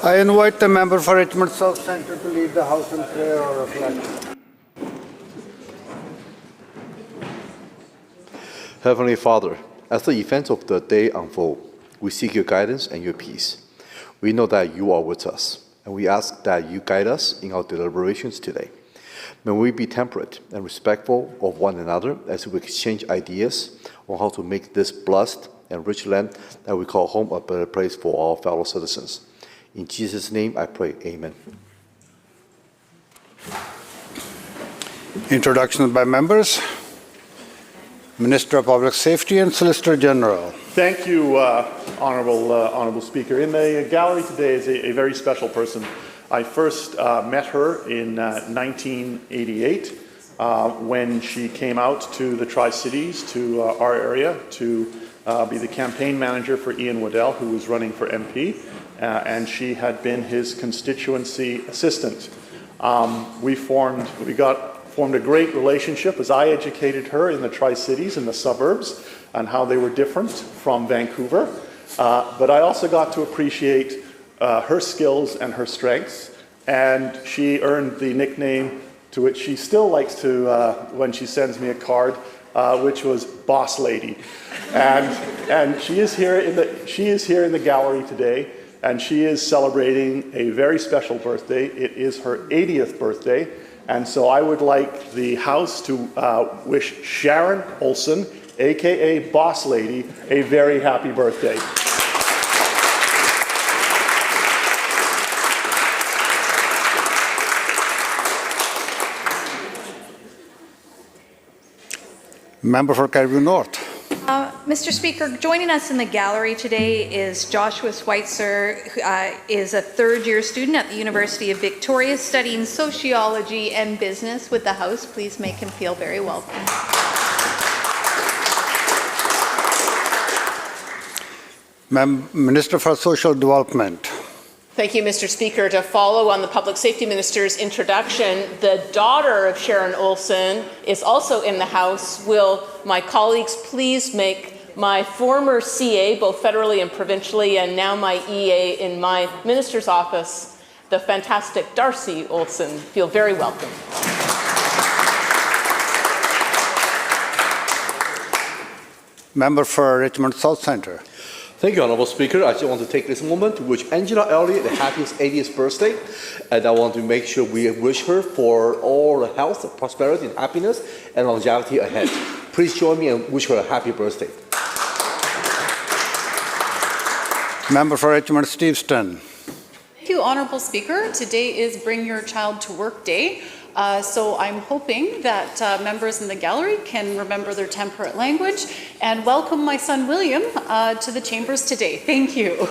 I invite the member for Richmond South Centre to lead the House in prayer or reflection. Heavenly Father, as the events of the day unfold, we seek your guidance and your peace. We know that you are with us, and we ask that you guide us in our deliberations today. May we be temperate and respectful of one another as we exchange ideas on how to make this blessed and rich land that we call home a better place for all fellow citizens. In Jesus' name I pray, amen. Introductions by members. Minister of Public Safety and Solicitor General. Thank you, Honourable Speaker. In the gallery today is a very special person. I first met her in 1988 when she came out to the Tri-Cities, to our area, to be the campaign manager for Ian Waddell, who was running for MP, and she had been his constituency assistant. We formed a great relationship as I educated her in the Tri-Cities, in the suburbs, and how they were different from Vancouver. But I also got to appreciate her skills and her strengths, and she earned the nickname to which she still likes to, when she sends me a card, which was Boss Lady. And she is here in the gallery today, and she is celebrating a very special birthday. It is her 80th birthday. And so I would like the House to wish Sharon Olson, aka Boss Lady, a very happy birthday. Member for Cariboo North. Mr. Speaker, joining us in the gallery today is Joshua Schweitzer, who is a third-year student at the University of Victoria studying sociology and business with the House. Please make him feel very welcome. Minister for Social Development. Thank you, Mr. Speaker. To follow on the Public Safety Minister's introduction, the daughter of Sharon Olson is also in the House. Will my colleagues please make my former CA, both federally and provincially, and now my EA in my minister's office, the fantastic Darcy Olson, feel very welcome. Member for Richmond South Centre. Thank you, Honourable Speaker. I just want to take this moment to wish Angela Elliott the happiest 80th birthday. And I want to make sure we wish her for all the health, prosperity, and happiness and longevity ahead. Please join me and wish her a happy birthday. Member for Richmond Steveston. Thank you, Honourable Speaker. Today is Bring Your Child to Work Day. So I'm hoping that members in the gallery can remember their temperate language and welcome my son William to the chambers today. Thank you.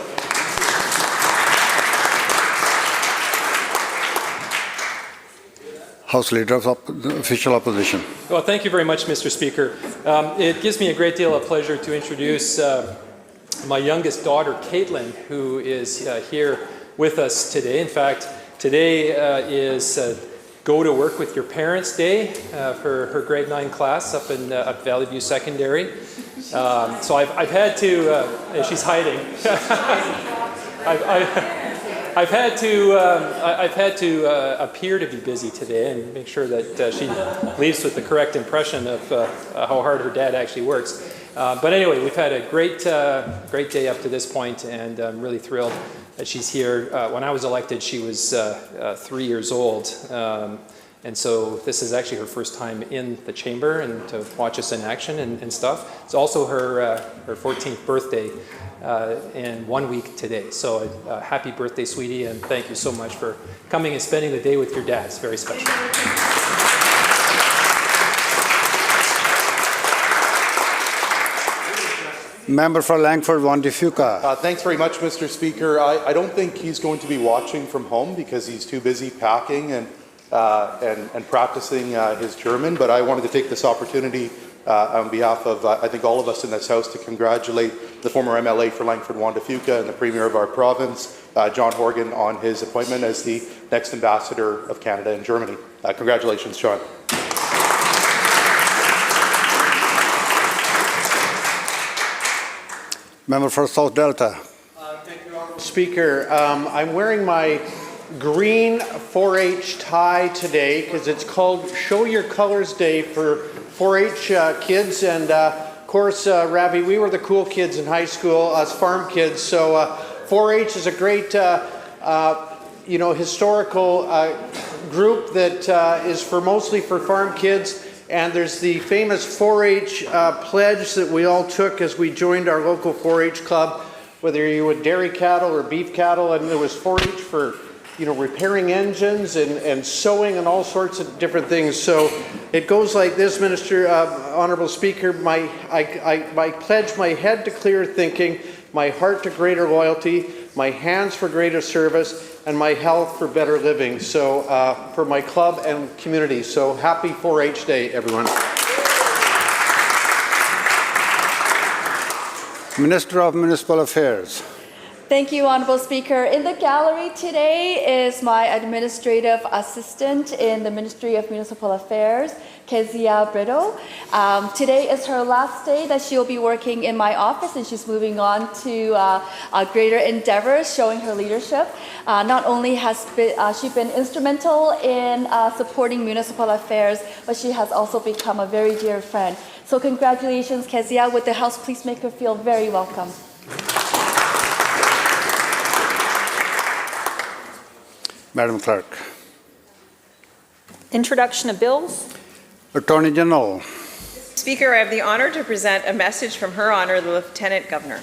House Leader of Official Opposition. Well, thank you very much, Mr. Speaker. It gives me a great deal of pleasure to introduce my youngest daughter, Caitlin, who is here with us today. In fact, today is Go to Work with Your Parents Day for her grade 9 class up in Valley View Secondary. So I've had to, she's hiding. I've had to appear to be busy today and make sure that she leaves with the correct impression of how hard her dad actually works. But anyway, we've had a great day up to this point, and I'm really thrilled that she's here. When I was elected, she was 3 years old. And so this is actually her first time in the chamber and to watch us in action and stuff. It's also her 14th birthday in 1 week today. So happy birthday, sweetie, and thank you so much for coming and spending the day with your dad. It's very special. Member for Langford, Wandifuka. Thanks very much, Mr. Speaker. I don't think he's going to be watching from home because he's too busy packing and practicing his German, but I wanted to take this opportunity on behalf of, I think, all of us in this House to congratulate the former MLA for Langford Juan de Fuca and the Premier of our province, John Horgan, on his appointment as the next Ambassador of Canada in Germany. Congratulations, John. Member for South Delta. Thank you, Honourable Speaker. I'm wearing my green 4-H tie today because it's called Show Your Colors Day for 4-H kids. And of course, Ravi, we were the cool kids in high school, us farm kids. So 4-H is a great, historical group that is mostly for farm kids. And there's the famous 4-H pledge that we all took as we joined our local 4-H club, whether you were dairy cattle or beef cattle, and there was 4-H for, repairing engines and sewing and all sorts of different things. So it goes like this, Minister, Honourable Speaker, I pledge my head to clear thinking, my heart to greater loyalty, my hands for greater service, and my health for better living. So for my club and community. So happy 4-H Day, everyone. Minister of Municipal Affairs. Thank you, Honourable Speaker. In the gallery today is my administrative assistant in the Ministry of Municipal Affairs, Kezia Brito. Today is her last day that she'll be working in my office, and she's moving on to greater endeavors, showing her leadership. Not only has she been instrumental in supporting municipal affairs, but she has also become a very dear friend. So congratulations, Kezia. Would the House please make her feel very welcome? Madam Clerk. Introduction of bills. Attorney General. Speaker, I have the honor to present a message from Her Honor, the Lieutenant Governor.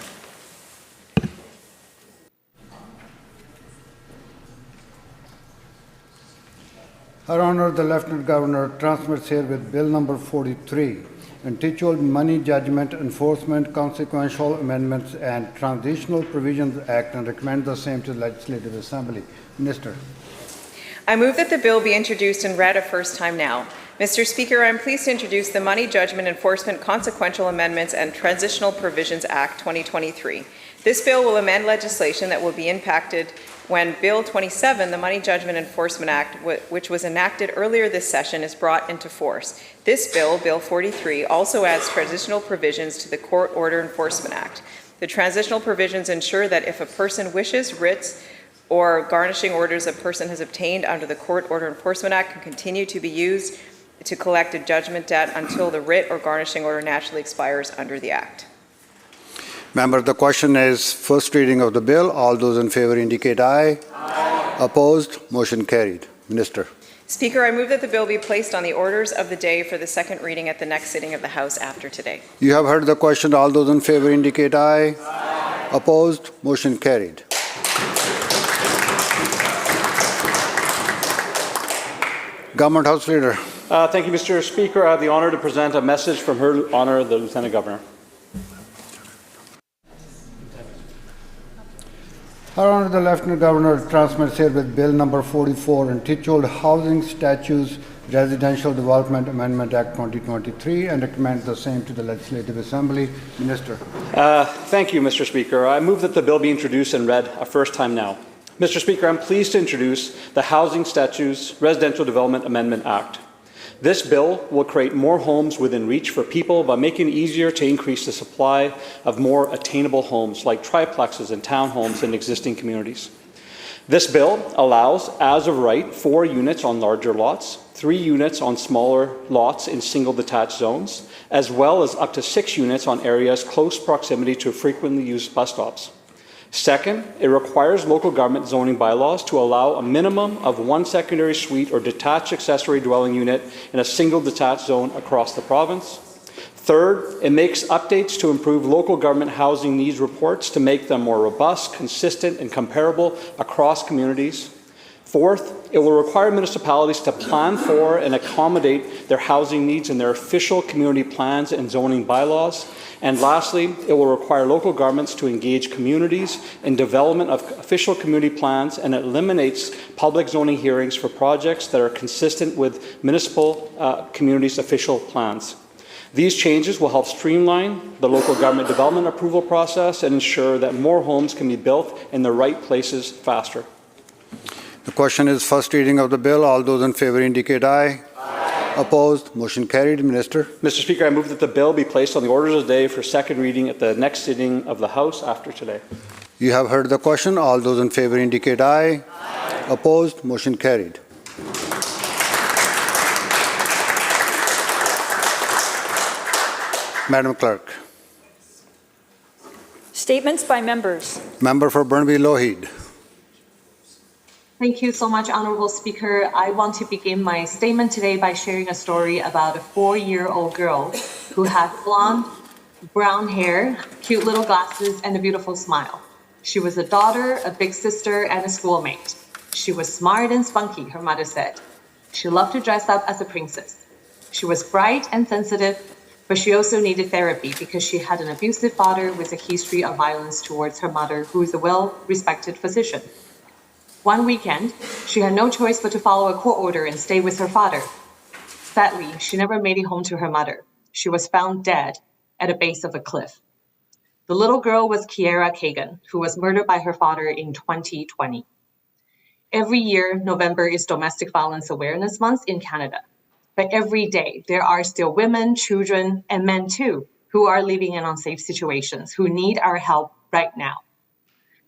Her Honor, the Lieutenant Governor transmits here with Bill number 43, entitled Money Judgment Enforcement Consequential Amendments and Transitional Provisions Act, and recommend the same to the Legislative Assembly. Minister. I move that the bill be introduced and read a first time now. Mr. Speaker, I am pleased to introduce the Money Judgment Enforcement Consequential Amendments and Transitional Provisions Act 2023. This bill will amend legislation that will be impacted when Bill 27, the Money Judgment Enforcement Act, which was enacted earlier this session, is brought into force. This bill, Bill 43, also adds transitional provisions to the Court Order Enforcement Act. The transitional provisions ensure that if a person wishes, writs, or garnishing orders a person has obtained under the Court Order Enforcement Act can continue to be used to collect a judgment debt until the writ or garnishing order naturally expires under the Act. Member, the question is first reading of the bill. All those in favor indicate aye. Aye. Opposed? Motion carried. Minister. Speaker, I move that the bill be placed on the orders of the day for the second reading at the next sitting of the House after today. You have heard the question. All those in favor indicate aye. Aye. Opposed? Motion carried. Government House Leader. Thank you, Mr. Speaker. I have the honor to present a message from Her Honor, the Lieutenant Governor. Her Honor, the Lieutenant Governor transmits here with Bill number 44, entitled Housing Statutes Residential Development Amendment Act 2023, and recommends the same to the Legislative Assembly. Minister. Thank you, Mr. Speaker. I move that the bill be introduced and read a first time now. Mr. Speaker, I'm pleased to introduce the Housing Statutes Residential Development Amendment Act. This bill will create more homes within reach for people by making it easier to increase the supply of more attainable homes like triplexes and townhomes in existing communities. This bill allows, as of right, 4 units on larger lots, 3 units on smaller lots in single detached zones, as well as up to 6 units on areas close proximity to frequently used bus stops. Second, it requires local government zoning bylaws to allow a minimum of 1 secondary suite or detached accessory dwelling unit in a single detached zone across the province. Third, it makes updates to improve local government housing needs reports to make them more robust, consistent, and comparable across communities. Fourth, it will require municipalities to plan for and accommodate their housing needs in their official community plans and zoning bylaws. And lastly, it will require local governments to engage communities in development of official community plans, and it eliminates public zoning hearings for projects that are consistent with municipal communities' official plans. These changes will help streamline the local government development approval process and ensure that more homes can be built in the right places faster. The question is first reading of the bill. All those in favor indicate aye. Aye. Opposed? Motion carried. Minister. Mr. Speaker, I move that the bill be placed on the orders of the day for second reading at the next sitting of the House after today. You have heard the question. All those in favor indicate aye. Aye. Opposed? Motion carried. Madam Clerk. Statements by members. Member for Burnaby Lougheed. Thank you so much, Honourable Speaker. I want to begin my statement today by sharing a story about a 4-year-old girl who had blonde, brown hair, cute little glasses, and a beautiful smile. She was a daughter, a big sister, and a schoolmate. She was smart and spunky, her mother said. She loved to dress up as a princess. She was bright and sensitive, but she also needed therapy because she had an abusive father with a history of violence towards her mother, who is a well-respected physician. One weekend, she had no choice but to follow a court order and stay with her father. Sadly, she never made it home to her mother. She was found dead at the base of a cliff. The little girl was Kiera Kagan, who was murdered by her father in 2020. Every year, November is Domestic Violence Awareness Month in Canada. But every day, there are still women, children, and men too, who are living in unsafe situations, who need our help right now.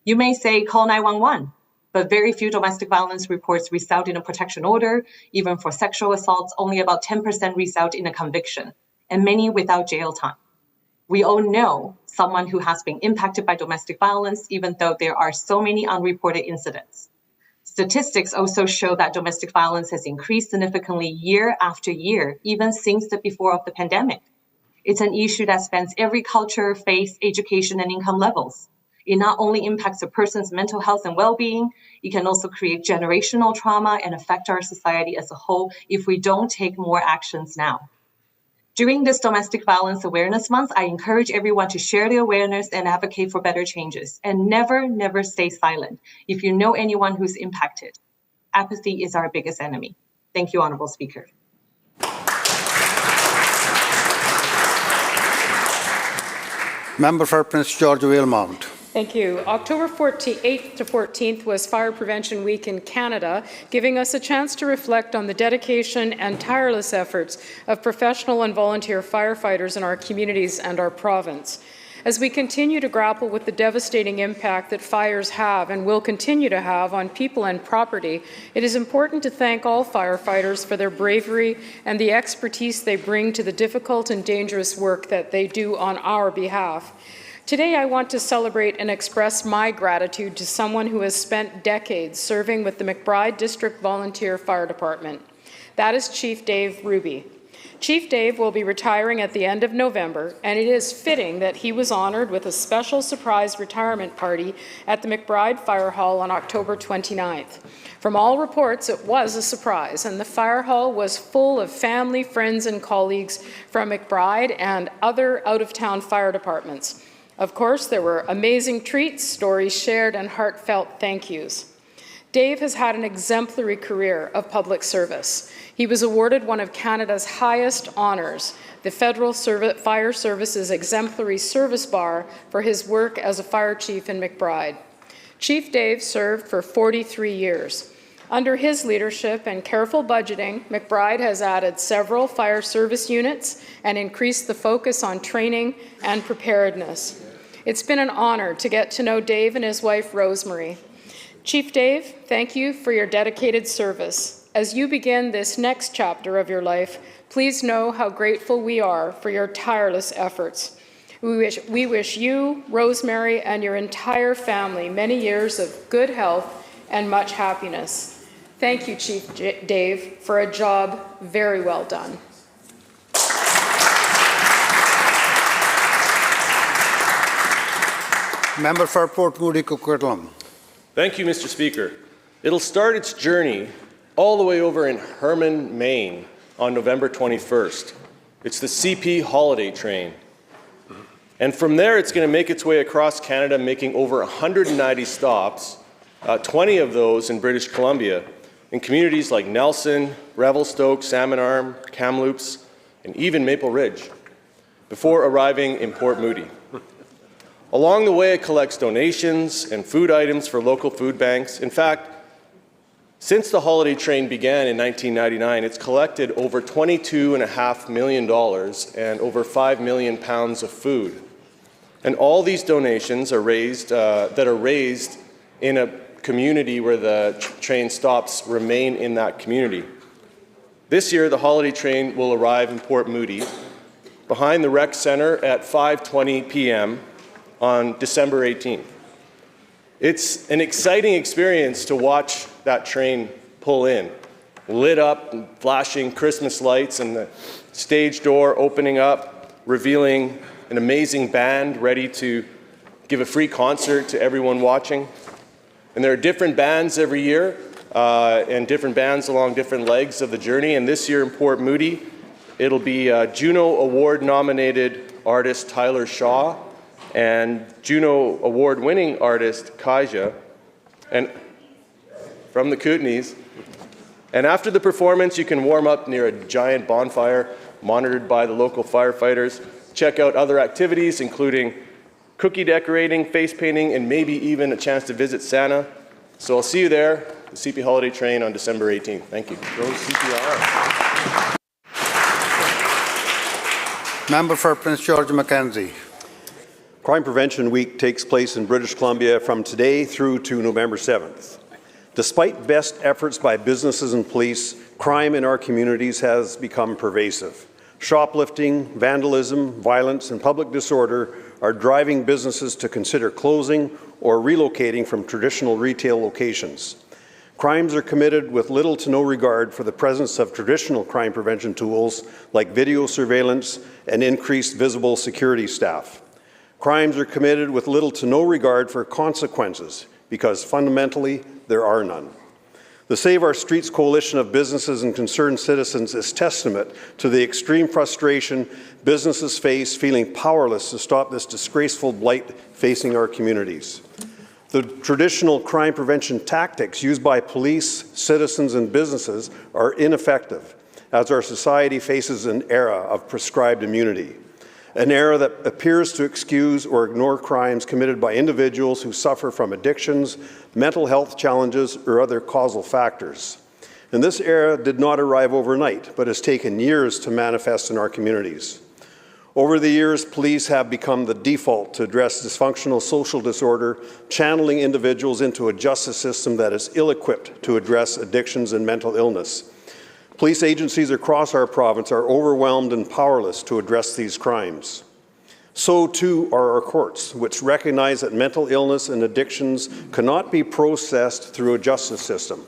You may say, call 911, but very few domestic violence reports result in a protection order. Even for sexual assaults, only about 10% result in a conviction, and many without jail time. We all know someone who has been impacted by domestic violence, even though there are so many unreported incidents. Statistics also show that domestic violence has increased significantly year after year, even since the before of the pandemic. It's an issue that spans every culture, faith, education, and income levels. It not only impacts a person's mental health and well-being, it can also create generational trauma and affect our society as a whole if we don't take more actions now. During this Domestic Violence Awareness Month, I encourage everyone to share the awareness and advocate for better changes. And never, never stay silent if you know anyone who's impacted. Apathy is our biggest enemy. Thank you, Honourable Speaker. Member for Prince George Valemount. Thank you. October 8th to 14th was Fire Prevention Week in Canada, giving us a chance to reflect on the dedication and tireless efforts of professional and volunteer firefighters in our communities and our province. As we continue to grapple with the devastating impact that fires have and will continue to have on people and property, it is important to thank all firefighters for their bravery and the expertise they bring to the difficult and dangerous work that they do on our behalf. Today, I want to celebrate and express my gratitude to someone who has spent decades serving with the McBride District Volunteer Fire Department. That is Chief Dave Ruby. Chief Dave will be retiring at the end of November, and it is fitting that he was honored with a special surprise retirement party at the McBride Fire Hall on October 29th. From all reports, it was a surprise, and the fire hall was full of family, friends, and colleagues from McBride and other out-of-town fire departments. Of course, there were amazing treats, stories shared, and heartfelt thank yous. Dave has had an exemplary career of public service. He was awarded one of Canada's highest honours, the Federal Fire Service's Exemplary Service Bar, for his work as a fire chief in McBride. Chief Dave served for 43 years. Under his leadership and careful budgeting, McBride has added several fire service units and increased the focus on training and preparedness. It's been an honour to get to know Dave and his wife, Rosemary. Chief Dave, thank you for your dedicated service. As you begin this next chapter of your life, please know how grateful we are for your tireless efforts. We wish you, Rosemary, and your entire family many years of good health and much happiness. Thank you, Chief Dave, for a job very well done. Member for Port Moody Coquitlam. Thank you, Mr. Speaker. It'll start its journey all the way over in Herman, Maine on November 21st. It's the CP Holiday Train. And from there, it's going to make its way across Canada, making over 190 stops, 20 of those in British Columbia, in communities like Nelson, Revelstoke, Salmon Arm, Kamloops, and even Maple Ridge. before arriving in Port Moody. Along the way, it collects donations and food items for local food banks. In fact, since the holiday train began in 1999, it's collected over $22.5 million and over 5 million pounds of food. And all these donations are raised in a community where the train stops remain in that community. This year, the holiday train will arrive in Port Moody behind the rec center at 5:20 p.m. on December 18th. It's an exciting experience to watch that train pull in, lit up and flashing Christmas lights and the stage door opening up, revealing an amazing band ready to give a free concert to everyone watching. And there are different bands every year and different bands along different legs of the journey. And this year in Port Moody, it'll be Juno Award-nominated artist Tyler Shaw and Juno Award-winning artist Kaija, and from the Kootenays. And after the performance, you can warm up near a giant bonfire monitored by the local firefighters. Check out other activities, including cookie decorating, face painting, and maybe even a chance to visit Santa. So I'll see you there, the CP Holiday Train on December 18th. Thank you. Go CPR. Member for Prince George Mackenzie. Crime Prevention Week takes place in British Columbia from today through to November 7th. Despite best efforts by businesses and police, crime in our communities has become pervasive. Shoplifting, vandalism, violence, and public disorder are driving businesses to consider closing or relocating from traditional retail locations. Crimes are committed with little to no regard for the presence of traditional crime prevention tools like video surveillance and increased visible security staff. Crimes are committed with little to no regard for consequences because fundamentally there are none. The Save Our Streets coalition of businesses and concerned citizens is testament to the extreme frustration businesses face feeling powerless to stop this disgraceful blight facing our communities. The traditional crime prevention tactics used by police, citizens, and businesses are ineffective as our society faces an era of prescribed immunity. An era that appears to excuse or ignore crimes committed by individuals who suffer from addictions, mental health challenges, or other causal factors. And this era did not arrive overnight, but has taken years to manifest in our communities. Over the years, police have become the default to address dysfunctional social disorder, channeling individuals into a justice system that is ill-equipped to address addictions and mental illness. Police agencies across our province are overwhelmed and powerless to address these crimes. So too are our courts, which recognize that mental illness and addictions cannot be processed through a justice system.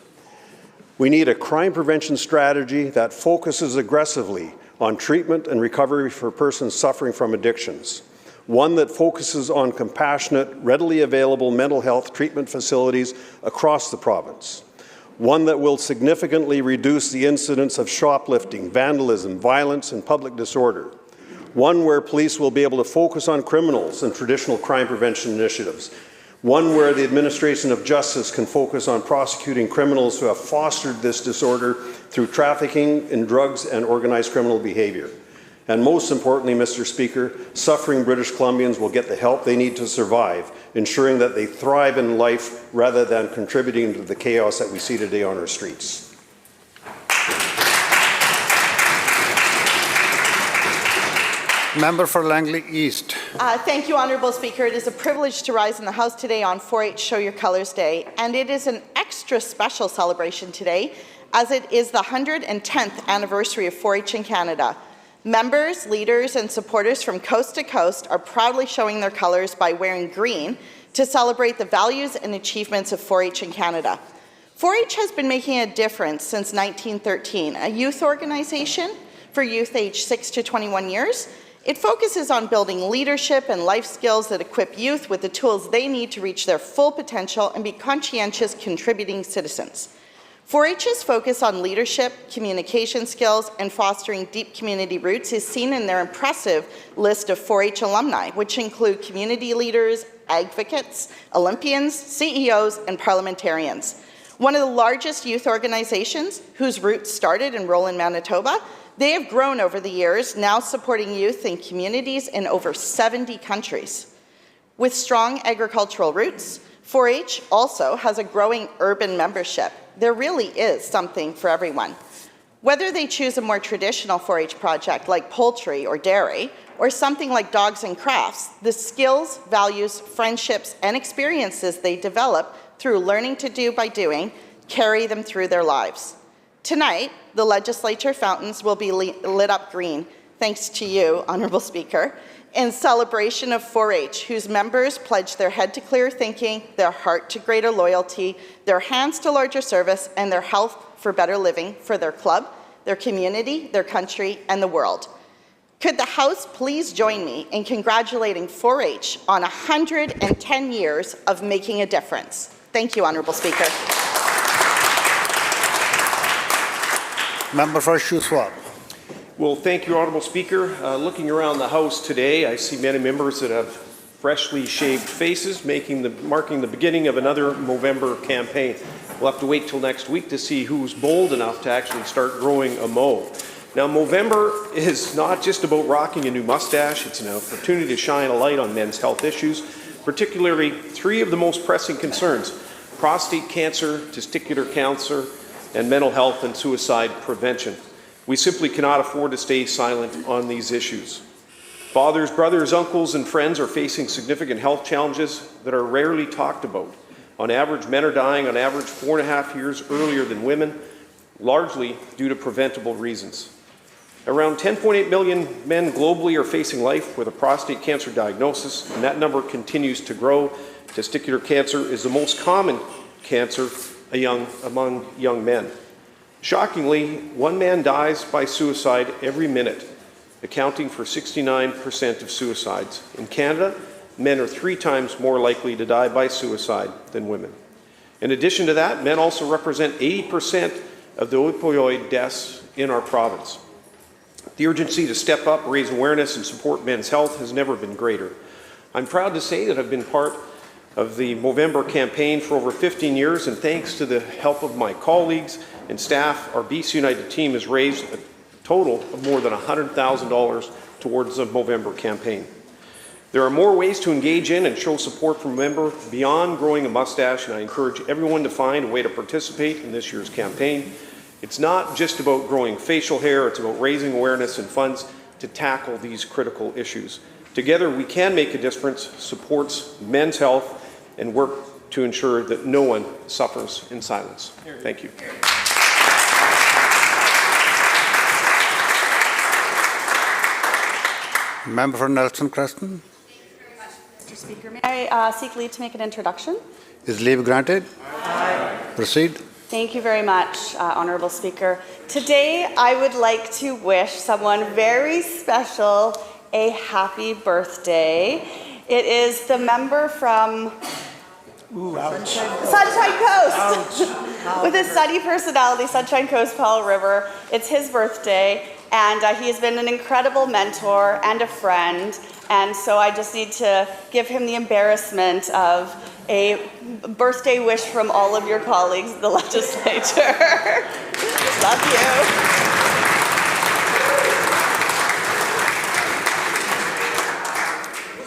We need a crime prevention strategy that focuses aggressively on treatment and recovery for persons suffering from addictions. One that focuses on compassionate, readily available mental health treatment facilities across the province. One that will significantly reduce the incidence of shoplifting, vandalism, violence, and public disorder. One where police will be able to focus on criminals and traditional crime prevention initiatives. One where the administration of justice can focus on prosecuting criminals who have fostered this disorder through trafficking in drugs and organized criminal behavior. And most importantly, Mr. Speaker, suffering British Columbians will get the help they need to survive, ensuring that they thrive in life rather than contributing to the chaos that we see today on our streets. Member for Langley East. Thank you, Honourable Speaker. It is a privilege to rise in the House today on 4-H Show Your Colours Day, and it is an extra special celebration today as it is the 110th anniversary of 4-H in Canada. Members, leaders, and supporters from coast to coast are proudly showing their colours by wearing green to celebrate the values and achievements of 4-H in Canada. 4-H has been making a difference since 1913, a youth organization for youth aged 6 to 21 years. It focuses on building leadership and life skills that equip youth with the tools they need to reach their full potential and be conscientious, contributing citizens. 4-H's focus on leadership, communication skills, and fostering deep community roots is seen in their impressive list of 4-H alumni, which include community leaders, advocates, Olympians, CEOs, and parliamentarians. One of the largest youth organizations whose roots started in Roland, Manitoba, they have grown over the years, now supporting youth in communities in over 70 countries. With strong agricultural roots, 4-H also has a growing urban membership. There really is something for everyone. Whether they choose a more traditional 4-H project like poultry or dairy, or something like dogs and crafts, the skills, values, friendships, and experiences they develop through learning to do by doing carry them through their lives. Tonight, the Legislature fountains will be lit up green, thanks to you, Honourable Speaker, in celebration of 4-H, whose members pledge their head to clear thinking, their heart to greater loyalty, their hands to larger service, and their health for better living for their club, their community, their country, and the world. Could the House please join me in congratulating 4-H on 110 years of making a difference? Thank you, Honourable Speaker. Member for Shuswap. Well, thank you, Honourable Speaker. Looking around the House today, I see many members that have freshly shaved faces, marking the beginning of another Movember campaign. We'll have to wait till next week to see who's bold enough to actually start growing a mo. Now, Movember is not just about rocking a new mustache. It's an opportunity to shine a light on men's health issues, particularly three of the most pressing concerns: prostate cancer, testicular cancer, and mental health and suicide prevention. We simply cannot afford to stay silent on these issues. Fathers, brothers, uncles, and friends are facing significant health challenges that are rarely talked about. On average, men are dying on average 4.5 years earlier than women, largely due to preventable reasons. Around 10.8 million men globally are facing life with a prostate cancer diagnosis, and that number continues to grow. Testicular cancer is the most common cancer among young men. Shockingly, one man dies by suicide every minute, accounting for 69% of suicides. In Canada, men are 3 times more likely to die by suicide than women. In addition to that, men also represent 80% of the opioid deaths in our province. The urgency to step up, raise awareness, and support men's health has never been greater. I'm proud to say that I've been part of the Movember campaign for over 15 years, and thanks to the help of my colleagues and staff, our BC United team has raised a total of more than $100,000 towards the Movember campaign. There are more ways to engage in and show support from Movember beyond growing a mustache, and I encourage everyone to find a way to participate in this year's campaign. It's not just about growing facial hair, it's about raising awareness and funds to tackle these critical issues. Together, we can make a difference, supports men's health, and work to ensure that no one suffers in silence. Thank you. Member for Nelson Creston. Mr. Speaker, may I seek leave to make an introduction? Is leave granted? Aye. Proceed. Thank you very much, Honourable Speaker. Today, I would like to wish someone very special a happy birthday. It is the member from Sunshine Coast. With his sunny personality, Sunshine Coast, Paul River. It's his birthday, and he has been an incredible mentor and a friend, and so I just need to give him the embarrassment of a birthday wish from all of your colleagues in the Legislature. Love you.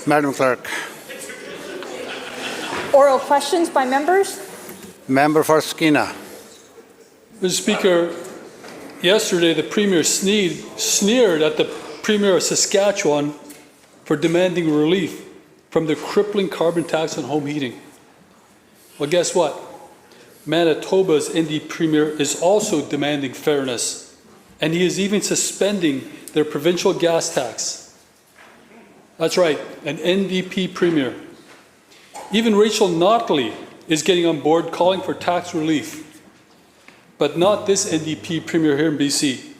Madam Clerk. Oral questions by members. Member for Skeena. Mr. Speaker, yesterday the Premier sneered at the Premier of Saskatchewan for demanding relief from the crippling carbon tax on home heating. Well, guess what? Manitoba's NDP Premier is also demanding fairness, and he is even suspending their provincial gas tax. That's right, an NDP Premier. Even Rachel Notley is getting on board calling for tax relief, but not this NDP Premier here in BC.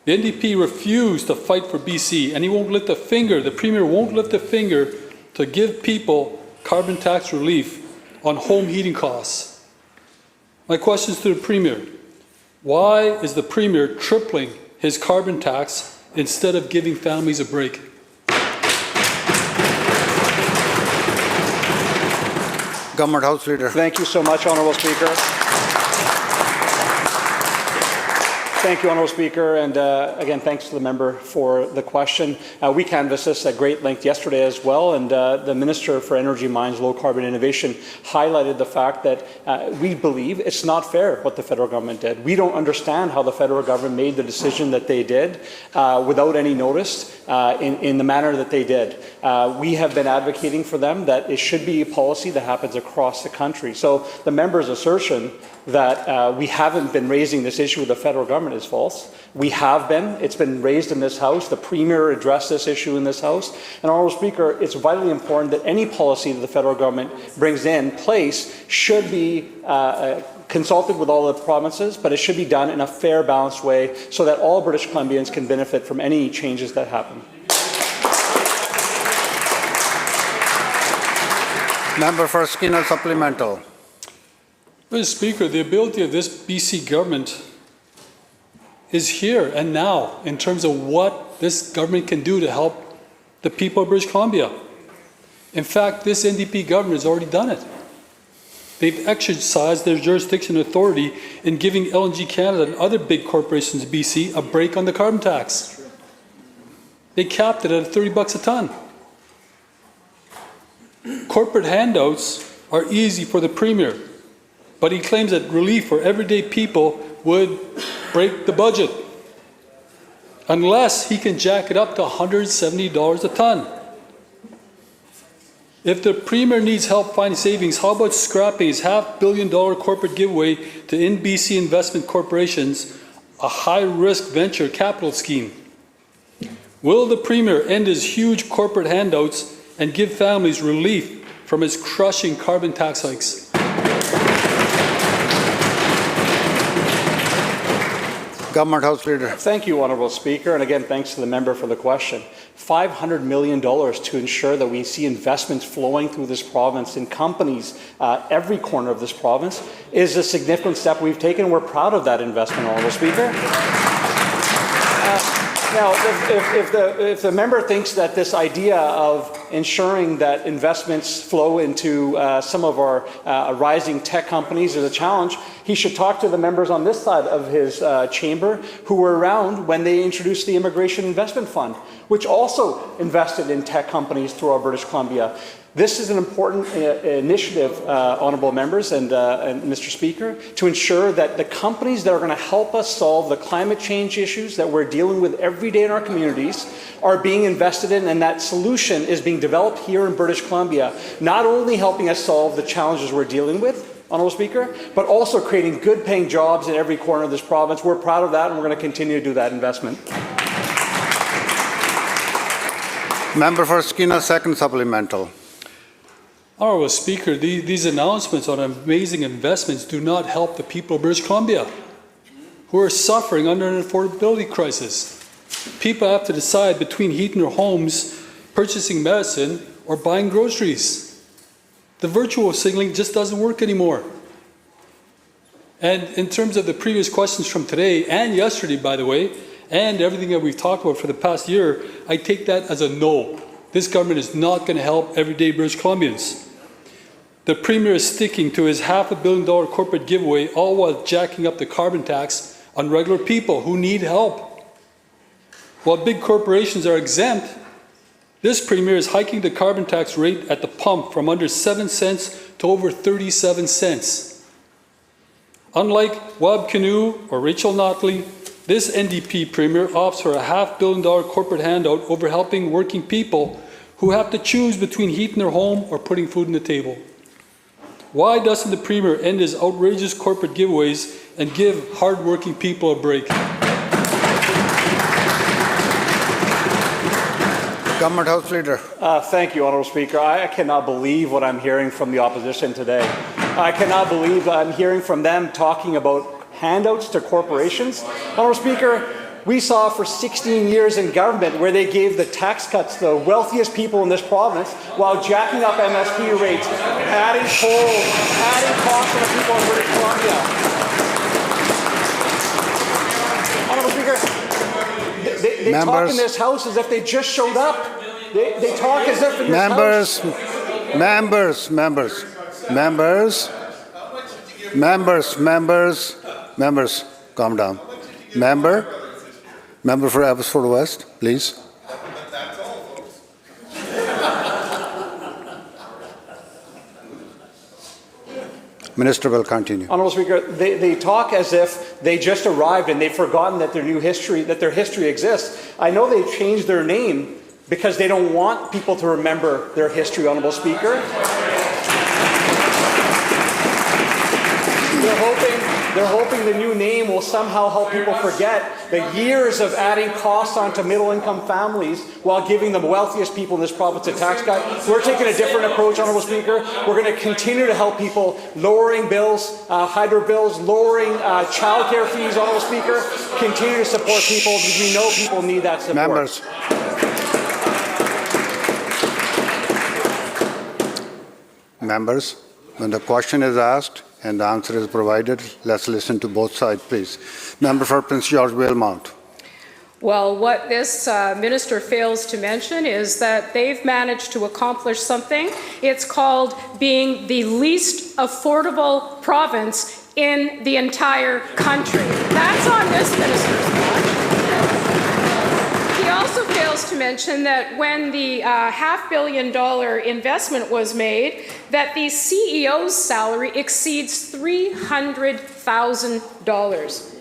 The NDP refused to fight for BC, and he won't lift a finger, the Premier won't lift a finger to give people carbon tax relief on home heating costs. My question is to the Premier. Why is the Premier tripling his carbon tax instead of giving families a break? Government House Leader. Thank you so much, Honourable Speaker. Thank you, Honourable Speaker, and again, thanks to the member for the question. We canvassed this at great length yesterday as well, and the Minister for Energy, Mines, Low Carbon Innovation highlighted the fact that we believe it's not fair what the federal government did. We don't understand how the federal government made the decision that they did without any notice in the manner that they did. We have been advocating for them that it should be a policy that happens across the country. So the member's assertion that we haven't been raising this issue with the federal government is false. We have been. It's been raised in this House. The Premier addressed this issue in this House. And, Honourable Speaker, it's vitally important that any policy that the federal government brings in place should be consulted with all the provinces, but it should be done in a fair, balanced way so that all British Columbians can benefit from any changes that happen. Member for Skinner supplemental. Mr. Speaker, the ability of this BC government is here and now in terms of what this government can do to help the people of British Columbia. In fact, this NDP government has already done it. They've exercised their jurisdiction authority in giving LNG Canada and other big corporations in BC a break on the carbon tax. They capped it at $30 a ton. Corporate handouts are easy for the Premier, but he claims that relief for everyday people would break the budget unless he can jack it up to $170 a ton. If the Premier needs help finding savings, how about scrapping his $500 million corporate giveaway to NBC Investment Corporations, a high-risk venture capital scheme? Will the Premier end his huge corporate handouts and give families relief from his crushing carbon tax hikes? Government House Leader. Thank you, Honourable Speaker, and again, thanks to the member for the question. $500 million to ensure that we see investments flowing through this province in companies, every corner of this province, is a significant step we've taken. We're proud of that investment, Honourable Speaker. Now, if the member thinks that this idea of ensuring that investments flow into some of our rising tech companies is a challenge, he should talk to the members on this side of his chamber who were around when they introduced the Immigration Investment Fund, which also invested in tech companies throughout British Columbia. This is an important initiative, honourable members and Mr. Speaker, to ensure that the companies that are going to help us solve the climate change issues that we're dealing with every day in our communities are being invested in, and that solution is being developed here in British Columbia, not only helping us solve the challenges we're dealing with, Honourable Speaker, but also creating good-paying jobs in every corner of this province. We're proud of that, and we're going to continue to do that investment. Member for Skinner, second supplemental. Honourable Speaker, these announcements on amazing investments do not help the people of British Columbia, who are suffering under an affordability crisis. People have to decide between heating their homes, purchasing medicine, or buying groceries. The virtual signaling just doesn't work anymore. And in terms of the previous questions from today and yesterday, by the way, and everything that we've talked about for the past year, I take that as a no. This government is not going to help everyday British Columbians. The Premier is sticking to his $500 million corporate giveaway, all while jacking up the carbon tax on regular people who need help. While big corporations are exempt, this Premier is hiking the carbon tax rate at the pump from under 7 cents to over 37 cents. Unlike Wab Kinew or Rachel Notley, this NDP Premier opts for a $500 million corporate handout over helping working people who have to choose between heating their home or putting food on the table. Why doesn't the Premier end his outrageous corporate giveaways and give hard-working people a break? Government House Leader. Thank you, Honourable Speaker. I cannot believe what I'm hearing from the opposition today. I cannot believe I'm hearing from them talking about handouts to corporations. Honourable Speaker, we saw for 16 years in government where they gave the tax cuts to the wealthiest people in this province while jacking up MSP rates, adding tolls, adding costs to the people of British Columbia. Honourable Speaker, they talk in this House as if they just showed up. They talk as if in this House... Members. Members, calm down. Member for Abbotsford West, please. Minister will continue. Honourable Speaker, they talk as if they just arrived and they've forgotten that their history exists. I know they've changed their name because they don't want people to remember their history, Honourable Speaker. They're hoping the new name will somehow help people forget the years of adding costs onto middle-income families while giving the wealthiest people in this province a tax cut. We're taking a different approach, Honourable Speaker. We're going to continue to help people, lowering bills, hydro bills, lowering childcare fees, Honourable Speaker. Continue to support people because we know people need that support. Members, when the question is asked and the answer is provided, let's listen to both sides, please. Member for Prince George Valemount. Well, what this minister fails to mention is that they've managed to accomplish something. It's called being the least affordable province in the entire country. That's on this minister's watch. He also fails to mention that when the $500 million investment was made, that the CEO's salary exceeds $300,000.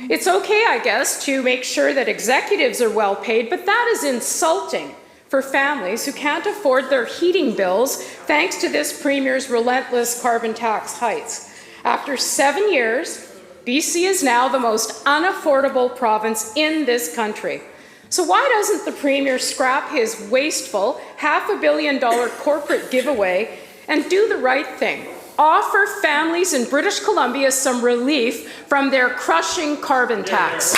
It's okay, I guess, to make sure that executives are well paid, but that is insulting for families who can't afford their heating bills thanks to this Premier's relentless carbon tax hikes. After 7 years, BC is now the most unaffordable province in this country. So why doesn't the Premier scrap his wasteful $500 million corporate giveaway and do the right thing? Offer families in British Columbia some relief from their crushing carbon tax.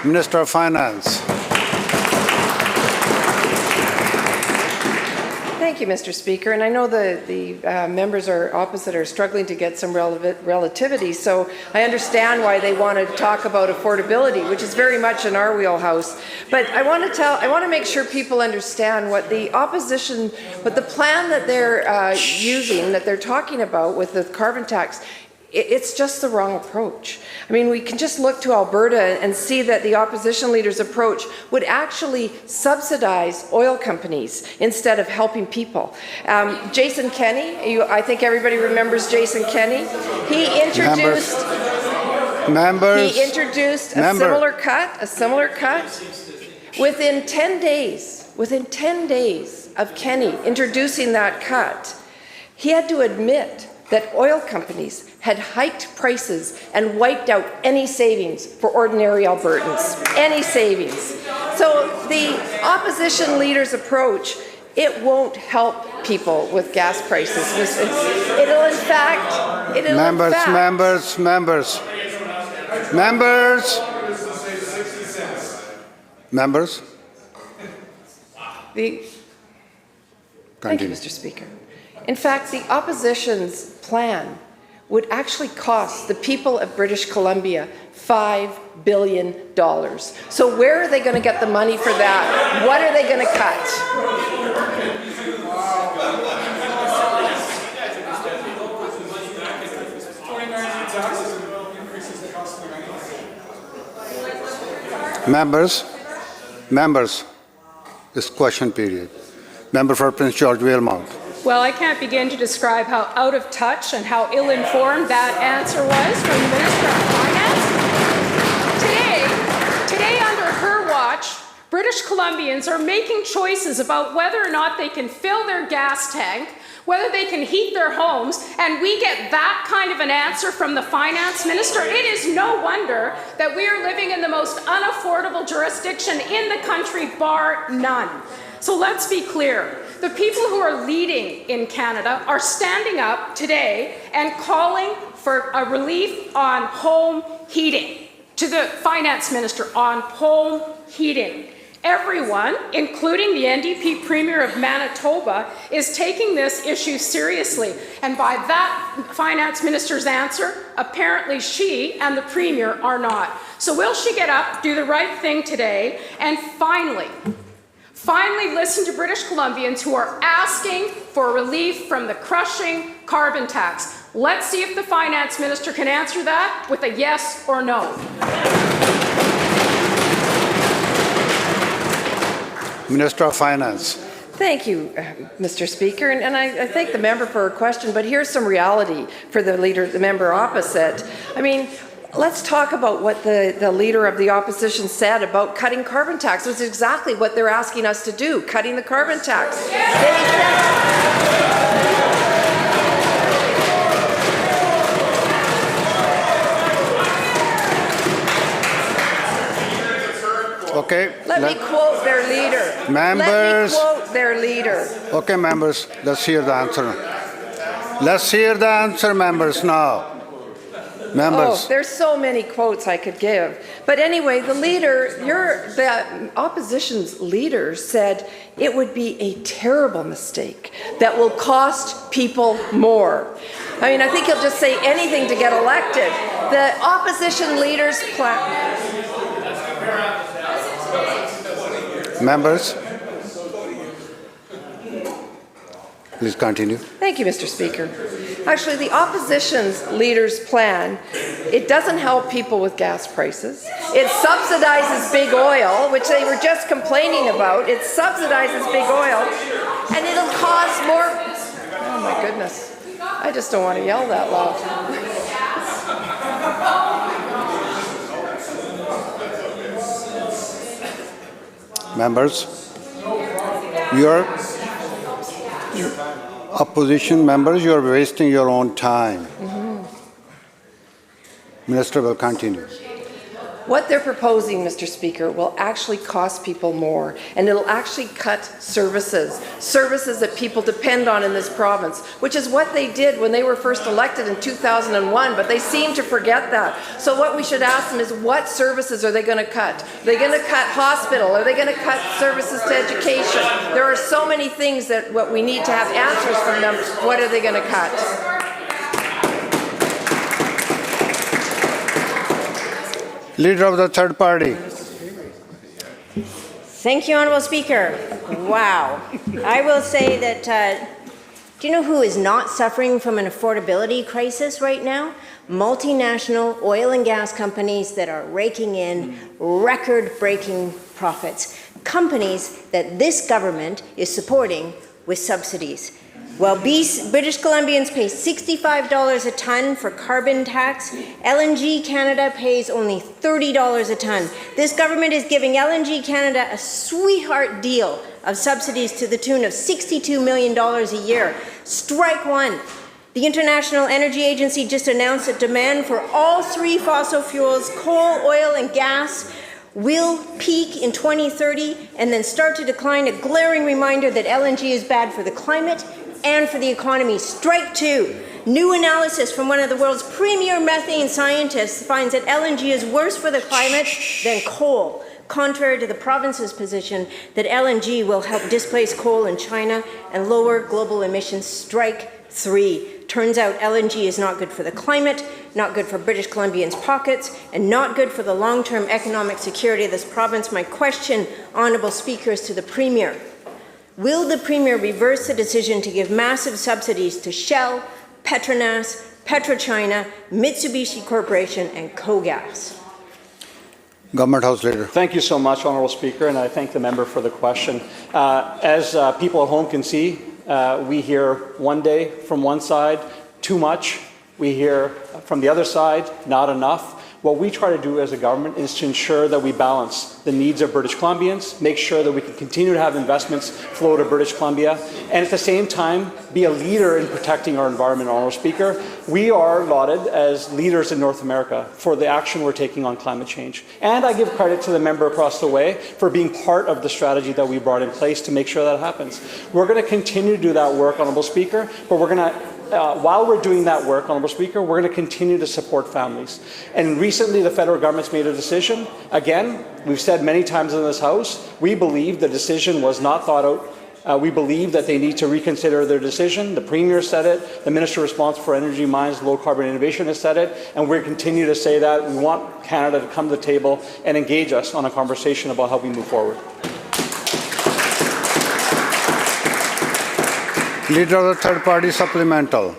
Minister of Finance. Thank you, Mr. Speaker. And I know the members are opposite are struggling to get some relativity, so I understand why they want to talk about affordability, which is very much in our wheelhouse. But I want to make sure people understand what the opposition, what the plan that they're using, that they're talking about with the carbon tax. It's just the wrong approach. I mean, we can just look to Alberta and see that the opposition leader's approach would actually subsidize oil companies instead of helping people. Jason Kenney, I think everybody remembers Jason Kenney. He introduced a similar cut within 10 days of Kenney introducing that cut. He had to admit that oil companies had hiked prices and wiped out any savings for ordinary Albertans, any savings. So the opposition leader's approach, it won't help people with gas prices. It'll in fact... Members. Thank you, Mr. Speaker. In fact, the opposition's plan would actually cost the people of British Columbia $5 billion. So where are they going to get the money for that? What are they going to cut? Members, this question period. Member for Prince George Valemount. Well, I can't begin to describe how out of touch and how ill-informed that answer was from the Minister of Finance. Today, under her watch, British Columbians are making choices about whether or not they can fill their gas tank, whether they can heat their homes, and we get that kind of an answer from the Finance Minister. It is no wonder that we are living in the most unaffordable jurisdiction in the country, bar none. So let's be clear. The people who are leading in Canada are standing up today and calling for a relief on home heating, to the Finance Minister on home heating. Everyone, including the NDP Premier of Manitoba, is taking this issue seriously. And by that Finance Minister's answer, apparently she and the Premier are not. So will she get up, do the right thing today, and finally Finally, listen to British Columbians who are asking for relief from the crushing carbon tax. Let's see if the Finance Minister can answer that with a yes or no. Minister of Finance. Thank you, Mr. Speaker, and I thank the member for her question, but here's some reality for the member opposite. I mean, let's talk about what the leader of the opposition said about cutting carbon tax. It was exactly what they're asking us to do, cutting the carbon tax. Okay. Let me quote their leader. Members. Let me quote their leader. Okay, members, let's hear the answer. Let's hear the answer, members, now. Members. Oh, there's so many quotes I could give. But anyway, the opposition's leader said it would be a terrible mistake that will cost people more. I mean, I think he'll just say anything to get elected. The opposition leader's plan. Members, please continue. Thank you, Mr. Speaker. Actually, the opposition's leader's plan, it doesn't help people with gas prices. It subsidizes big oil, which they were just complaining about. It subsidizes big oil, and it'll cost more. Oh my goodness. I just don't want to yell that loud. Members, your opposition members, you are wasting your own time. Minister will continue. What they're proposing, Mr. Speaker, will actually cost people more, and it'll actually cut services that people depend on in this province, which is what they did when they were first elected in 2001, but they seem to forget that. So what we should ask them is, what services are they going to cut? Are they going to cut hospital? Are they going to cut services to education? There are so many things that what we need to have answers from them. What are they going to cut? Leader of the third party. Thank you, Honourable Speaker. Wow. I will say that, do you know who is not suffering from an affordability crisis right now? Multinational oil and gas companies that are raking in record-breaking profits. Companies that this government is supporting with subsidies. While British Columbians pay $65 a tonne for carbon tax, LNG Canada pays only $30 a tonne. This government is giving LNG Canada a sweetheart deal of subsidies to the tune of $62 million a year. Strike one. The International Energy Agency just announced that demand for all three fossil fuels, coal, oil, and gas, will peak in 2030 and then start to decline, a glaring reminder that LNG is bad for the climate and for the economy. Strike two. New analysis from one of the world's premier methane scientists finds that LNG is worse for the climate than coal, contrary to the province's position that LNG will help displace coal in China and lower global emissions. Strike three. Turns out LNG is not good for the climate, not good for British Columbians' pockets, and not good for the long-term economic security of this province. My question, Honourable Speaker, is to the Premier. Will the Premier reverse the decision to give massive subsidies to Shell, Petronas, PetroChina, Mitsubishi Corporation, and KOGAS? Government House Leader. Thank you so much, Honourable Speaker, and I thank the member for the question. As people at home can see, we hear one day from one side, too much. We hear from the other side, not enough. What we try to do as a government is to ensure that we balance the needs of British Columbians, make sure that we can continue to have investments flow to British Columbia, and at the same time be a leader in protecting our environment, Honourable Speaker. We are lauded as leaders in North America for the action we're taking on climate change. And I give credit to the member across the way for being part of the strategy that we brought in place to make sure that happens. We're going to continue to do that work, Honourable Speaker, but we're going to while we're doing that work, Honourable Speaker, we're going to continue to support families. And recently the federal government's made a decision. Again, we've said many times in this House, we believe the decision was not thought out. We believe that they need to reconsider their decision. The Premier said it. The Minister responsible for Energy, Mines, Low Carbon Innovation has said it. And we're continue to say that. We want Canada to come to the table and engage us on a conversation about how we move forward. Leader of the third party supplemental.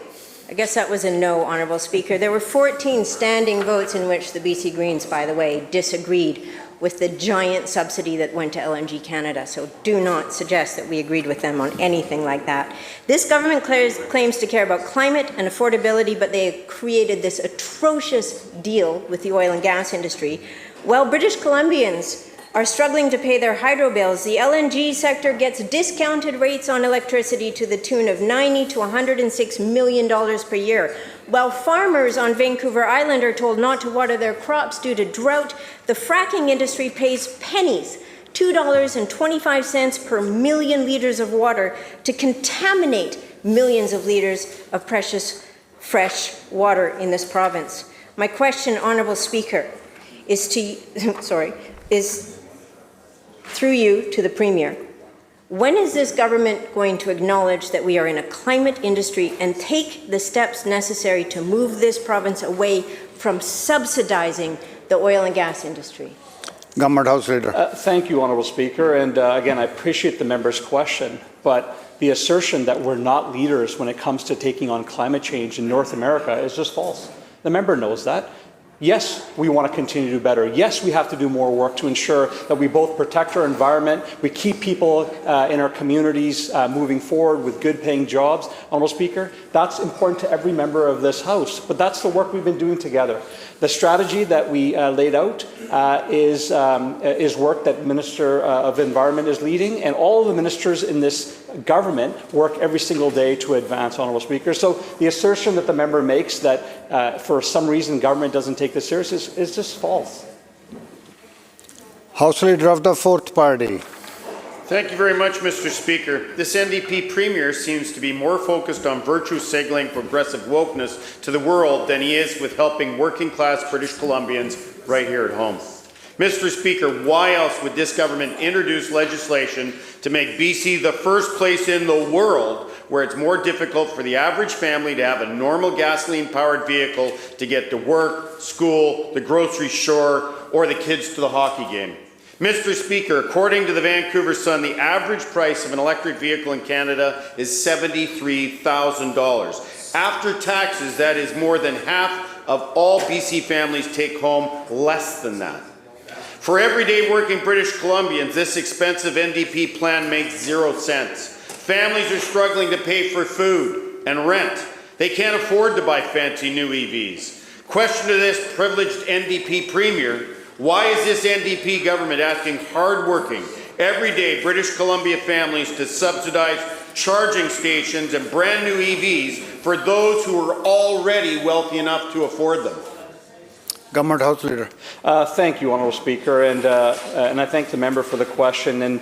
I guess that was a no, Honourable Speaker. There were 14 standing votes in which the BC Greens, by the way, disagreed with the giant subsidy that went to LNG Canada. So do not suggest that we agreed with them on anything like that. This government claims to care about climate and affordability, but they created this atrocious deal with the oil and gas industry. While British Columbians are struggling to pay their hydro bills, the LNG sector gets discounted rates on electricity to the tune of $90 to $106 million per year. While farmers on Vancouver Island are told not to water their crops due to drought, the fracking industry pays pennies, $2.25 per million litres of water, to contaminate millions of litres of precious fresh water in this province. My question, Honourable Speaker, is through you to the Premier. When is this government going to acknowledge that we are in a climate industry and take the steps necessary to move this province away from subsidizing the oil and gas industry? Government House Leader. Thank you, Honourable Speaker. And again, I appreciate the member's question, but the assertion that we're not leaders when it comes to taking on climate change in North America is just false. The member knows that. Yes, we want to continue to do better. Yes, we have to do more work to ensure that we both protect our environment, we keep people in our communities moving forward with good paying jobs. Honourable Speaker, that's important to every member of this House, but that's the work we've been doing together. The strategy that we laid out is work that Minister of Environment is leading, and all of the ministers in this government work every single day to advance, Honourable Speaker. So the assertion that the member makes that for some reason government doesn't take this serious is just false. House Leader of the Fourth Party. Thank you very much, Mr. Speaker. This NDP Premier seems to be more focused on virtue signaling progressive wokeness to the world than he is with helping working-class British Columbians right here at home. Mr. Speaker, why else would this government introduce legislation to make BC the first place in the world where it's more difficult for the average family to have a normal gasoline-powered vehicle to get to work, school, the grocery store, or the kids to the hockey game? Mr. Speaker, according to the Vancouver Sun, the average price of an electric vehicle in Canada is $73,000. After taxes, that is more than half of all BC families take home less than that. For everyday working British Columbians, this expensive NDP plan makes 0 cents. Families are struggling to pay for food and rent. They can't afford to buy fancy new EVs. Question to this privileged NDP Premier: why is this NDP government asking hard-working, everyday British Columbia families to subsidize charging stations and brand new EVs for those who are already wealthy enough to afford them? Government House Leader. Thank you, Honourable Speaker, and I thank the member for the question. And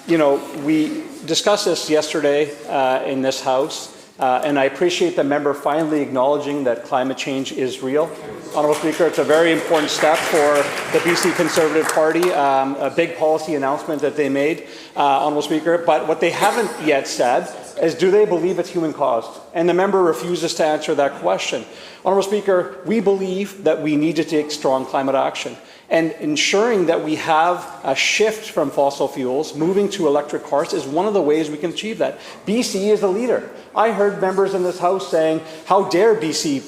you know, we discussed this yesterday in this House. And I appreciate the member finally acknowledging that climate change is real. Honourable Speaker, it's a very important step for the BC Conservative Party, a big policy announcement that they made, Honourable Speaker. But what they haven't yet said is, do they believe it's human caused? And the member refuses to answer that question. Honourable Speaker, we believe that we need to take strong climate action. And ensuring that we have a shift from fossil fuels, moving to electric cars, is one of the ways we can achieve that. BC is a leader. I heard members in this House saying, how dare BC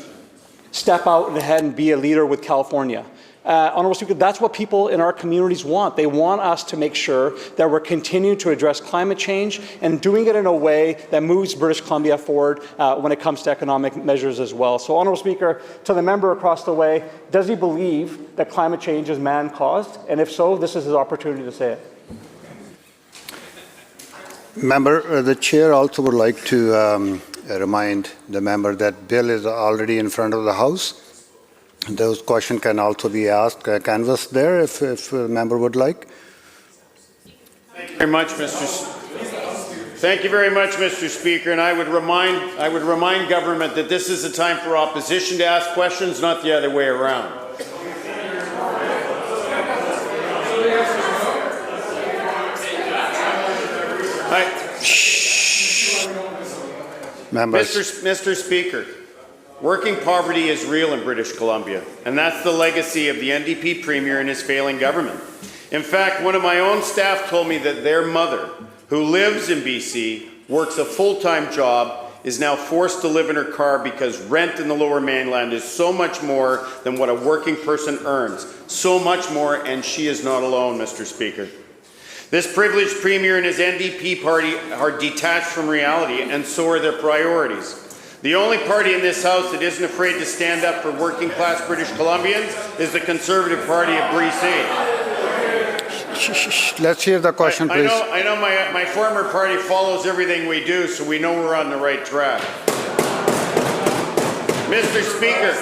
step out ahead and be a leader with California? Honourable Speaker, that's what people in our communities want. They want us to make sure that we're continuing to address climate change and doing it in a way that moves British Columbia forward when it comes to economic measures as well. So, Honourable Speaker, to the member across the way, does he believe that climate change is man-caused? And if so, this is his opportunity to say it. Member, the chair also would like to remind the member that bill is already in front of the House. Those questions can also be asked canvassed there if a member would like. Thank you very much, Thank you very much, Mr. Speaker. And I would remind government that this is a time for opposition to ask questions, not the other way around. Mr. Speaker, working poverty is real in British Columbia, and that's the legacy of the NDP Premier and his failing government. In fact, one of my own staff told me that their mother, who lives in BC, works a full-time job, is now forced to live in her car because rent in the Lower Mainland is so much more than what a working person earns. So much more, and she is not alone, Mr. Speaker. This privileged Premier and his NDP party are detached from reality, and so are their priorities. The only party in this House that isn't afraid to stand up for working-class British Columbians is the Conservative Party of BC. Let's hear the question, please. I know my former party follows everything we do, so we know we're on the right track. Mr. Speaker,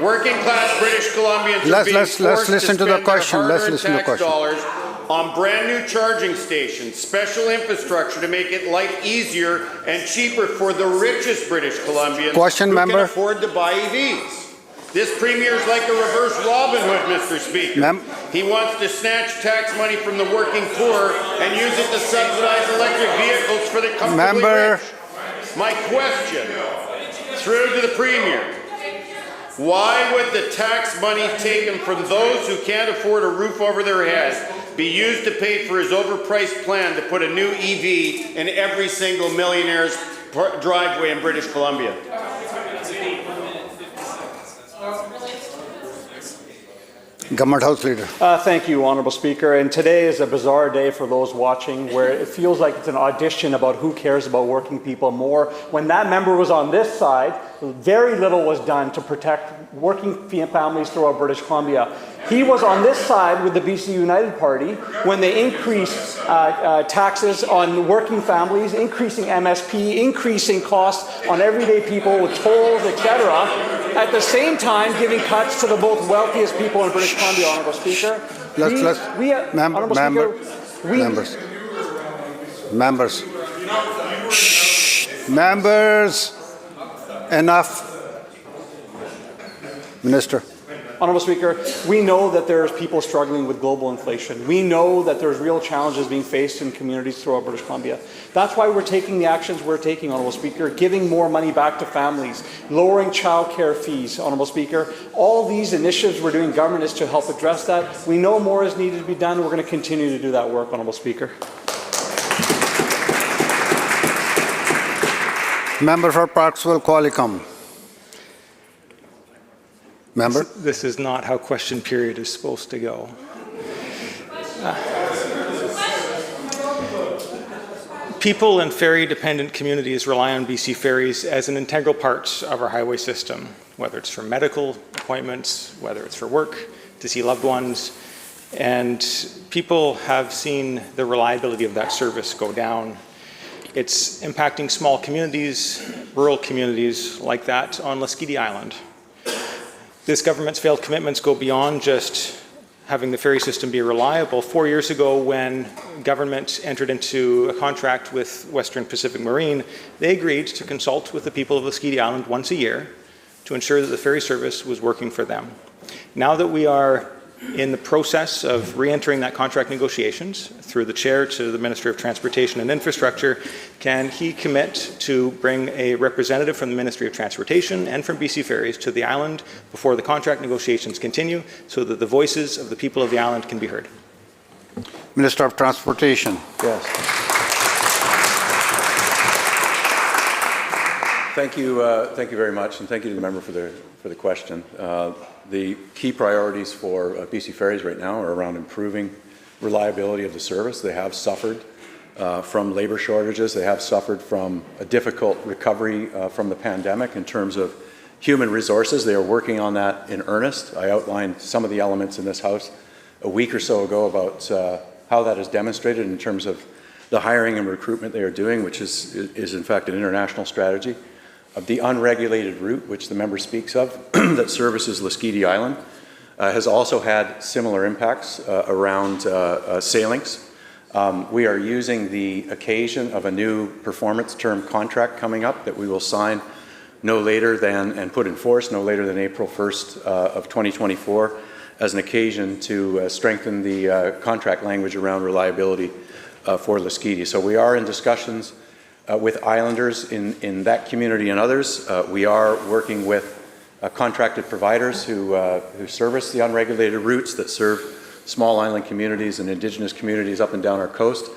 working-class British Columbians are being forced to spend their hard-earned tax dollars on brand new charging stations, special infrastructure to make it life easier and cheaper for the richest British Columbians who can afford to buy EVs. This Premier is like a reverse Robin Hood, Mr. Speaker. He wants to snatch tax money from the working poor and use it to subsidize electric vehicles for the comfortably rich. My question, through to the Premier, why would the tax money taken from those who can't afford a roof over their heads be used to pay for his overpriced plan to put a new EV in every single millionaire's driveway in British Columbia? Government House Leader. Thank you, Honourable Speaker. And today is a bizarre day for those watching where it feels like it's an audition about who cares about working people more. When that member was on this side, very little was done to protect working families throughout British Columbia. He was on this side with the BC United Party when they increased taxes on working families, increasing MSP, increasing costs on everyday people with tolls, etc. At the same time, giving cuts to the both wealthiest people in British Columbia, Honourable Speaker. Members, enough. Minister. Honourable Speaker, we know that there's people struggling with global inflation. We know that there's real challenges being faced in communities throughout British Columbia. That's why we're taking the actions we're taking, Honourable Speaker, giving more money back to families, lowering childcare fees, Honourable Speaker. All these initiatives we're doing government is to help address that. We know more is needed to be done. We're going to continue to do that work, Honourable Speaker. Member for Parksville, Qualicum. Member? This is not how question period is supposed to go. People in ferry-dependent communities rely on BC ferries as an integral part of our highway system, whether it's for medical appointments, whether it's for work, to see loved ones, and people have seen the reliability of that service go down. It's impacting small communities, rural communities like that on Lesquiti Island. This government's failed commitments go beyond just having the ferry system be reliable. 4 years ago, when government entered into a contract with Western Pacific Marine, they agreed to consult with the people of Lesquiti Island once a year to ensure that the ferry service was working for them. Now that we are in the process of re-entering that contract negotiations through the chair to the Minister of Transportation and Infrastructure, can he commit to bring a representative from the Ministry of Transportation and from BC Ferries to the island before the contract negotiations continue so that the voices of the people of the island can be heard? Minister of Transportation. Yes. Thank you very much, and thank you to the member for the question. The key priorities for BC Ferries right now are around improving reliability of the service. They have suffered from labour shortages. They have suffered from a difficult recovery from the pandemic in terms of human resources. They are working on that in earnest. I outlined some of the elements in this House a week or so ago about how that is demonstrated in terms of the hiring and recruitment they are doing, which is in fact an international strategy. Of the unregulated route, which the member speaks of, that services Lesquiti Island, has also had similar impacts around sailings. We are using the occasion of a new performance term contract coming up that we will sign no later than, and put in force no later than April 1st of 2024 as an occasion to strengthen the contract language around reliability for Lesquiti. So we are in discussions with islanders in that community and others. We are working with contracted providers who service the unregulated routes that serve small island communities and Indigenous communities up and down our coast.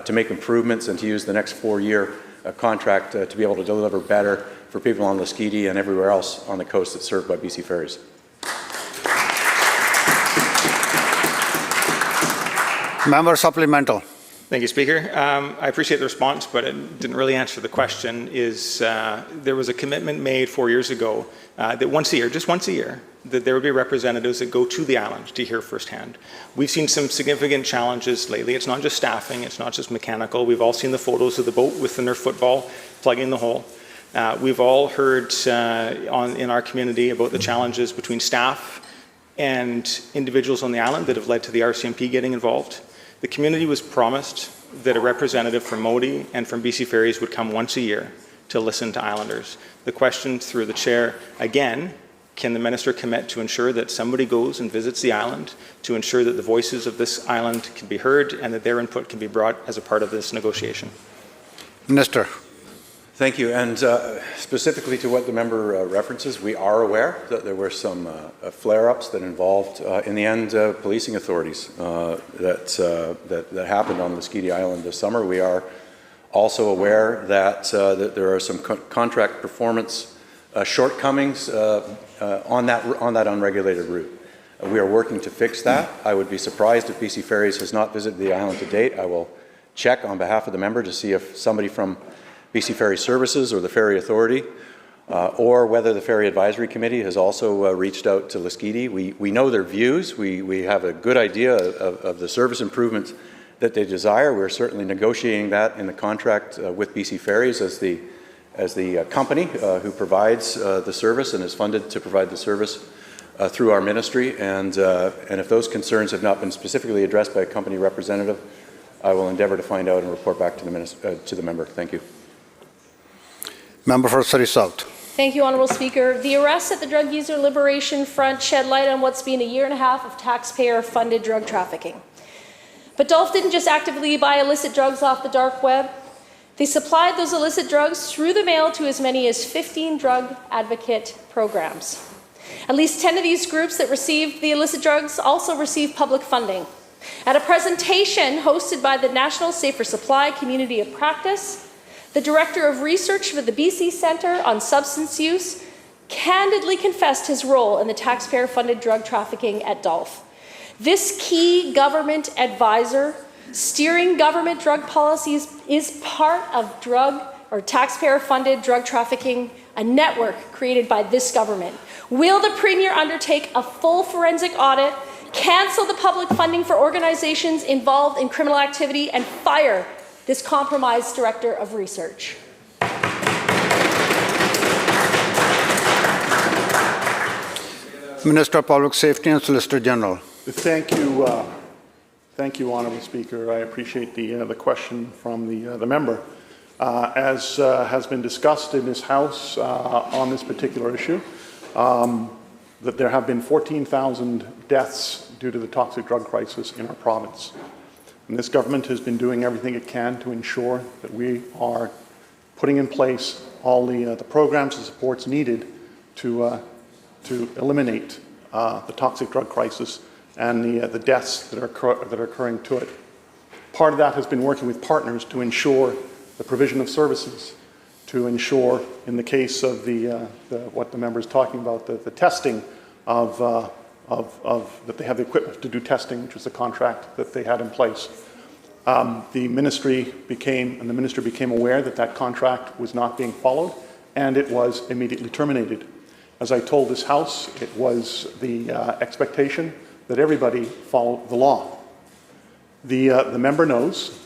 to make improvements and to use the next 4-year contract to be able to deliver better for people on Lasqueti and everywhere else on the coast that's served by BC Ferries. Member supplemental. Thank you, Speaker. I appreciate the response, but it didn't really answer the question. There was a commitment made 4 years ago that once a year, just once a year, that there would be representatives that go to the island to hear firsthand. We've seen some significant challenges lately. It's not just staffing, it's not just mechanical. We've all seen the photos of the boat with the Nerf football plugging the hole. We've all heard in our community about the challenges between staff and individuals on the island that have led to the RCMP getting involved. The community was promised that a representative from Modi and from BC Ferries would come once a year to listen to islanders. The question through the chair, again, can the minister commit to ensure that somebody goes and visits the island to ensure that the voices of this island can be heard and that their input can be brought as a part of this negotiation? Minister. Thank you. And specifically to what the member references, we are aware that there were some flare-ups that involved, in the end, policing authorities that happened on Lasqueti Island this summer. We are also aware that there are some contract performance shortcomings on that unregulated route. We are working to fix that. I would be surprised if BC Ferries has not visited the island to date. I will check on behalf of the member to see if somebody from BC Ferry Services or the Ferry Authority, or whether the Ferry Advisory Committee has also reached out to Lasqueti. We know their views. We have a good idea of the service improvements that they desire. We're certainly negotiating that in the contract with BC Ferries as the company who provides the service and is funded to provide the service through our ministry. And if those concerns have not been specifically addressed by a company representative, I will endeavour to find out and report back to the member. Thank you. Member for Surrey South. Thank you, Honourable Speaker. The arrests at the Drug User Liberation Front shed light on what's been a year and a half of taxpayer-funded drug trafficking. But Dolph didn't just actively buy illicit drugs off the dark web. They supplied those illicit drugs through the mail to as many as 15 drug advocate programs. At least 10 of these groups that received the illicit drugs also received public funding. At a presentation hosted by the National Safer Supply Community of Practice, the Director of Research for the BC Centre on Substance Use candidly confessed his role in the taxpayer-funded drug trafficking at Dolph. This key government advisor steering government drug policies is part of taxpayer-funded drug trafficking, a network created by this government. Will the Premier undertake a full forensic audit, cancel the public funding for organizations involved in criminal activity, and fire this compromised Director of Research? Minister of Public Safety and Solicitor General. Thank you, Honourable Speaker. I appreciate the question from the member. As has been discussed in this House on this particular issue, that there have been 14,000 deaths due to the toxic drug crisis in our province. And this government has been doing everything it can to ensure that we are putting in place all the programs and supports needed to eliminate the toxic drug crisis and the deaths that are occurring to it. Part of that has been working with partners to ensure the provision of services, to ensure, in the case of what the member is talking about, the testing of that they have the equipment to do testing, which was the contract that they had in place. The minister became aware that that contract was not being followed, and it was immediately terminated. As I told this House, it was the expectation that everybody follow the law. The member knows,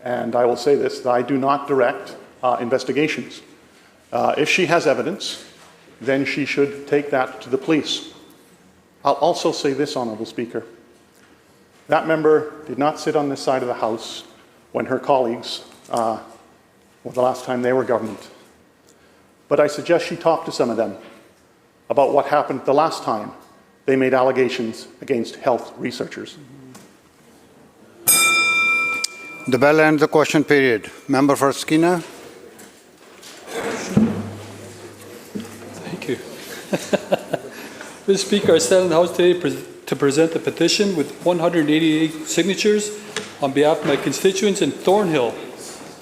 and I will say this, that I do not direct investigations. If she has evidence, then she should take that to the police. I'll also say this, Honourable Speaker. That member did not sit on this side of the House when her colleagues, the last time they were government. But I suggest she talk to some of them about what happened the last time they made allegations against health researchers. The bell ends the question period. Member for Skeena. Thank you. Mr. Speaker, I stand in the House today to present the petition with 188 signatures on behalf of my constituents in Thornhill,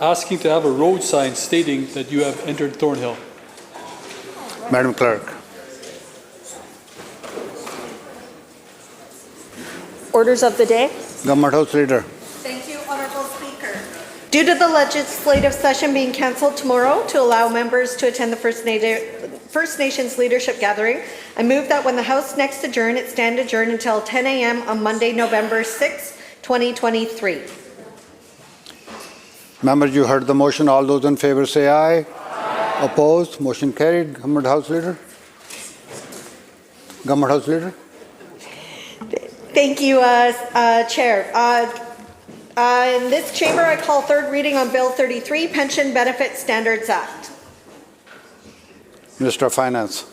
asking to have a road sign stating that you have entered Thornhill. Madam Clerk. Orders of the day. Government House Leader. Thank you, Honourable Speaker. Due to the legislative session being cancelled tomorrow to allow members to attend the First Nations Leadership Gathering, I move that when the House next adjourn, it stand adjourned until 10 a.m. on Monday, November 6, 2023. Members, you heard the motion. All those in favor say aye. Aye. Opposed? Motion carried. Government House Leader. Government House Leader. Thank you, Chair. In this chamber, I call third reading on Bill 33, Pension Benefit Standards Act. Minister of Finance.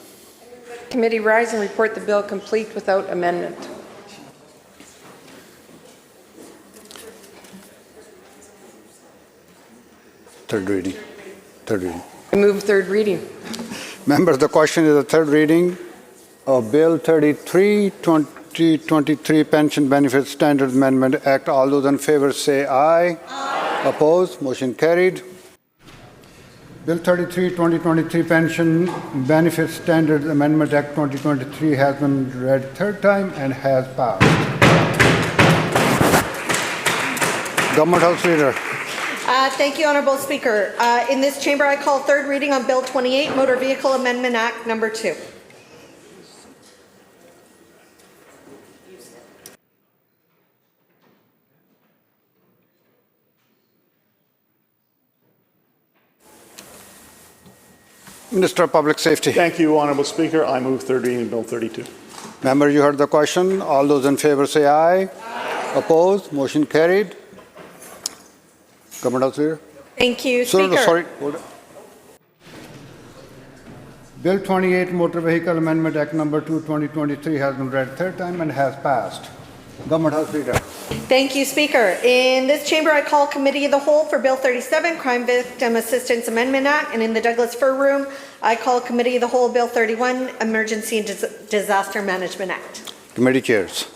Committee rise and report the bill complete without amendment. Third reading. Third reading. I move third reading. Members, the question is the third reading of Bill 33, 2023 Pension Benefit Standards Amendment Act. All those in favor say aye. Aye. Opposed? Motion carried. Bill 33, 2023 Pension Benefit Standards Amendment Act 2023 has been read third time and has passed. Government House Leader. Thank you, Honourable Speaker. In this chamber, I call third reading on Bill 28, Motor Vehicle Amendment Act number 2. Minister of Public Safety. Thank you, Honourable Speaker. I move third reading Bill 32. Member, you heard the question. All those in favor say aye. Aye. Opposed? Motion carried. Government House Leader. Thank you, Speaker. Sorry. Bill 28, Motor Vehicle Amendment Act number 2, 2023 has been read third time and has passed. Government House Leader. Thank you, Speaker. In this chamber, I call Committee of the Whole for Bill 37, Crime Victim Assistance Amendment Act, and in the Douglas Fir Room, I call Committee of the Whole Bill 31, Emergency and Disaster Management Act. Committee chairs.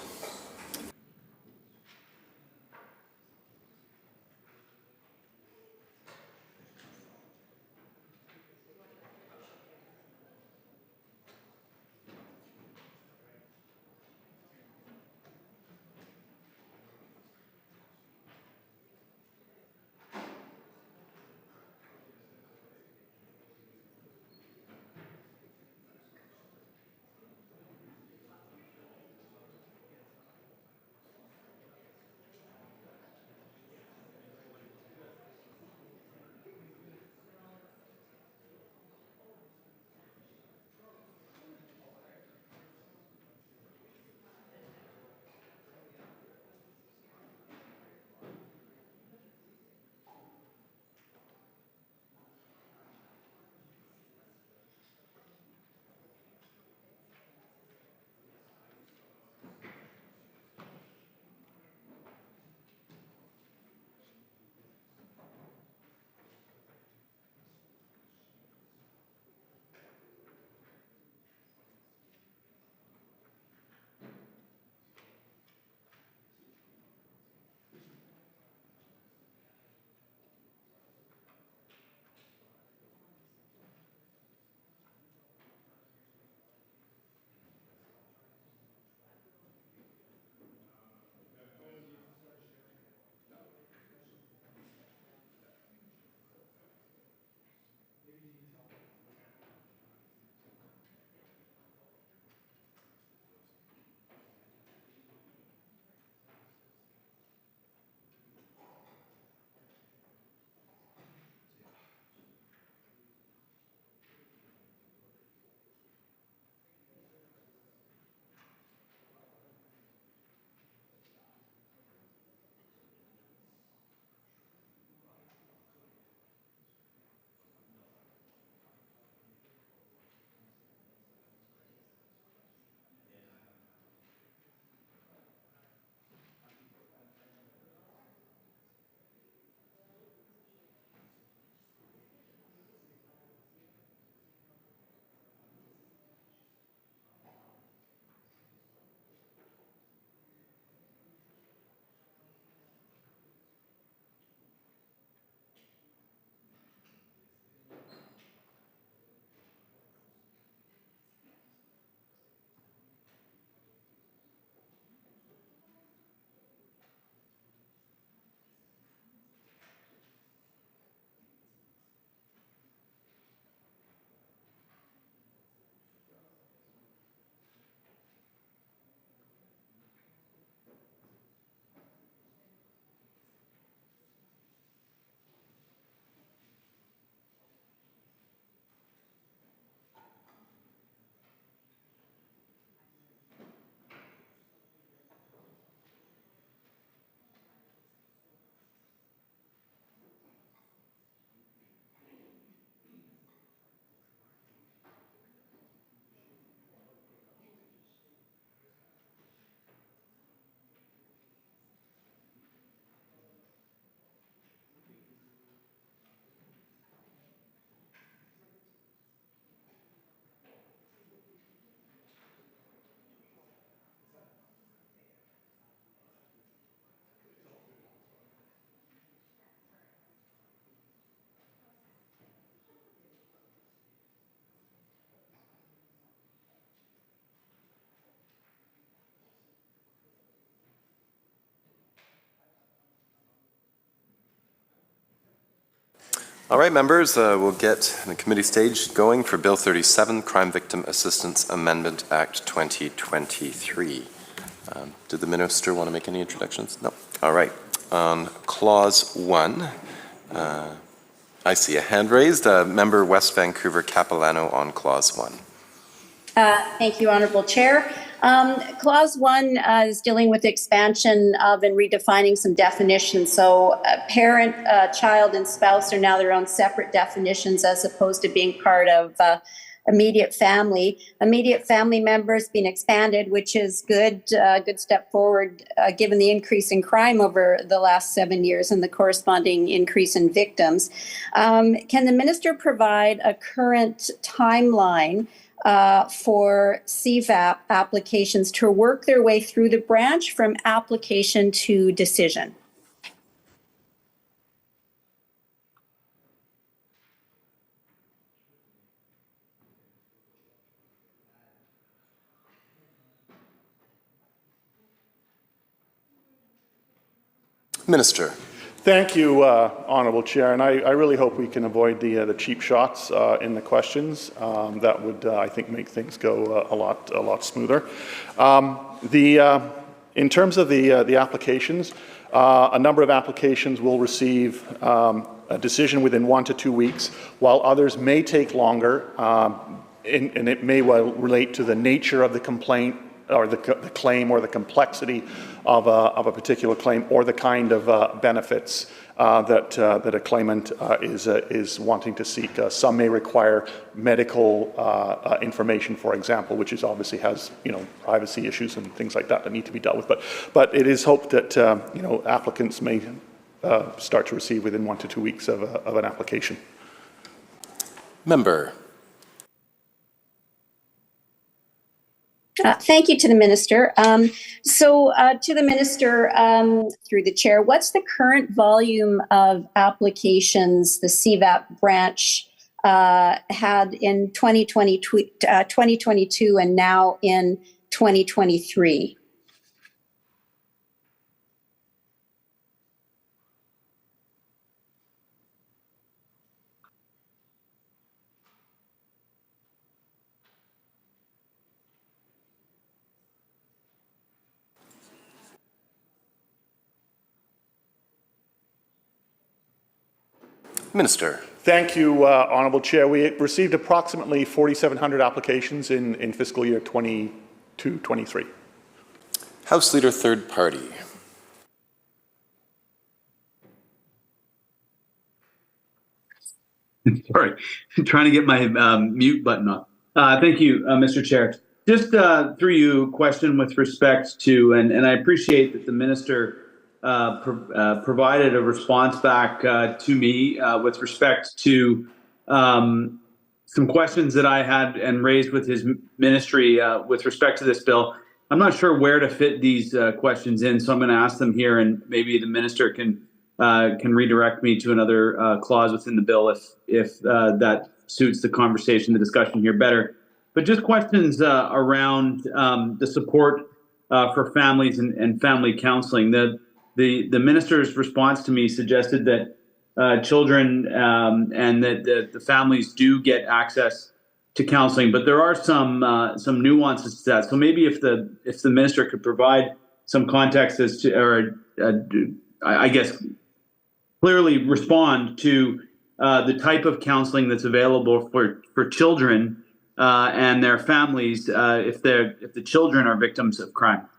All right, members, we'll get the committee stage going for Bill 37, Crime Victim Assistance Amendment Act 2023. Did the minister want to make any introductions? No. All right. On Clause 1, I see a hand raised. Member West Vancouver Capilano on Clause 1. Thank you, Honourable Chair. Clause 1 is dealing with expansion of and redefining some definitions. So parent, child, and spouse are now their own separate definitions as opposed to being part of immediate family. Immediate family members being expanded, which is good step forward given the increase in crime over the last 7 years and the corresponding increase in victims. Can the minister provide a current timeline for CVAP applications to work their way through the branch from application to decision? Minister. Thank you, Honourable Chair, and I really hope we can avoid the cheap shots in the questions. That would, I think, make things go a lot smoother. In terms of the applications, a number of applications will receive a decision within 1 to 2 weeks, while others may take longer, and it may well relate to the nature of the complaint or the claim or the complexity of a particular claim or the kind of benefits that a claimant is wanting to seek. Some may require medical information, for example, which is obviously has privacy issues and things like that that need to be dealt with. But it is hoped that applicants may start to receive within 1 to 2 weeks of an application. Member. Thank you to the minister. To the minister, through the chair, what's the current volume of applications the CVAP branch had in 2022 and now in 2023? Minister. Thank you, Honourable Chair. We received approximately 4,700 applications in fiscal year 22-23. House Leader, third party. Sorry, I'm trying to get my mute button on. Thank you, Mr. Chair. Just through you, question with respect to, and I appreciate that the minister provided a response back to me with respect to some questions that I had and raised with his ministry with respect to this bill. I'm not sure where to fit these questions in, so I'm going to ask them here, and maybe the minister can redirect me to another clause within the bill if that suits the conversation, the discussion here better. But just questions around the support for families and family counseling. The minister's response to me suggested that children and that the families do get access to counseling, but there are some nuances to that. So maybe if the minister could provide some context as to, or I guess clearly respond to the type of counseling that's available for children and their families if the children are victims of crime.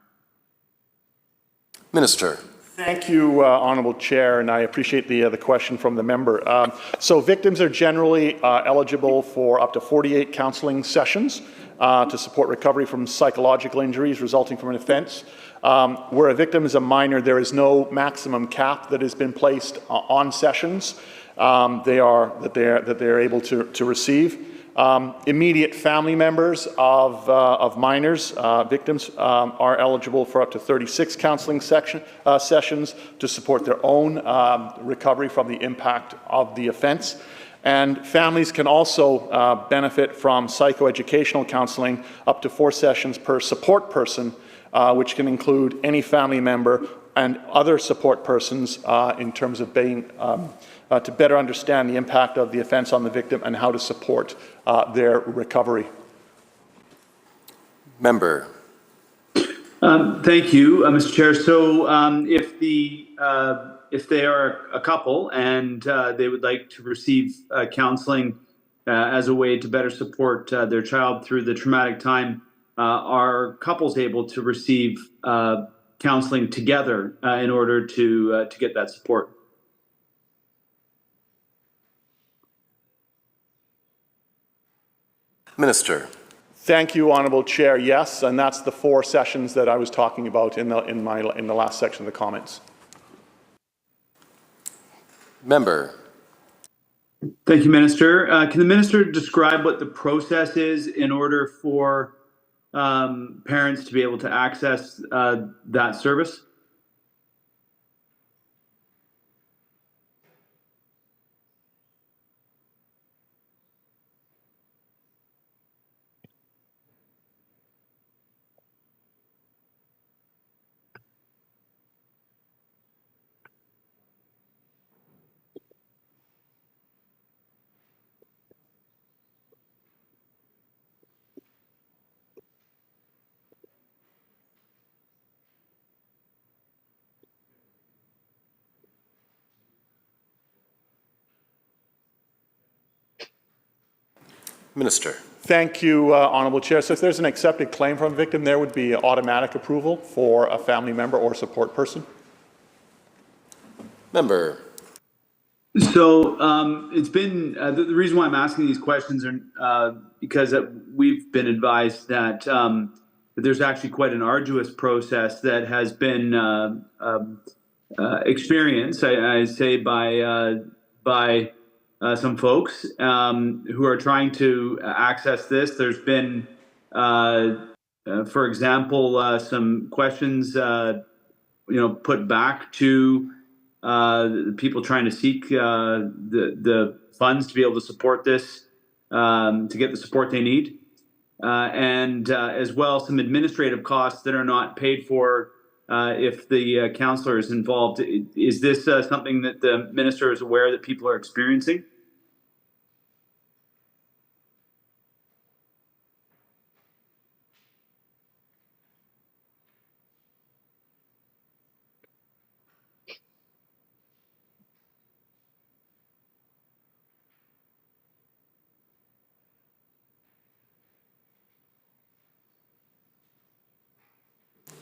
Minister. Thank you, Honourable Chair, and I appreciate the question from the member. So victims are generally eligible for up to 48 counselling sessions to support recovery from psychological injuries resulting from an offence. Where a victim is a minor, there is no maximum cap that has been placed on sessions that they are able to receive. Immediate family members of minors, victims, are eligible for up to 36 counselling sessions to support their own recovery from the impact of the offence. And families can also benefit from psychoeducational counselling up to 4 sessions per support person, which can include any family member and other support persons in terms of being to better understand the impact of the offence on the victim and how to support their recovery. Member. Thank you, Mr. Chair. So if they are a couple and they would like to receive counseling as a way to better support their child through the traumatic time, are couples able to receive counseling together in order to get that support? Minister. Thank you, Honourable Chair. Yes, and that's the 4 sessions that I was talking about in the last section of the comments. Member. Thank you, Minister. Can the Minister describe what the process is in order for parents to be able to access that service? Minister. Thank you, Honourable Chair. So if there's an accepted claim from a victim, there would be automatic approval for a family member or support person. Member. So it's been the reason why I'm asking these questions are because we've been advised that there's actually quite an arduous process that has been experienced, I say, by some folks who are trying to access this. There's been, for example, some questions, put back to the people trying to seek the funds to be able to support this, to get the support they need, and as well some administrative costs that are not paid for if the counselor is involved. Is this something that the minister is aware that people are experiencing?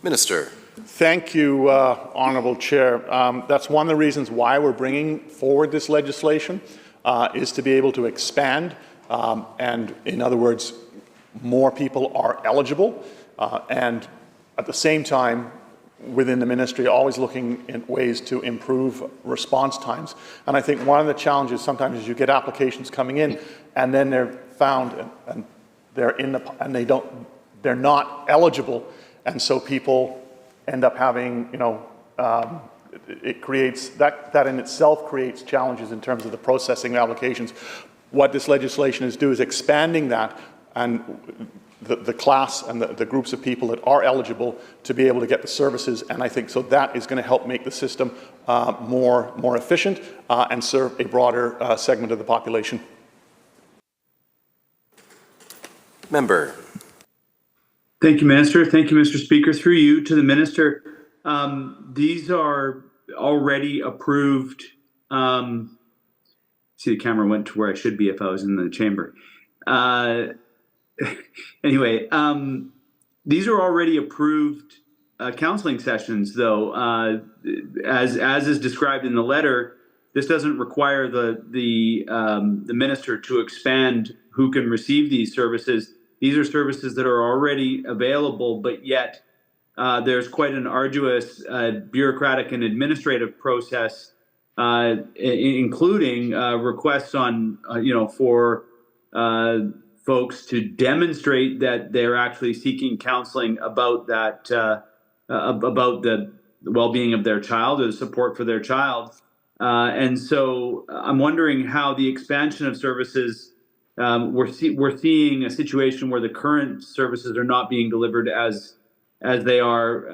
Minister. Thank you, Honourable Chair. That's one of the reasons why we're bringing forward this legislation, is to be able to expand, and in other words, more people are eligible, and at the same time, within the ministry, always looking at ways to improve response times. And I think one of the challenges sometimes is you get applications coming in, and then they're found and they're not eligible. And so people end up having, it creates, that in itself creates challenges in terms of the processing of applications. What this legislation is doing is expanding that and the class and the groups of people that are eligible to be able to get the services. And I think so that is going to help make the system more efficient and serve a broader segment of the population. Member. Thank you, Minister. Thank you, Mr. Speaker. Through you to the Minister, these are already approved. See, the camera went to where I should be if I was in the chamber. Anyway, these are already approved counseling sessions, though. As is described in the letter, this doesn't require the minister to expand who can receive these services. These are services that are already available, but yet there's quite an arduous bureaucratic and administrative process, including requests on, for folks to demonstrate that they're actually seeking counseling about that, about the well-being of their child or the support for their child. And so I'm wondering how the expansion of services, we're seeing a situation where the current services are not being delivered as they are.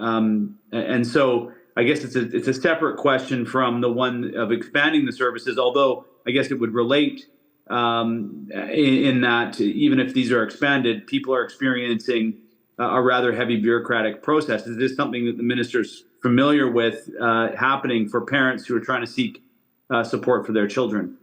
And so I guess it's a separate question from the one of expanding the services, although I guess it would relate in that even if these are expanded, people are experiencing a rather heavy bureaucratic process. Is this something that the minister's familiar with happening for parents who are trying to seek support for their children?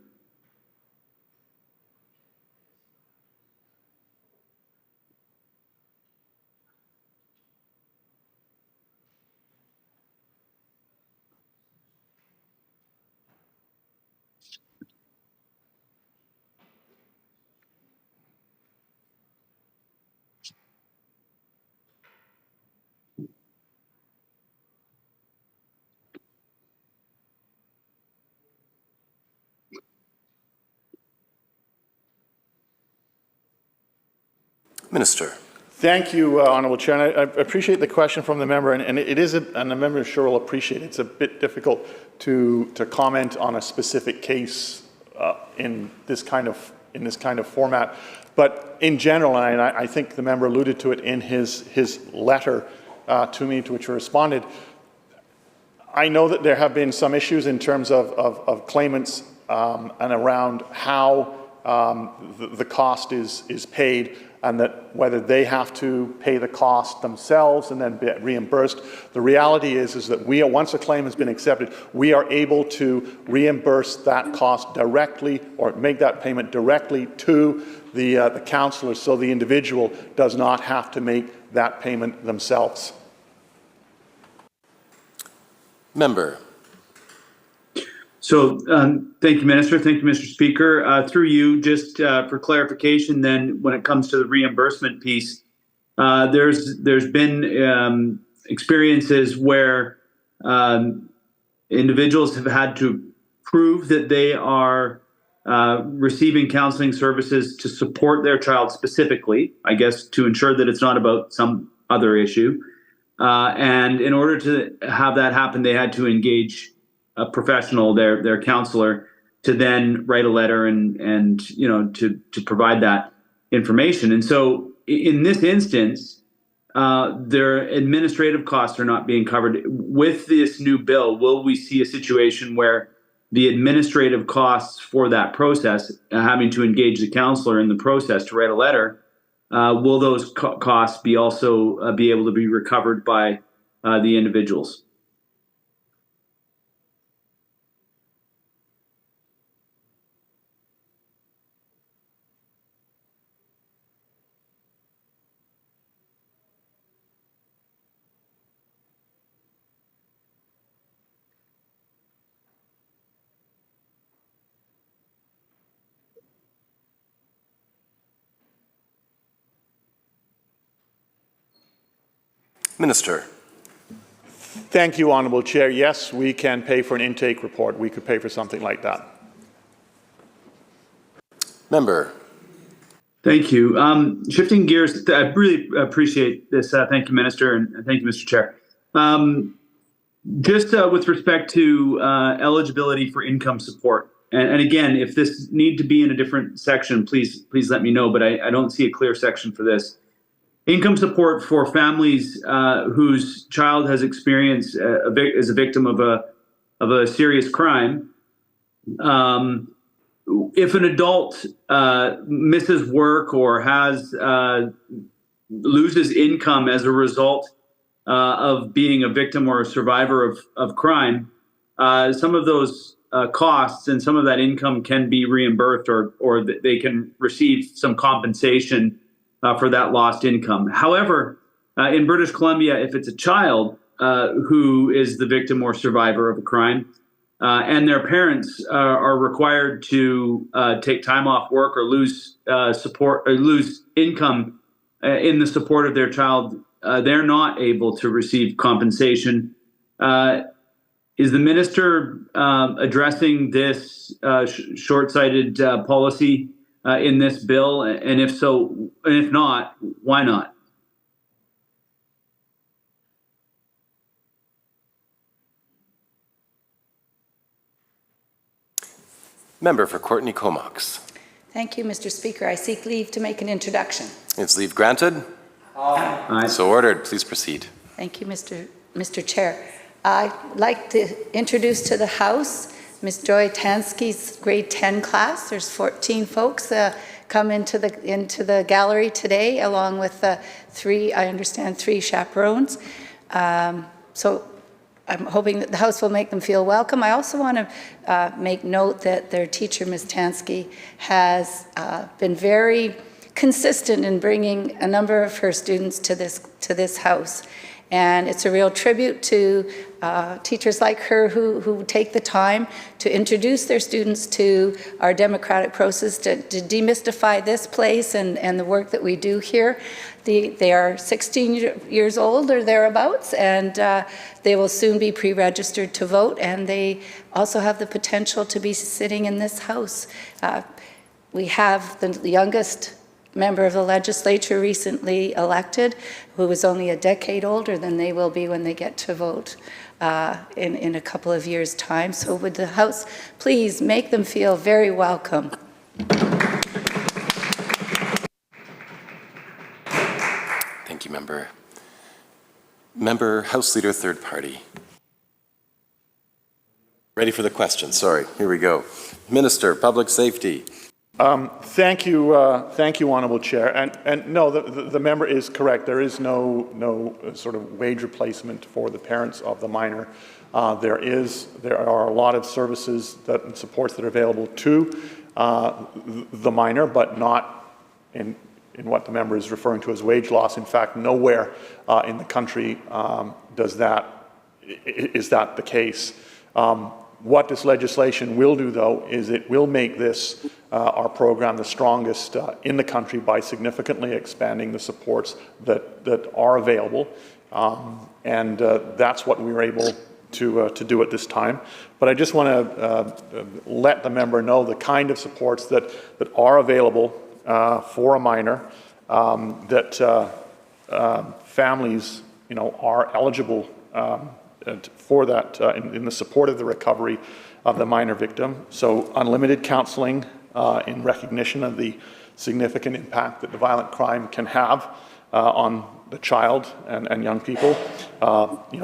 Minister. Thank you, Honourable Chair. And I appreciate the question from the member, and it is, and the member sure will appreciate it. It's a bit difficult to comment on a specific case in this kind of format. But in general, and I think the member alluded to it in his letter to me, to which I responded, I know that there have been some issues in terms of claimants and around how the cost is paid, and that whether they have to pay the cost themselves and then be reimbursed. The reality is that once a claim has been accepted, we are able to reimburse that cost directly or make that payment directly to the counsellor, so the individual does not have to make that payment themselves. Member. So thank you, Minister. Thank you, Mr. Speaker. Through you, just for clarification then, when it comes to the reimbursement piece, there's been experiences where individuals have had to prove that they are receiving counseling services to support their child specifically, I guess, to ensure that it's not about some other issue. And in order to have that happen, they had to engage a professional, their counselor, to then write a letter and to provide that information. And so in this instance, their administrative costs are not being covered. With this new bill, will we see a situation where the administrative costs for that process, having to engage the counselor in the process to write a letter, will those costs be also be able to be recovered by the individuals? Minister. Thank you, Honourable Chair. Yes, we can pay for an intake report. We could pay for something like that. Member. Thank you. Shifting gears, I really appreciate this. Thank you, Minister, and thank you, Mr. Chair. Just with respect to eligibility for income support, and again, if this need to be in a different section, please let me know, but I don't see a clear section for this. Income support for families whose child has experienced as a victim of a serious crime. If an adult misses work or loses income as a result of being a victim or a survivor of crime, some of those costs and some of that income can be reimbursed, or they can receive some compensation for that lost income. However, in British Columbia, if it's a child who is the victim or survivor of a crime, and their parents are required to take time off work or lose support or lose income in the support of their child, they're not able to receive compensation. Is the minister addressing this short-sighted policy in this bill? And if so, and if not, why not? Member for Courtenay Comox. Thank you, Mr. Speaker. I seek leave to make an introduction. Is leave granted? Aye. So ordered. Please proceed. Thank you, Mr. Chair. I'd like to introduce to the House Ms. Joy Tansky's grade 10 class. There's 14 folks come into the gallery today, along with three chaperones. So I'm hoping that the House will make them feel welcome. I also want to make note that their teacher, Ms. Tansky, has been very consistent in bringing a number of her students to this House. And it's a real tribute to teachers like her who take the time to introduce their students to our democratic process, to demystify this place and the work that we do here. They are 16 years old or thereabouts, and they will soon be pre-registered to vote, and they also have the potential to be sitting in this House. We have the youngest member of the legislature recently elected, who was only a decade older than they will be when they get to vote in a couple of years' time. So would the House please make them feel very welcome? Thank you, Member. Member, House Leader, Third Party. Ready for the question. Sorry, here we go. Minister, Public Safety. Thank you, Honourable Chair. And no, the member is correct. There is no sort of wage replacement for the parents of the minor. There are a lot of services and supports that are available to the minor, but not in what the member is referring to as wage loss. In fact, nowhere in the country is that the case. What this legislation will do, though, is it will make this, our program, the strongest in the country by significantly expanding the supports that are available. And that's what we were able to do at this time. But I just want to let the member know the kind of supports that are available for a minor, that families, are eligible for that in the support of the recovery of the minor victim. So unlimited counseling in recognition of the significant impact that the violent crime can have on the child and young people,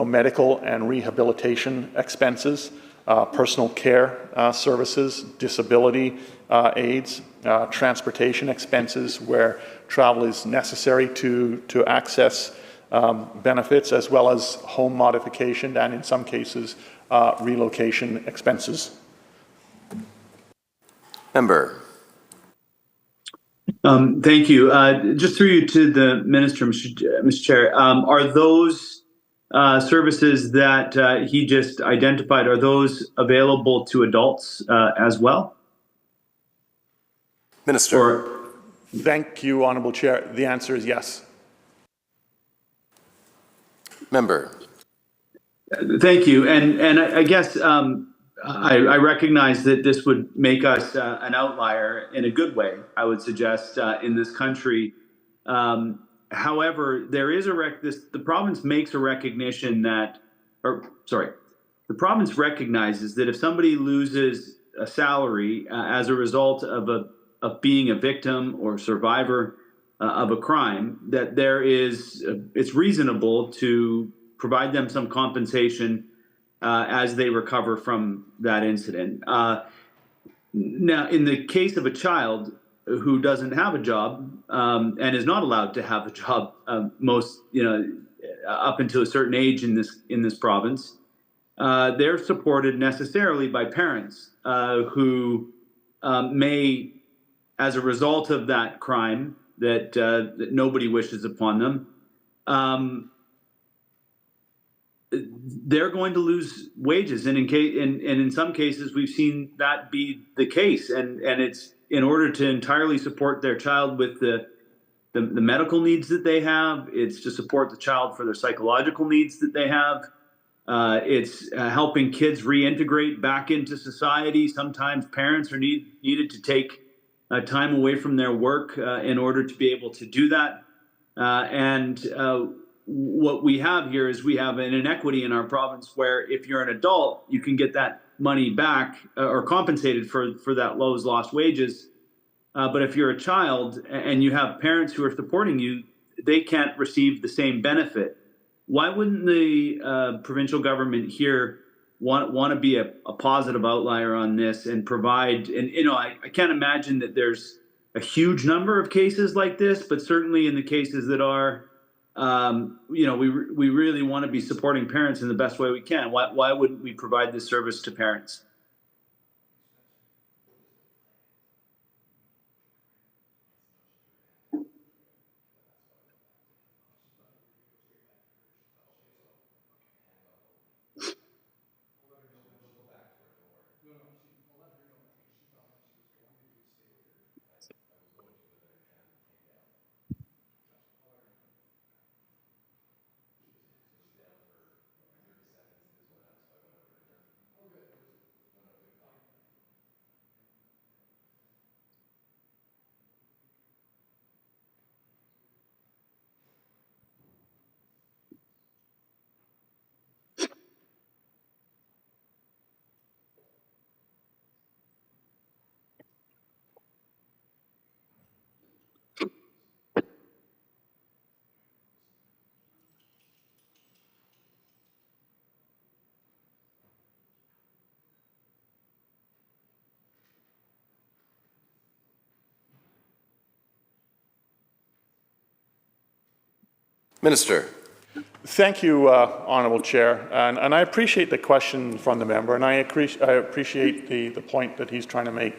medical and rehabilitation expenses, personal care services, disability aids, transportation expenses where travel is necessary to access benefits, as well as home modification and, in some cases, relocation expenses. Member. Thank you. Just through you to the Minister, Mr. Chair, are those services that he just identified, are those available to adults as well? Minister. Thank you, Honourable Chair. The answer is yes. Member. Thank you. And I guess I recognize that this would make us an outlier in a good way, I would suggest, in this country. However, there is the province makes a recognition that, the province recognizes that if somebody loses a salary as a result of being a victim or survivor of a crime, that it's reasonable to provide them some compensation as they recover from that incident. Now, in the case of a child who doesn't have a job and is not allowed to have a job, up until a certain age in this province, they're supported necessarily by parents who may, as a result of that crime that nobody wishes upon them, they're going to lose wages, and in some cases we've seen that be the case, and it's in order to entirely support their child with the medical needs that they have. It's to support the child for their psychological needs that they have. It's helping kids reintegrate back into society. Sometimes parents are needed to take time away from their work in order to be able to do that. What we have here is we have an inequity in our province where if you're an adult, you can get that money back or compensated for those lost wages. But if you're a child and you have parents who are supporting you, they can't receive the same benefit. why wouldn't the provincial government here want to be a positive outlier on this and provide? And I can't imagine that there's a huge number of cases like this, but certainly in the cases that are, we really want to be supporting parents in the best way we can. Why wouldn't we provide this service to parents? Minister. Thank you, Honourable Chair. And I appreciate the question from the member, and I appreciate the point that he's trying to make.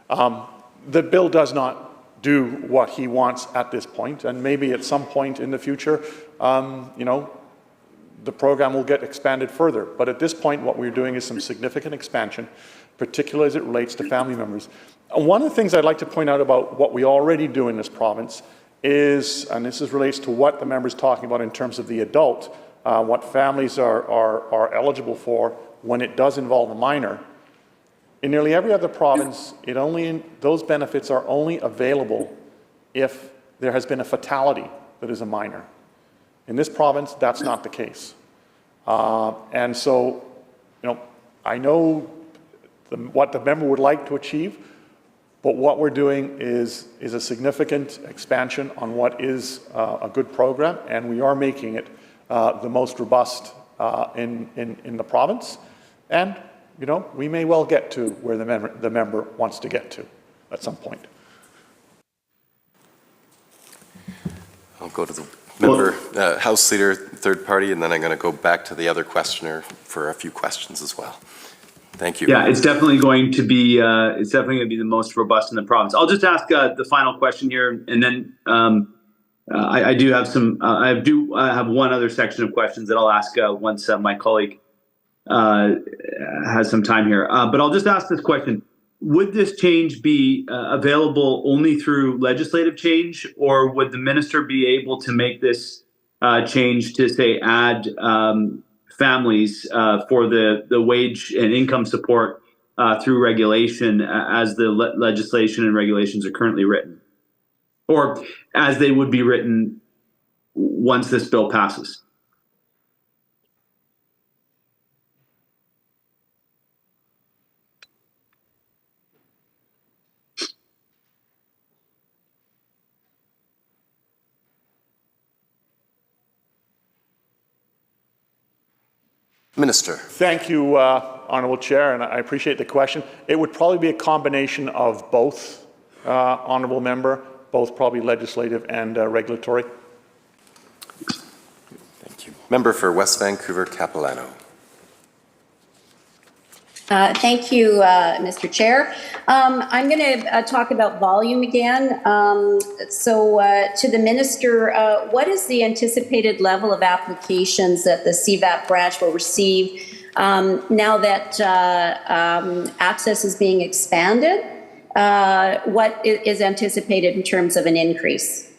The bill does not do what he wants at this point, and maybe at some point in the future, the program will get expanded further. But at this point, what we're doing is some significant expansion, particularly as it relates to family members. One of the things I'd like to point out about what we already do in this province is, and this relates to what the member is talking about in terms of the adult, what families are eligible for when it does involve a minor. In nearly every other province, those benefits are only available if there has been a fatality that is a minor. In this province, that's not the case. And so, I know what the member would like to achieve, but what we're doing is a significant expansion on what is a good program, and we are making it the most robust in the province. And, we may well get to where the member wants to get to at some point. I'll go to the member, House Leader, third party, and then I'm going to go back to the other questioner for a few questions as well. Thank you. Yeah, it's definitely going to be the most robust in the province. I'll just ask the final question here, and then I do have some. I have one other section of questions that I'll ask once my colleague has some time here. But I'll just ask this question: would this change be available only through legislative change, or would the minister be able to make this change to, say, add families for the wage and income support through regulation as the legislation and regulations are currently written, or as they would be written once this bill passes? Minister. Thank you, Honourable Chair, and I appreciate the question. It would probably be a combination of both, Honourable Member, both probably legislative and regulatory. Thank you. Member for West Vancouver, Capilano. Thank you, Mr. Chair. I'm going to talk about volume again. To the Minister, what is the anticipated level of applications that the CVAP branch will receive now that access is being expanded? What is anticipated in terms of an increase?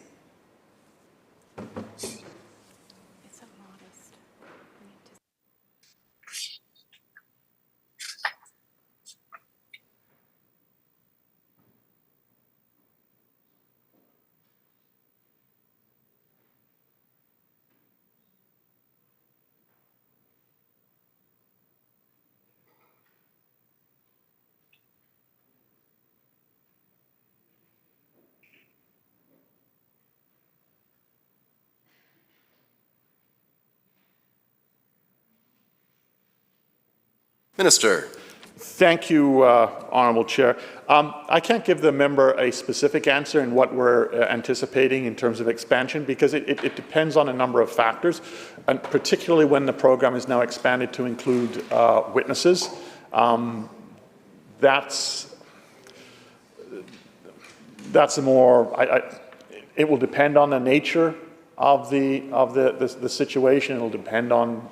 Minister. Thank you, Honourable Chair. I can't give the member a specific answer in what we're anticipating in terms of expansion because it depends on a number of factors, and particularly when the program is now expanded to include witnesses. That's a more. It will depend on the nature of the situation. It will depend on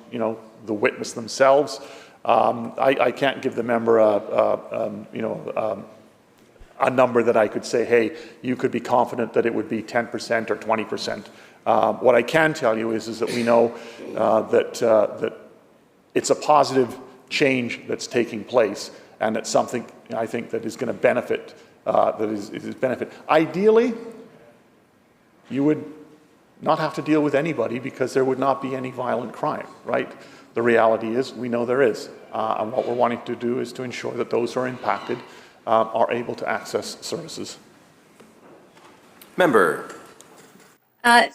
the witness themselves. I can't give the member a number that I could say, hey, you could be confident that it would be 10% or 20%. What I can tell you is that we know that it's a positive change that's taking place, and it's something I think that is going to benefit. Benefit. Ideally, you would not have to deal with anybody because there would not be any violent crime, right? The reality is we know there is. And what we're wanting to do is to ensure that those who are impacted are able to access services. Member.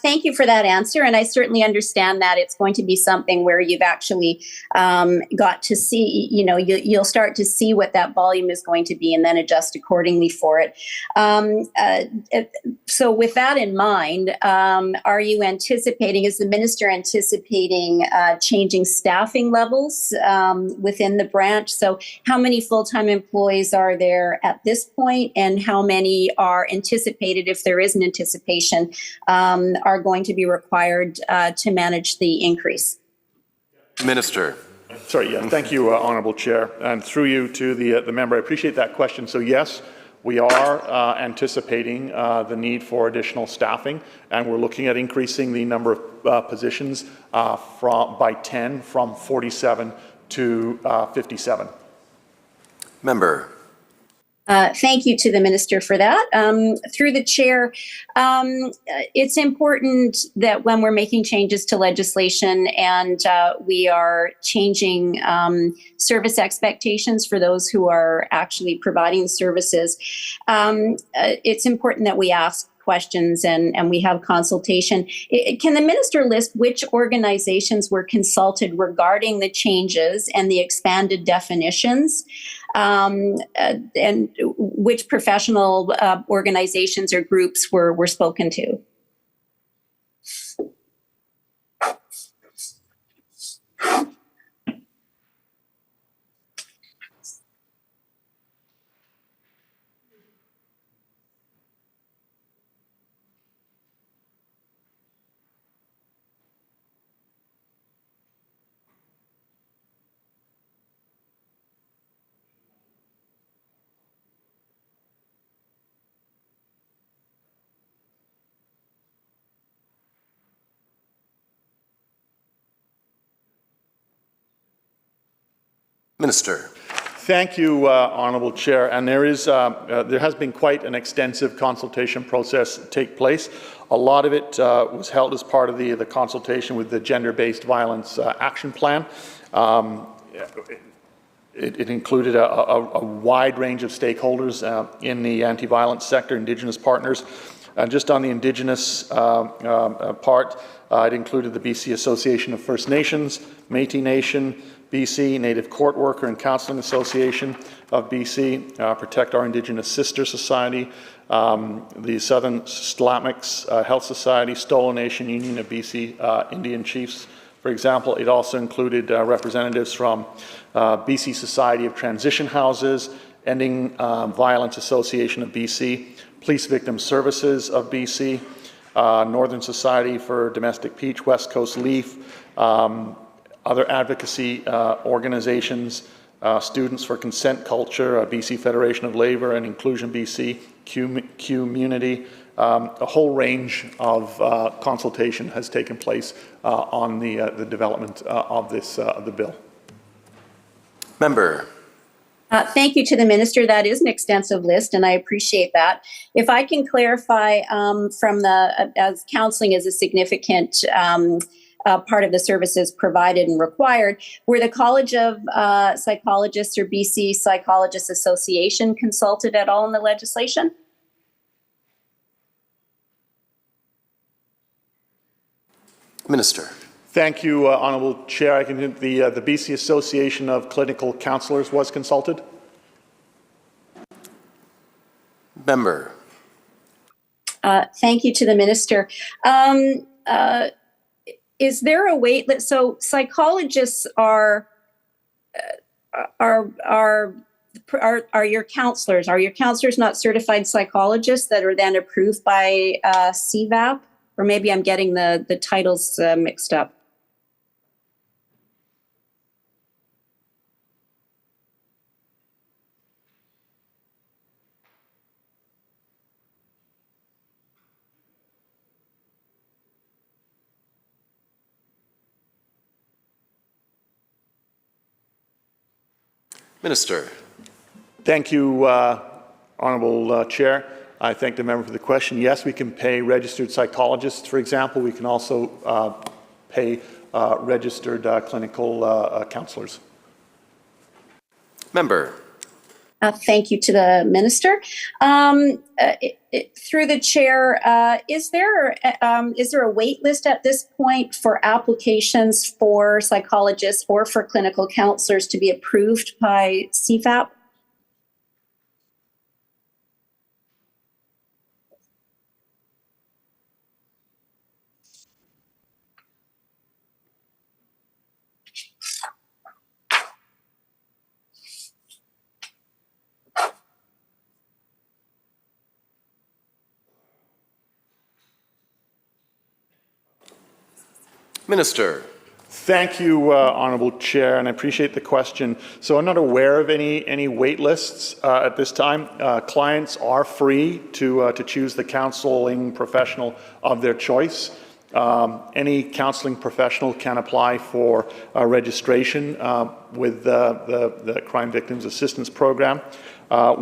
Thank you for that answer. And I certainly understand that it's going to be something where you've actually got to see, you'll start to see what that volume is going to be and then adjust accordingly for it. So with that in mind, are you anticipating, is the minister anticipating changing staffing levels within the branch? So how many full-time employees are there at this point, and how many are anticipated, if there is an anticipation, are going to be required to manage the increase? Minister. Sorry, yeah, thank you, Honourable Chair. And through you to the member, I appreciate that question. So yes, we are anticipating the need for additional staffing, and we're looking at increasing the number of positions by 10 from 47 to 57. Member. Thank you to the minister for that. Through the chair, it's important that when we're making changes to legislation and we are changing service expectations for those who are actually providing services, it's important that we ask questions and we have consultation. Can the minister list which organizations were consulted regarding the changes and the expanded definitions? And which professional organizations or groups were spoken to? Minister. Thank you, Honourable Chair. And there has been quite an extensive consultation process take place. A lot of it was held as part of the consultation with the Gender-Based Violence Action Plan. It included a wide range of stakeholders in the anti-violence sector, Indigenous partners. And just on the Indigenous part, it included the BC Association of First Nations, Métis Nation, BC Native Court Worker and Counselling Association of BC, Protect Our Indigenous Sister Society, the Southern Stlamics Health Society, Stolo Nation Union of BC Indian Chiefs, for example. It also included representatives from BC Society of Transition Houses, Ending Violence Association of BC, Police Victim Services of BC, Northern Society for Domestic Peace, West Coast Leaf, other advocacy organizations, Students for Consent Culture, BC Federation of Labour and Inclusion BC, Community. A whole range of consultation has taken place on the development of the bill. Member. Thank you to the minister. That is an extensive list, and I appreciate that. If I can clarify as counseling is a significant part of the services provided and required, were the College of Psychologists or BC Psychologists Association consulted at all in the legislation? Minister. Thank you, Honourable Chair. I can the BC Association of Clinical Counsellors was consulted. Member. Thank you to the minister. Is there a wait list? So psychologists are your counselors? Are your counselors not certified psychologists that are then approved by CVAP? Or maybe I'm getting the titles mixed up. Minister. Thank you, Honourable Chair. I thank the member for the question. Yes, we can pay registered psychologists, for example. We can also pay registered clinical counsellors. Member. Thank you to the minister. Through the chair, is there a wait list at this point for applications for psychologists or for clinical counselors to be approved by CFAP? Minister. Thank you, Honourable Chair, and I appreciate the question. So I'm not aware of any wait lists at this time. Clients are free to choose the counselling professional of their choice. Any counselling professional can apply for registration with the Crime Victims Assistance Program.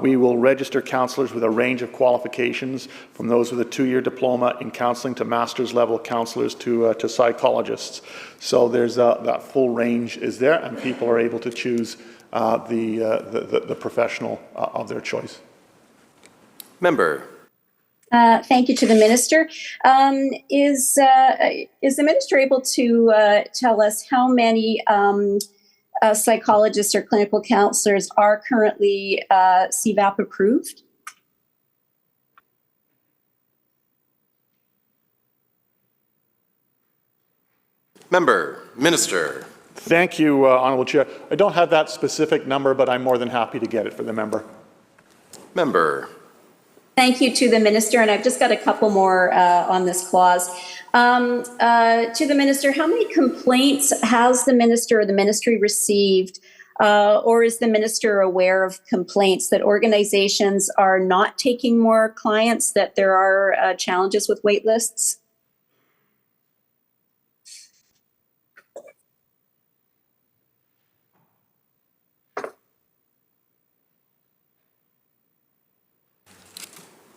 We will register counsellors with a range of qualifications, from those with a 2-year diploma in counselling to master's level counsellors to psychologists. So there's that full range is there, and people are able to choose the professional of their choice. Member. Thank you to the minister. Is the minister able to tell us how many psychologists or clinical counselors are currently CVAP approved? Member. Minister. Thank you, Honourable Chair. I don't have that specific number, but I'm more than happy to get it for the member. Member. Thank you to the minister, and I've just got a couple more on this clause. To the minister, how many complaints has the minister or the ministry received, or is the minister aware of complaints that organizations are not taking more clients, that there are challenges with wait lists?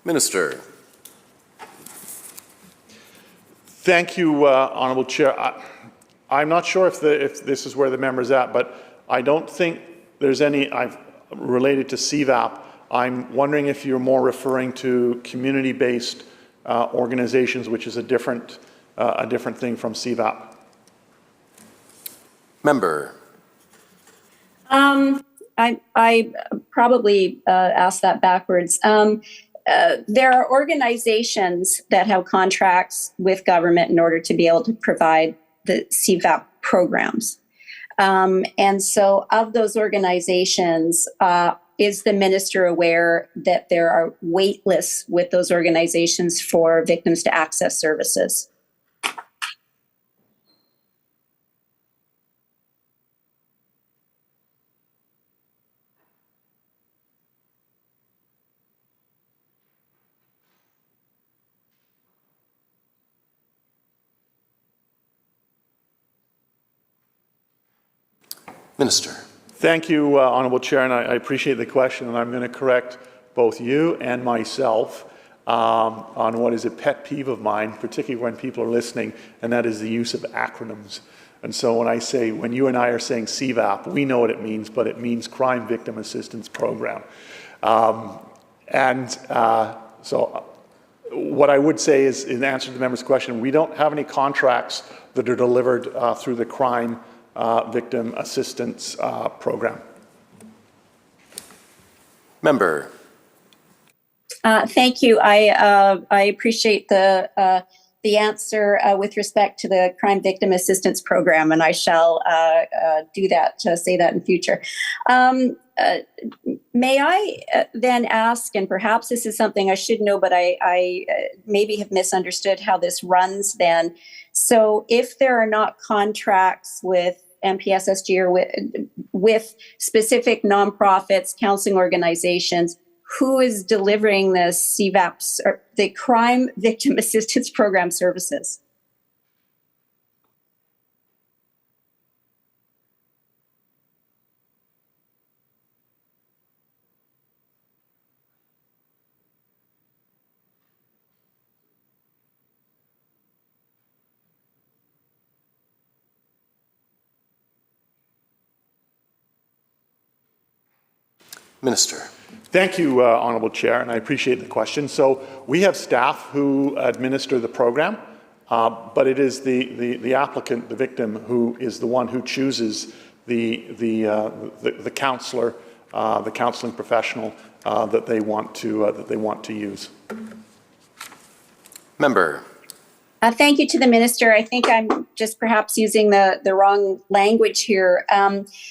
Minister. Thank you, Honourable Chair. I'm not sure if this is where the member's at, but I don't think there's any related to CVAP. I'm wondering if you're more referring to community-based organizations, which is a different thing from CVAP. Member. I probably asked that backwards. There are organizations that have contracts with government in order to be able to provide the CVAP programs. And so of those organizations, is the minister aware that there are wait lists with those organizations for victims to access services? Minister. Thank you, Honourable Chair, and I appreciate the question, and I'm going to correct both you and myself on what is a pet peeve of mine, particularly when people are listening, and that is the use of acronyms. And so when you and I are saying CVAP, we know what it means, but it means Crime Victim Assistance Program. So what I would say is, in answer to the member's question, we don't have any contracts that are delivered through the Crime Victim Assistance Program. Member. Thank you. I appreciate the answer with respect to the Crime Victim Assistance Program, and I shall do that, say that in future. May I then ask, and perhaps this is something I should know, but I maybe have misunderstood how this runs then. So if there are not contracts with MPSSG or with specific nonprofits, counseling organizations, who is delivering the CVAPs, or the Crime Victim Assistance Program services? Minister. Thank you, Honourable Chair, and I appreciate the question. So we have staff who administer the program, but it is the applicant, the victim, who is the one who chooses the counsellor, the counselling professional that they want to use. Member. Thank you to the minister. I think I'm just perhaps using the wrong language here.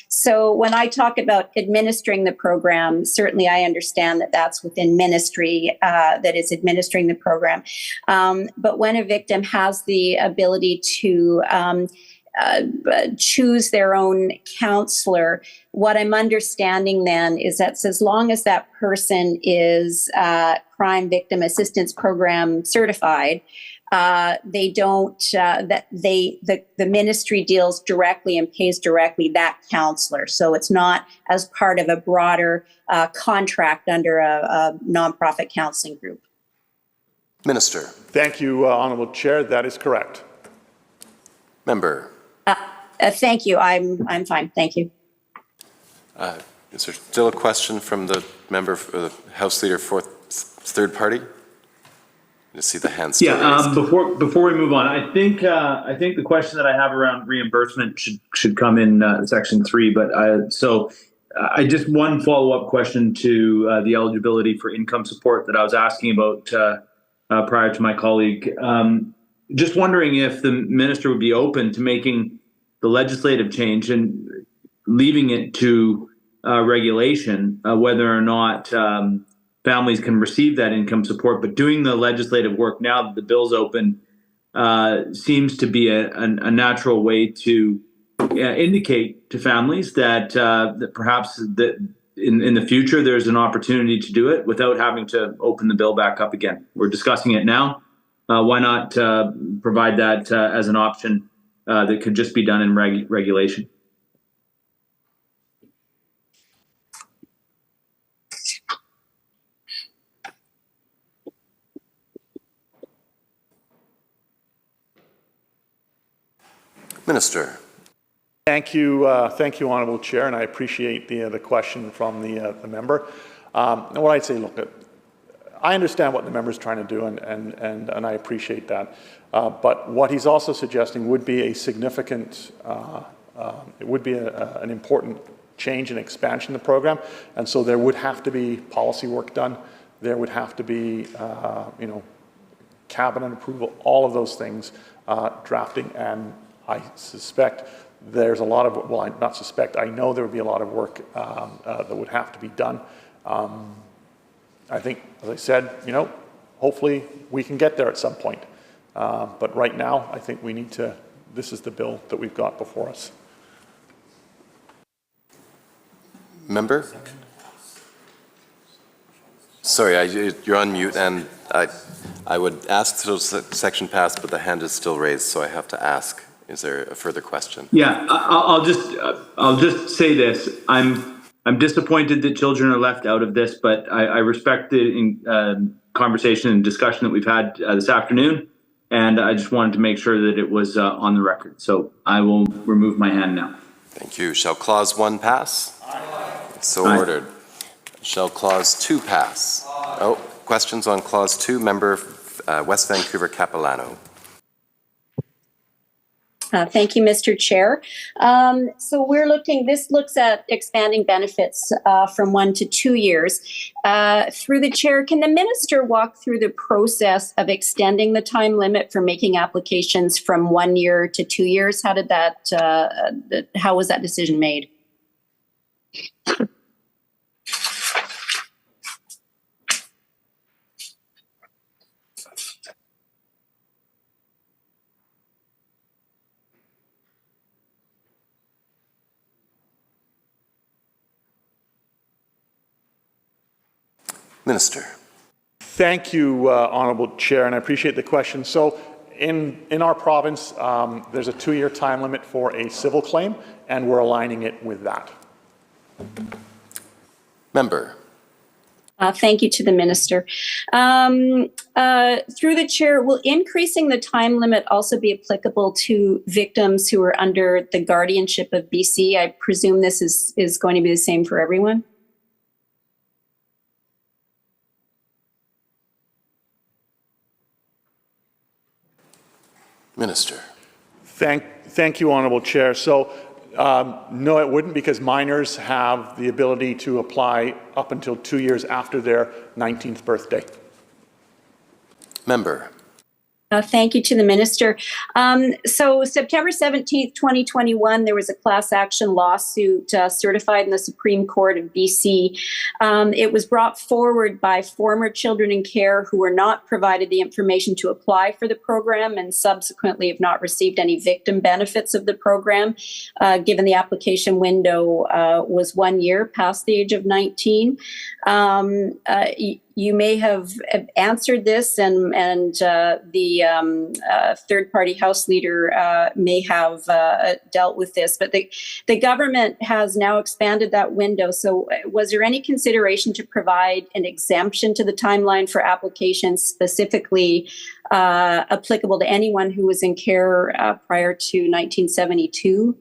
So when I talk about administering the program, certainly I understand that that's within ministry that is administering the program. But when a victim has the ability to choose their own counselor, what I'm understanding then is that as long as that person is Crime Victim Assistance Program certified, they don't, the ministry deals directly and pays directly that counselor. So it's not as part of a broader contract under a nonprofit counseling group. Minister. Thank you, Honourable Chair. That is correct. Member. Thank you. I'm fine. Thank you. Is there still a question from the member, the House Leader for third party? I see the hands still raised. Before we move on, I think the question that I have around reimbursement should come in section 3. But I just one follow-up question to the eligibility for income support that I was asking about prior to my colleague. Just wondering if the minister would be open to making the legislative change and leaving it to regulation, whether or not families can receive that income support, but doing the legislative work now that the bill's open seems to be a natural way to indicate to families that perhaps that in the future there's an opportunity to do it without having to open the bill back up again. We're discussing it now. Why not provide that as an option that could just be done in regulation? Minister. Thank you, Honourable Chair, and I appreciate the question from the member. And what I'd say, look, I understand what the member is trying to do, and I appreciate that. But what he's also suggesting would be a significant, it would be an important change and expansion of the program, and so there would have to be policy work done. There would have to be, cabinet approval, all of those things, drafting, and I suspect there's a lot of, well, I not suspect, I know there would be a lot of work that would have to be done. I think, as I said, hopefully we can get there at some point. But right now, I think we need to, this is the bill that we've got before us. Member? Sorry, you're on mute, and I would ask till section passed, but the hand is still raised, so I have to ask. Is there a further question? Yeah, I'll just say this. I'm disappointed that children are left out of this, but I respect the conversation and discussion that we've had this afternoon, and I just wanted to make sure that it was on the record. So I will remove my hand now. Thank you. Shall clause 1 pass? Aye. So ordered. Shall clause 2 pass? Aye. Oh, questions on clause 2, member West Vancouver Capilano. Thank you, Mr. Chair. So this looks at expanding benefits from 1 to 2 years. Through the chair, can the minister walk through the process of extending the time limit for making applications from 1 year to 2 years? How was that decision made? Minister. Thank you, Honourable Chair, and I appreciate the question. So in our province, there's a 2-year time limit for a civil claim, and we're aligning it with that. Member. Thank you to the minister. Through the chair, will increasing the time limit also be applicable to victims who are under the guardianship of BC? I presume this is going to be the same for everyone. Minister. Thank you, Honourable Chair. So, no, it wouldn't, because minors have the ability to apply up until 2 years after their 19th birthday. Member. Thank you to the minister. So September 17th, 2021, there was a class action lawsuit certified in the Supreme Court of BC. It was brought forward by former children in care who were not provided the information to apply for the program and subsequently have not received any victim benefits of the program, given the application window was 1 year past the age of 19. You may have answered this, and the third-party House leader may have dealt with this, but the government has now expanded that window. So was there any consideration to provide an exemption to the timeline for applications specifically applicable to anyone who was in care prior to 1972?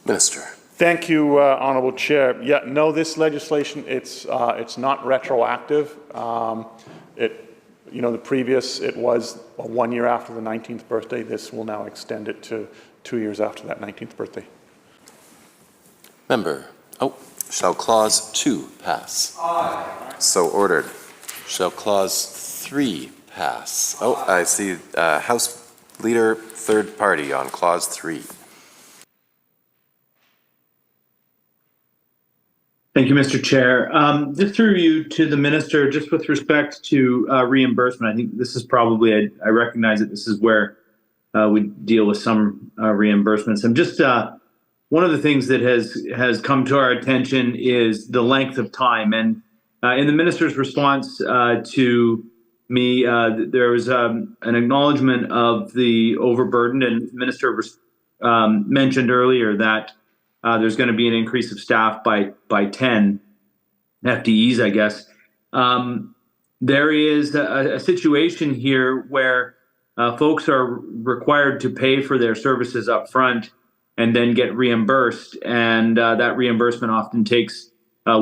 Minister. Thank you, Honourable Chair. Yeah, no, this legislation, it's not retroactive. The previous, it was 1 year after the 19th birthday. This will now extend it to 2 years after that 19th birthday. Member. Shall Clause 2 pass? Aye. So ordered. Shall Clause 3 pass? I see House Leader, third party on Clause 3. Thank you, Mr. Chair. Just through you to the minister, just with respect to reimbursement, I think this is probably, I recognize that this is where we deal with some reimbursements. And just one of the things that has come to our attention is the length of time. And in the minister's response to me, there was an acknowledgement of the overburden, and the minister mentioned earlier that there's going to be an increase of staff by 10 FTEs, I guess. There is a situation here where folks are required to pay for their services up front and then get reimbursed. And that reimbursement often takes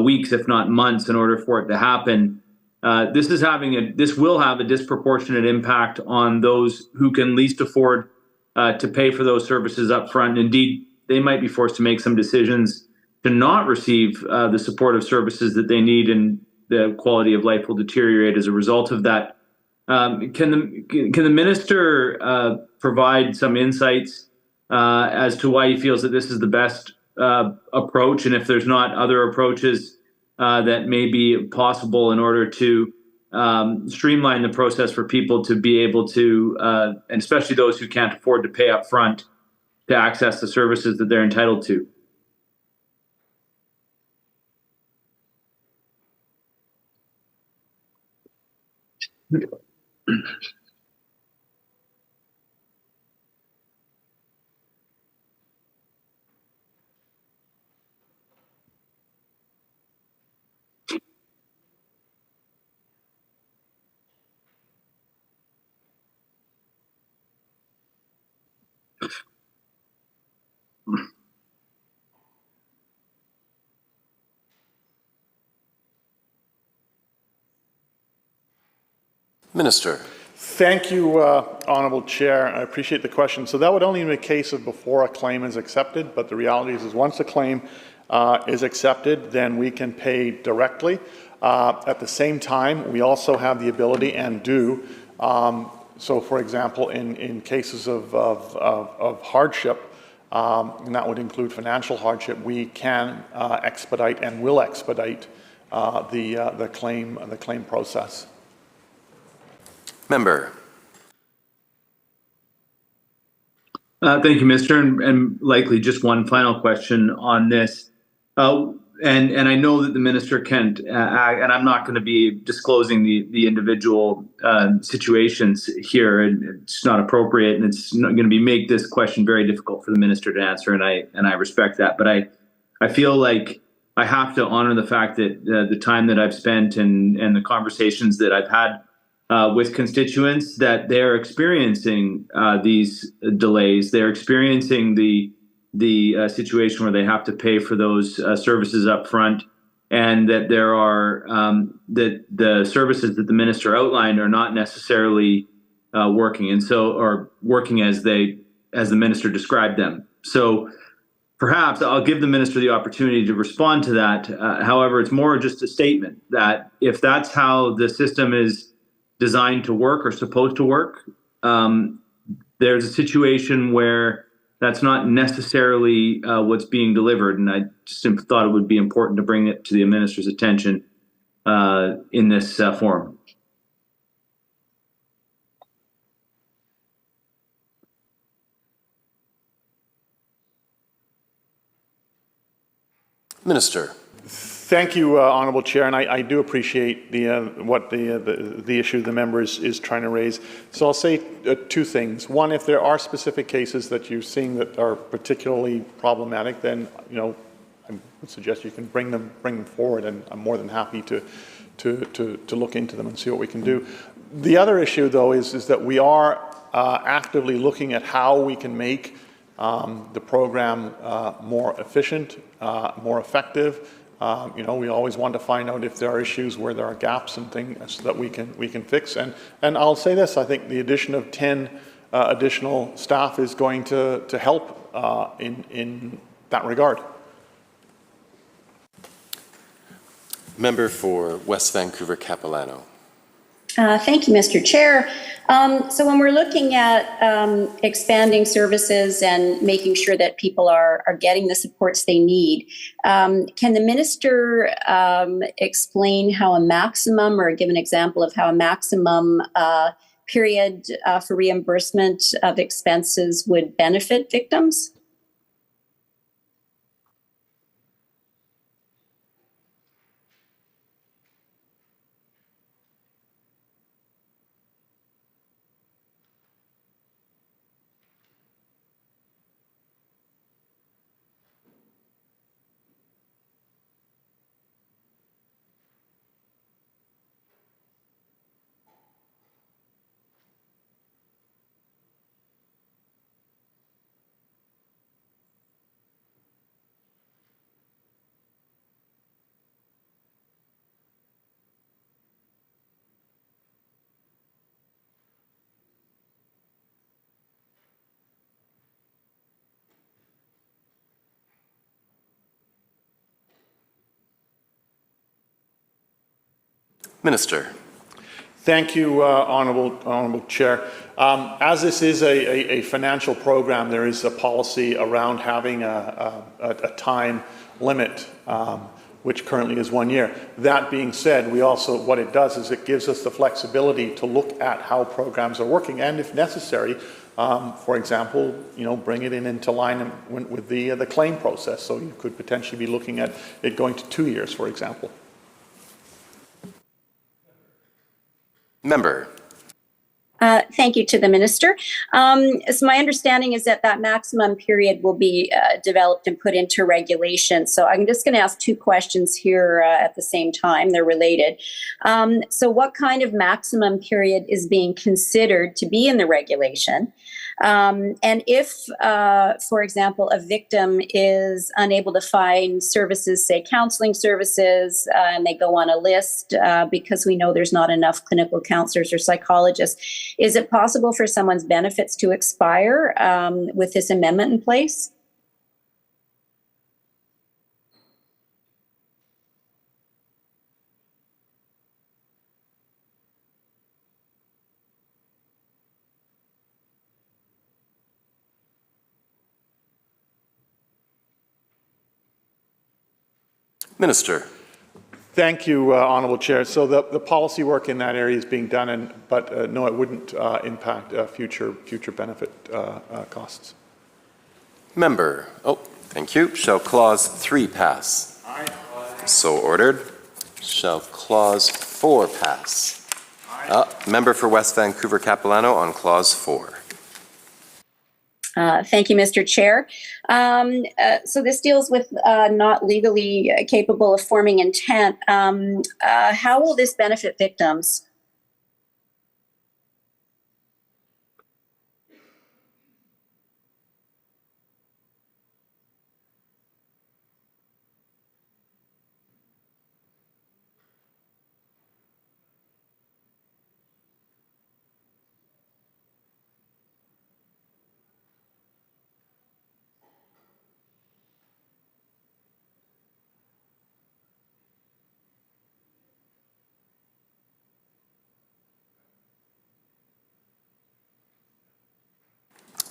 weeks, if not months, in order for it to happen. This will have a disproportionate impact on those who can least afford to pay for those services up front. Indeed, they might be forced to make some decisions to not receive the supportive services that they need, and the quality of life will deteriorate as a result of that. Can the minister provide some insights as to why he feels that this is the best approach, and if there's not other approaches that may be possible in order to streamline the process for people to be able to, and especially those who can't afford to pay up front, to access the services that they're entitled to? Minister. Thank you, Honourable Chair. I appreciate the question. So that would only be a case of before a claim is accepted, but the reality is once a claim is accepted, then we can pay directly. At the same time, we also have the ability and do. So, for example, in cases of hardship, and that would include financial hardship, we can expedite and will expedite the claim process. Member. Thank you, Minister, and likely just one final question on this. And I know that the minister can't, and I'm not going to be disclosing the individual situations here, and it's not appropriate, and it's not going to make this question very difficult for the minister to answer, and I respect that. But I feel like I have to honor the fact that the time that I've spent and the conversations that I've had with constituents, that they're experiencing these delays. They're experiencing the situation where they have to pay for those services up front, and that there are that the services that the minister outlined are not necessarily working, and so or working as the minister described them. So perhaps I'll give the minister the opportunity to respond to that. However, it's more just a statement that if that's how the system is designed to work or supposed to work, there's a situation where that's not necessarily what's being delivered, and I just thought it would be important to bring it to the minister's attention in this forum. Minister. Thank you, Honourable Chair, and I do appreciate what the issue the member is trying to raise. So I'll say two things. One, if there are specific cases that you're seeing that are particularly problematic, then I would suggest you can bring them forward, and I'm more than happy to look into them and see what we can do. The other issue, though, is that we are actively looking at how we can make the program more efficient, more effective. We always want to find out if there are issues where there are gaps and things that we can fix. And I'll say this: I think the addition of 10 additional staff is going to help in that regard. Member for West Vancouver Capilano. Thank you, Mr. Chair. So when we're looking at expanding services and making sure that people are getting the supports they need, can the minister explain how a maximum, or give an example of how a maximum period for reimbursement of expenses would benefit victims? Minister. Thank you, Honourable Chair. As this is a financial program, there is a policy around having a time limit, which currently is 1 year. That being said, what it does is it gives us the flexibility to look at how programs are working, and if necessary, for example, bring it into line with the claim process. So you could potentially be looking at it going to 2 years, for example. Member. Thank you to the minister. So my understanding is that maximum period will be developed and put into regulation. So I'm just going to ask two questions here at the same time. They're related. So what kind of maximum period is being considered to be in the regulation? And if, for example, a victim is unable to find services, say counseling services, and they go on a list because we know there's not enough clinical counselors or psychologists, is it possible for someone's benefits to expire with this amendment in place? Minister. Thank you, Honourable Chair. So the policy work in that area is being done, but no, it wouldn't impact future benefit costs. Member. Oh, thank you. Shall Clause 3 pass? Aye. So ordered. Shall Clause 4 pass? Aye. Member for West Vancouver Capilano on Clause 4. Thank you, Mr. Chair. So this deals with not legally capable of forming intent. How will this benefit victims?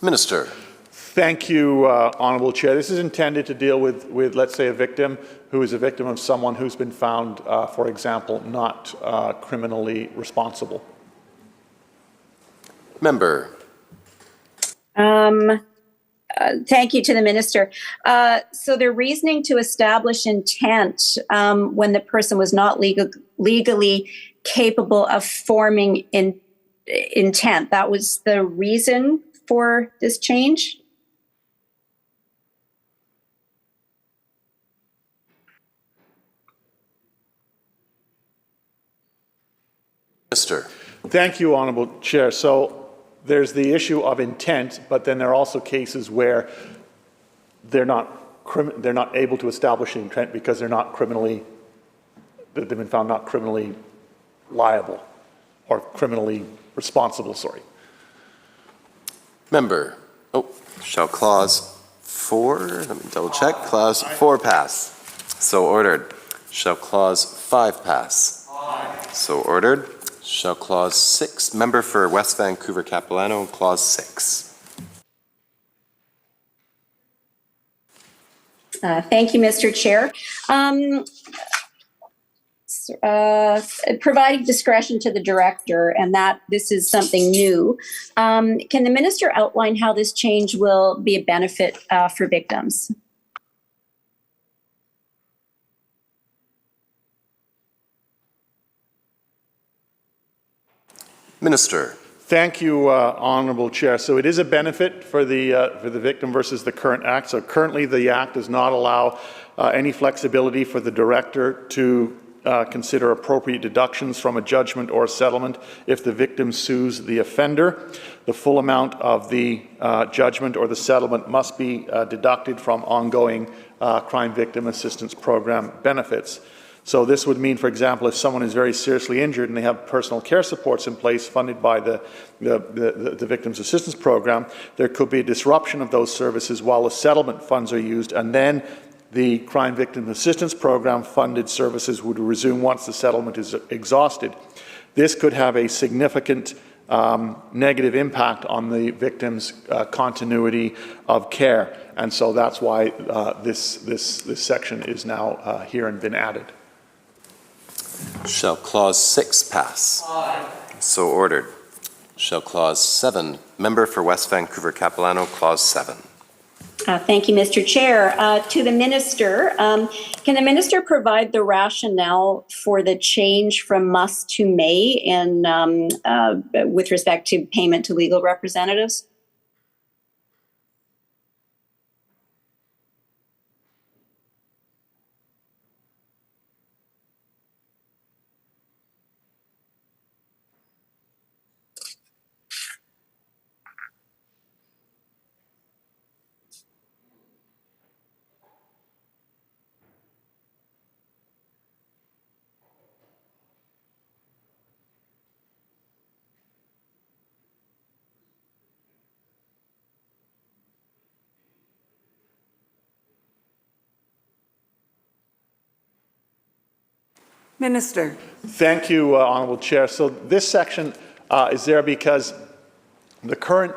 Minister. Thank you, Honourable Chair. This is intended to deal with, let's say, a victim who is a victim of someone who's been found, for example, not criminally responsible. Member. Thank you to the minister. So the reasoning to establish intent when the person was not legally capable of forming intent, that was the reason for this change? Minister. Thank you, Honourable Chair. So there's the issue of intent, but then there are also cases where they're not able to establish intent because they've been found not criminally liable or criminally responsible, sorry. Member. Oh, shall Clause 4, let me double check. Clause 4 pass? So ordered. Shall Clause 5 pass? Aye. So ordered. Shall Clause 6, member for West Vancouver Capilano, Clause 6. Thank you, Mr. Chair. Providing discretion to the director, and that this is something new. Can the minister outline how this change will be a benefit for victims? Minister. Thank you, Honourable Chair. So it is a benefit for the victim versus the current Act. So currently the Act does not allow any flexibility for the director to consider appropriate deductions from a judgment or a settlement if the victim sues the offender. The full amount of the judgment or the settlement must be deducted from ongoing crime victim assistance program benefits. So this would mean, for example, if someone is very seriously injured and they have personal care supports in place funded by the Victims Assistance Program, there could be a disruption of those services while the settlement funds are used, and then the Crime Victim Assistance Program funded services would resume once the settlement is exhausted. This could have a significant negative impact on the victim's continuity of care, and so that's why this section is now here and been added. Shall Clause 6 pass? Aye. So ordered. Shall Clause 7, member for West Vancouver Capilano, Clause 7. Thank you, Mr. Chair. To the Minister, can the Minister provide the rationale for the change from must to may in, with respect to payment to legal representatives? Minister. Thank you, Honourable Chair. So this section is there because the current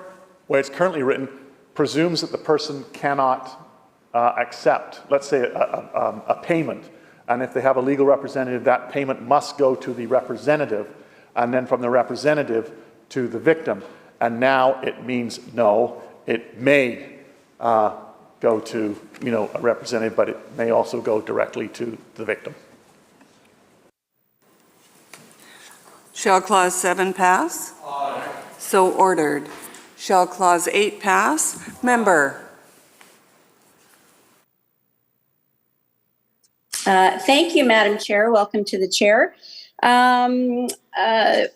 way it's currently written presumes that the person cannot accept, let's say, a payment. And if they have a legal representative, that payment must go to the representative, and then from the representative to the victim. And now it means no, it may go to, a representative, but it may also go directly to the victim. Shall Clause 7 pass? Aye. So ordered. Shall Clause 8 pass? Member. Thank you, Madam Chair. Welcome to the Chair.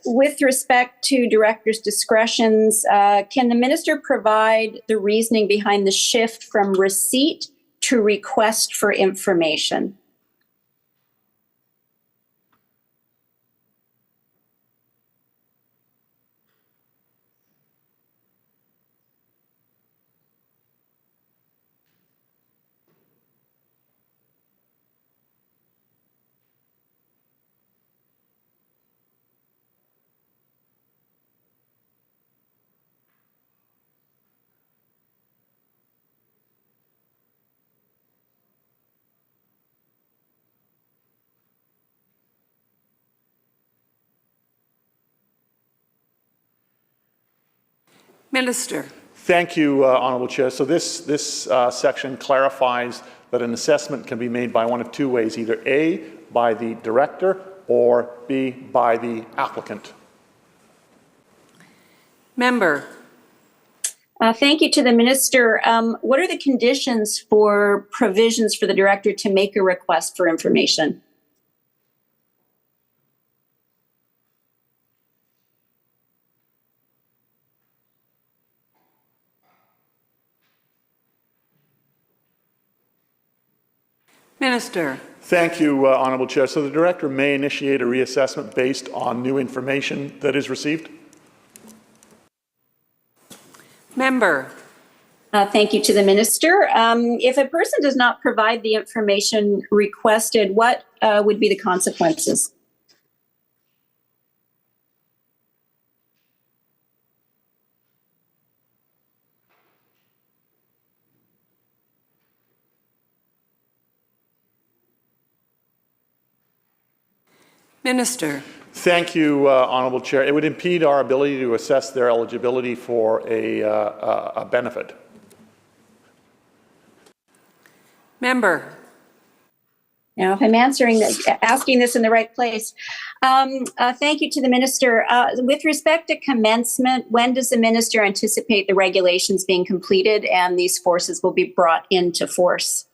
With respect to director's discretions, can the Minister provide the reasoning behind the shift from receipt to request for information? Minister. Thank you, Honourable Chair. So this section clarifies that an assessment can be made by one of two ways, either A, by the director, or B, by the applicant. Member. Thank you to the Minister. What are the conditions for provisions for the director to make a request for information? Minister. Thank you, Honourable Chair. So the Director may initiate a reassessment based on new information that is received. Member. Thank you to the Minister. If a person does not provide the information requested, what would be the consequences? Minister. Thank you, Honourable Chair. It would impede our ability to assess their eligibility for a benefit. Member. Now, if I'm asking this in the right place, thank you to the Minister. With respect to commencement, when does the Minister anticipate the regulations being completed and these forces will be brought into force?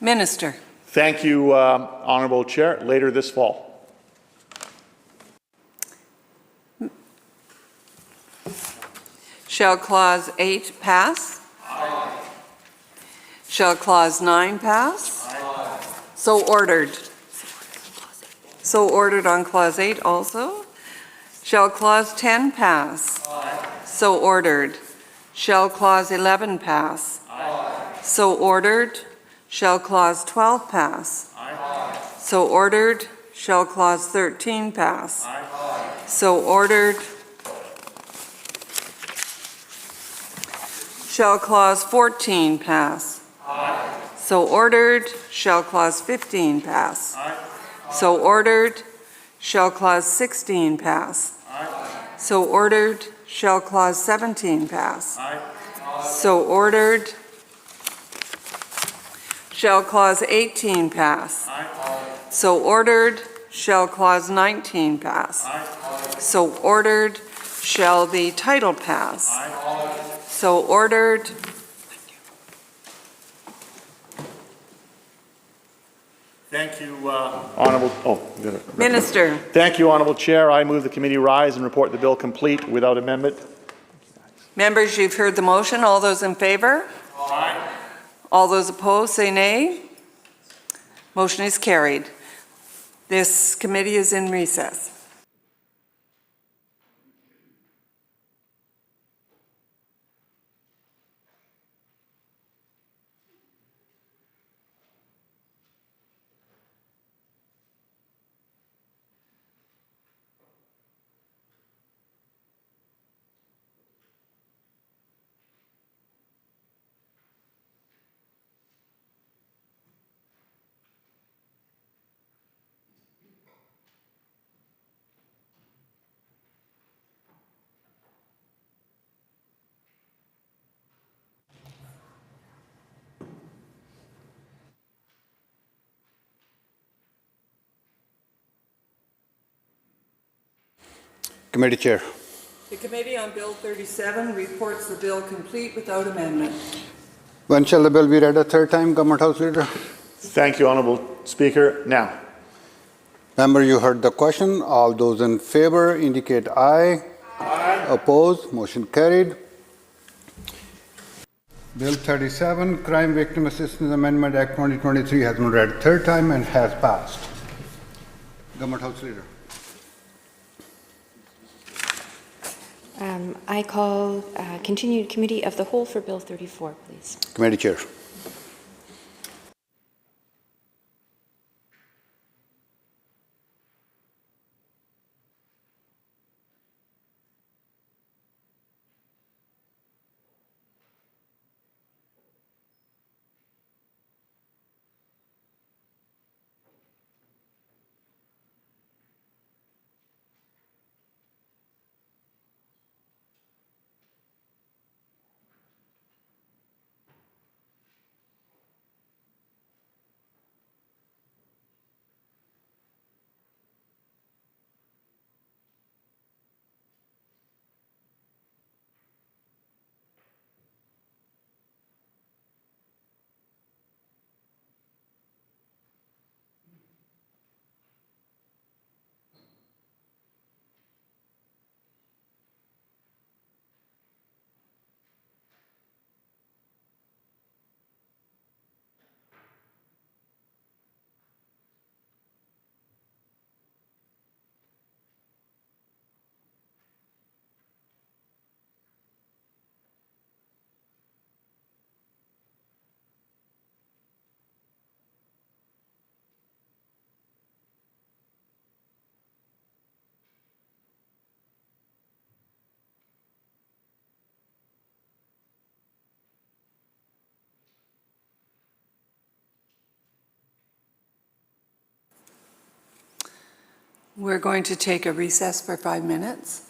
Minister. Thank you, Honourable Chair. Later this fall. Shall Clause 8 pass? Aye. Shall Clause 9 pass? Aye. So ordered. So ordered on Clause 8 also. Shall Clause 10 pass? Aye. So ordered. Shall Clause 11 pass? Aye. So ordered. Shall Clause 12 pass? Aye. So ordered. Shall Clause 13 pass? Aye. So ordered. Shall Clause 14 pass? Aye. So ordered. Shall Clause 15 pass? So ordered. Shall Clause 16 pass? So ordered. Shall Clause 17 pass? So ordered. Shall Clause 18 pass? So ordered. Shall Clause 19 pass? So ordered. Shall the title pass? So ordered. Thank you, Honorable. Minister. Thank you, Honorable Chair. I move the committee rise and report the bill complete without amendment. Members, you've heard the motion. All those in favor? Aye. All those opposed, say nay. Motion is carried. This committee is in recess. Committee Chair. The Committee on Bill 37 reports the bill complete without amendment. When shall the bill be read a third time, Government House Leader? Thank you, Honorable Speaker. Now. Member, you heard the question. All those in favor indicate aye. Aye. Opposed? Motion carried. Bill 37, Crime Victim Assistance Amendment Act 2023 has been read third time and has passed. Government House Leader. I call continued Committee of the Whole for Bill 34, please. Committee Chair. We're going to take a recess for 5 minutes.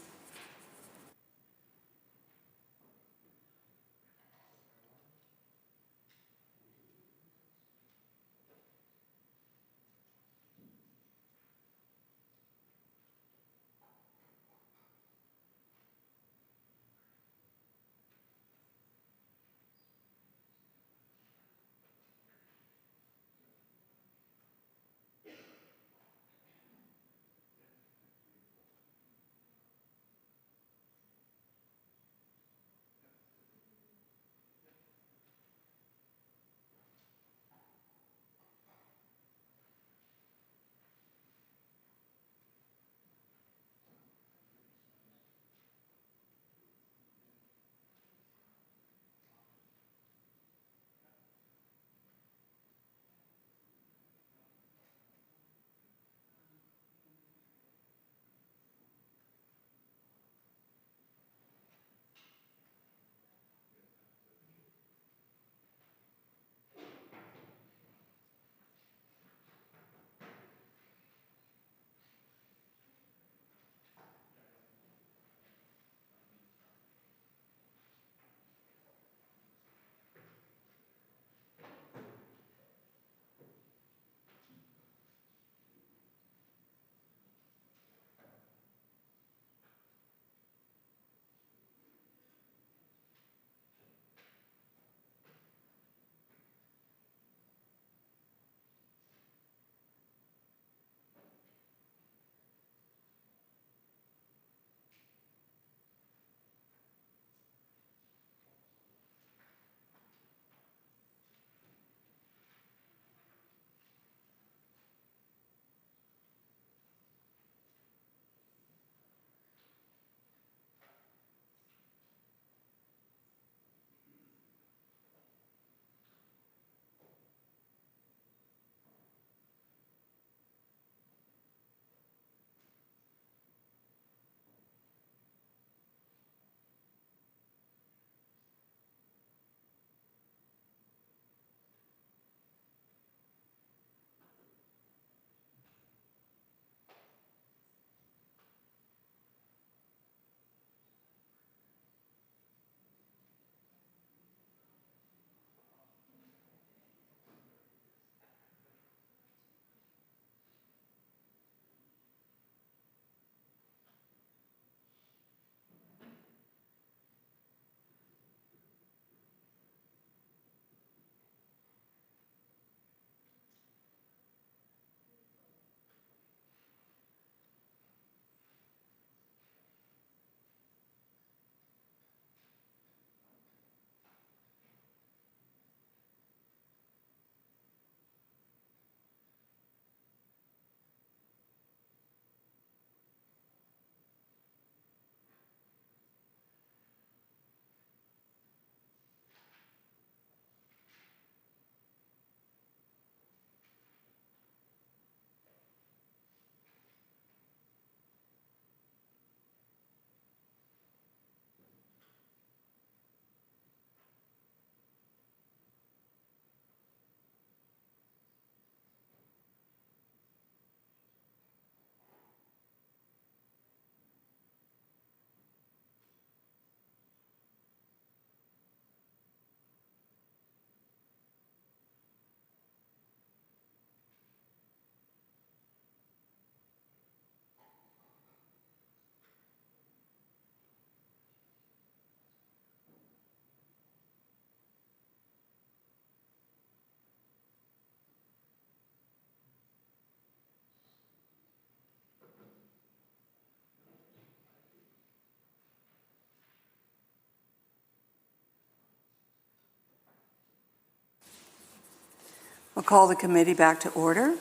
We'll call the committee back to order.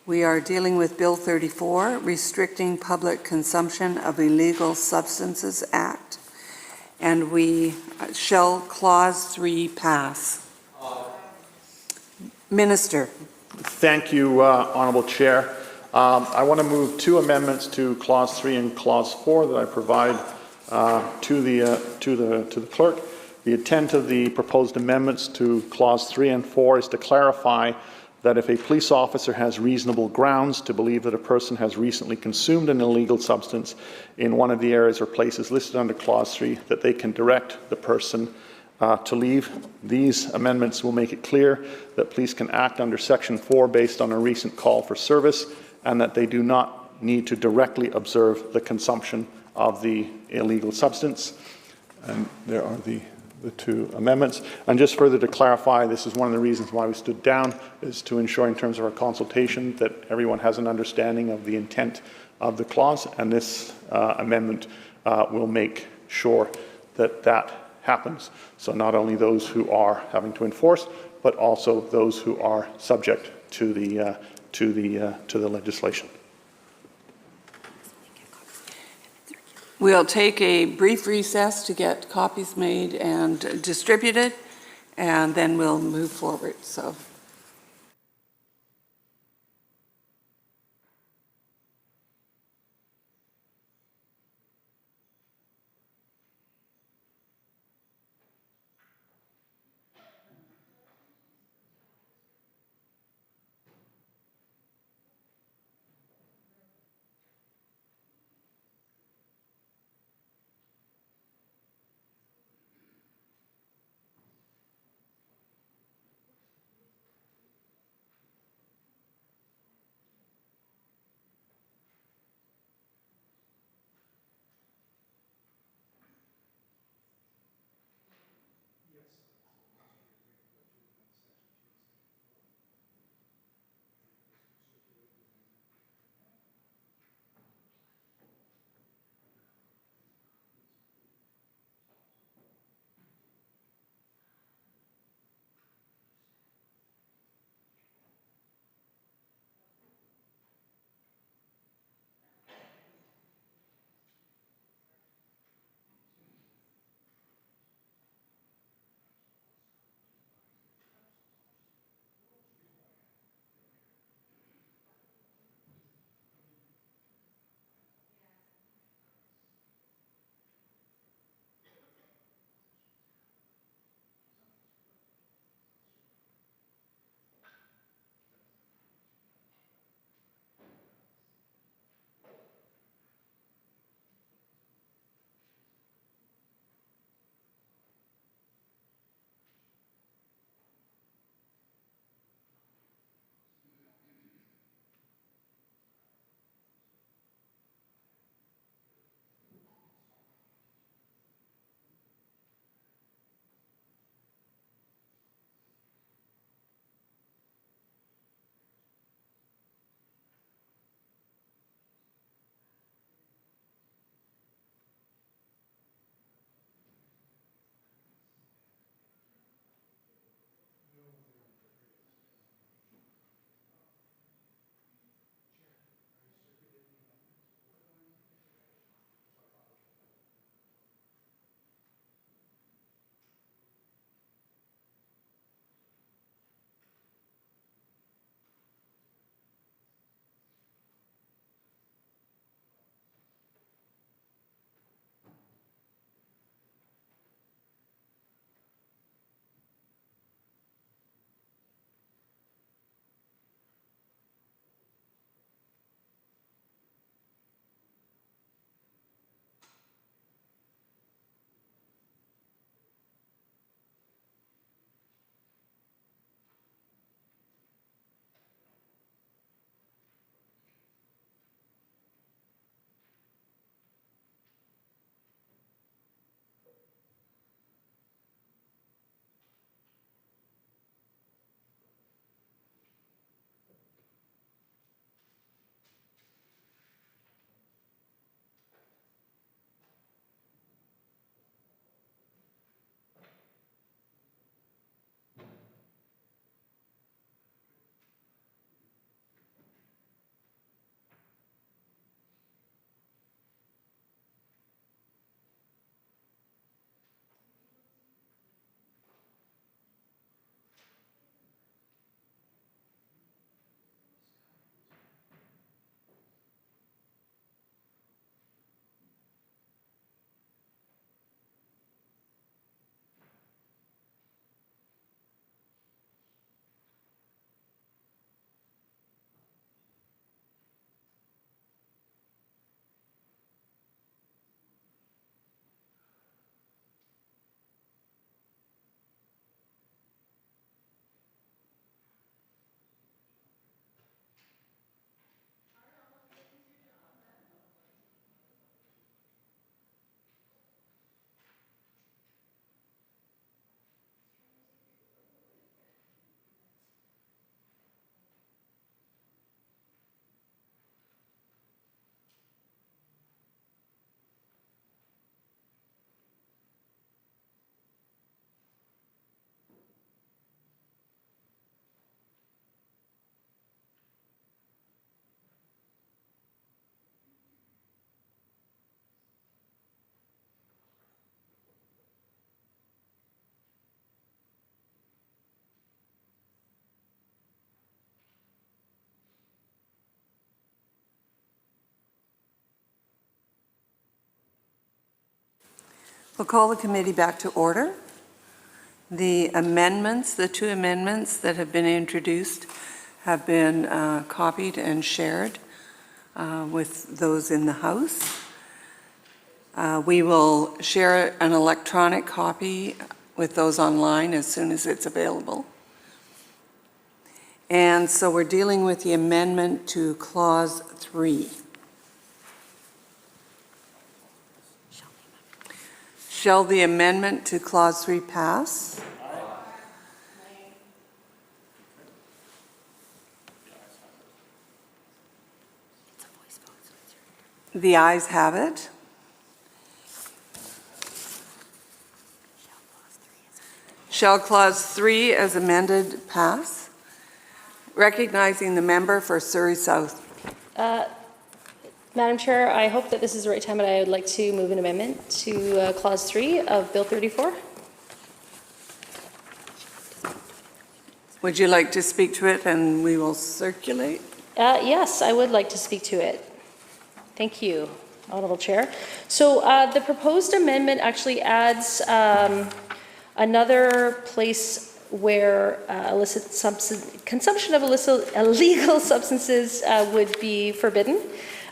We are dealing with Bill 34, Restricting Public Consumption of Illegal Substances Act, and we shall Clause 3 pass. Minister. Thank you, Honourable Chair. I want to move two amendments to Clause 3 and Clause 4 that I provide to the clerk. The intent of the proposed amendments to Clause 3 and 4 is to clarify that if a police officer has reasonable grounds to believe that a person has recently consumed an illegal substance in one of the areas or places listed under Clause 3, that they can direct the person to leave. These amendments will make it clear that police can act under Section 4 based on a recent call for service, and that they do not need to directly observe the consumption of the illegal substance. And there are the two amendments. And just further to clarify, this is one of the reasons why we stood down, is to ensure in terms of our consultation that everyone has an understanding of the intent of the clause, and this amendment will make sure that that happens. So not only those who are having to enforce, but also those who are subject to the legislation. We'll take a brief recess to get copies made and distributed, and then we'll move forward. So. We'll call the committee back to order. The amendments, the two amendments that have been introduced have been copied and shared with those in the House. We will share an electronic copy with those online as soon as it's available. And so we're dealing with the amendment to Clause 3. Shall the amendment to Clause 3 pass? The ayes have it. Shall Clause 3 as amended pass? Recognizing the member for Surrey South. Madam Chair, I hope that this is the right time, but I would like to move an amendment to Clause 3 of Bill 34. Would you like to speak to it and we will circulate? Yes, I would like to speak to it. Thank you, Honourable Chair. So the proposed amendment actually adds another place where consumption of illegal substances would be forbidden.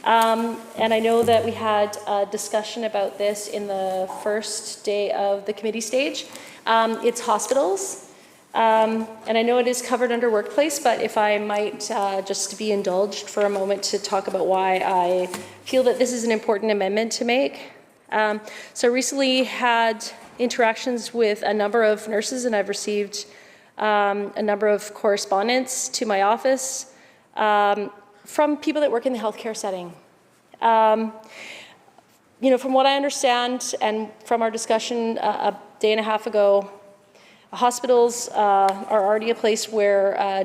And I know that we had a discussion about this in the first day of the committee stage. It's hospitals. And I know it is covered under workplace, but if I might just be indulged for a moment to talk about why I feel that this is an important amendment to make. So I recently had interactions with a number of nurses, and I've received a number of correspondence to my office from people that work in the healthcare setting. You know, from what I understand and from our discussion a day and a half ago, hospitals are already a place where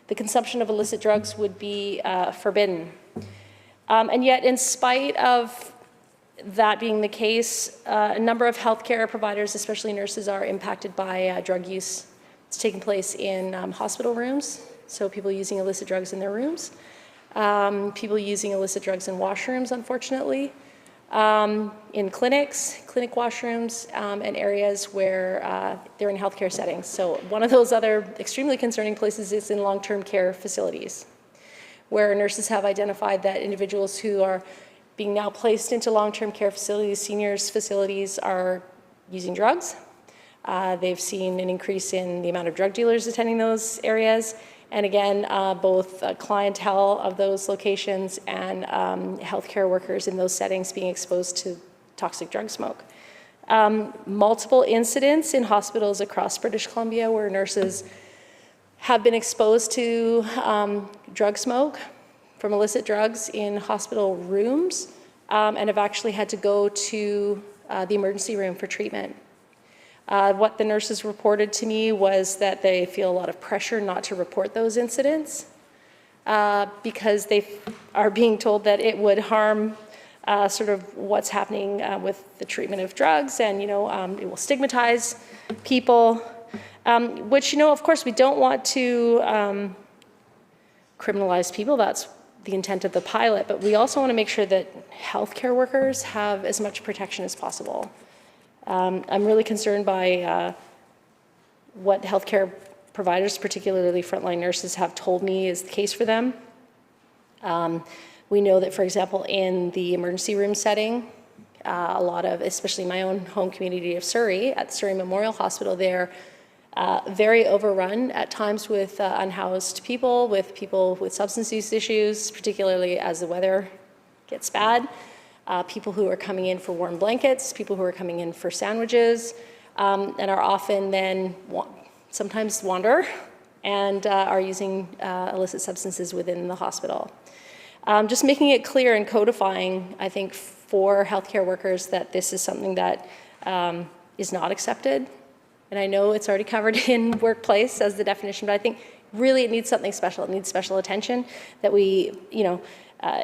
the consumption of illicit drugs would be forbidden. And yet, in spite of that being the case, a number of healthcare providers, especially nurses, are impacted by drug use. It's taking place in hospital rooms, so people using illicit drugs in their rooms, people using illicit drugs in washrooms, unfortunately, in clinics, clinic washrooms, and areas where they're in healthcare settings. So one of those other extremely concerning places is in long-term care facilities, where nurses have identified that individuals who are being now placed into long-term care facilities, seniors facilities, are using drugs. They've seen an increase in the amount of drug dealers attending those areas. And again, both clientele of those locations and healthcare workers in those settings being exposed to toxic drug smoke. Multiple incidents in hospitals across British Columbia where nurses have been exposed to drug smoke from illicit drugs in hospital rooms and have actually had to go to the emergency room for treatment. What the nurses reported to me was that they feel a lot of pressure not to report those incidents because they are being told that it would harm sort of what's happening with the treatment of drugs, and it will stigmatize people, which of course we don't want to criminalize people. That's the intent of the pilot, but we also want to make sure that healthcare workers have as much protection as possible. I'm really concerned by what healthcare providers, particularly frontline nurses, have told me is the case for them. We know that, for example, in the emergency room setting, a lot of, especially my own home community of Surrey, at Surrey Memorial Hospital, they're very overrun at times with unhoused people with substance use issues, particularly as the weather gets bad. People who are coming in for warm blankets, people who are coming in for sandwiches, and are often then sometimes wander and are using illicit substances within the hospital. Just making it clear and codifying, I think, for healthcare workers that this is something that is not accepted. And I know it's already covered in workplace as the definition, but I think really it needs something special. It needs special attention that we,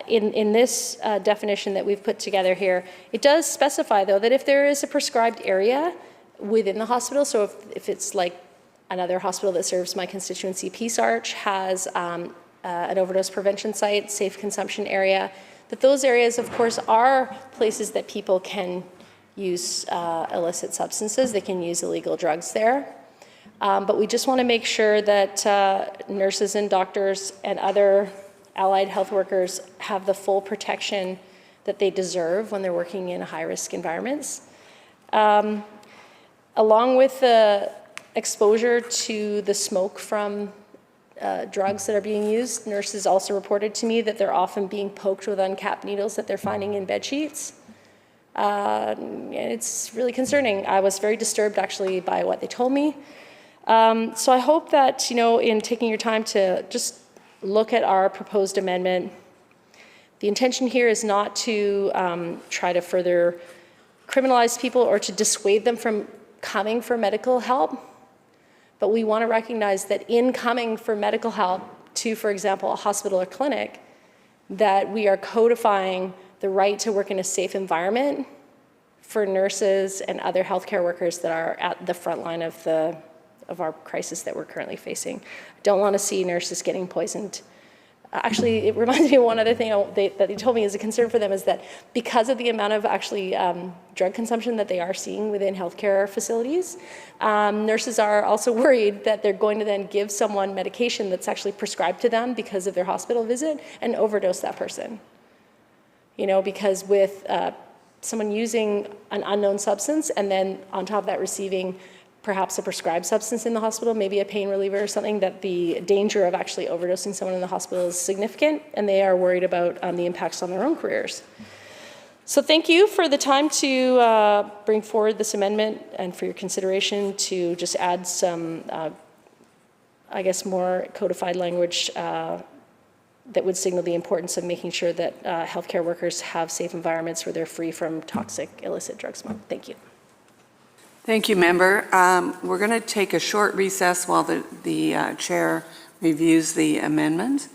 in this definition that we've put together here, it does specify, though, that if there is a prescribed area within the hospital, so if it's like another hospital that serves my constituency, Peace Arch, has an overdose prevention site, safe consumption area, that those areas, of course, are places that people can use illicit substances. They can use illegal drugs there. But we just want to make sure that nurses and doctors and other allied health workers have the full protection that they deserve when they're working in high-risk environments. Along with the exposure to the smoke from drugs that are being used, nurses also reported to me that they're often being poked with uncapped needles that they're finding in bed sheets. And it's really concerning. I was very disturbed actually by what they told me. So I hope that, in taking your time to just look at our proposed amendment, the intention here is not to try to further criminalize people or to dissuade them from coming for medical help, but we want to recognize that in coming for medical help to, for example, a hospital or clinic, that we are codifying the right to work in a safe environment for nurses and other healthcare workers that are at the front line of our crisis that we're currently facing. I don't want to see nurses getting poisoned. Actually, it reminds me of one other thing that they told me is a concern for them is that because of the amount of actually drug consumption that they are seeing within healthcare facilities, nurses are also worried that they're going to then give someone medication that's actually prescribed to them because of their hospital visit and overdose that person. Because with someone using an unknown substance and then on top of that receiving perhaps a prescribed substance in the hospital, maybe a pain reliever or something, that the danger of actually overdosing someone in the hospital is significant, and they are worried about the impacts on their own careers. So thank you for the time to bring forward this amendment and for your consideration to just add some, I guess, more codified language that would signal the importance of making sure that healthcare workers have safe environments where they're free from toxic, illicit drug smoke. Thank you. Thank you, member. We're going to take a short recess while the chair reviews the amendment.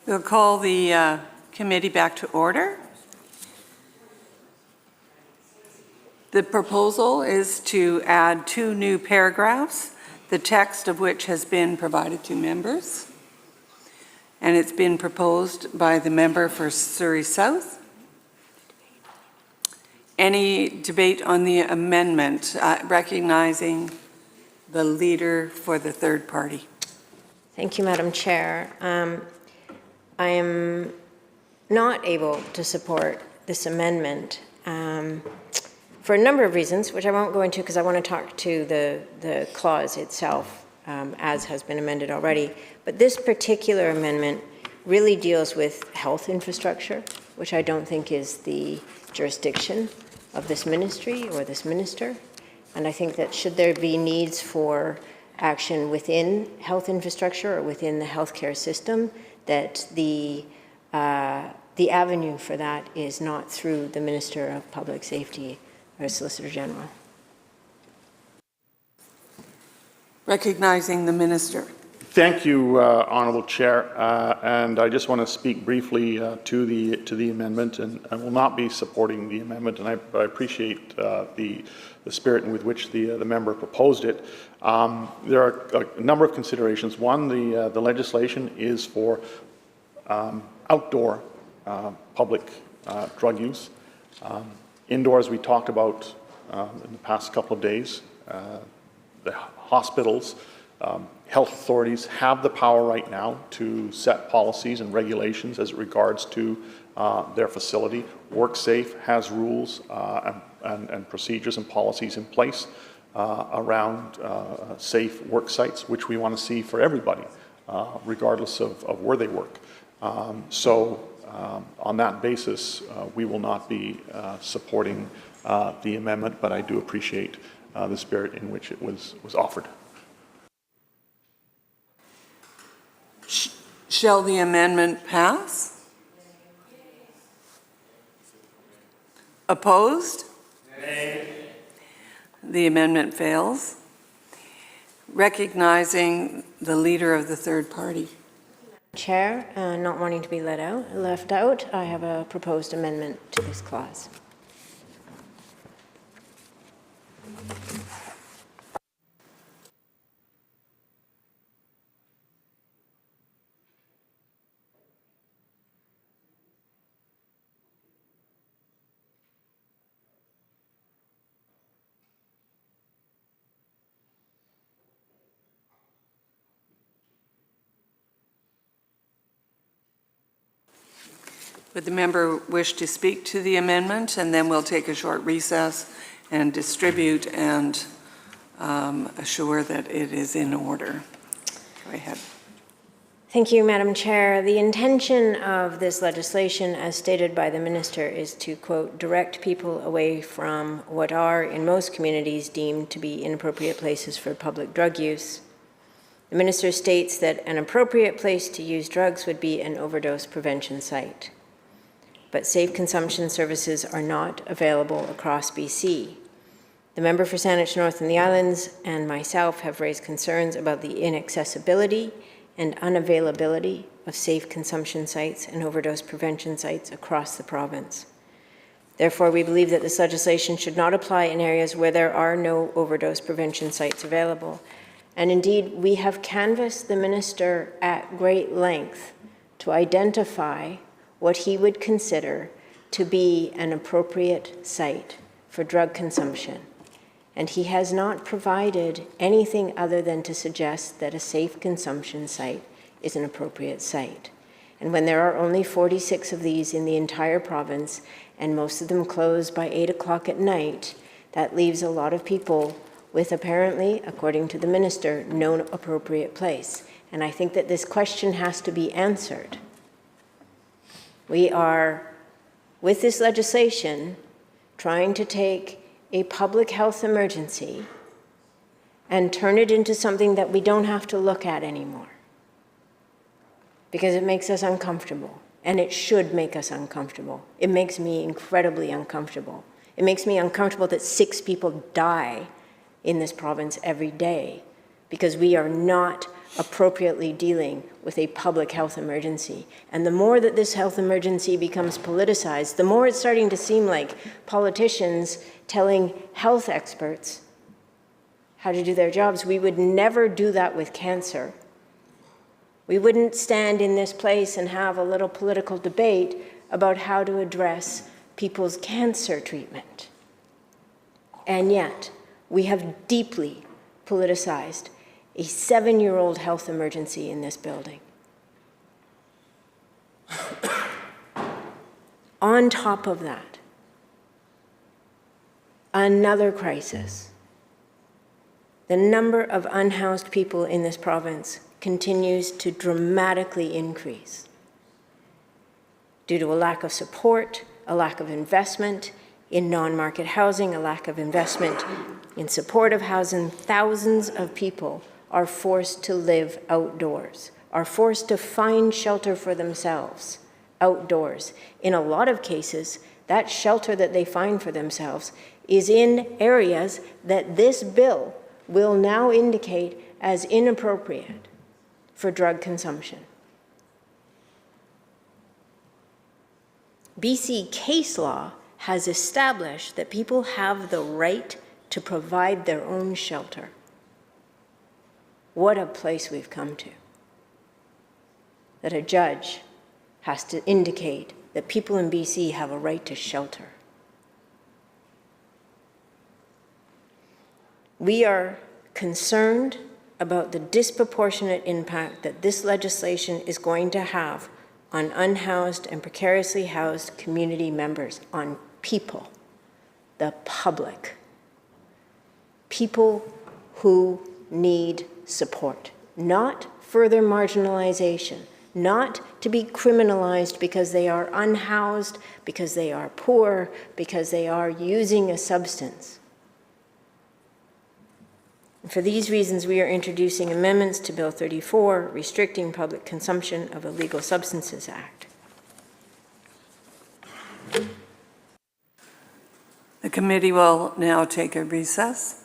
We'll call the committee back to order. The proposal is to add 2 new paragraphs, the text of which has been provided to members. And it's been proposed by the member for Surrey South. Any debate on the amendment, recognizing the leader for the third party? Thank you, Madam Chair. I am not able to support this amendment for a number of reasons, which I won't go into because I want to talk to the clause itself as has been amended already. But this particular amendment really deals with health infrastructure, which I don't think is the jurisdiction of this ministry or this minister. And I think that should there be needs for action within health infrastructure or within the healthcare system, that the avenue for that is not through the Minister of Public Safety or Solicitor General. Recognizing the minister. Thank you, Honourable Chair, and I just want to speak briefly to the amendment, and I will not be supporting the amendment, and I appreciate the spirit with which the member proposed it. There are a number of considerations. One, the legislation is for outdoor public drug use. Indoors, we talked about in the past couple of days, the hospitals, health authorities have the power right now to set policies and regulations as it regards to their facility. WorkSafe has rules and procedures and policies in place around safe work sites, which we want to see for everybody, regardless of where they work. On that basis, we will not be supporting the amendment, but I do appreciate the spirit in which it was offered. Shall the amendment pass? Opposed? Nay. The amendment fails. Recognizing the leader of the third party. Chair, not wanting to be left out, I have a proposed amendment to this clause. Would the member wish to speak to the amendment? And then we'll take a short recess and distribute and assure that it is in order. Go ahead. Thank you, Madam Chair. The intention of this legislation, as stated by the Minister, is to, quote, direct people away from what are, in most communities, deemed to be inappropriate places for public drug use. The Minister states that an appropriate place to use drugs would be an overdose prevention site. But safe consumption services are not available across BC. The member for Saanich North and the Islands and myself have raised concerns about the inaccessibility and unavailability of safe consumption sites and overdose prevention sites across the province. Therefore, we believe that this legislation should not apply in areas where there are no overdose prevention sites available. And indeed, we have canvassed the Minister at great length to identify what he would consider to be an appropriate site for drug consumption. And he has not provided anything other than to suggest that a safe consumption site is an appropriate site. And when there are only 46 of these in the entire province, and most of them close by 8 o'clock at night, that leaves a lot of people with apparently, according to the Minister, no appropriate place. And I think that this question has to be answered. We are, with this legislation, trying to take a public health emergency and turn it into something that we don't have to look at anymore, because it makes us uncomfortable, and it should make us uncomfortable. It makes me incredibly uncomfortable. It makes me uncomfortable that 6 people die in this province every day because we are not appropriately dealing with a public health emergency. And the more that this health emergency becomes politicized, the more it's starting to seem like politicians telling health experts how to do their jobs. We would never do that with cancer. We wouldn't stand in this place and have a little political debate about how to address people's cancer treatment. And yet, we have deeply politicized a 7-year-old health emergency in this building. On top of that, another crisis. The number of unhoused people in this province continues to dramatically increase due to a lack of support, a lack of investment in non-market housing, a lack of investment in supportive housing. Thousands of people are forced to live outdoors, are forced to find shelter for themselves outdoors. In a lot of cases, that shelter that they find for themselves is in areas that this bill will now indicate as inappropriate for drug consumption. BC case law has established that people have the right to provide their own shelter. What a place we've come to. That a judge has to indicate that people in BC have a right to shelter. We are concerned about the disproportionate impact that this legislation is going to have on unhoused and precariously housed community members, on people, the public, people who need support, not further marginalization, not to be criminalized because they are unhoused, because they are poor, because they are using a substance. For these reasons, we are introducing amendments to Bill 34, Restricting Public Consumption of Illegal Substances Act. The committee will now take a recess.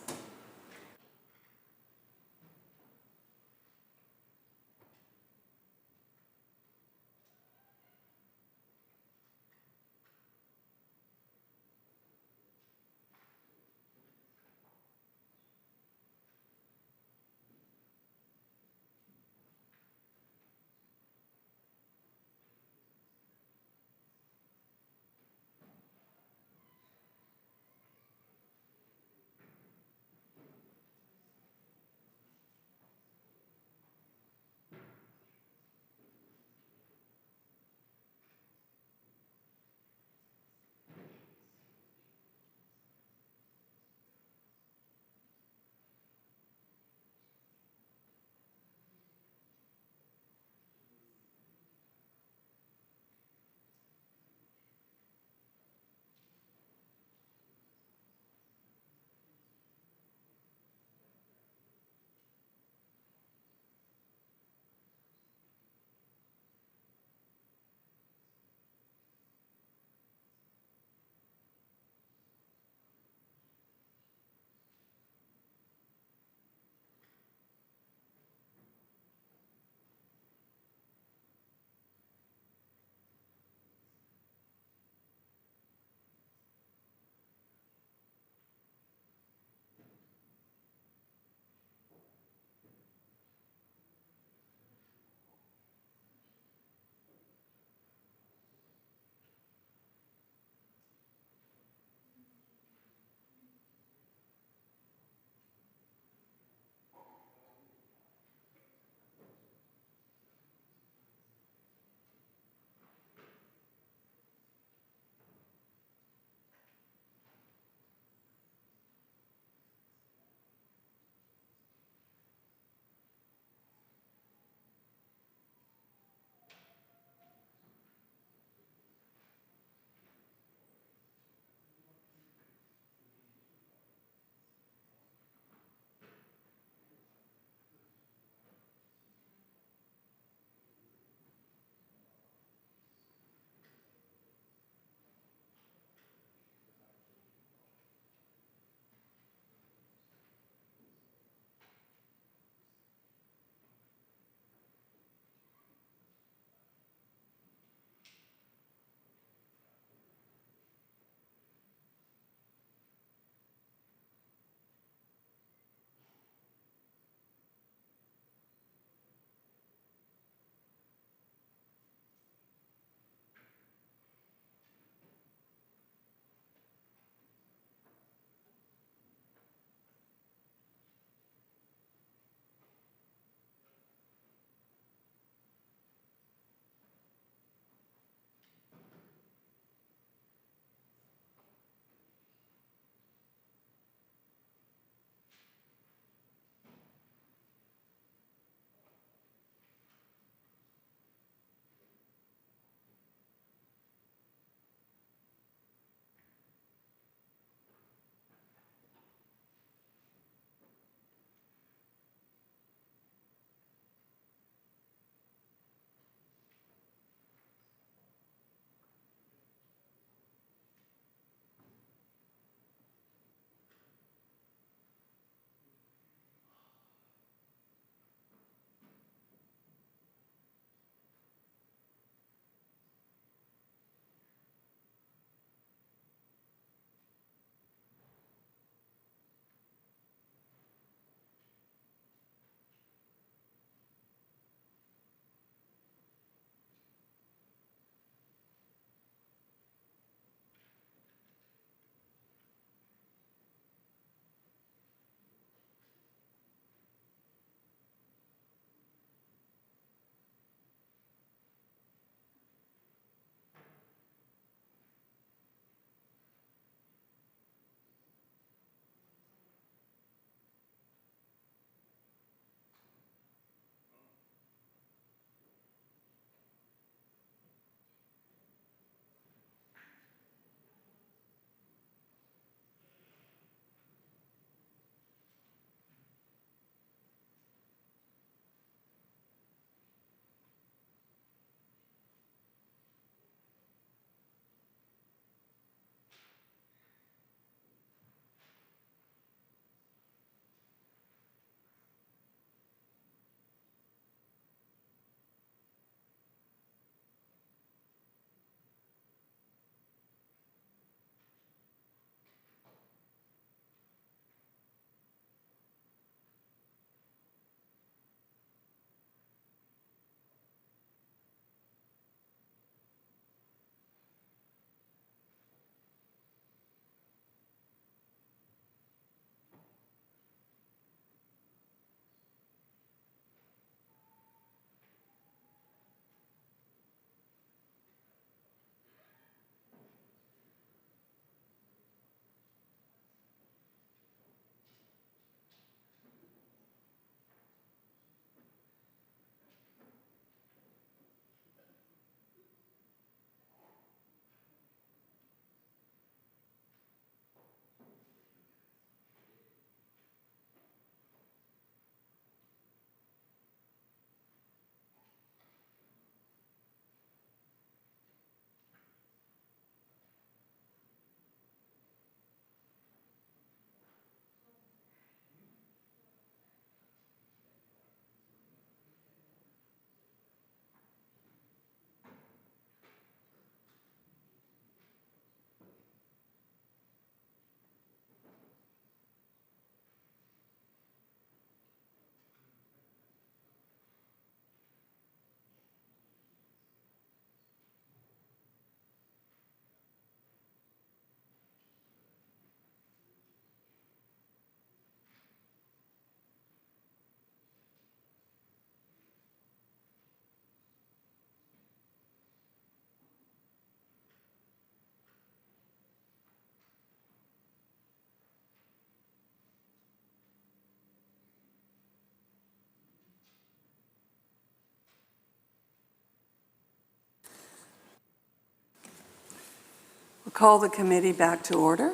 Call the committee back to order.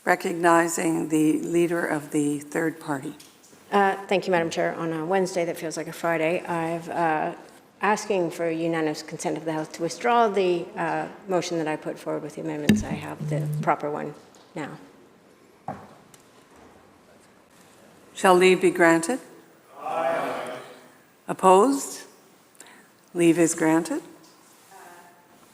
Recognizing the leader of the third party. Thank you, Madam Chair. On a Wednesday that feels like a Friday, I've asking for unanimous consent of the House to withdraw the motion that I put forward with the amendments. I have the proper one now. Shall leave be granted? Aye. Opposed? Leave is granted.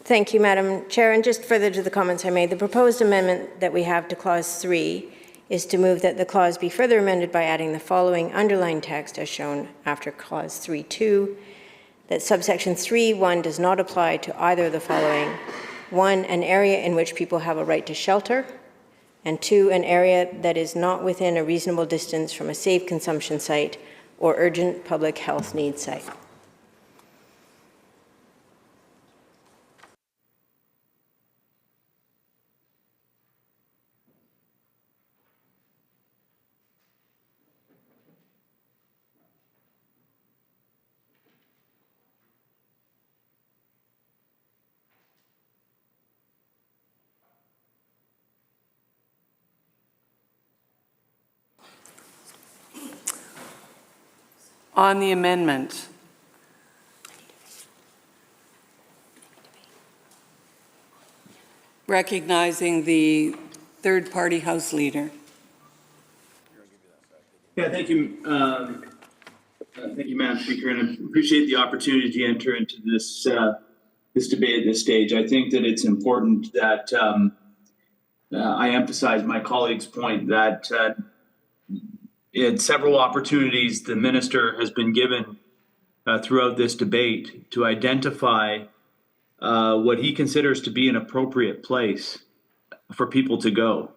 Thank you, Madam Chair. And just further to the comments I made, the proposed amendment that we have to Clause 3 is to move that the clause be further amended by adding the following underlined text as shown after Clause 3.2, that subsection 3.1 does not apply to either of the following: 1, an area in which people have a right to shelter, and 2, an area that is not within a reasonable distance from a safe consumption site or urgent public health needs site. On the amendment, recognizing the third-party House leader. Yeah, thank you. Thank you, Madam Speaker, and I appreciate the opportunity to enter into this this debate at this stage. I think that it's important that I emphasize my colleague's point that in several opportunities the minister has been given throughout this debate to identify what he considers to be an appropriate place for people to go.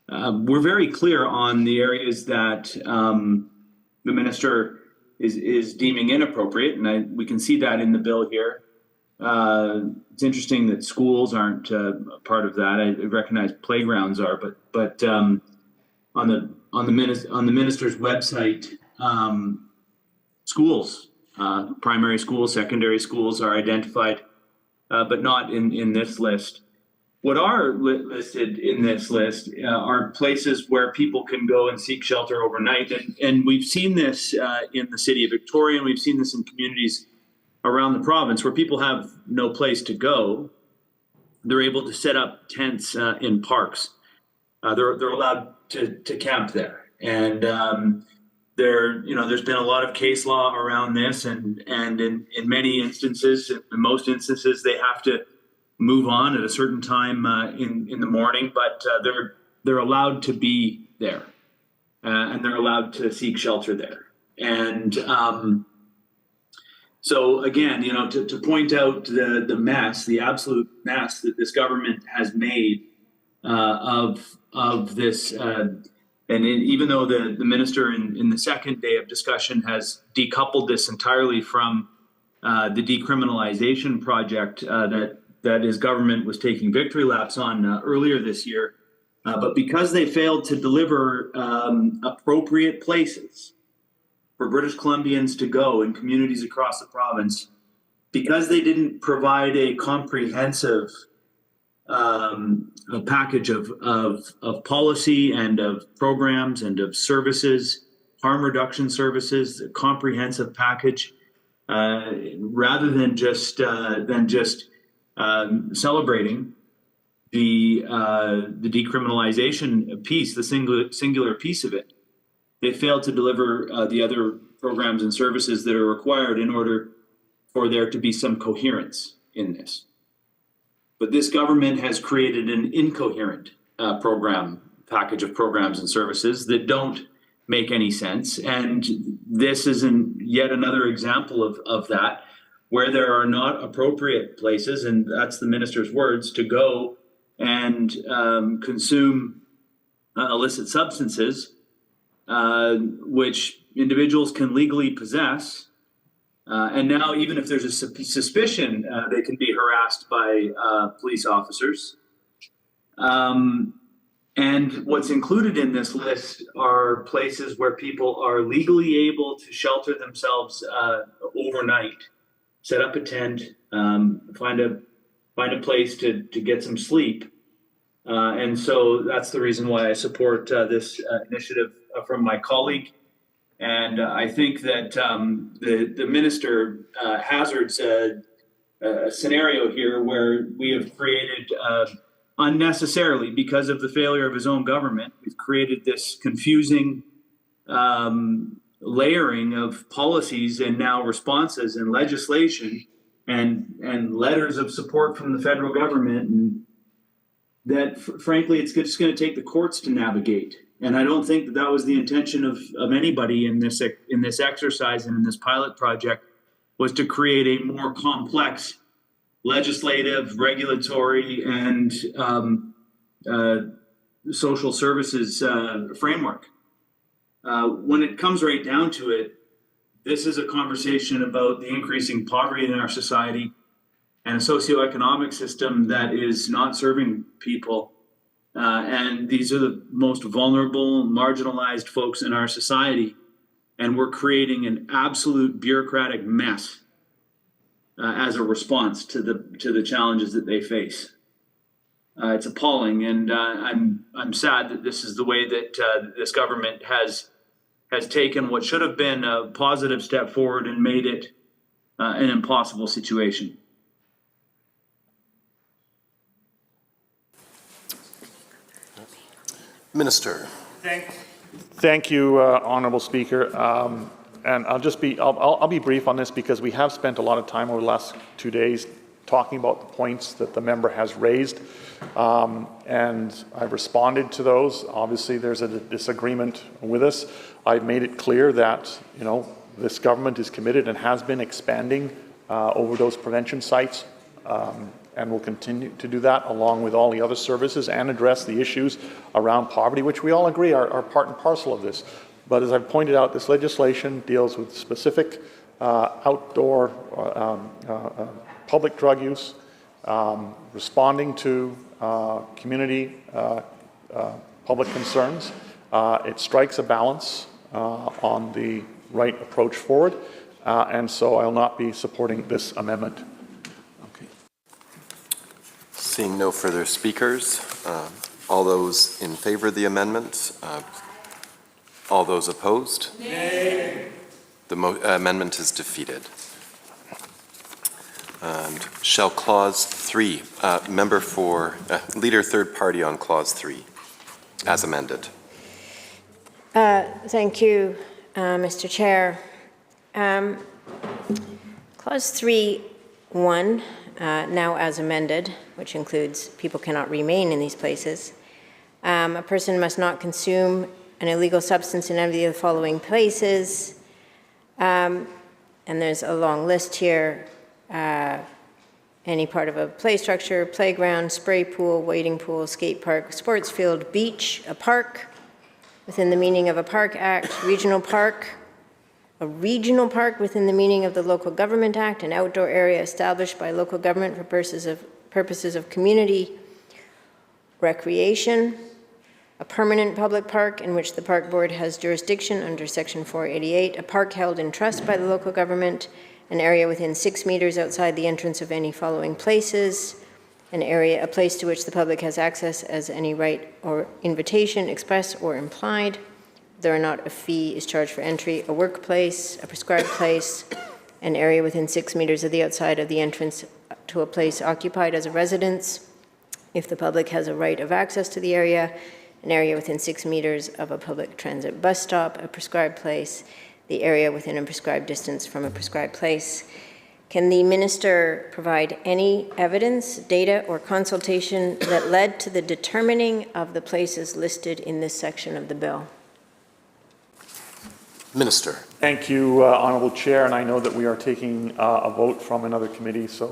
We're very clear on the areas that the minister is deeming inappropriate, and we can see that in the bill here. It's interesting that schools aren't part of that. I recognize playgrounds are, but on the minister's website, schools, primary schools, secondary schools are identified, but not in this list. What are listed in this list are places where people can go and seek shelter overnight. And we've seen this in the city of Victoria, and we've seen this in communities around the province where people have no place to go. They're able to set up tents in parks. They're allowed to camp there. And there's been a lot of case law around this, and in many instances, in most instances, they have to move on at a certain time in the morning, but they're allowed to be there, and they're allowed to seek shelter there. And so again, to point out the mess, the absolute mess that this government has made of this, even though the minister in the second day of discussion has decoupled this entirely from the decriminalization project that his government was taking victory laps on earlier this year. But because they failed to deliver appropriate places for British Columbians to go in communities across the province, because they didn't provide a comprehensive package of policy and of programs and of services, harm reduction services, a comprehensive package, rather than just celebrating the decriminalization piece, the singular piece of it. They failed to deliver the other programs and services that are required in order for there to be some coherence in this. But this government has created an incoherent package of programs and services that don't make any sense. And this is yet another example of that, where there are not appropriate places, and that's the minister's words, to go and consume illicit substances, which individuals can legally possess. And now, even if there's a suspicion, they can be harassed by police officers. And what's included in this list are places where people are legally able to shelter themselves overnight, set up a tent, find find a place to get some sleep. And so that's the reason why I support this initiative from my colleague. And I think that the minister hazards a scenario here where we have created unnecessarily, because of the failure of his own government, we've created this confusing layering of policies and now responses and legislation and letters of support from the federal government, and that frankly it's just going to take the courts to navigate. And I don't think that was the intention of anybody in this exercise and in this pilot project, was to create a more complex legislative, regulatory, and social services framework. When it comes right down to it, this is a conversation about the increasing poverty in our society and a socioeconomic system that is not serving people. And these are the most vulnerable, marginalized folks in our society. And we're creating an absolute bureaucratic mess as a response to the challenges that they face. It's appalling, and I'm sad that this is the way that this government has taken what should have been a positive step forward and made it an impossible situation. Minister. Thank you, Honourable Speaker. And I'll be brief on this because we have spent a lot of time over the last 2 days talking about the points that the member has raised, and I've responded to those. Obviously, there's a disagreement with us. I've made it clear that this government is committed and has been expanding overdose prevention sites, and will continue to do that along with all the other services and address the issues around poverty, which we all agree are part and parcel of this. But as I've pointed out, this legislation deals with specific outdoor public drug use, responding to community public concerns. It strikes a balance on the right approach forward, and so I will not be supporting this amendment. Okay. Seeing no further speakers, all those in favor of the amendment, all those opposed? Nay. The amendment is defeated. And shall Clause 3, member for Leader Third Party on Clause 3, as amended. Thank you, Mr. Chair. Clause 3.1, now as amended, which includes people cannot remain in these places. A person must not consume an illegal substance in any of the following places. And there's a long list here. Any part of a play structure, playground, spray pool, wading pool, skate park, sports field, beach, a park, within the meaning of a Park Act, regional park, a regional park within the meaning of the Local Government Act, an outdoor area established by local government for purposes of community recreation, a permanent public park in which the park board has jurisdiction under Section 488, a park held in trust by the local government, an area within 6 meters outside the entrance of any following places, a place to which the public has access as any right or invitation, express or implied, whether or not a fee is charged for entry, a workplace, a prescribed place, an area within 6 meters of the outside of the entrance to a place occupied as a residence, if the public has a right of access to the area, an area within 6 meters of a public transit bus stop, a prescribed place, the area within a prescribed distance from a prescribed place. Can the minister provide any evidence, data, or consultation that led to the determining of the places listed in this section of the bill? Minister. Thank you, Honourable Chair, and I know that we are taking a vote from another committee, so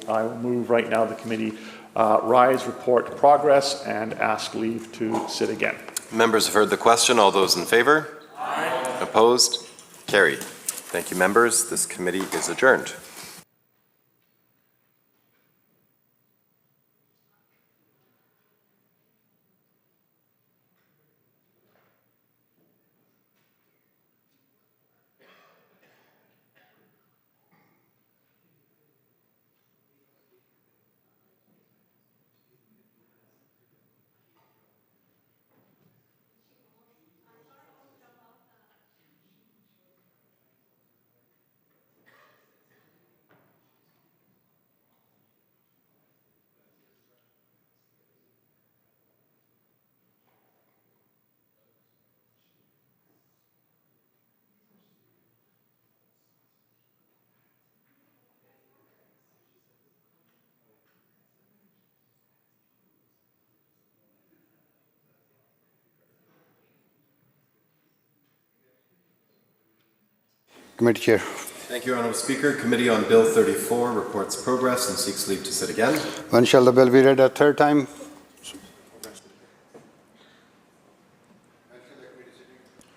I will move right now the committee rise, report progress, and ask leave to sit again. Members have heard the question. All those in favor? Aye. Opposed? Carried. Thank you, members. This committee is adjourned. Committee Chair. Thank you, Honourable Speaker. Committee on Bill 34 reports progress and seeks leave to sit again. When shall the bill be read a third time?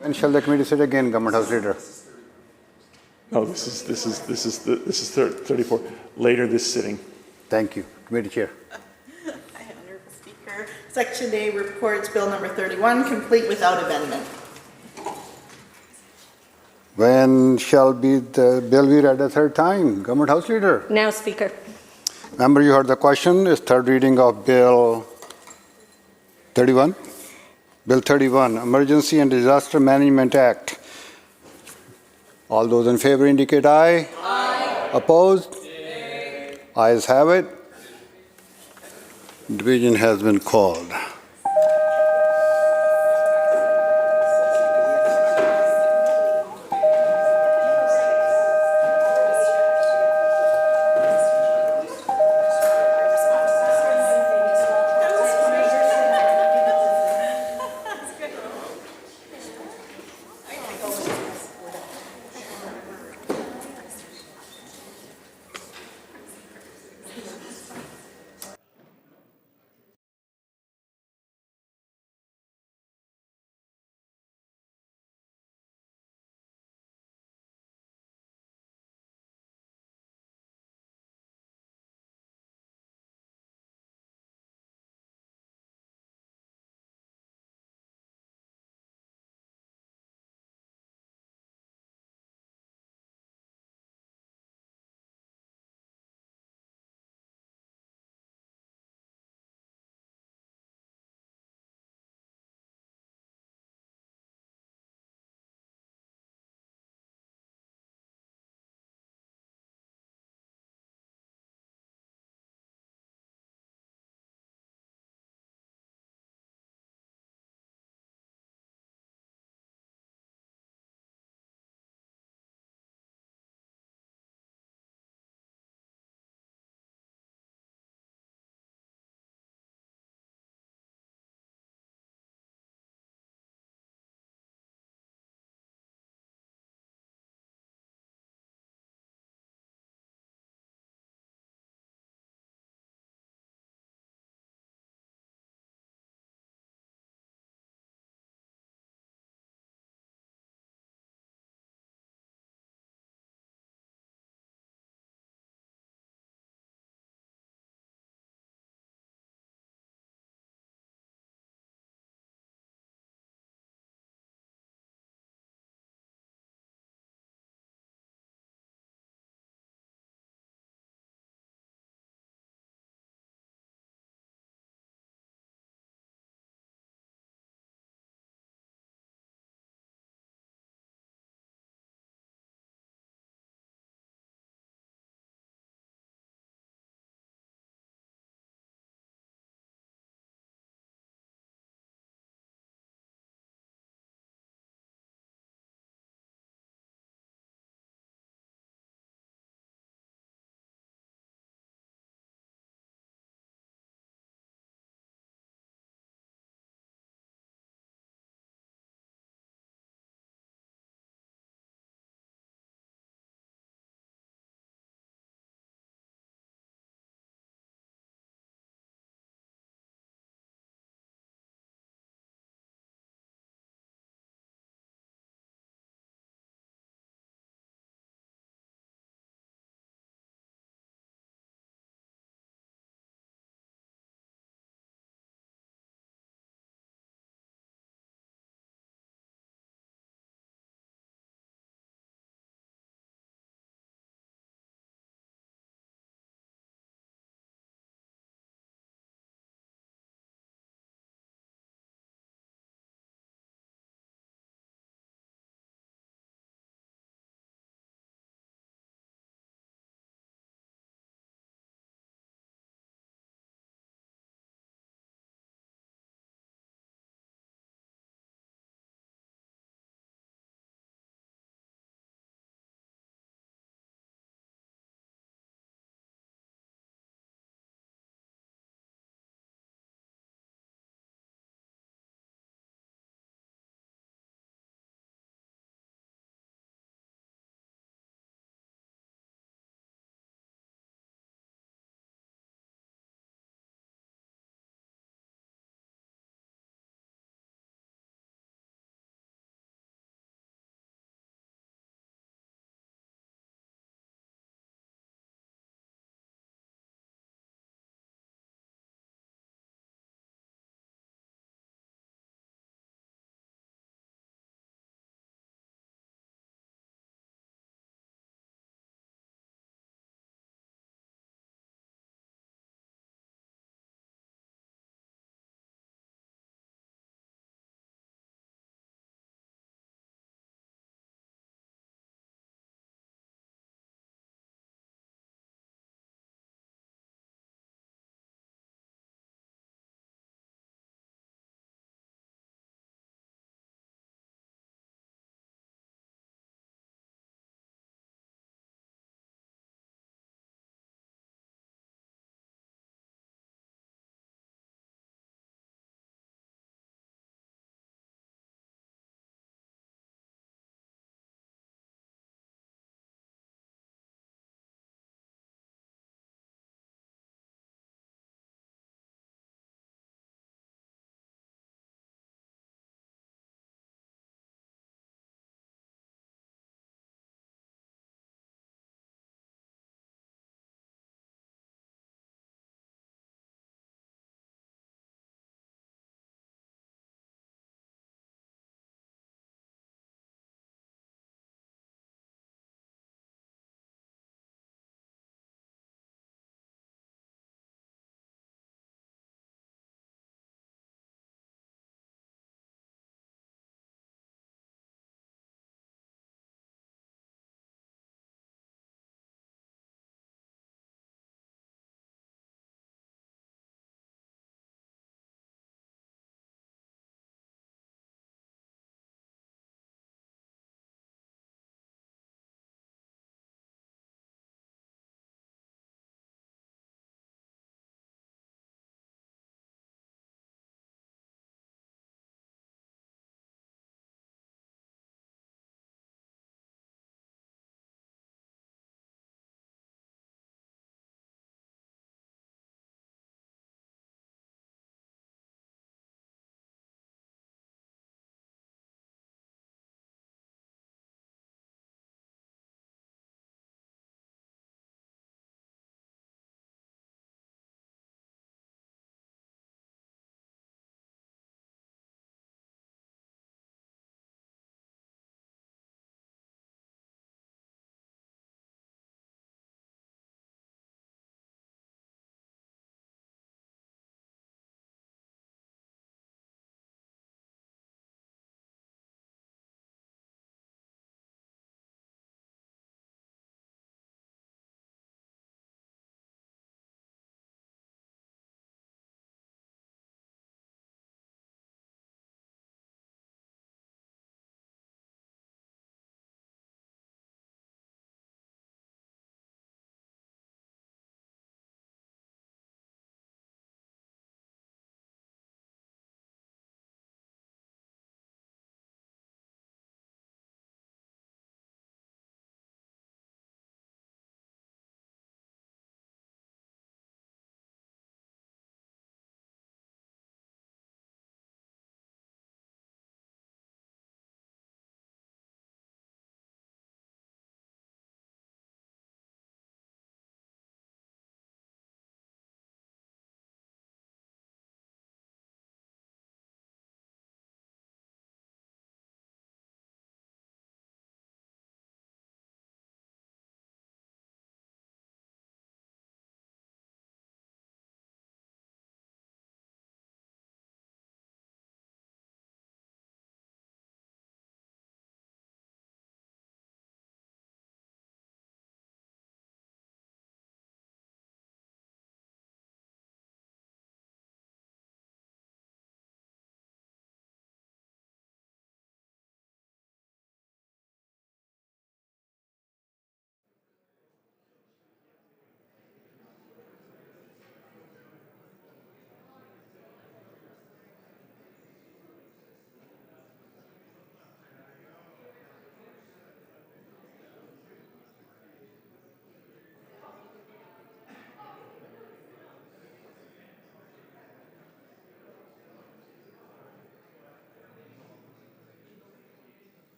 When shall the committee sit again, Government House Leader? No, this is 34, later this sitting. Thank you. Committee Chair. Hi, Honourable Speaker. Section A reports Bill number 31 complete without amendment. When shall the bill be read a third time? Government House Leader. Now, Speaker. Member, you heard the question. Is third reading of Bill 31? Bill 31, Emergency and Disaster Management Act. All those in favor indicate aye. Aye. Opposed? Nay. Ayes have it. Division has been called.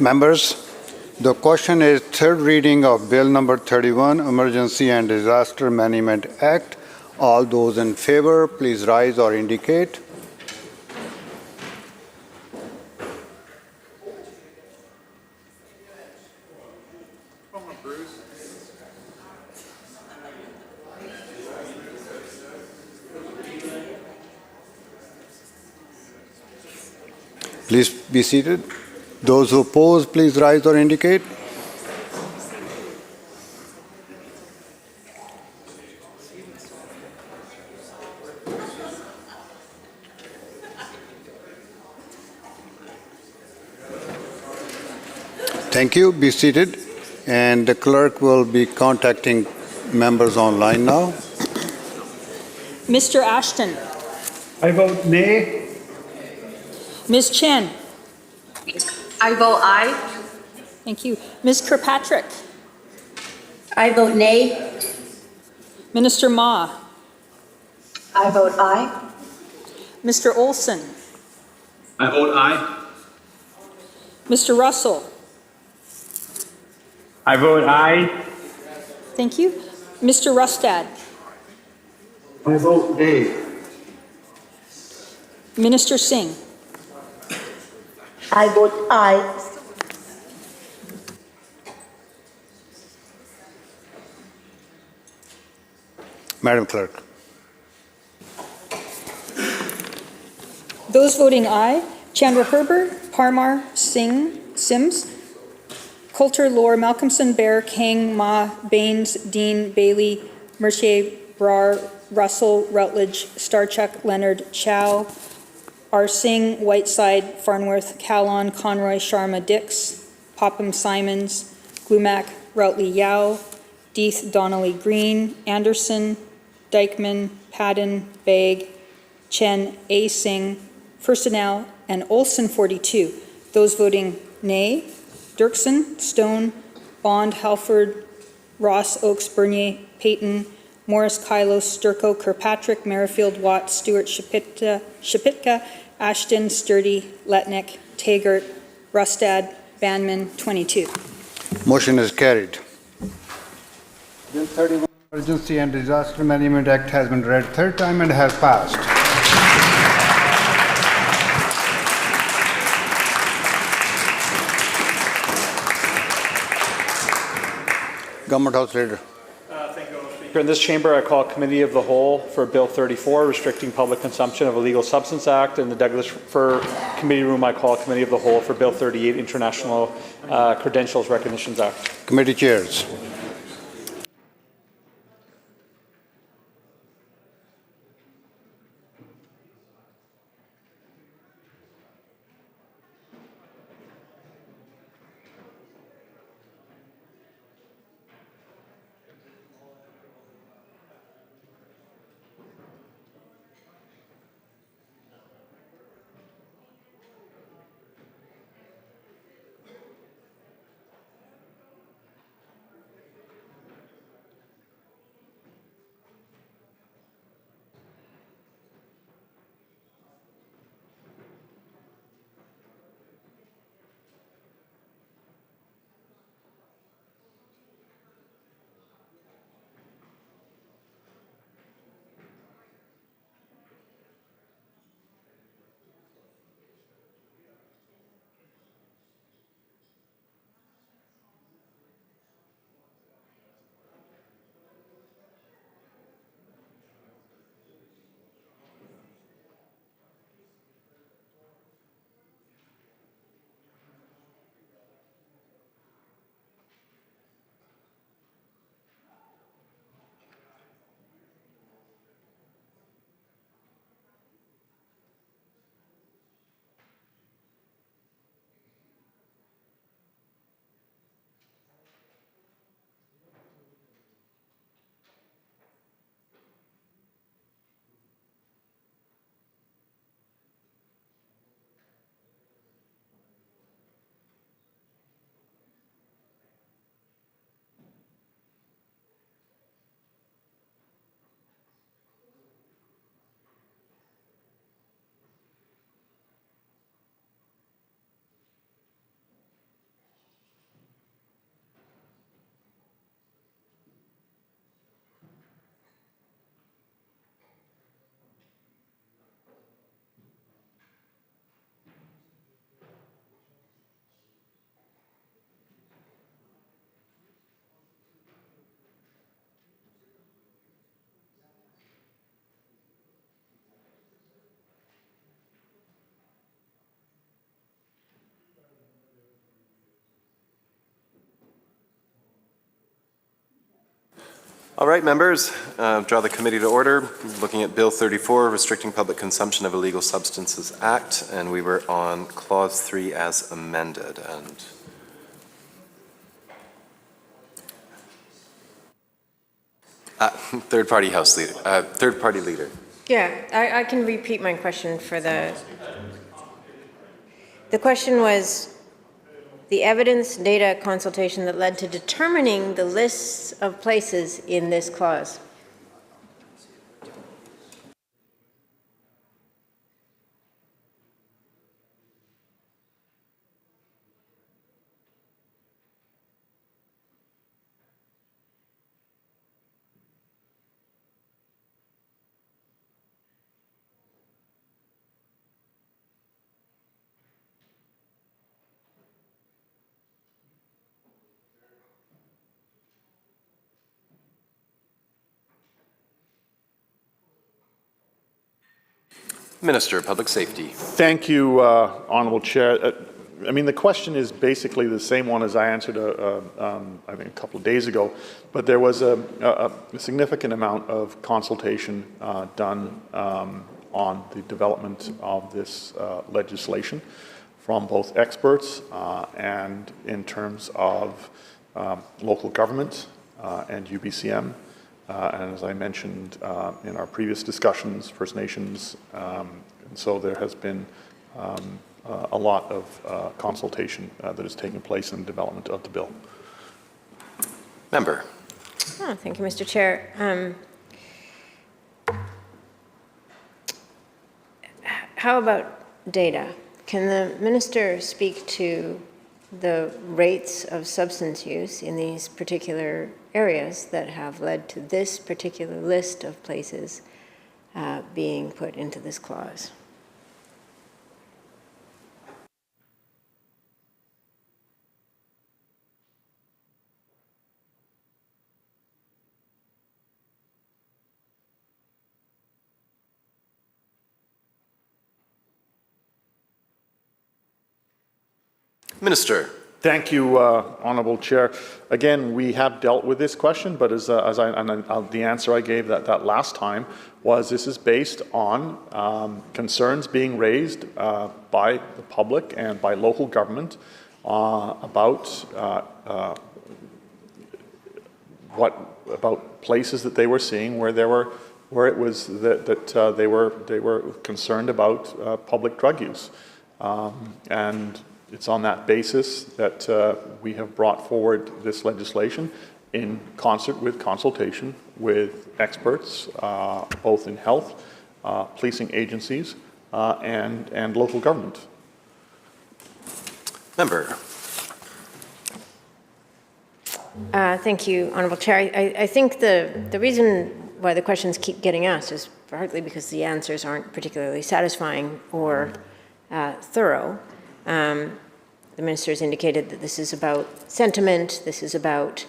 Members, the question is third reading of Bill number 31, Emergency and Disaster Management Act. All those in favor, please rise or indicate. Please be seated. Those who oppose, please rise or indicate. Thank you. Be seated. And the clerk will be contacting members online now. Mr. Ashton. I vote nay. Ms. Chen. I vote aye. Thank you. Ms. Kirkpatrick. I vote nay. Minister Ma. I vote aye. Mr. Olson. I vote aye. Mr. Russell. I vote aye. Thank you. Mr. Rustad. I vote nay. Minister Singh. I vote aye. Madam Clerk. Those voting aye, Chandra Herbert, Parmar, Singh, Sims, Coulter, Lohr, Malcolmson, Bear, Kang, Ma, Baines, Dean, Bailey, Mercier, Brar, Russell, Rutledge, Starchuk, Leonard, Chow, R. Singh, Whiteside, Farnworth, Callon, Conroy, Sharma, Dix, Popham, Simons, Glumac, Routley, Yao, Deeth, Donnelly, Green, Anderson, Dykeman, Padden, Begg, Chen, A. Singh, Furstenau, and Olson 42. Those voting nay, Dirksen, Stone, Bond, Halford, Ross, Oakes, Bernier, Payton, Morris, Kylo, Sturko, Kirkpatrick, Merrifield, Watt, Stewart, Shapitka, Ashton, Sturdy, Letnick, Taggart, Rustad, Banman, 22. Motion is carried. Bill 31, Emergency and Disaster Management Act has been read third time and has passed. Government House Leader. In this chamber, I call Committee of the Whole for Bill 34, Restricting Public Consumption of Illegal Substance Act. In the Douglas for Committee Room, I call Committee of the Whole for Bill 38, International Credentials Recognitions Act. Committee chairs. All right, members, draw the committee to order. Looking at Bill 34, Restricting Public Consumption of Illegal Substances Act, and we were on Clause 3 as amended. And third-party leader. Yeah, I can repeat my question for the question was the evidence data consultation that led to determining the lists of places in this clause. Minister of Public Safety. Thank you, Honourable Chair. I mean, the question is basically the same one as I answered, I think, a couple of days ago, but there was a significant amount of consultation done on the development of this legislation from both experts and in terms of local government and UBCM. And as I mentioned in our previous discussions, First Nations, and so there has been a lot of consultation that has taken place in the development of the bill. Member. Oh, thank you, Mr. Chair. How about data? Can the minister speak to the rates of substance use in these particular areas that have led to this particular list of places being put into this clause? Minister. Thank you, Honourable Chair. Again, we have dealt with this question, but the answer I gave that last time was this is based on concerns being raised by the public and by local government about places that they were seeing where it was that they were concerned about public drug use, and it's on that basis that we have brought forward this legislation in concert with consultation with experts, both in health, policing agencies, and local government. Member. Thank you, Honourable Chair. I think the reason why the questions keep getting asked is partly because the answers aren't particularly satisfying or thorough. The minister has indicated that this is about sentiment, this is about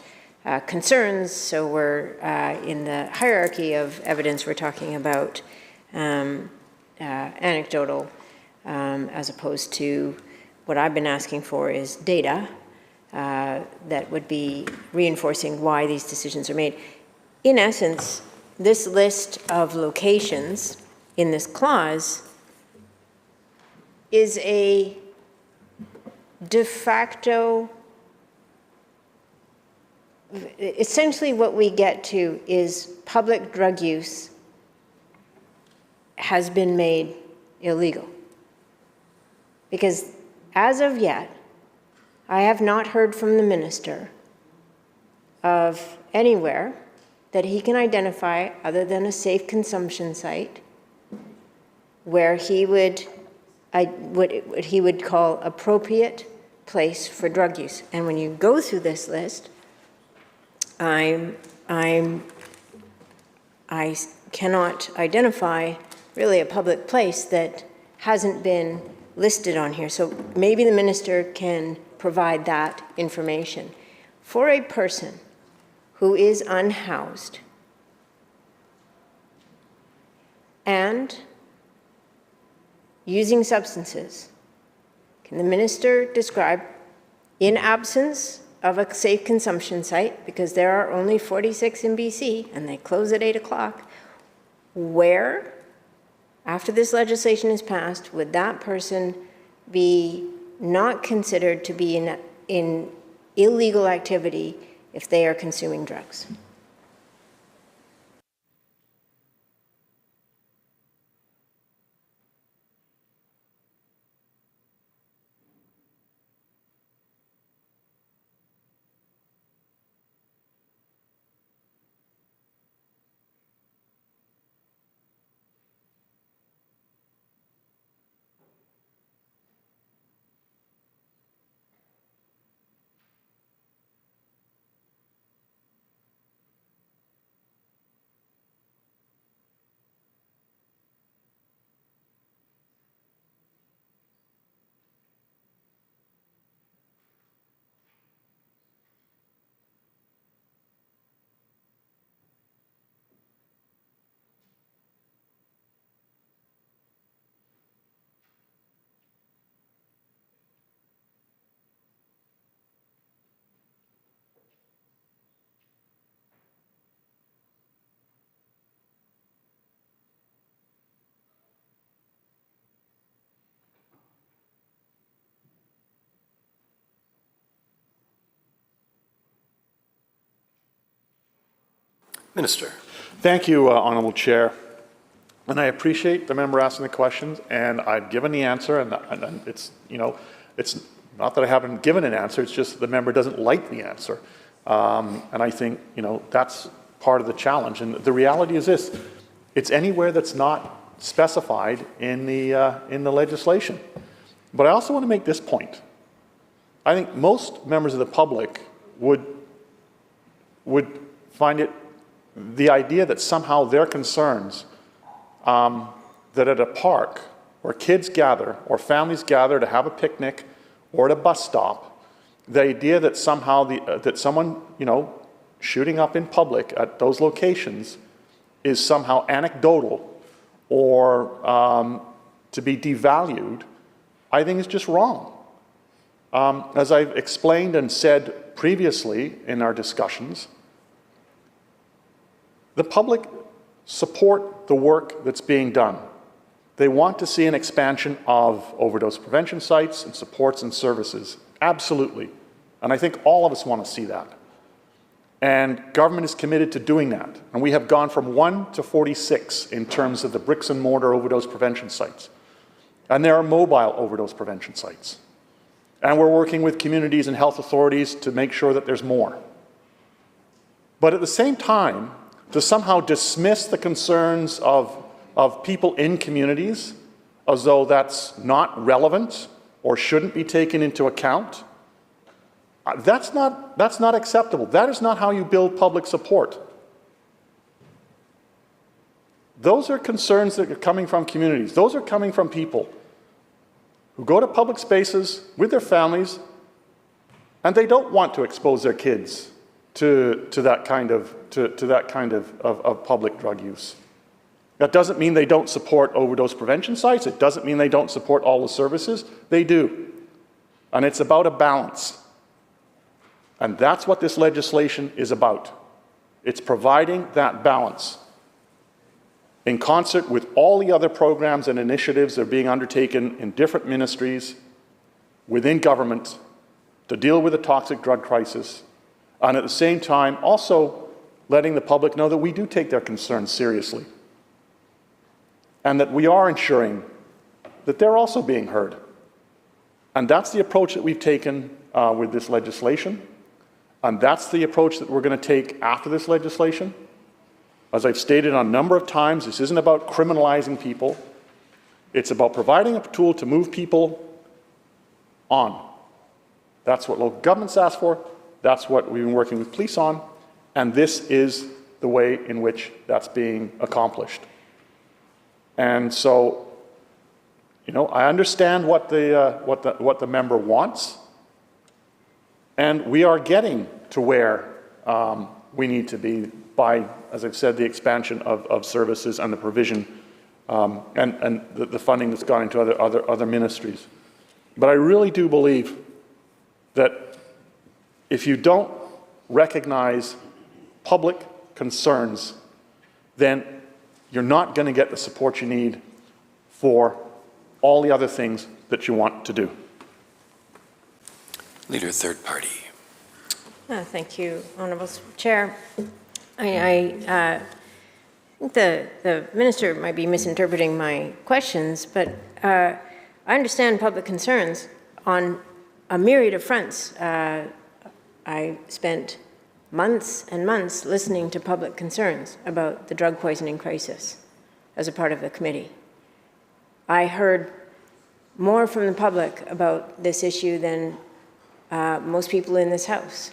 concerns, so we're in the hierarchy of evidence, we're talking about anecdotal as opposed to what I've been asking for is data that would be reinforcing why these decisions are made. In essence, this list of locations in this clause is a de facto, essentially what we get to is public drug use has been made illegal. Because as of yet, I have not heard from the minister of anywhere that he can identify other than a safe consumption site where he would what he would call appropriate place for drug use. And when you go through this list, I cannot identify really a public place that hasn't been listed on here. So maybe the minister can provide that information. For a person who is unhoused and using substances, can the minister describe, in absence of a safe consumption site, because there are only 46 in BC and they close at 8 o'clock, where, after this legislation is passed, would that person be not considered to be in illegal activity if they are consuming drugs? Minister. Thank you, Honourable Chair. And I appreciate the member asking the questions, and I've given the answer, and it's, you know, it's not that I haven't given an answer, it's just the member doesn't like the answer. And I think, you know, that's part of the challenge. And the reality is this, it's anywhere that's not specified in the legislation. But I also want to make this point. I think most members of the public would find it, the idea that somehow their concerns, that at a park where kids gather or families gather to have a picnic or at a bus stop, the idea that somehow that someone, you know, shooting up in public at those locations is somehow anecdotal or to be devalued, I think is just wrong. As I've explained and said previously in our discussions, the public support the work that's being done. They want to see an expansion of overdose prevention sites and supports and services. Absolutely. And I think all of us want to see that. And government is committed to doing that. And we have gone from 1 to 46 in terms of the bricks and mortar overdose prevention sites. And there are mobile overdose prevention sites. And we're working with communities and health authorities to make sure that there's more. But at the same time, to somehow dismiss the concerns of people in communities as though that's not relevant or shouldn't be taken into account, that's not acceptable. That is not how you build public support. Those are concerns that are coming from communities. Those are coming from people who go to public spaces with their families and they don't want to expose their kids to that kind of public drug use. That doesn't mean they don't support overdose prevention sites. It doesn't mean they don't support all the services. They do. And it's about a balance. And that's what this legislation is about. It's providing that balance in concert with all the other programs and initiatives that are being undertaken in different ministries within government to deal with the toxic drug crisis, and at the same time also letting the public know that we do take their concerns seriously and that we are ensuring that they're also being heard. And that's the approach that we've taken with this legislation, and that's the approach that we're going to take after this legislation. As I've stated a number of times, this isn't about criminalizing people. It's about providing a tool to move people on. That's what local governments ask for. That's what we've been working with police on, and this is the way in which that's being accomplished. And so, you know, I understand what the member wants, and we are getting to where we need to be by, as I've said, the expansion of services and the provision and the funding that's gone into other ministries. But I really do believe that if you don't recognize public concerns, then you're not going to get the support you need for all the other things that you want to do. Leader, third party. Thank you, Honourable Chair. I think the Minister might be misinterpreting my questions, but I understand public concerns on a myriad of fronts. I spent months and months listening to public concerns about the drug poisoning crisis as a part of the committee. I heard more from the public about this issue than most people in this House.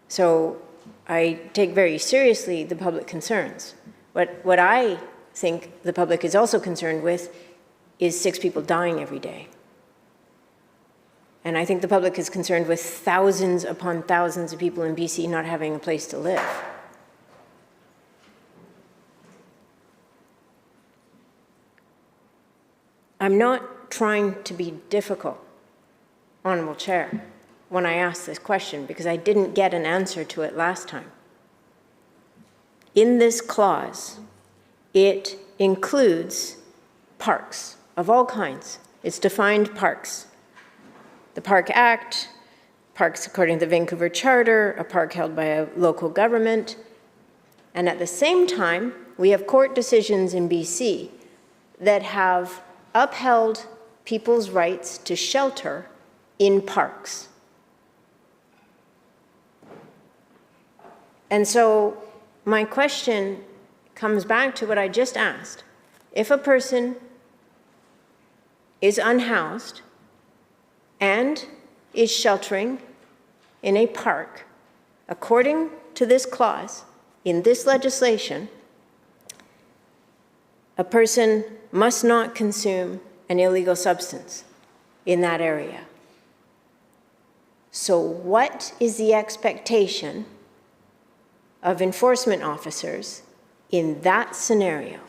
So I take very seriously the public concerns. What I think the public is also concerned with is 6 people dying every day. And I think the public is concerned with thousands upon thousands of people in BC not having a place to live. I'm not trying to be difficult, Honourable Chair, when I ask this question, because I didn't get an answer to it last time. In this clause, it includes parks of all kinds. It's defined parks. The Park Act, parks according to the Vancouver Charter, a park held by a local government. And at the same time, we have court decisions in BC that have upheld people's rights to shelter in parks. And so my question comes back to what I just asked. If a person is unhoused and is sheltering in a park, according to this clause in this legislation, a person must not consume an illegal substance in that area. So what is the expectation of enforcement officers in that scenario?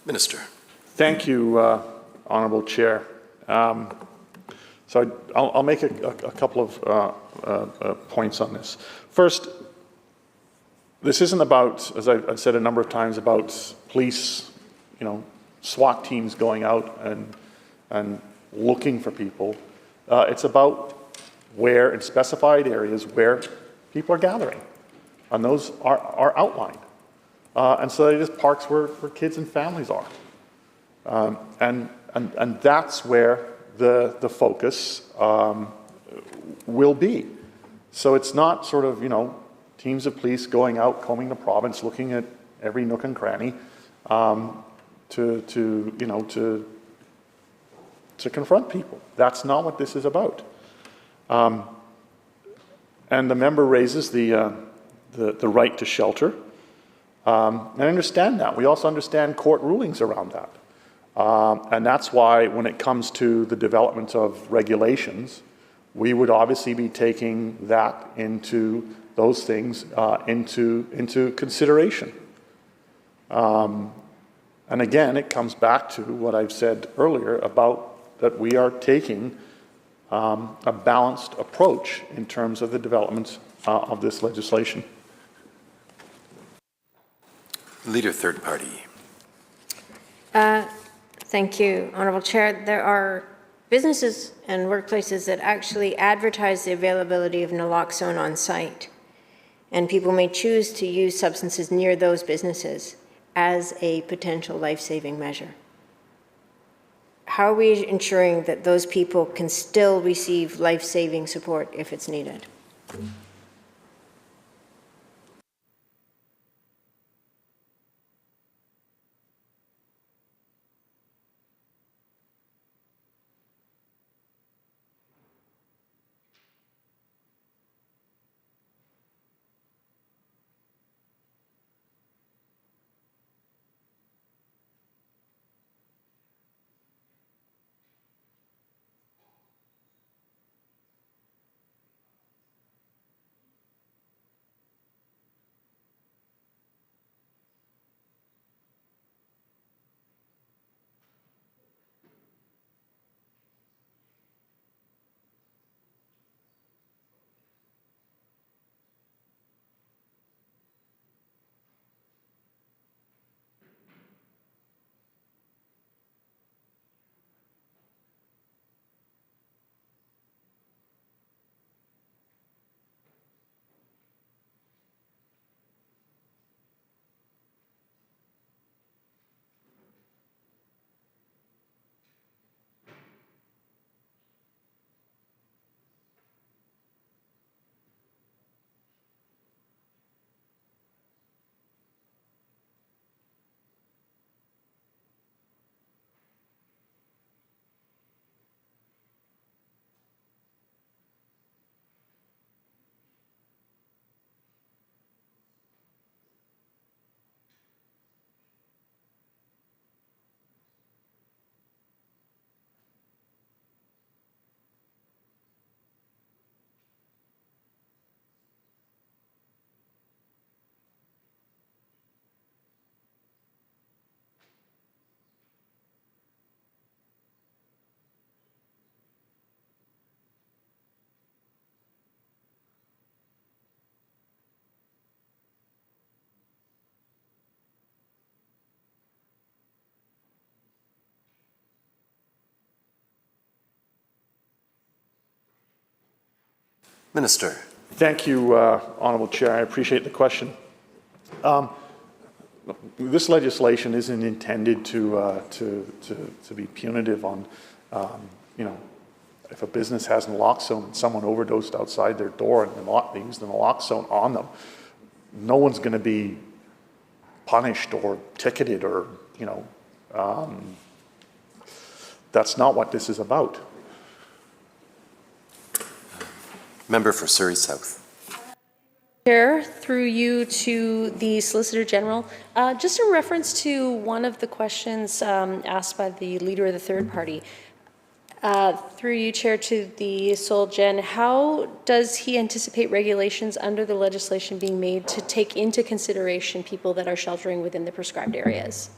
Minister. Thank you, Honourable Chair. So I'll make a couple of points on this. First, this isn't about, as I've said a number of times, about police, SWAT teams going out and looking for people. It's about where, in specified areas, where people are gathering. And those are outlined. And so it is parks where kids and families are. And that's where the focus will be. So it's not sort of, teams of police going out, combing the province, looking at every nook and cranny to confront people. That's not what this is about. And the member raises the right to shelter. And I understand that. We also understand court rulings around that. And that's why when it comes to the development of regulations, we would obviously be taking that into those things into consideration. And again, it comes back to what I've said earlier about that we are taking a balanced approach in terms of the development of this legislation. Leader, third party. Thank you, Honourable Chair. There are businesses and workplaces that actually advertise the availability of naloxone on site. and people may choose to use substances near those businesses as a potential life-saving measure. How are we ensuring that those people can still receive life-saving support if it's needed? Minister. Thank you, Honourable Chair. I appreciate the question. This legislation isn't intended to be punitive on, you know, if a business has naloxone and someone overdosed outside their door and they used the naloxone on them, no one's going to be punished or ticketed or, you know, that's not what this is about. Member for Surrey South. Chair, through you to the Solicitor General, just in reference to one of the questions asked by the leader of the third party, through you, Chair, to the Sol Gen, how does he anticipate regulations under the legislation being made to take into consideration people that are sheltering within the prescribed areas?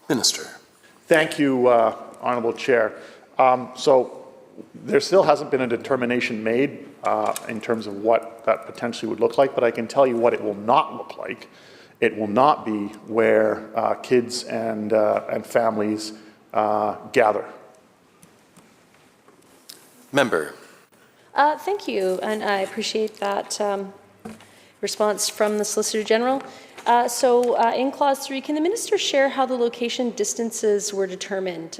Minister. Thank you, Honourable Chair. So there still hasn't been a determination made in terms of what that potentially would look like, but I can tell you what it will not look like It will not be where kids and families gather. Member. Thank you, and I appreciate that response from the Solicitor General. In Clause 3, can the Minister share how the location distances were determined?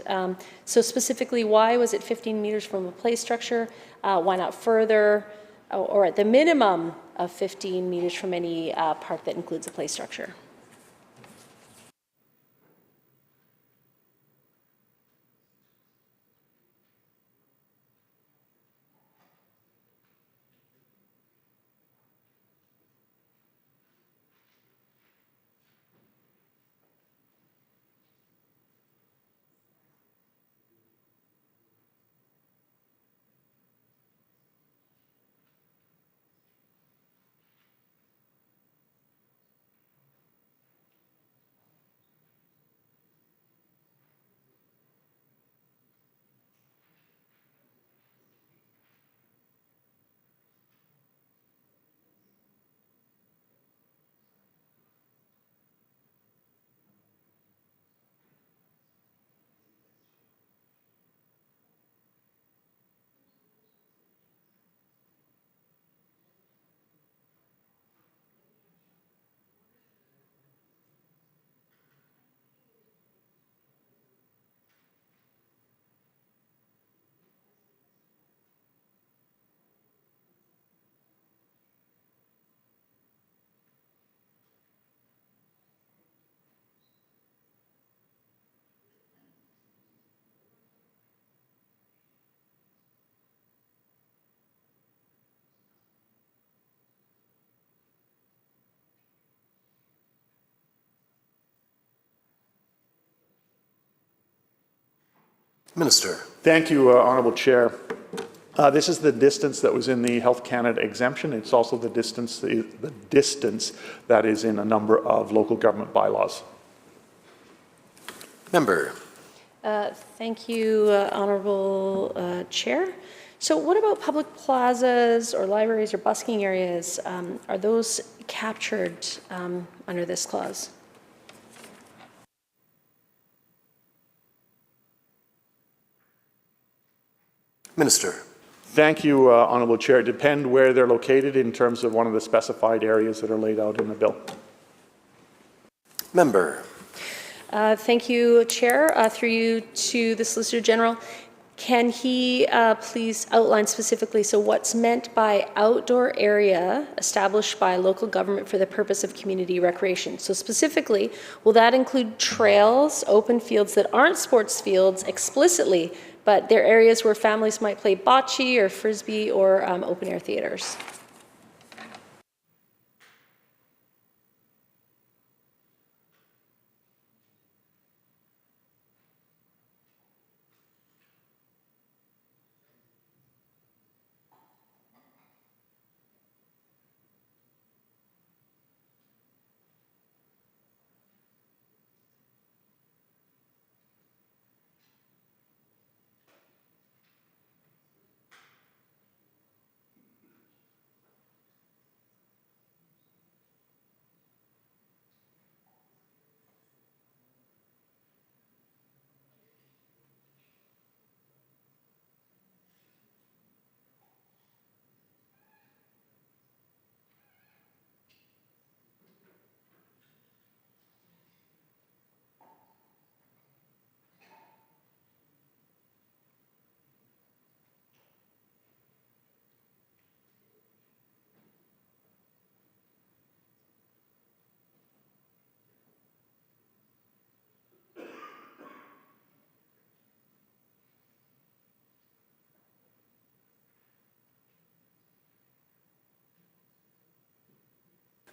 So specifically, why was it 15 meters from a play structure? Why not further, or at the minimum of 15 meters from any park that includes a play structure? Minister. Thank you, Honourable Chair. This is the distance that was in the Health Canada exemption. It's also the distance that is in a number of local government bylaws. Member. Thank you, Honourable Chair. So what about public plazas or libraries or busking areas? Are those captured under this clause? Minister. Thank you, Honourable Chair. It depends where they're located in terms of one of the specified areas that are laid out in the bill. Member. Thank you, Chair. Through you to the Solicitor General. Can he please outline specifically, so what's meant by outdoor area established by a local government for the purpose of community recreation? So specifically, will that include trails, open fields that aren't sports fields explicitly, but they're areas where families might play bocce or frisbee or open air theaters?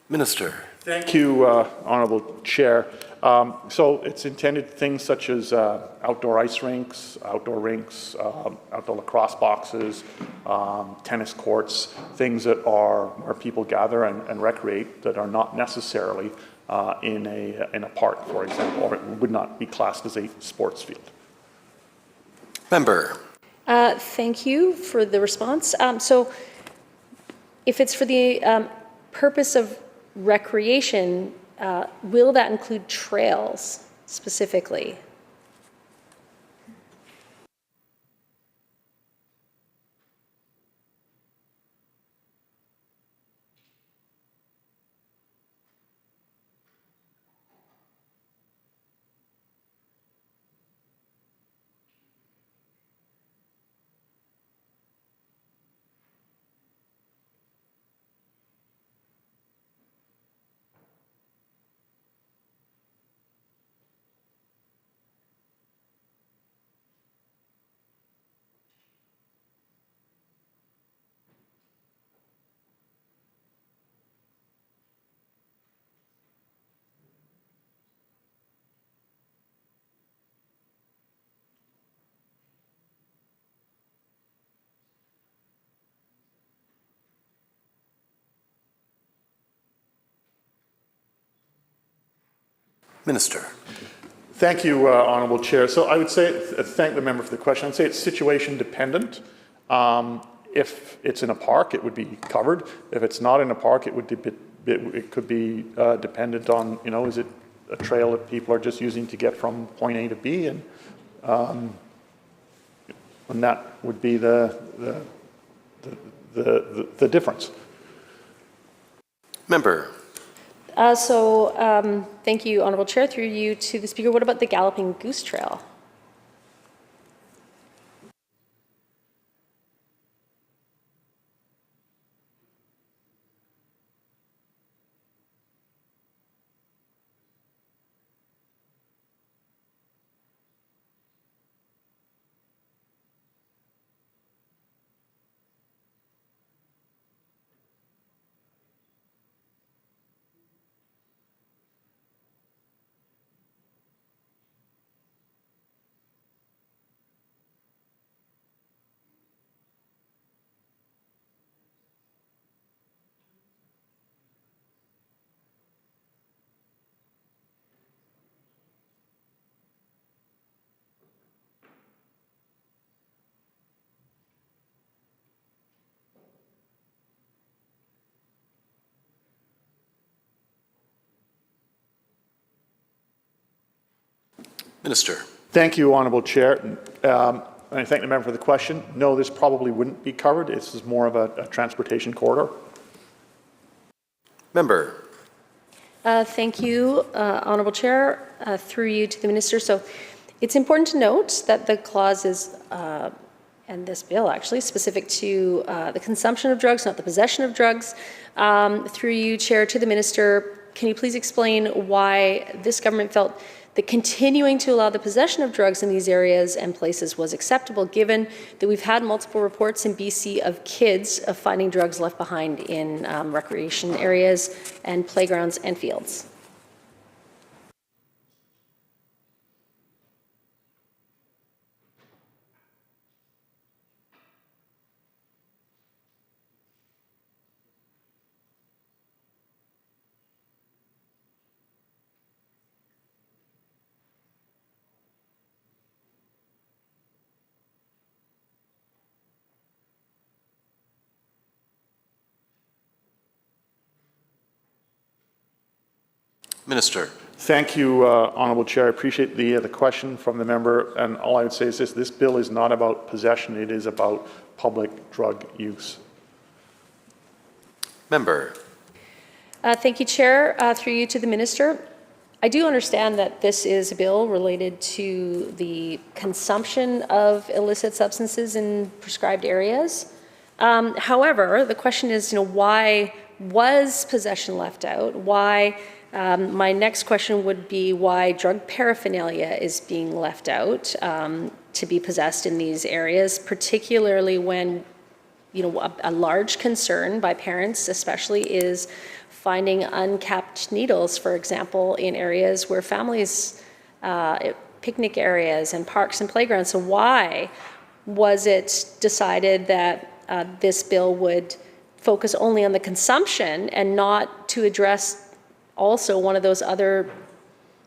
Minister. Thank you, Honourable Chair. So it's intended things such as outdoor ice rinks, outdoor lacrosse boxes, tennis courts, things that are where people gather and recreate that are not necessarily in a park, for example, or it would not be classed as a sports field. Member. Thank you for the response. So if it's for the purpose of recreation, will that include trails specifically? Minister. Thank you, Honourable Chair. So I would say, thank the member for the question. I'd say it's situation dependent. If it's in a park, it would be covered. If it's not in a park, it could be dependent on, you know, is it a trail that people are just using to get from point A to B, and that would be the difference. Member. Thank you, Honourable Chair. Through you to the Speaker, what about the Galloping Goose Trail? Minister. Thank you, Honourable Chair. And I thank the member for the question. No, this probably wouldn't be covered. This is more of a transportation corridor. Member. Thank you, Honourable Chair. Through you to the Minister. So it's important to note that the clause is, and this bill actually, specific to the consumption of drugs, not the possession of drugs. Through you, Chair, to the Minister, can you please explain why this government felt that continuing to allow the possession of drugs in these areas and places was acceptable, given that we've had multiple reports in BC of kids finding drugs left behind in recreation areas and playgrounds and fields? Minister. Thank you, Honourable Chair. I appreciate the question from the member. And all I would say is this bill is not about possession. It is about public drug use. Member. Thank you, Chair. Through you to the Minister. I do understand that this is a bill related to the consumption of illicit substances in prescribed areas. However, the question is, why was possession left out? Why? My next question would be why drug paraphernalia is being left out to be possessed in these areas, particularly when, a large concern by parents especially is finding uncapped needles, for example, in areas where families, picnic areas and parks and playgrounds. So why was it decided that this bill would focus only on the consumption and not to address also one of those other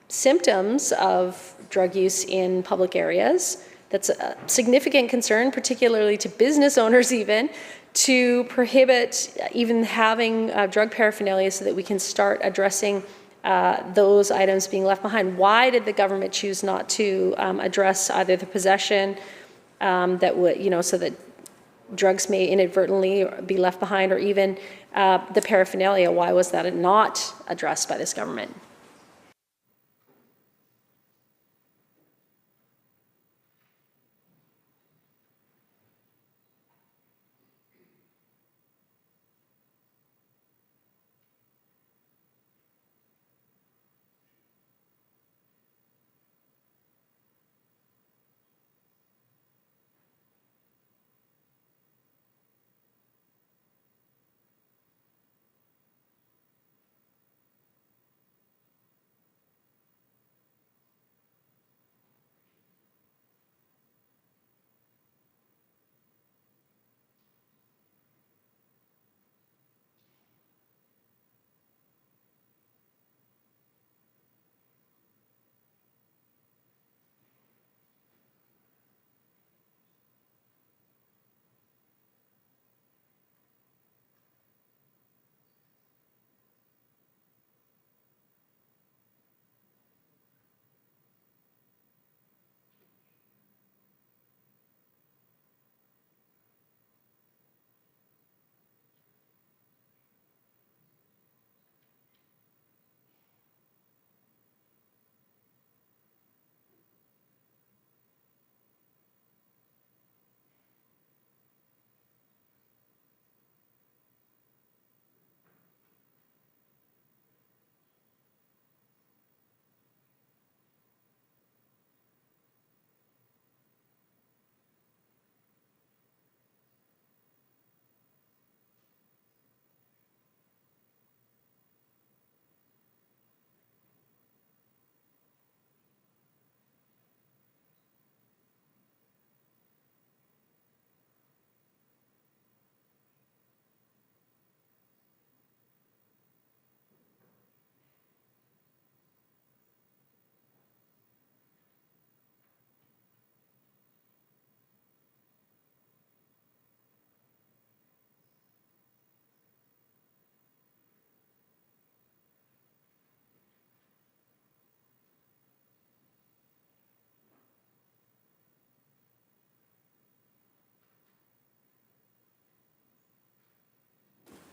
symptoms of drug use in public areas? That's a significant concern, particularly to business owners even, to prohibit even having drug paraphernalia so that we can start addressing those items being left behind. Why did the government choose not to address either the possession that would, so that drugs may inadvertently be left behind, or even the paraphernalia? Why was that not addressed by this government?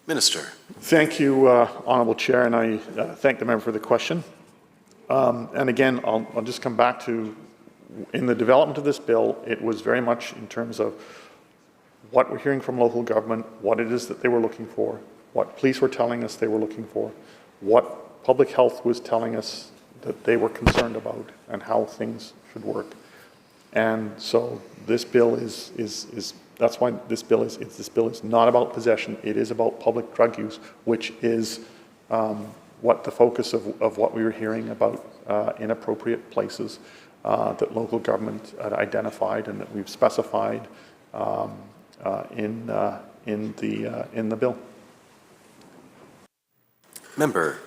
Minister. Thank you, Honourable Chair, and I thank the member for the question. And again, I'll just come back to, in the development of this bill, it was very much in terms of what we're hearing from local government, what it is that they were looking for, what police were telling us they were looking for, what public health was telling us that they were concerned about, and how things should work. And so this bill that's why this bill is not about possession. It is about public drug use, which is what the focus of what we were hearing about inappropriate places that local government had identified and that we've specified in the bill. Member.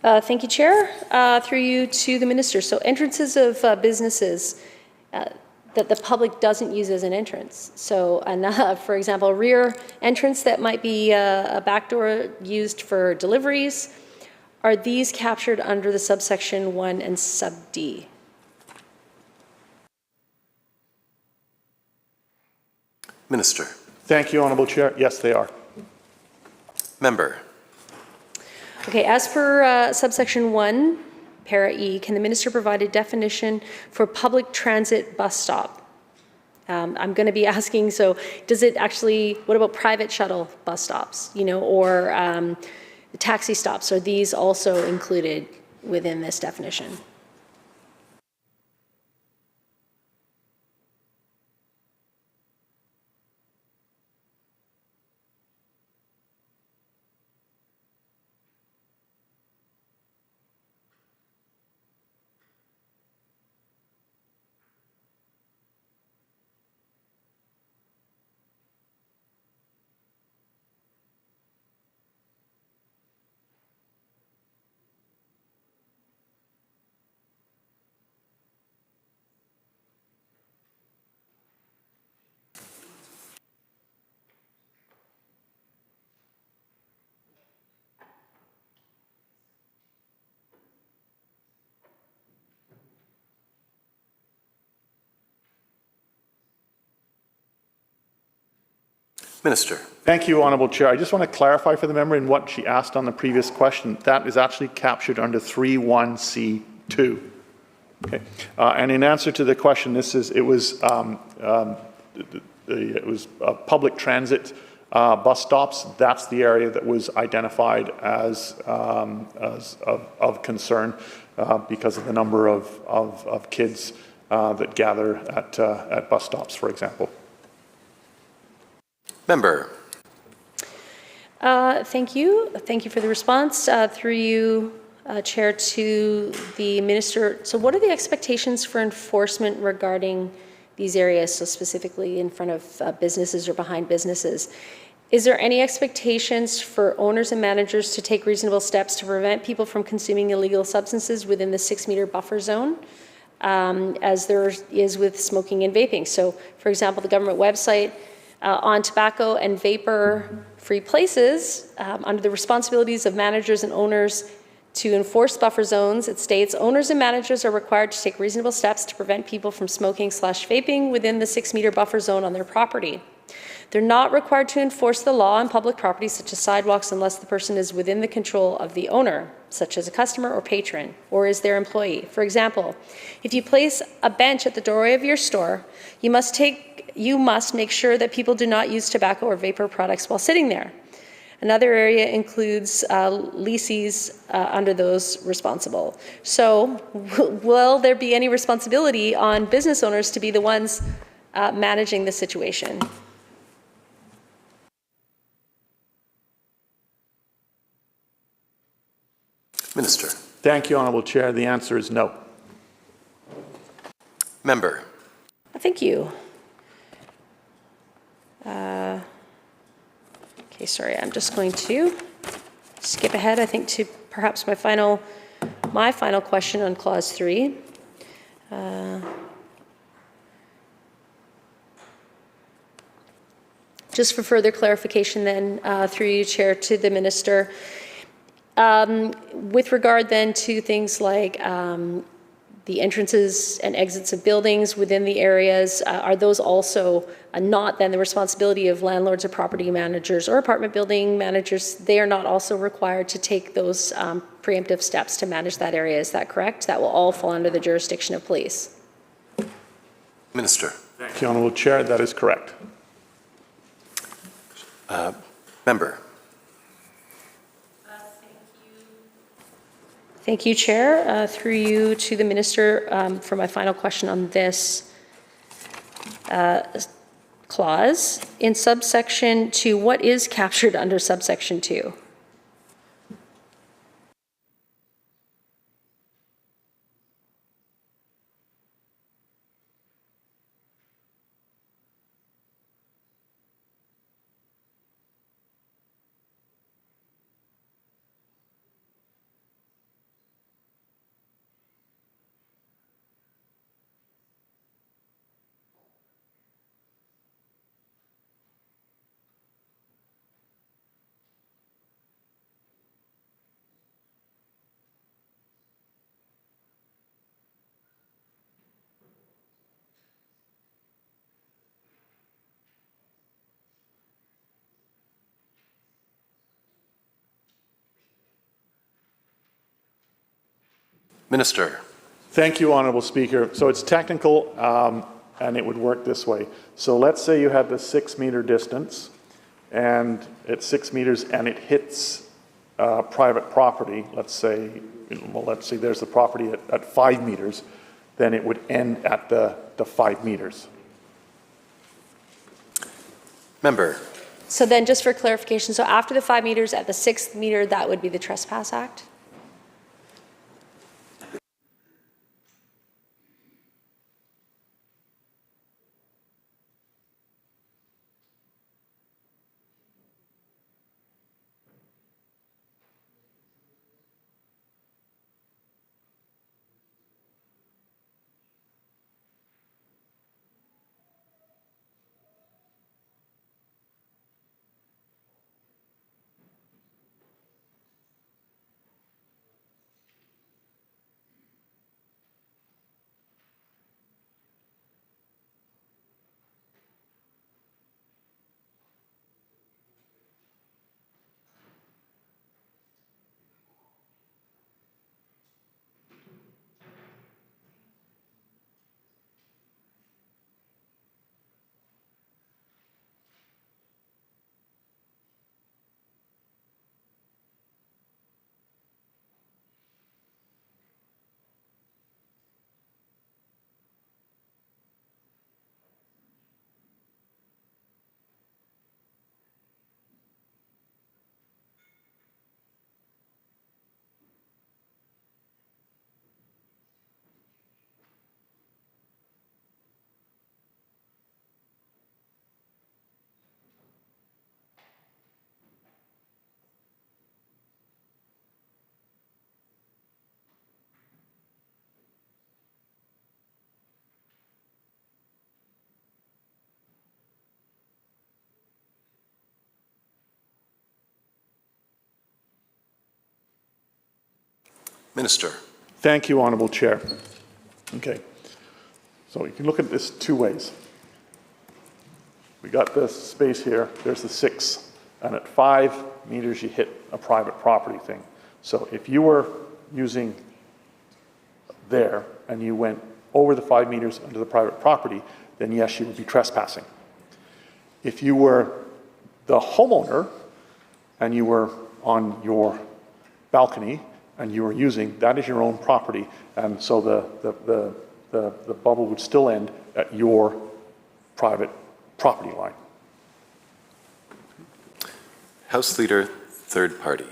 Thank you, Chair. Through you to the Minister. So entrances of businesses that the public doesn't use as an entrance. So, for example, a rear entrance that might be a back door used for deliveries. Are these captured under the subsection 1 and sub D? Minister. Thank you, Honourable Chair. Yes, they are. Member. Okay, as per subsection 1, para E, can the Minister provide a definition for public transit bus stop? I'm going to be asking, so does it actually, what about private shuttle bus stops, or taxi stops? Are these also included within this definition? Minister. Thank you, Honourable Chair. I just want to clarify for the member in what she asked on the previous question. That is actually captured under 3(1)(c)(2). Okay. And in answer to the question, it was public transit bus stops. That's the area that was identified as of concern because of the number of kids that gather at bus stops, for example. Member. Thank you. Thank you for the response. Through you, Chair, to the Minister. So what are the expectations for enforcement regarding these areas, so specifically in front of businesses or behind businesses? Is there any expectations for owners and managers to take reasonable steps to prevent people from consuming illegal substances within the 6-meter buffer zone, as there is with smoking and vaping? So, for example, the government website on tobacco and vapor-free places, under the responsibilities of managers and owners to enforce buffer zones, it states owners and managers are required to take reasonable steps to prevent people from smoking/vaping within the 6-meter buffer zone on their property. They're not required to enforce the law on public property, such as sidewalks, unless the person is within the control of the owner, such as a customer or patron, or is their employee. For example, if you place a bench at the doorway of your store, you must make sure that people do not use tobacco or vapor products while sitting there. Another area includes leases under those responsible. So will there be any responsibility on business owners to be the ones managing the situation? Minister. Thank you, Honourable Chair. The answer is no. Member. Thank you. Okay, sorry, I'm just going to skip ahead, I think, to perhaps my final question on Clause 3. Just for further clarification then, through you, Chair, to the Minister, with regard then to things like the entrances and exits of buildings within the areas, are those also not then the responsibility of landlords or property managers or apartment building managers? They are not also required to take those preemptive steps to manage that area, is that correct? That will all fall under the jurisdiction of police. Minister. Thank you, Honourable Chair. That is correct. Member. Thank you, Chair. Through you to the Minister, for my final question on this clause. In subsection 2, what is captured under subsection 2? Minister. Thank you, Honourable Speaker. So it's technical, and it would work this way. So let's say you had the 6-meter distance, and it's 6 meters, and it hits private property. Let's say there's the property at 5 meters, then it would end at the 5 meters. Member. So then, just for clarification, so after the 5 meters, at the 6th meter, that would be the Trespass Act? Minister. Thank you, Honourable Chair. Okay, so you can look at this two ways. We got this space here, there's the 6, and at 5 meters you hit a private property thing. So if you were using there and you went over the 5 meters under the private property, then yes, you would be trespassing. If you were the homeowner and you were on your balcony and you were using, that is your own property, and so the bubble would still end at your private property line. House Leader, third party.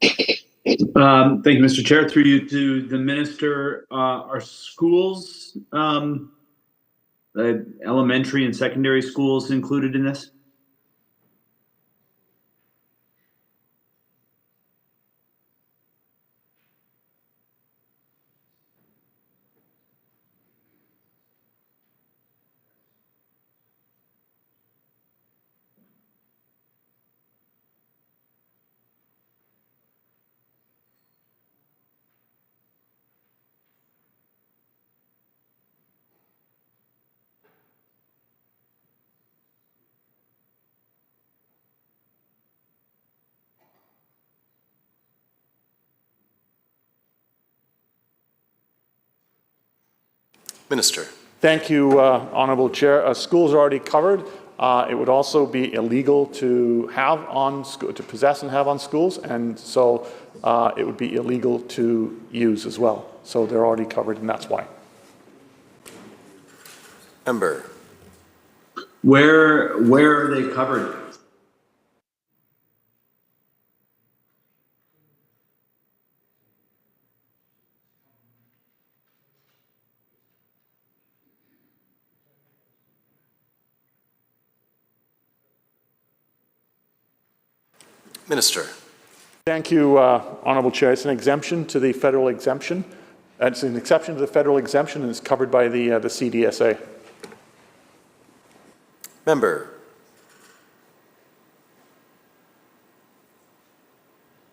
Thank you, Mr. Chair. Through you to the Minister, are schools, elementary and secondary schools included in this? Minister. Thank you, Honourable Chair. Schools are already covered. It would also be illegal to have on to possess and have on schools, and so it would be illegal to use as well. So they're already covered, and that's why. Member. Where are they covered? Minister. Thank you, Honourable Chair. It's an exemption to the federal exemption. It's an exception to the federal exemption, and it's covered by the CDSA. Member.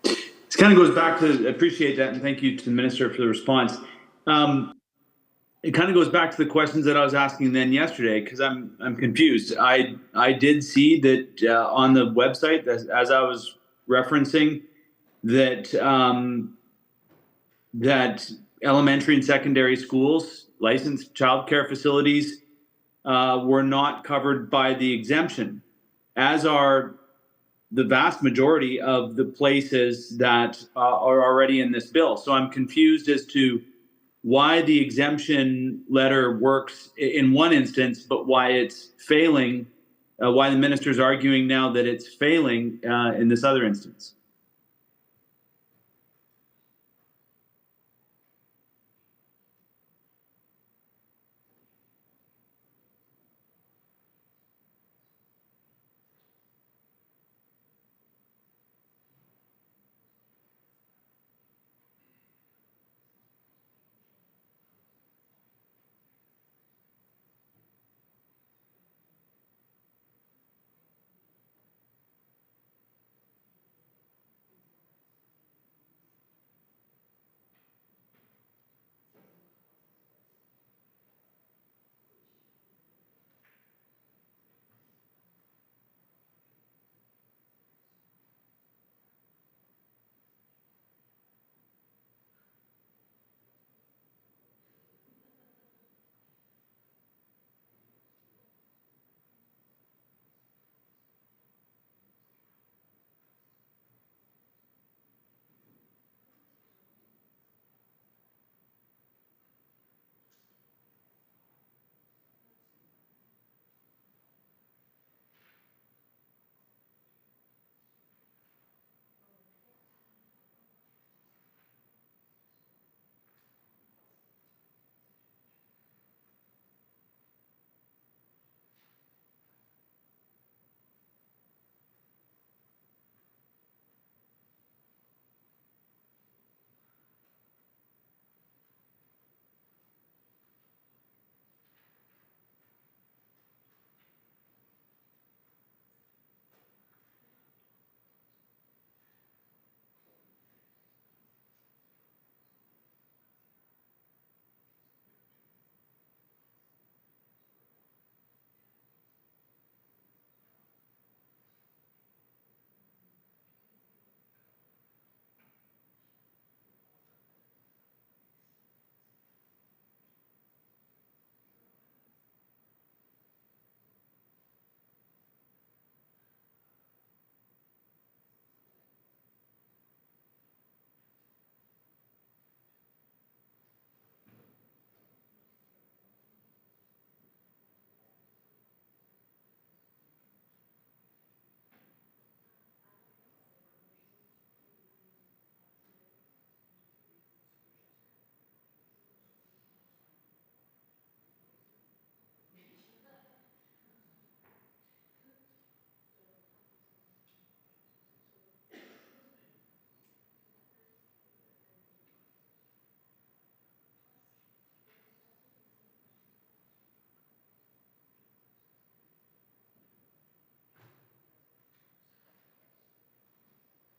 This kind of goes back to, I appreciate that, and thank you to the Minister for the response. It kind of goes back to the questions that I was asking then yesterday, because I'm confused. I did see that on the website, as I was referencing, that that elementary and secondary schools, licensed childcare facilities, were not covered by the exemption, as are the vast majority of the places that are already in this bill. So I'm confused as to why the exemption letter works in one instance, but why it's failing, why the minister's arguing now that it's failing in this other instance.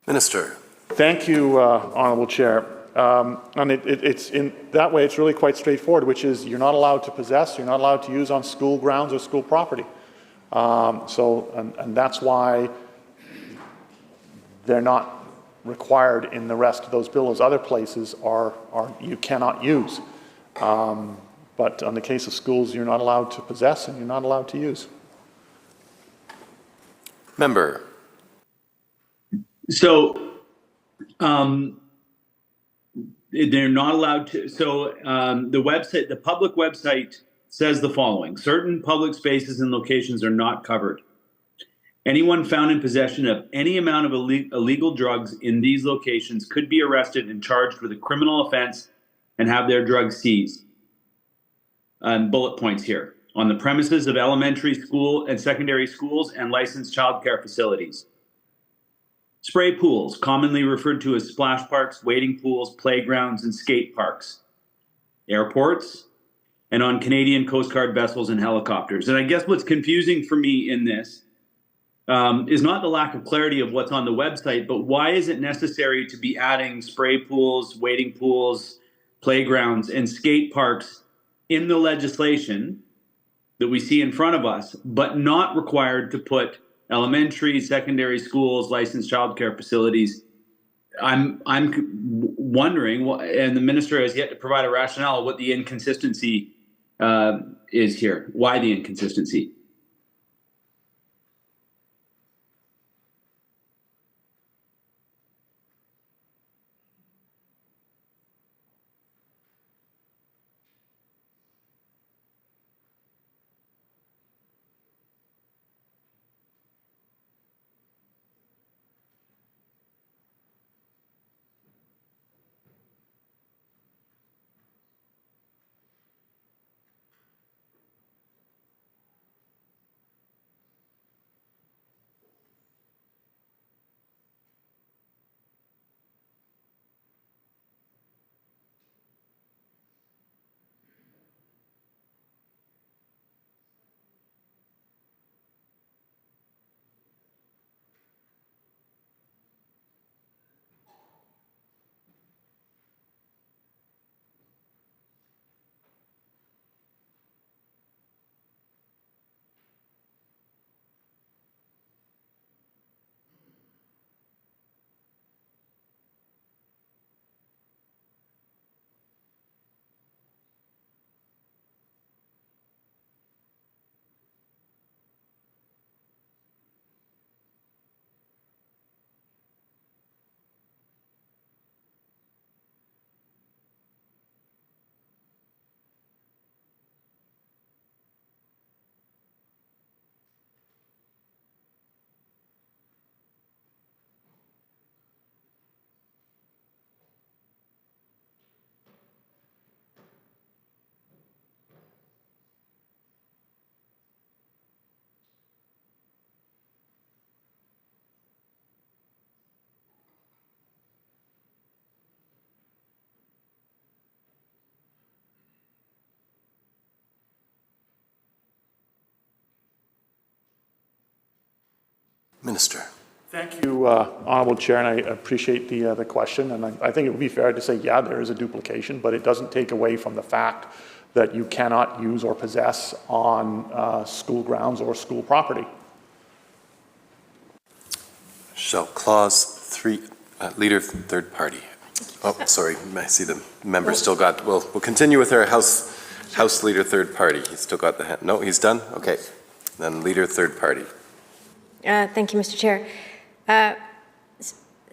Minister. Thank you, Honourable Chair. And it's in that way, it's really quite straightforward, which is you're not allowed to possess, you're not allowed to use on school grounds or school property. And that's why they're not required in the rest of those bills. Other places are you cannot use. But on the case of schools, you're not allowed to possess and you're not allowed to use. Member. So, they're not allowed to. So, the public website says the following: certain public spaces and locations are not covered. Anyone found in possession of any amount of illegal drugs in these locations could be arrested and charged with a criminal offense and have their drugs seized. Bullet points here: on the premises of elementary school and secondary schools and licensed childcare facilities. Spray pools, commonly referred to as splash parks, wading pools, playgrounds, and skate parks. Airports, and on Canadian Coast Guard vessels and helicopters. And I guess what's confusing for me in this is not the lack of clarity of what's on the website, but why is it necessary to be adding spray pools, wading pools, playgrounds, and skate parks in the legislation that we see in front of us, but not required to put elementary, secondary schools, licensed childcare facilities? I'm wondering, and the minister has yet to provide a rationale, what the inconsistency is here. Why the inconsistency? Minister. Thank you, Honourable Chair, and I appreciate the question. And I think it would be fair to say, yeah, there is a duplication, but it doesn't take away from the fact that you cannot use or possess on school grounds or school property. Shall clause 3, leader third party. Oh, sorry, I see the member still got, we'll continue with our House Leader third party. He's still got the hand. No, he's done? Okay. Then Leader third party. Thank you, Mr. Chair.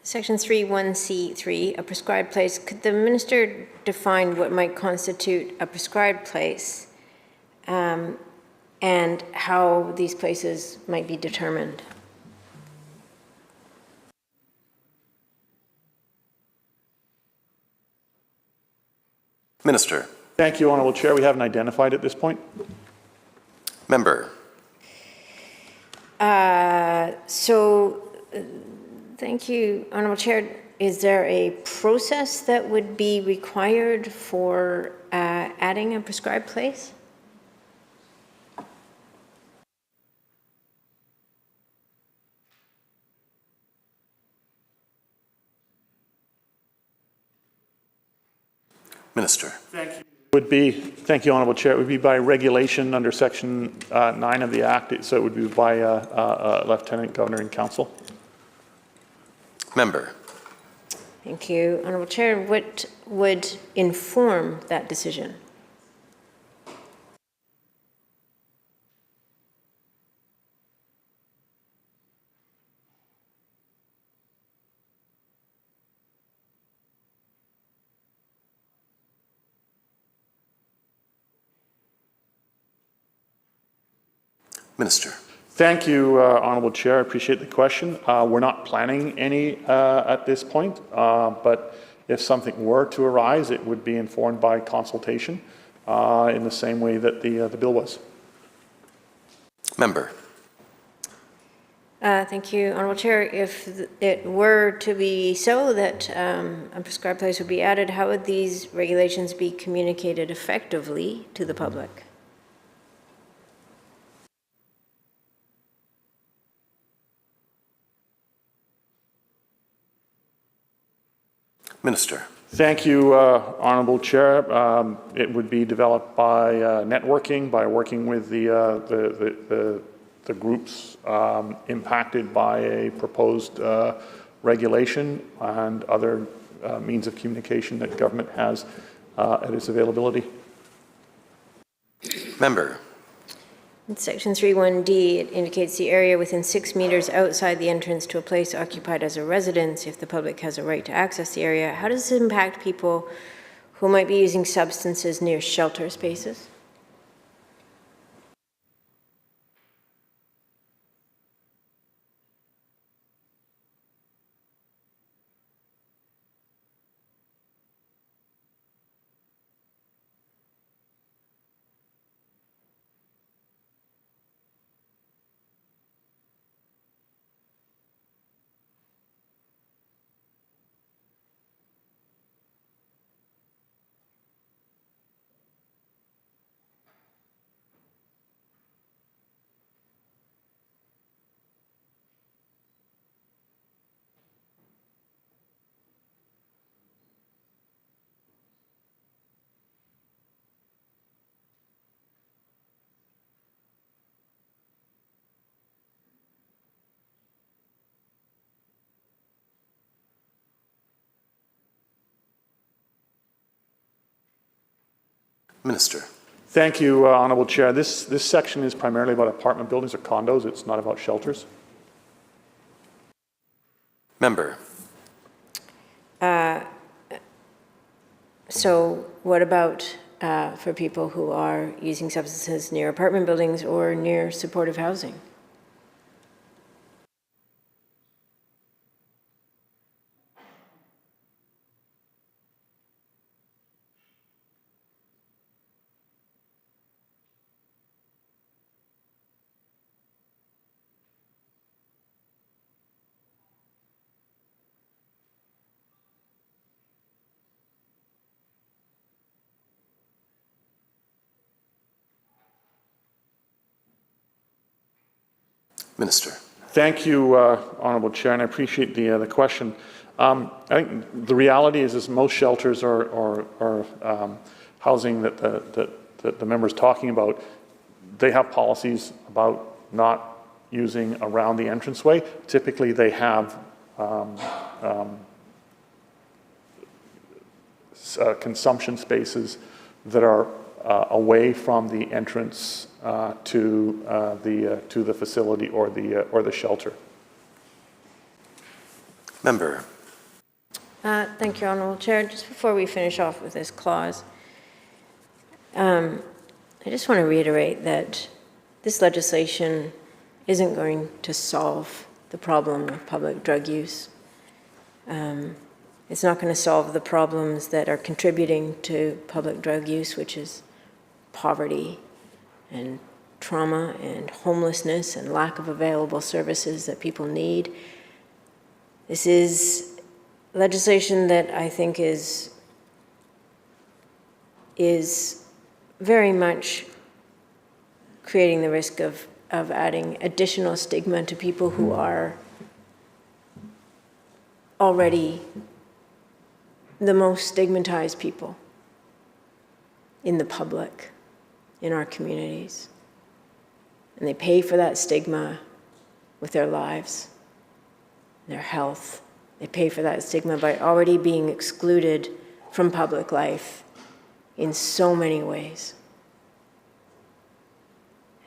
Section 3(1)(c)(3), a prescribed place. Could the minister define what might constitute a prescribed place and how these places might be determined? Minister. Thank you, Honourable Chair. We haven't identified at this point. Member. Thank you, Honourable Chair. Is there a process that would be required for adding a prescribed place? Minister. Thank you, Honourable Chair. It would be by regulation under Section 9 of the Act, so it would be by Lieutenant Governor and Council. Member. Thank you, Honourable Chair. What would inform that decision? Minister. Thank you, Honourable Chair. I appreciate the question. We're not planning any at this point, but if something were to arise, it would be informed by consultation in the same way that the bill was. Member. Thank you, Honourable Chair. If it were to be so that a prescribed place would be added, how would these regulations be communicated effectively to the public? Minister. Thank you, Honourable Chair. It would be developed by networking, by working with the groups impacted by a proposed regulation and other means of communication that government has at its availability. Member. In Section 3(1)D, it indicates the area within 6 meters outside the entrance to a place occupied as a residence if the public has a right to access the area. How does this impact people who might be using substances near shelter spaces? Minister. Thank you, Honourable Chair. This section is primarily about apartment buildings or condos. It's not about shelters. Member. So what about for people who are using substances near apartment buildings or near supportive housing? Minister. Thank you, Honourable Chair, and I appreciate the question. I think the reality is most shelters or housing that the member is talking about, they have policies about not using around the entranceway. Typically, they have consumption spaces that are away from the entrance to the facility or the shelter. Member. Thank you, Honourable Chair. Just before we finish off with this clause, I just want to reiterate that this legislation isn't going to solve the problem of public drug use. It's not going to solve the problems that are contributing to public drug use, which is poverty and trauma and homelessness and lack of available services that people need. This is legislation that I think is very much creating the risk of adding additional stigma to people who are already the most stigmatized people in the public, in our communities. And they pay for that stigma with their lives, their health. They pay for that stigma by already being excluded from public life in so many ways.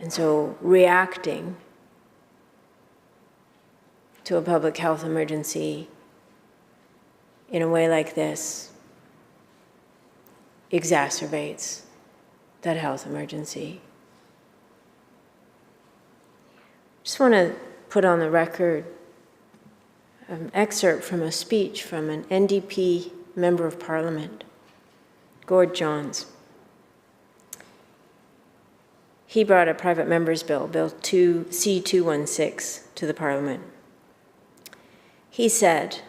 And so reacting to a public health emergency in a way like this exacerbates that health emergency. Just want to put on the record an excerpt from a speech from an NDP Member of Parliament, Gord Johns. He brought a private member's bill, Bill C-216, to the Parliament. He said,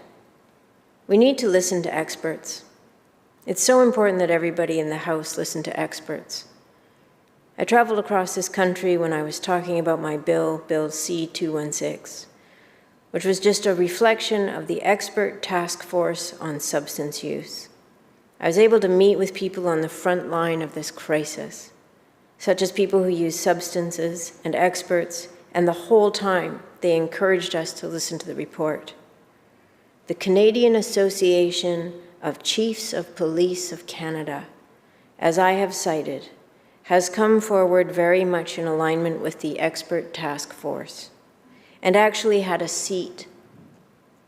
"We need to listen to experts. It's so important that everybody in the House listen to experts. I traveled across this country when I was talking about my bill, Bill C-216, which was just a reflection of the expert task force on substance use. I was able to meet with people on the front line of this crisis, such as people who use substances and experts, and the whole time they encouraged us to listen to the report. The Canadian Association of Chiefs of Police of Canada, as I have cited, has come forward very much in alignment with the expert task force and actually had a seat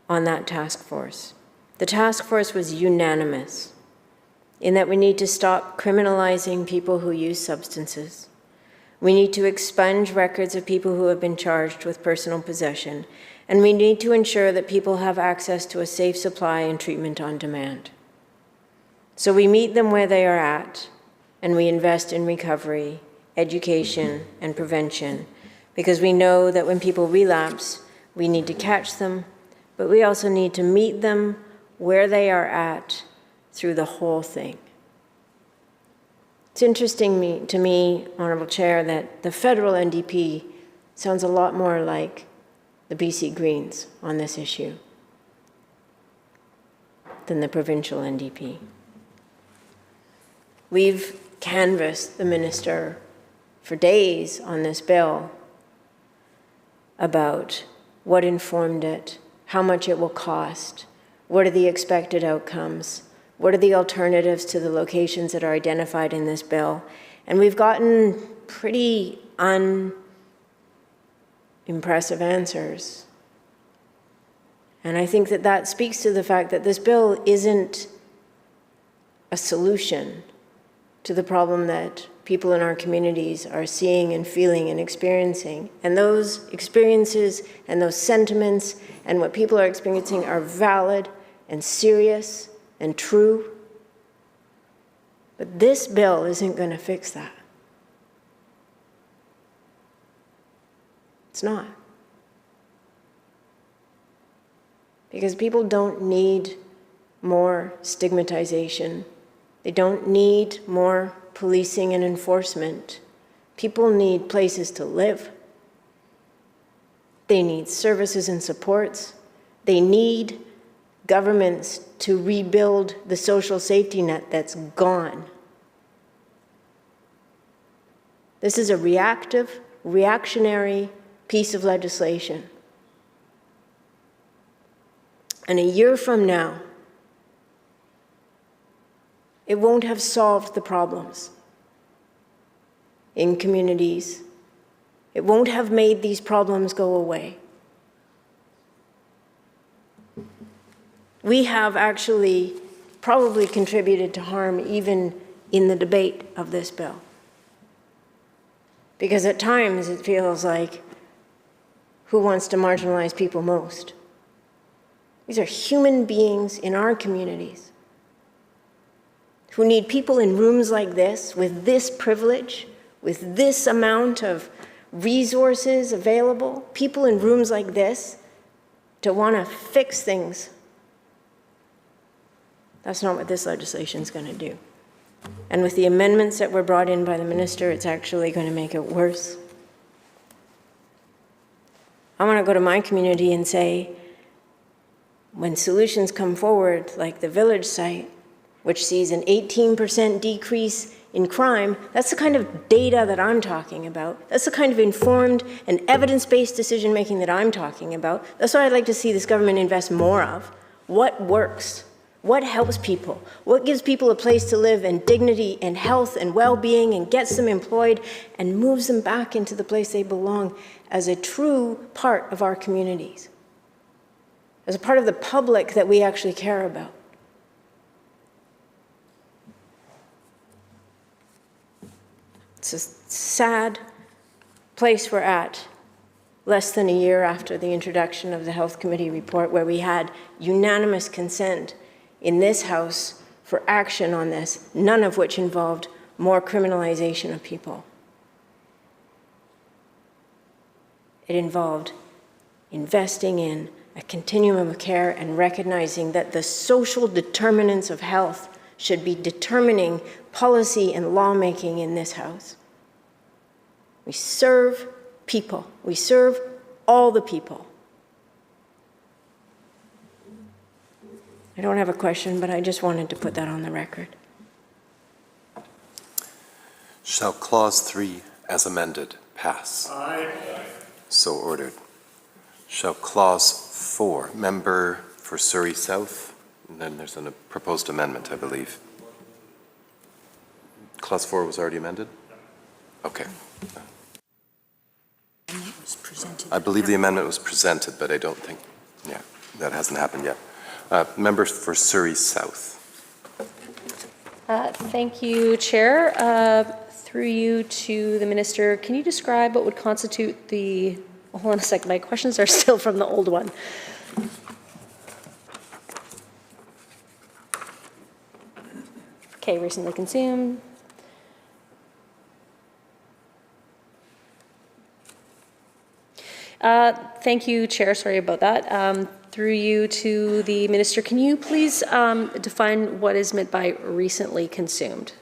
on that task force. The task force was unanimous in that we need to stop criminalizing people who use substances. We need to expunge records of people who have been charged with personal possession, and we need to ensure that people have access to a safe supply and treatment on demand. So we meet them where they are at, and we invest in recovery, education, and prevention, because we know that when people relapse, we need to catch them, but we also need to meet them where they are at through the whole thing." It's interesting to me, Honourable Chair, that the federal NDP sounds a lot more like the BC Greens on this issue than the provincial NDP. We've canvassed the minister for days on this bill about what informed it, how much it will cost, what are the expected outcomes, what are the alternatives to the locations that are identified in this bill, and we've gotten pretty unimpressive answers. And I think that that speaks to the fact that this bill isn't a solution to the problem that people in our communities are seeing and feeling and experiencing. And those experiences and those sentiments and what people are experiencing are valid and serious and true. But this bill isn't going to fix that. It's not. Because people don't need more stigmatization. They don't need more policing and enforcement. People need places to live. They need services and supports. They need governments to rebuild the social safety net that's gone. This is a reactionary piece of legislation. And a year from now, it won't have solved the problems in communities. It won't have made these problems go away. We have actually probably contributed to harm even in the debate of this bill. Because at times it feels like, who wants to marginalize people most? These are human beings in our communities who need people in rooms like this, with this privilege, with this amount of resources available, people in rooms like this to want to fix things. That's not what this legislation is going to do. And with the amendments that were brought in by the minister, it's actually going to make it worse. I want to go to my community and say, when solutions come forward, like the village site, which sees an 18% decrease in crime, that's the kind of data that I'm talking about. That's the kind of informed and evidence-based decision-making that I'm talking about. That's what I'd like to see this government invest more of. What works? What helps people? What gives people a place to live and dignity and health and well-being and gets them employed and moves them back into the place they belong as a true part of our communities, as a part of the public that we actually care about? It's a sad place we're at, less than a year after the introduction of the Health Committee report, where we had unanimous consent in this House for action on this, none of which involved more criminalization of people. It involved investing in a continuum of care and recognizing that the social determinants of health should be determining policy and lawmaking in this House. We serve people. We serve all the people. I don't have a question, but I just wanted to put that on the record. Shall Clause 3 as amended pass? Aye. So ordered. Shall Clause 4, member for Surrey South, and then there's a proposed amendment, I believe. Clause 4 was already amended? Okay. I believe the amendment was presented, but I don't think, that hasn't happened yet. Member for Surrey South. Thank you, Chair. Through you to the Minister, can you describe what would constitute the, hold on a second, my questions are still from the old one. Okay, recently consumed. Thank you, Chair. Sorry about that. Through you to the Minister, can you please define what is meant by recently consumed?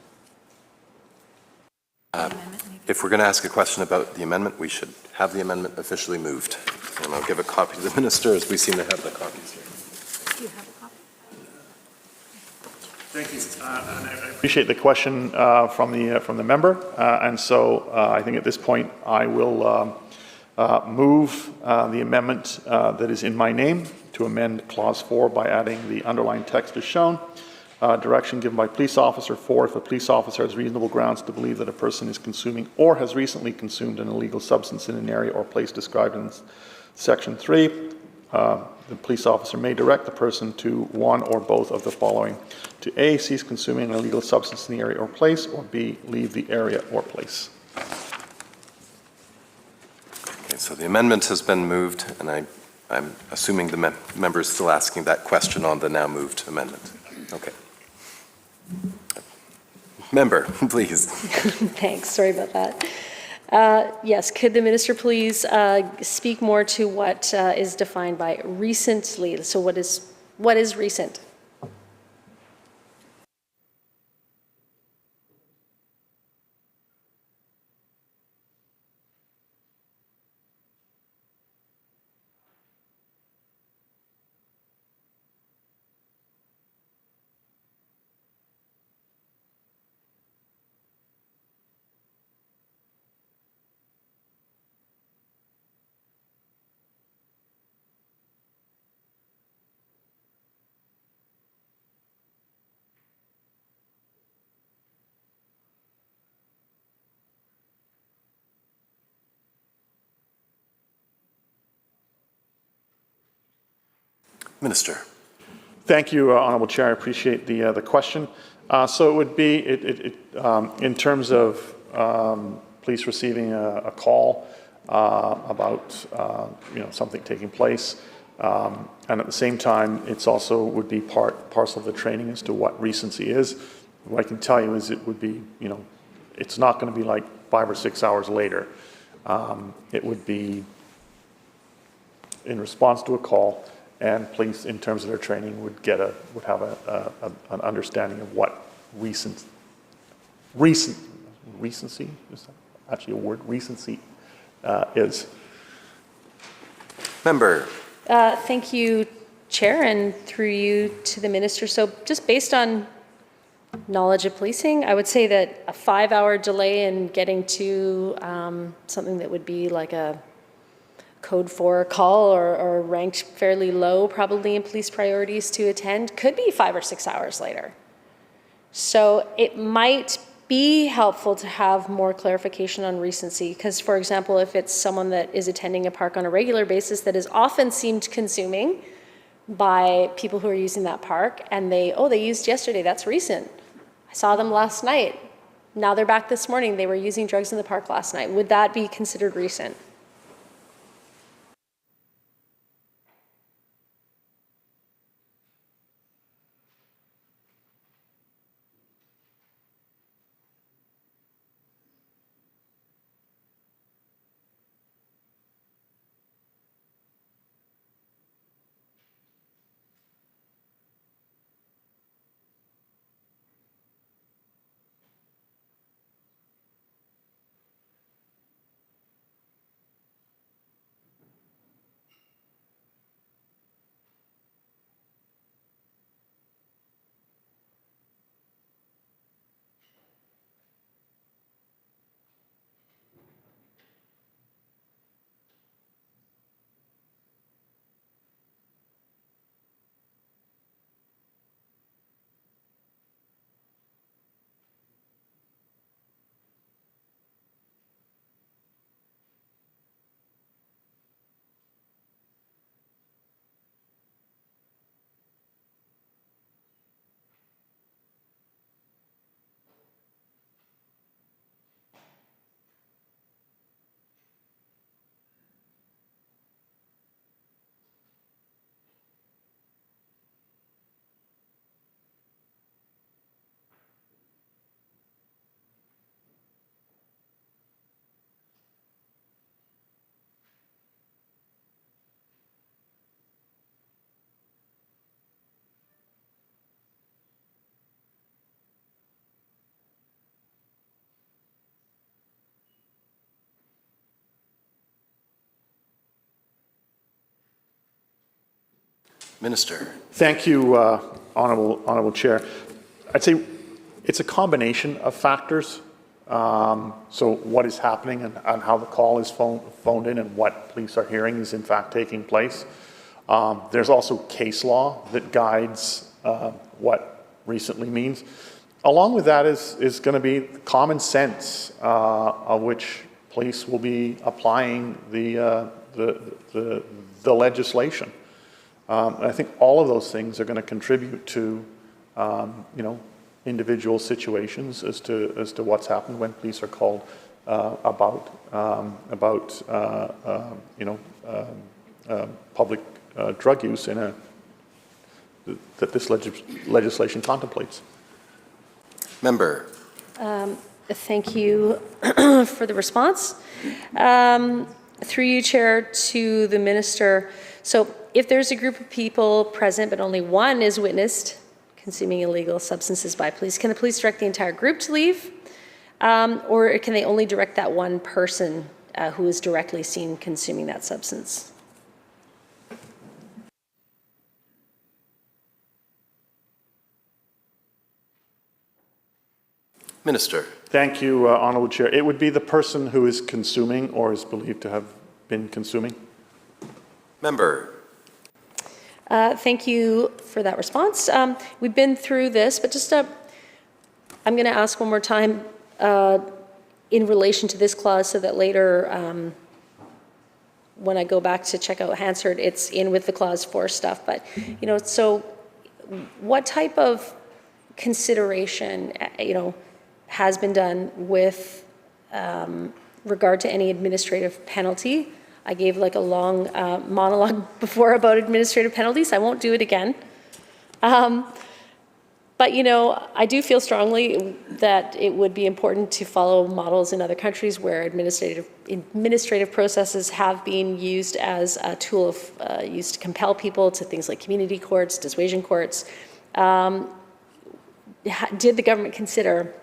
If we're going to ask a question about the amendment, we should have the amendment officially moved. And I'll give a copy to the Minister, as we seem to have the copies here. Do you have a copy? Thank you. And I appreciate the question from the member. And so I think at this point I will move the amendment that is in my name to amend Clause 4 by adding the underlined text as shown. Direction given by police officer 4, if a police officer has reasonable grounds to believe that a person is consuming or has recently consumed an illegal substance in an area or place described in Section 3, the police officer may direct the person to one or both of the following: to A, cease consuming an illegal substance in the area or place, or B, leave the area or place. Okay, so the amendment has been moved, and I'm assuming the member is still asking that question on the now moved amendment. Okay. Member, please. Thanks. Sorry about that. Yes, could the Minister please speak more to what is defined by recently? So what is recent? Minister. Thank you, Honourable Chair. I appreciate the question. So it would be, in terms of police receiving a call about something taking place, and at the same time, it's also would be parcel of the training as to what recency is. What I can tell you is it would be, it's not going to be like 5 or 6 hours later. It would be in response to a call. And police, in terms of their training, would have an understanding of what recency is that actually a word? Recency is. Member. Thank you, Chair, and through you to the Minister. So just based on knowledge of policing. I would say that a 5-hour delay in getting to something that would be like a code 4 call or ranked fairly low probably in police priorities to attend could be 5 or 6 hours later. So it might be helpful to have more clarification on recency, because for example, if it's someone that is attending a park on a regular basis that is often seemed consuming by people who are using that park, and they used yesterday, that's recent. I saw them last night. Now they're back this morning. They were using drugs in the park last night. Would that be considered recent? Minister. Thank you, Honourable Chair. I'd say it's a combination of factors. So what is happening and how the call is phoned in and what police are hearing is in fact taking place. There's also case law that guides what recently means. Along with that is going to be common sense of which police will be applying the legislation. I think all of those things are going to contribute to, individual situations as to what's happened when police are called about public drug use that this legislation contemplates. Member. Thank you for the response. Through you, Chair, to the Minister. So if there's a group of people present but only one is witnessed consuming illegal substances by police, can the police direct the entire group to leave? Or can they only direct that one person who is directly seen consuming that substance? Minister. Thank you, Honourable Chair. It would be the person who is consuming or is believed to have been consuming. Member. Thank you for that response. We've been through this, but just I'm going to ask one more time in relation to this clause so that later when I go back to check out Hansard, it's in with the clause 4 stuff. But, so what type of consideration, has been done with regard to any administrative penalty? I gave like a long monologue before about administrative penalties. I won't do it again. But, I do feel strongly that it would be important to follow models in other countries where administrative processes have been used as a tool of used to compel people to things like community courts, dissuasion courts. Did the government consider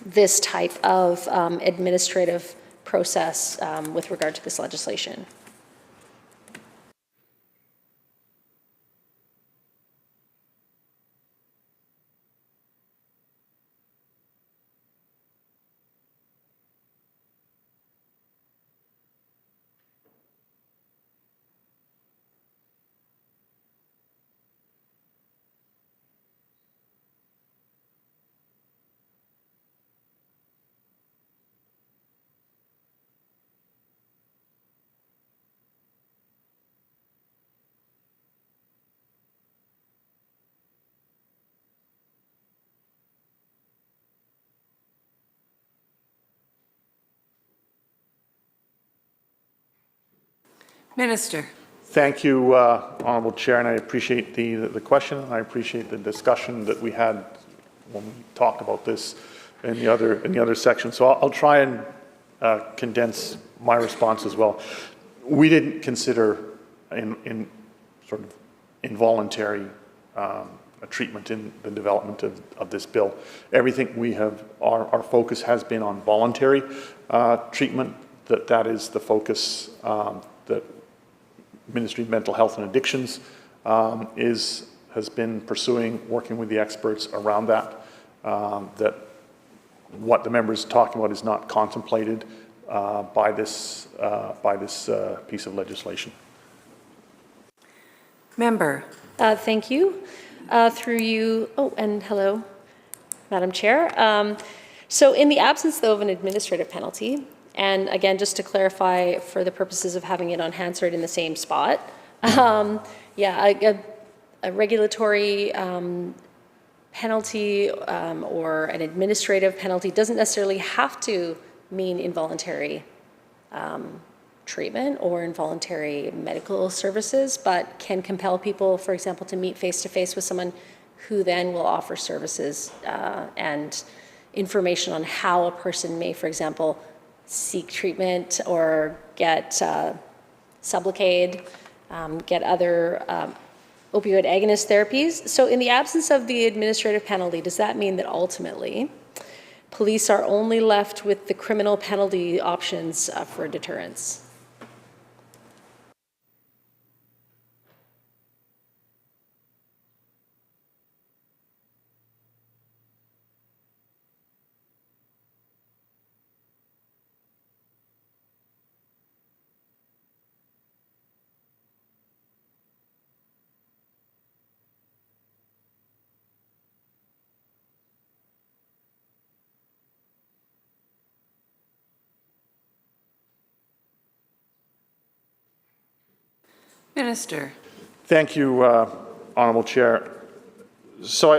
this type of administrative process with regard to this legislation? Minister. Thank you, Honourable Chair, and I appreciate the question, and I appreciate the discussion that we had when we talked about this in the other section. So I'll try and condense my response as well. We didn't consider in sort of involuntary treatment in the development of this bill. Everything we have, our focus has been on voluntary treatment. That is the focus that Ministry of Mental Health and Addictions has been pursuing, working with the experts around that. That what the member is talking about is not contemplated by this piece of legislation. Member. Thank you. Through you, and hello, Madam Chair. So in the absence, though, of an administrative penalty, and again, just to clarify for the purposes of having it on Hansard in the same spot, a regulatory penalty or an administrative penalty doesn't necessarily have to mean involuntary treatment or involuntary medical services, but can compel people, for example, to meet face-to-face with someone who then will offer services and information on how a person may, for example, seek treatment or get Sublocade, get other opioid agonist therapies. So in the absence of the administrative penalty, does that mean that ultimately police are only left with the criminal penalty options for deterrence? Minister. Thank you, Honourable Chair. So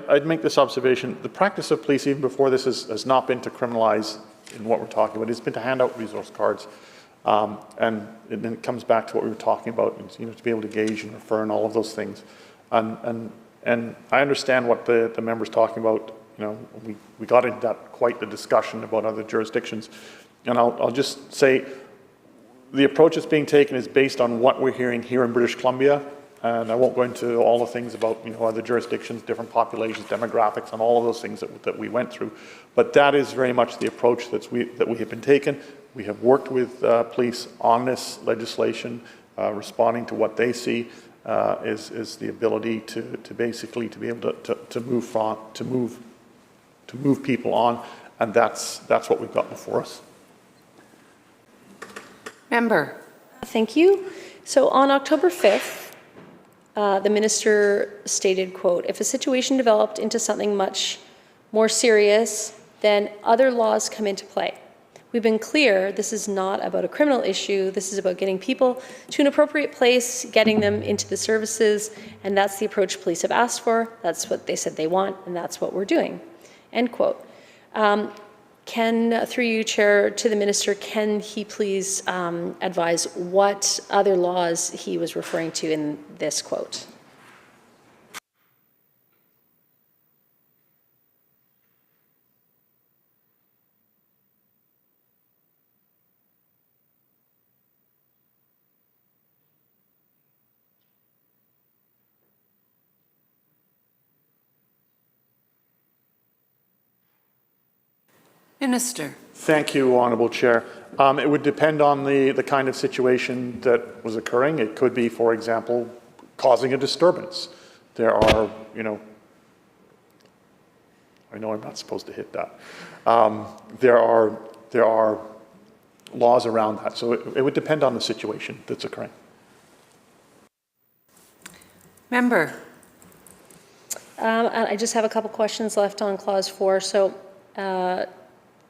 I'd make this observation. The practice of police, even before this, has not been to criminalize in what we're talking about. It's been to hand out resource cards. And then it comes back to what we were talking about, to be able to gauge and refer and all of those things. And I understand what the member's talking about. We got into that quite the discussion about other jurisdictions. And I'll just say, the approach that's being taken is based on what we're hearing here in British Columbia, and I won't go into all the things about other jurisdictions, different populations, demographics, and all of those things that we went through. But that is very much the approach that we have been taken. We have worked with police on this legislation, responding to what they see is the ability to basically be able to move people on, and that's what we've got before us. Member. Thank you. So on October 5th, the minister stated, quote, "If a situation developed into something much more serious, then other laws come into play. We've been clear this is not about a criminal issue. This is about getting people to an appropriate place, getting them into the services, and that's the approach police have asked for. That's what they said they want, and that's what we're doing." End quote. Through you, Chair, to the Minister, can he please advise what other laws he was referring to in this quote? Minister. Thank you, Honourable Chair. It would depend on the kind of situation that was occurring. It could be, for example, causing a disturbance. There are, I know I'm not supposed to hit that. There are laws around that. So it would depend on the situation that's occurring. Member. I just have a couple questions left on Clause 4. So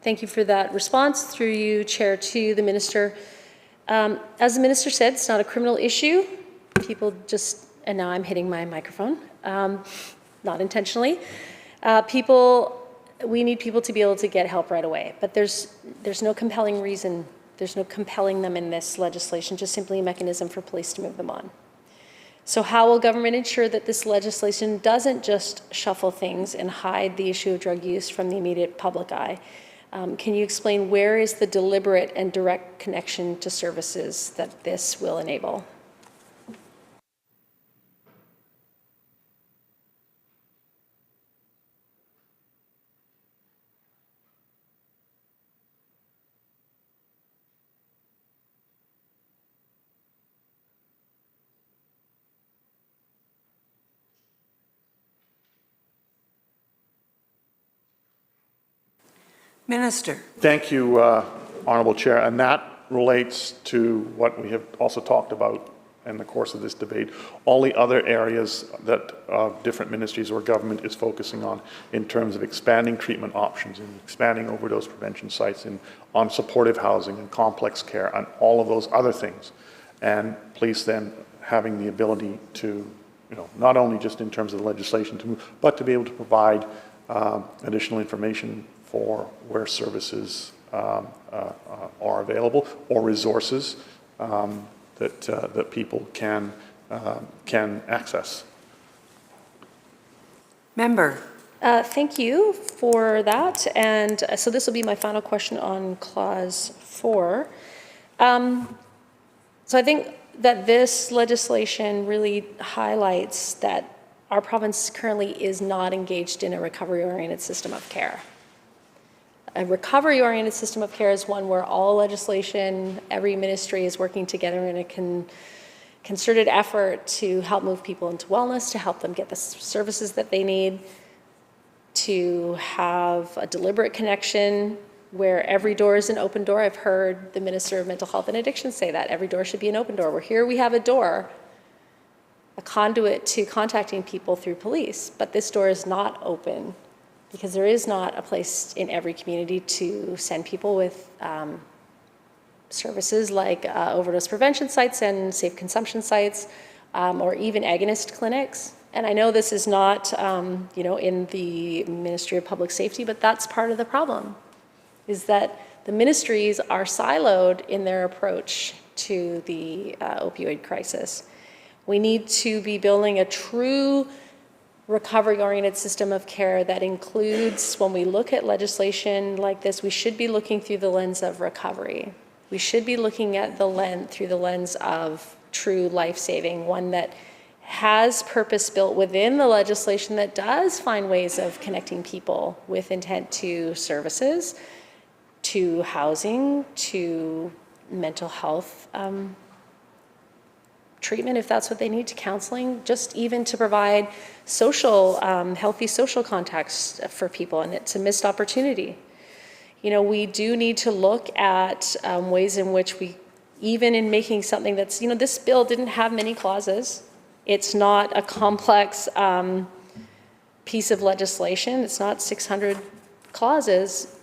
thank you for that response. Through you, Chair, to the Minister. As the Minister said, it's not a criminal issue. People just, and now I'm hitting my microphone, not intentionally. We need people to be able to get help right away, but there's no compelling reason There's no compelling them in this legislation, just simply a mechanism for police to move them on. So how will government ensure that this legislation doesn't just shuffle things and hide the issue of drug use from the immediate public eye? Can you explain where is the deliberate and direct connection to services that this will enable? Minister. Thank you, Honourable Chair. And that relates to what we have also talked about in the course of this debate, all the other areas that different ministries or government is focusing on in terms of expanding treatment options and expanding overdose prevention sites and on supportive housing and complex care and all of those other things. And police then having the ability to, not only just in terms of the legislation to move, but to be able to provide additional information for where services are available or resources that people can access. Member. Thank you for that. And so this will be my final question on Clause 4. So I think that this legislation really highlights that our province currently is not engaged in a recovery-oriented system of care. A recovery-oriented system of care is one where all legislation, every ministry is working together in a concerted effort to help move people into wellness, to help them get the services that they need, to have a deliberate connection where every door is an open door. I've heard the Minister of Mental Health and Addiction say that. Every door should be an open door. Where here we have a door, a conduit to contacting people through police, but this door is not open, because there is not a place in every community to send people with services like overdose prevention sites and safe consumption sites, or even agonist clinics. And I know this is not, in the Ministry of Public Safety, but that's part of the problem, is that the ministries are siloed in their approach to the opioid crisis. We need to be building a true recovery-oriented system of care that includes, when we look at legislation like this, we should be looking through the lens of recovery. We should be looking at through the lens of true life-saving, one that has purpose built within the legislation that does find ways of connecting people with intent to services, to housing, to mental health treatment if that's what they need, to counseling, just even to provide social, healthy social contacts for people, and it's a missed opportunity. We do need to look at ways in which we, even in making something that's, this bill didn't have many clauses. It's not a complex piece of legislation. It's not 600 clauses,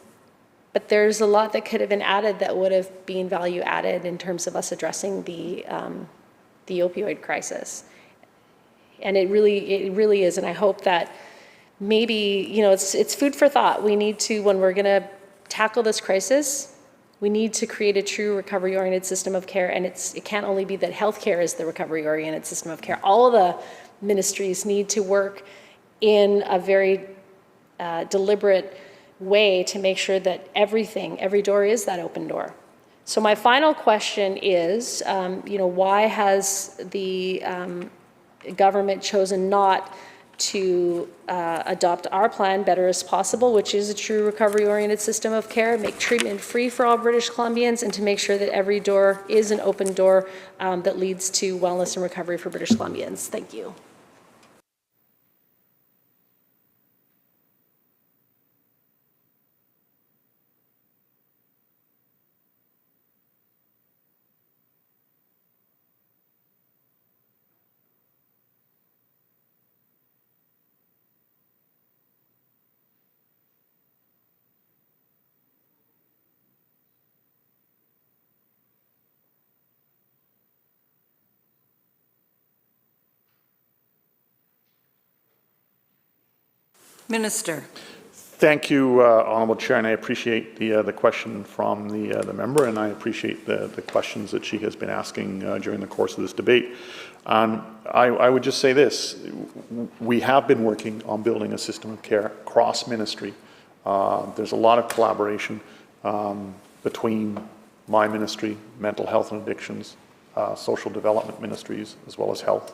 but there's a lot that could have been added that would have been value added in terms of us addressing the opioid crisis. And it really is, and I hope that maybe, it's food for thought. We need to, when we're gonna tackle this crisis, we need to create a true recovery-oriented system of care, and it can't only be that healthcare is the recovery-oriented system of care. All of the ministries need to work in a very deliberate way to make sure that every door is that open door. So my final question is, why has the government chosen not to adopt our plan, Better as Possible, which is a true recovery-oriented system of care, make treatment free for all British Columbians, and to make sure that every door is an open door that leads to wellness and recovery for British Columbians? Thank you. Minister. Thank you, Honourable Chair, and I appreciate the question from the member, and I appreciate the questions that she has been asking during the course of this debate. I would just say this: we have been working on building a system of care cross ministry. There's a lot of collaboration between my ministry, mental health and addictions, social development ministries, as well as health.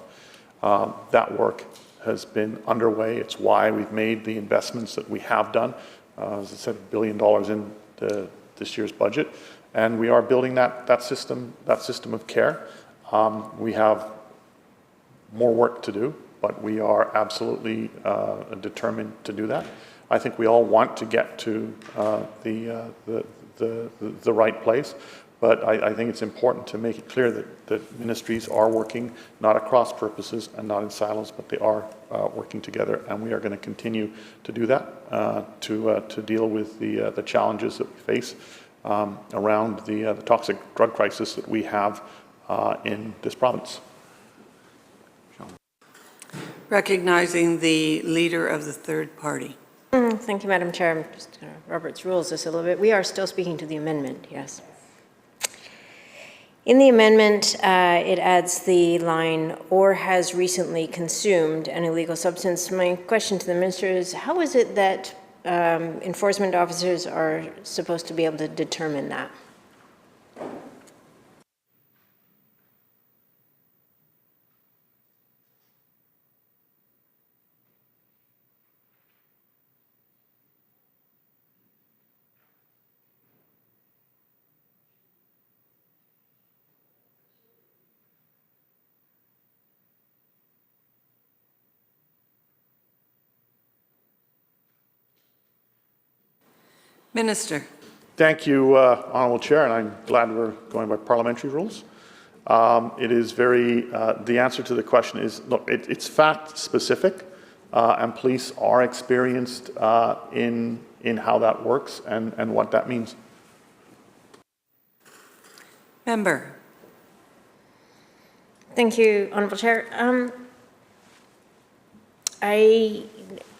That work has been underway. It's why we've made the investments that we have done. As I said, $1 billion in this year's budget, and we are building that system of care. We have more work to do, but we are absolutely determined to do that. I think we all want to get to the right place, but I think it's important to make it clear that ministries are working not across purposes and not in silos, but they are working together, and we are going to continue to do that to deal with the challenges that we face around the toxic drug crisis that we have in this province. Recognizing the leader of the third party. Thank you, Madam Chair. I'm just going to Robert's rules this a little bit. We are still speaking to the amendment, yes. In the amendment, it adds the line, or has recently consumed an illegal substance. My question to the minister is, how is it that enforcement officers are supposed to be able to determine that? Minister. Thank you, Honourable Chair, and I'm glad we're going by parliamentary rules. It is very, the answer to the question is, look, it's fact specific, and police are experienced in how that works and what that means. Member. Thank you, Honourable Chair.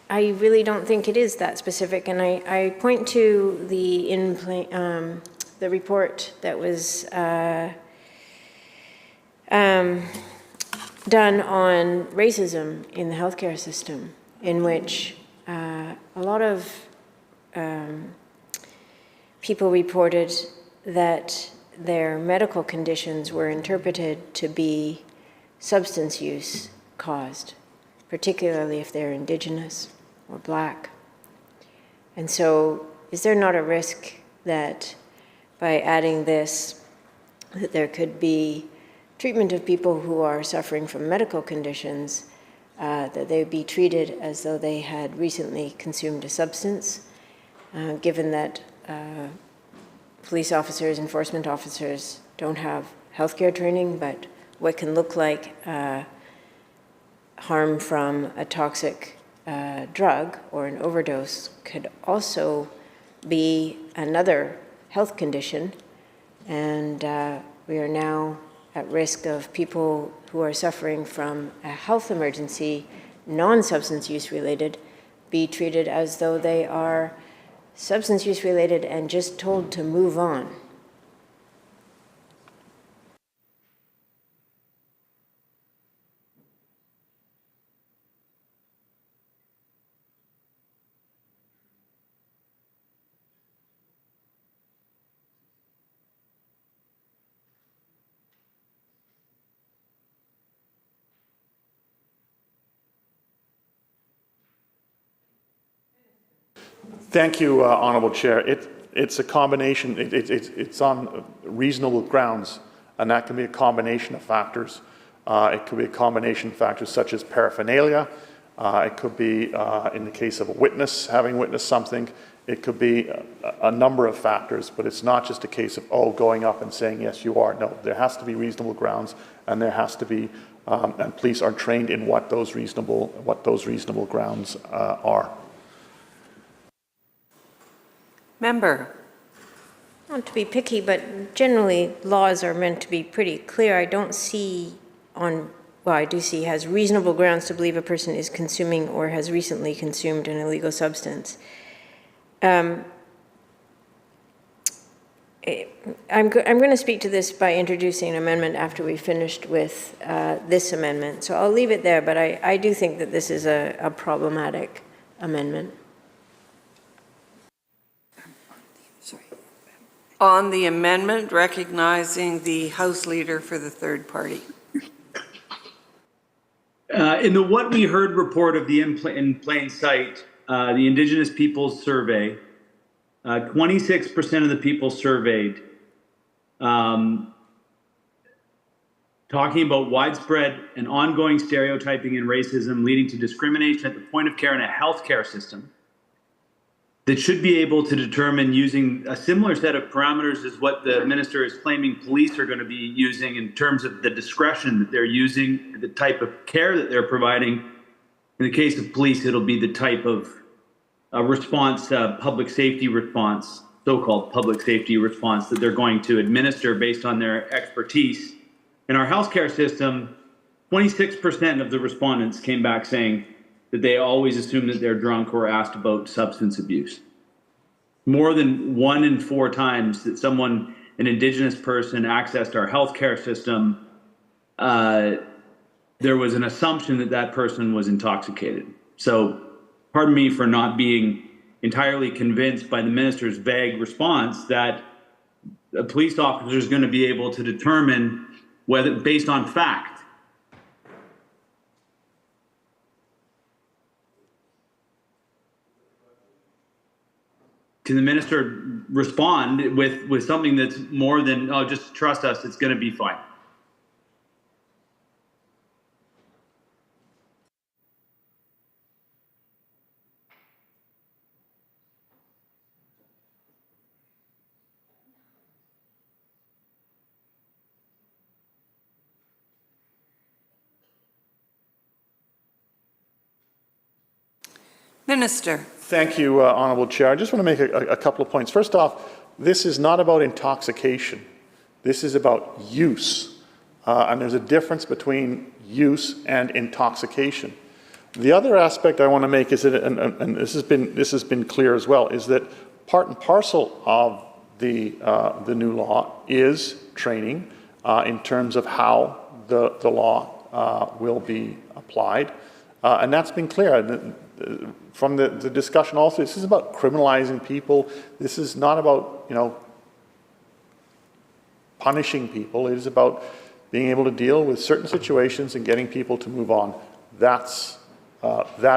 I really don't think it is that specific, and I point to the report that was done on racism in the healthcare system, in which a lot of people reported that their medical conditions were interpreted to be substance use caused, particularly if they're Indigenous or Black. And so is there not a risk that by adding this, that there could be treatment of people who are suffering from medical conditions, that they would be treated as though they had recently consumed a substance, given that police officers, enforcement officers don't have healthcare training, but what can look like harm from a toxic drug or an overdose could also be another health condition, and we are now at risk of people who are suffering from a health emergency, non-substance use related, be treated as though they are substance use related and just told to move on. Thank you, Honourable Chair. It's a combination. It's on reasonable grounds, and that can be a combination of factors. It could be a combination of factors such as paraphernalia. It could be, in the case of a witness, having witnessed something. It could be a number of factors, but it's not just a case of, going up and saying, yes, you are. No, there has to be reasonable grounds, and there has to be, and police are trained in what those reasonable grounds are. Member. Not to be picky, but generally laws are meant to be pretty clear. I don't see I do see has reasonable grounds to believe a person is consuming or has recently consumed an illegal substance. I'm going to speak to this by introducing an amendment after we finished with this amendment. So I'll leave it there, but I do think that this is a problematic amendment. On the amendment, recognizing the House Leader for the third party. In the What We Heard report of the In Plain Sight, the Indigenous Peoples Survey, 26% of the people surveyed talking about widespread and ongoing stereotyping and racism leading to discrimination at the point of care in a healthcare system that should be able to determine using a similar set of parameters as what the minister is claiming police are going to be using in terms of the discretion that they're using, the type of care that they're providing. In the case of police, it'll be the type of response, public safety response, so-called public safety response that they're going to administer based on their expertise. In our healthcare system, 26% of the respondents came back saying that they always assume that they're drunk or asked about substance abuse. More than 1 in 4 times that an Indigenous person accessed our healthcare system, there was an assumption that that person was intoxicated. So pardon me for not being entirely convinced by the minister's vague response that a police officer is going to be able to determine whether, based on fact. Can the minister respond with something that's more than, oh, just trust us, it's going to be fine? Minister. Thank you, Honourable Chair. I just want to make a couple of points. First off, this is not about intoxication. This is about use. And there's a difference between use and intoxication. The other aspect I want to make is that, and this has been clear as well, is that part and parcel of the new law is training in terms of how the law will be applied. And that's been clear. From the discussion also, this is about criminalizing people. This is not about, punishing people. It is about being able to deal with certain situations and getting people to move on. That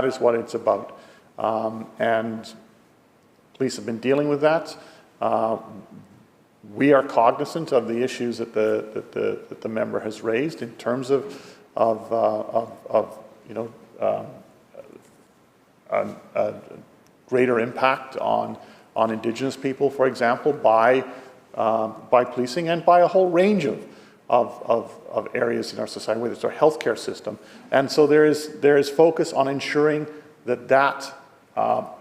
is what it's about. And police have been dealing with that. We are cognizant of the issues that the member has raised in terms of greater impact on Indigenous people, for example, by policing and by a whole range of areas in our society, whether it's our healthcare system. And so there is focus on ensuring that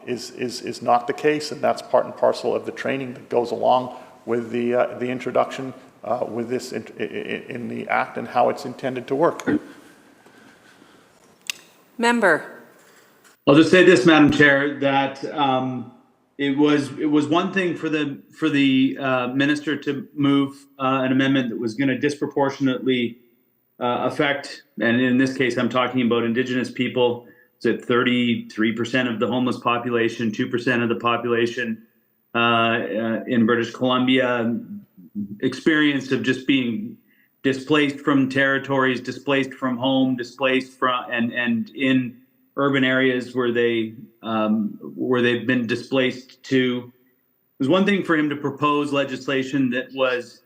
is not the case, and that's part and parcel of the training that goes along with the introduction with this in the Act and how it's intended to work. Member. I'll just say this, Madam Chair, that it was one thing for the minister to move an amendment that was going to disproportionately affect, and in this case, I'm talking about Indigenous people. It's at 33% of the homeless population, 2% of the population in British Columbia, experience of just being displaced from territories, displaced from home, displaced from and in urban areas where they've been displaced to. It was one thing for him to propose legislation that was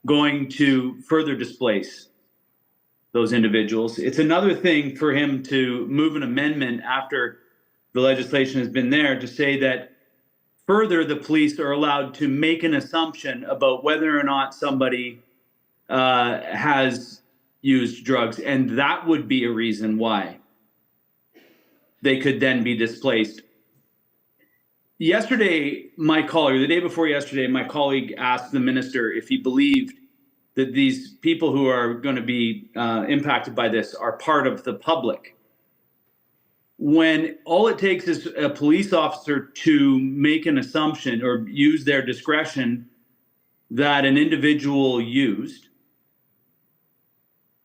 going to further displace those individuals. It's another thing for him to move an amendment after the legislation has been there to say that further the police are allowed to make an assumption about whether or not somebody has used drugs, and that would be a reason why they could then be displaced. Yesterday, the day before yesterday, my colleague asked the minister if he believed that these people who are going to be impacted by this are part of the public. when all it takes is a police officer to make an assumption or use their discretion that an individual used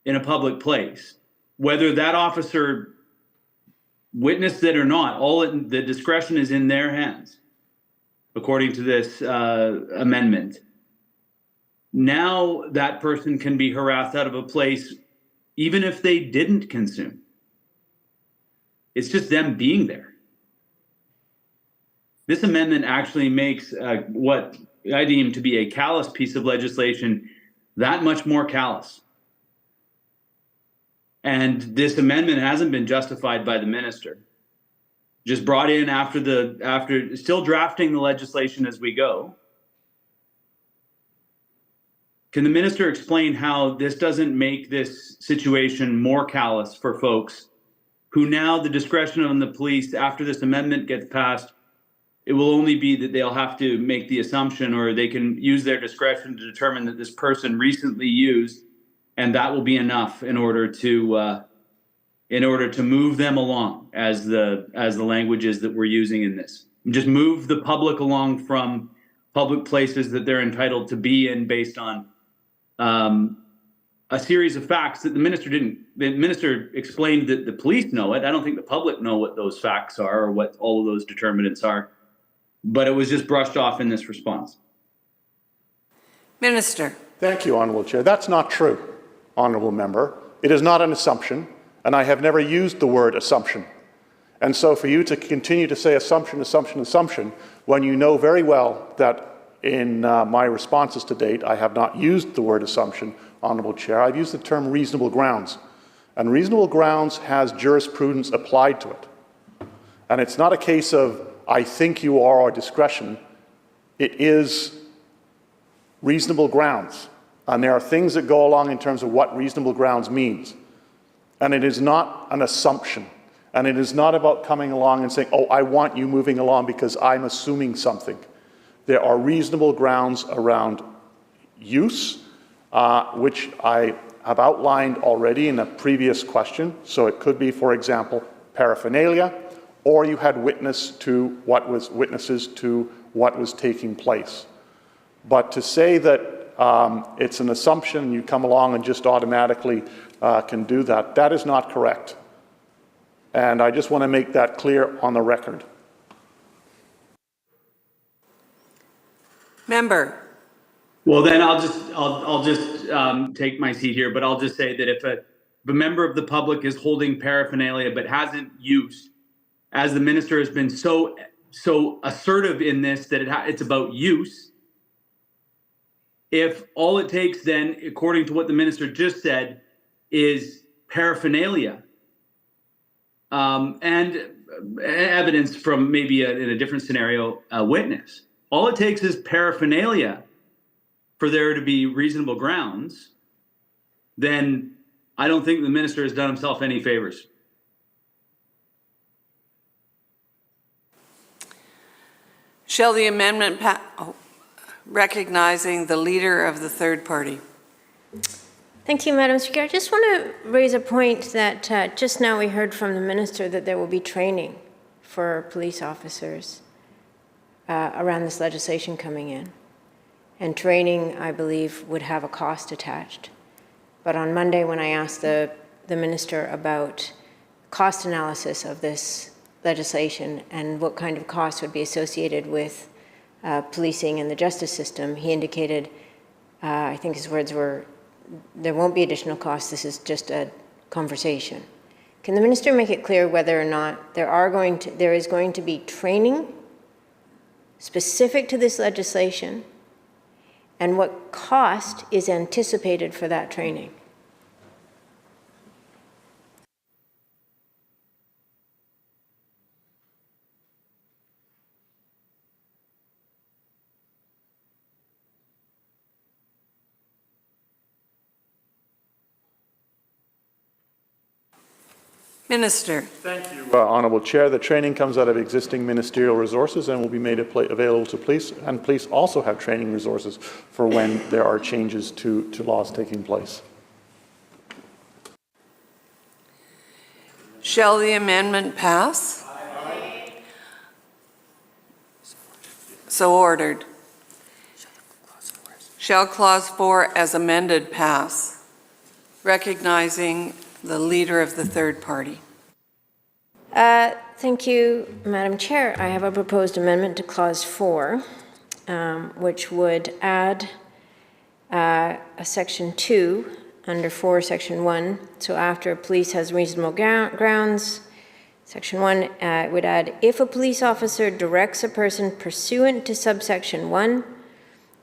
in a public place, whether that officer witnessed it or not, the discretion is in their hands, according to this amendment. Now that person can be harassed out of a place even if they didn't consume. It's just them being there. This amendment actually makes what I deem to be a callous piece of legislation that much more callous. And this amendment hasn't been justified by the minister. Just brought in after still drafting the legislation as we go. Can the minister explain how this doesn't make this situation more callous for folks who now the discretion on the police after this amendment gets passed, it will only be that they'll have to make the assumption or they can use their discretion to determine that this person recently used, and that will be enough in order to move them along as the language is that we're using in this. Just move the public along from public places that they're entitled to be in based on a series of facts that the minister didn't. The minister explained that the police know it. I don't think the public know what those facts are or what all of those determinants are, but it was just brushed off in this response. Minister. Thank you, Honourable Chair. That's not true, Honourable Member. It is not an assumption, and I have never used the word assumption. And so for you to continue to say assumption, assumption, assumption, when you know very well that in my responses to date, I have not used the word assumption, Honourable Chair. I've used the term reasonable grounds. And reasonable grounds has jurisprudence applied to it. And it's not a case of, I think you are, or discretion. It is reasonable grounds. And there are things that go along in terms of what reasonable grounds means. And it is not an assumption. And it is not about coming along and saying, oh, I want you moving along because I'm assuming something. There are reasonable grounds around use, which I have outlined already in a previous question. So it could be, for example, paraphernalia, or you had witnesses to what was taking place. But to say that it's an assumption and you come along and just automatically can do that, that is not correct. And I just want to make that clear on the record. Member. Well, then I'll just take my seat here, but I'll just say that if a member of the public is holding paraphernalia but hasn't used, as the minister has been so assertive in this that it's about use, if all it takes then, according to what the minister just said, is paraphernalia and evidence from maybe in a different scenario, a witness. All it takes is paraphernalia for there to be reasonable grounds, then I don't think the minister has done himself any favors. Shall the amendment recognizing the leader of the third party? Thank you, Madam Speaker. I just want to raise a point that just now we heard from the minister that there will be training for police officers around this legislation coming in. And training, I believe, would have a cost attached. But on Monday, when I asked the minister about cost analysis of this legislation and what kind of costs would be associated with policing and the justice system, he indicated, I think his words were, there won't be additional costs, this is just a conversation. Can the minister make it clear whether or not there is going to be training specific to this legislation and what cost is anticipated for that training? Minister. Thank you, Honourable Chair. The training comes out of existing ministerial resources and will be made available to police, and police also have training resources for when there are changes to laws taking place. Shall the amendment pass? So ordered. Shall Clause 4 as amended pass? Recognizing the leader of the third party. Thank you, Madam Chair. I have a proposed amendment to Clause 4, which would add a Section 2 under 4, Section 1. So after police has reasonable grounds, Section 1 would add, if a police officer directs a person pursuant to subsection 1,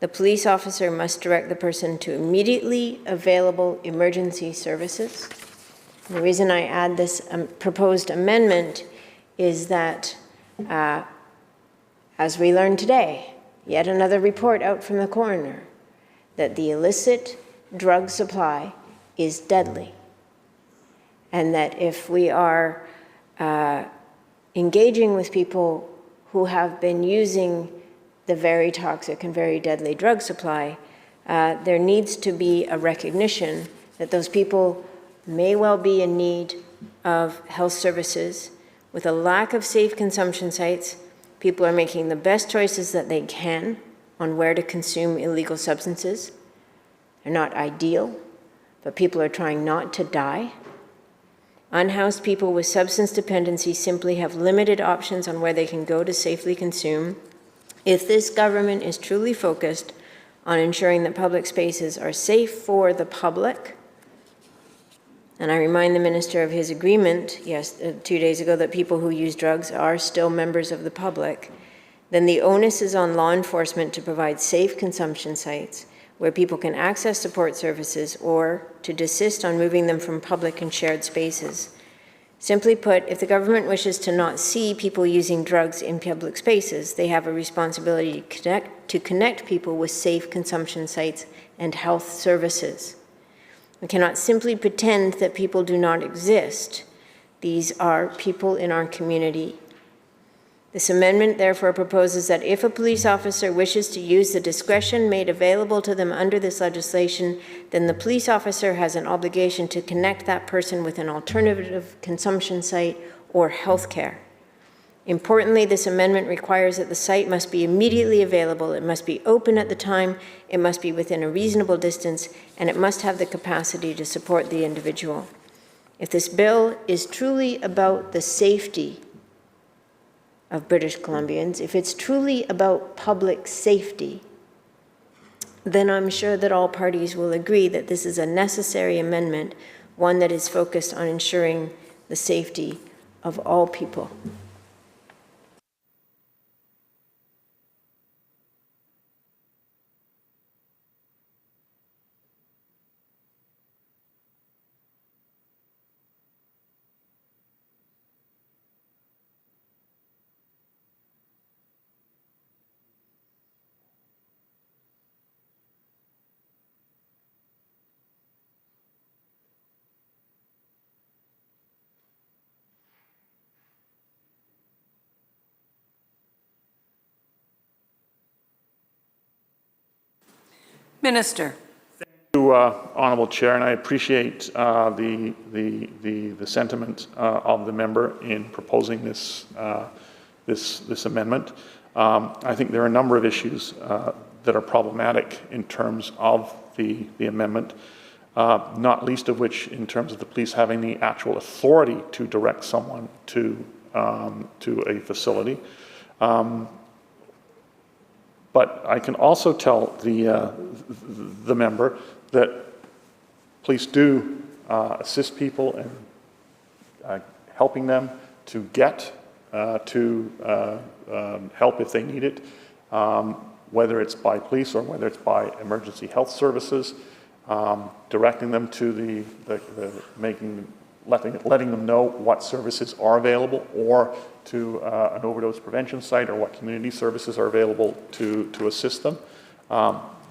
the police officer must direct the person to immediately available emergency services. And the reason I add this proposed amendment is that, as we learned today, yet another report out from the coroner, that the illicit drug supply is deadly. And that if we are engaging with people who have been using the very toxic and very deadly drug supply, there needs to be a recognition that those people may well be in need of health services. With a lack of safe consumption sites, people are making the best choices that they can on where to consume illegal substances. They're not ideal, but people are trying not to die. Unhoused people with substance dependency simply have limited options on where they can go to safely consume. If this government is truly focused on ensuring that public spaces are safe for the public, and I remind the Minister of his agreement, 2 days ago, that people who use drugs are still members of the public, then the onus is on law enforcement to provide safe consumption sites where people can access support services or to desist on moving them from public and shared spaces. Simply put, if the government wishes to not see people using drugs in public spaces, they have a responsibility to connect people with safe consumption sites and health services. We cannot simply pretend that people do not exist. These are people in our community. This amendment therefore proposes that if a police officer wishes to use the discretion made available to them under this legislation, then the police officer has an obligation to connect that person with an alternative consumption site or health care. Importantly, this amendment requires that the site must be immediately available, it must be open at the time, it must be within a reasonable distance, and it must have the capacity to support the individual. If this bill is truly about the safety of British Columbians, if it's truly about public safety, then I'm sure that all parties will agree that this is a necessary amendment, one that is focused on ensuring the safety of all people. Minister. Thank you, Honourable Chair, and I appreciate the sentiment of the member in proposing this amendment. I think there are a number of issues that are problematic in terms of the amendment, not least of which in terms of the police having the actual authority to direct someone to a facility. But I can also tell the member that police do assist people in helping them to get to help if they need it, whether it's by police or whether it's by emergency health services, directing them to letting them know what services are available, or to an overdose prevention site, or what community services are available to assist them.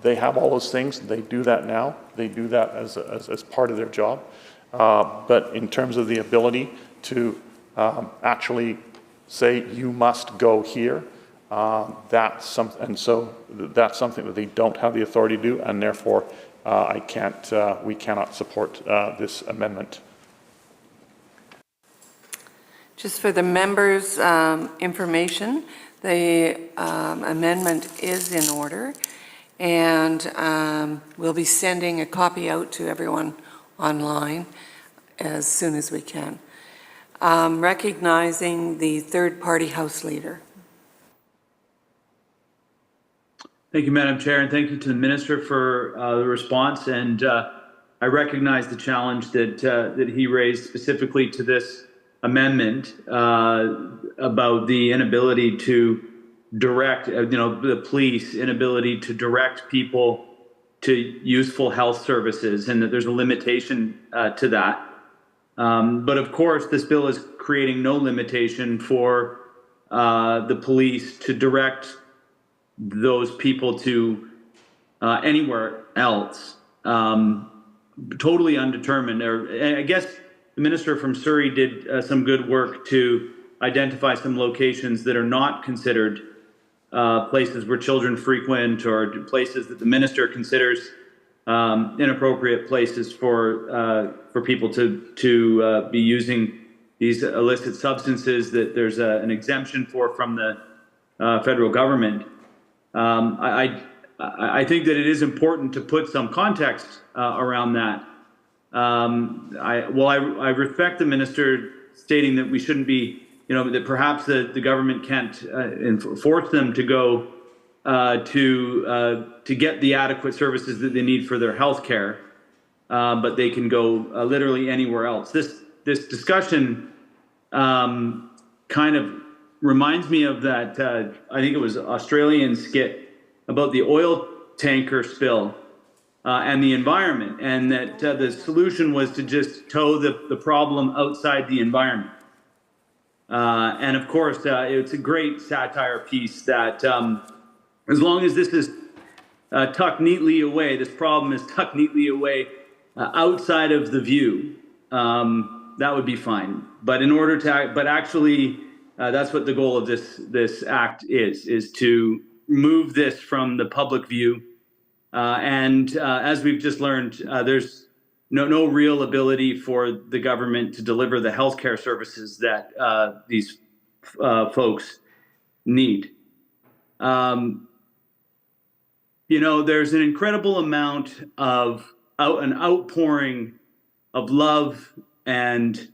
They have all those things. They do that now. They do that as part of their job. But in terms of the ability to actually say, you must go here, that's something that they don't have the authority to do, and therefore we cannot support this amendment. Just for the members' information, the amendment is in order, and we'll be sending a copy out to everyone online as soon as we can. Recognizing the third-party House Leader. Thank you, Madam Chair, and thank you to the Minister for the response. And I recognize the challenge that he raised specifically to this amendment about the inability to direct, the police inability to direct people to useful health services, and that there's a limitation to that. But of course, this bill is creating no limitation for the police to direct those people to anywhere else, totally undetermined. I guess the minister from Surrey did some good work to identify some locations that are not considered places where children frequent, or places that the minister considers inappropriate places for people to be using these illicit substances that there's an exemption for from the federal government. I think that it is important to put some context around that. I respect the minister stating that we shouldn't be, that perhaps the government can't force them to go to get the adequate services that they need for their health care, but they can go literally anywhere else. This discussion kind of reminds me of that, I think it was Australian skit about the oil tanker spill and the environment, and that the solution was to just tow the problem outside the environment. And of course, it's a great satire piece that as long as this is tucked neatly away, this problem is tucked neatly away outside of the view, that would be fine. But in order to, but actually, that's what the goal of this act is to move this from the public view. And as we've just learned, there's no real ability for the government to deliver the healthcare services that these folks need. There's an incredible amount of an outpouring of love and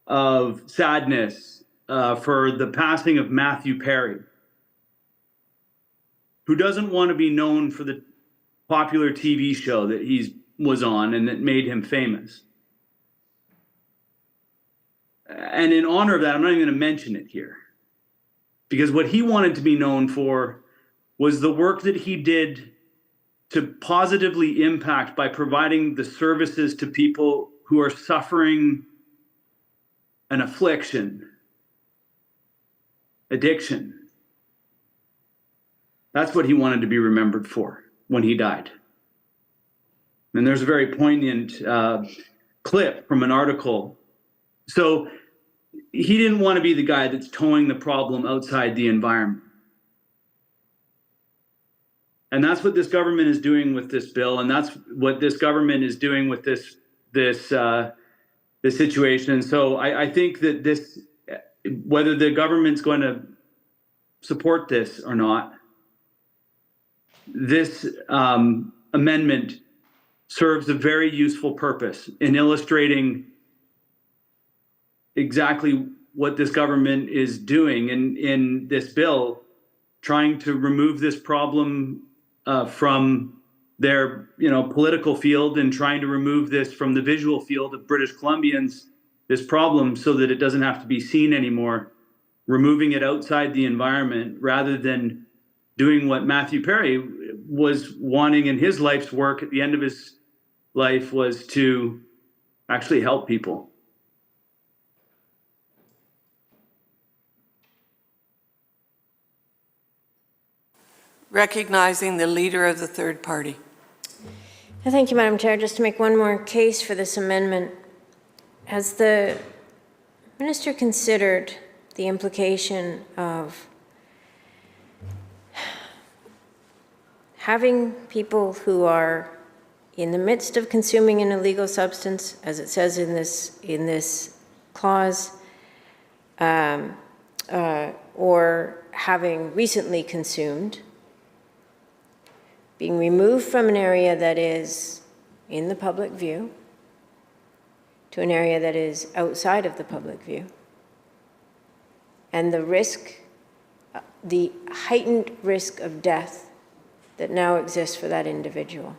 of sadness for the passing of Matthew Perry, who doesn't want to be known for the popular TV show that he was on and that made him famous. And in honor of that, I'm not even going to mention it here, because what he wanted to be known for was the work that he did to positively impact by providing the services to people who are suffering an affliction, addiction. That's what he wanted to be remembered for when he died. And there's a very poignant clip from an article. So he didn't want to be the guy that's towing the problem outside the environment. And that's what this government is doing with this bill, and that's what this government is doing with this situation. And so I think that this, whether the government's going to support this or not, this amendment serves a very useful purpose in illustrating exactly what this government is doing in this bill, trying to remove this problem from their political field, and trying to remove this from the visual field of British Columbians, this problem, so that it doesn't have to be seen anymore, removing it outside the environment, rather than doing what Matthew Perry was wanting in his life's work at the end of his life, was to actually help people. Recognizing the leader of the third party. Thank you, Madam Chair. Just to make one more case for this amendment, has the minister considered the implication of having people who are in the midst of consuming an illegal substance, as it says in this clause, or having recently consumed, being removed from an area that is in the public view to an area that is outside of the public view, and the risk, the heightened risk of death that now exists for that individual.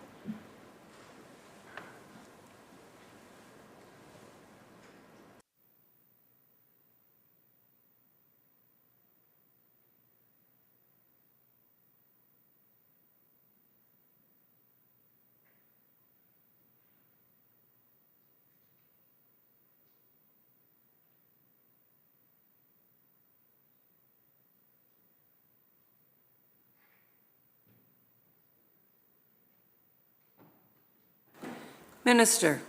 Minister.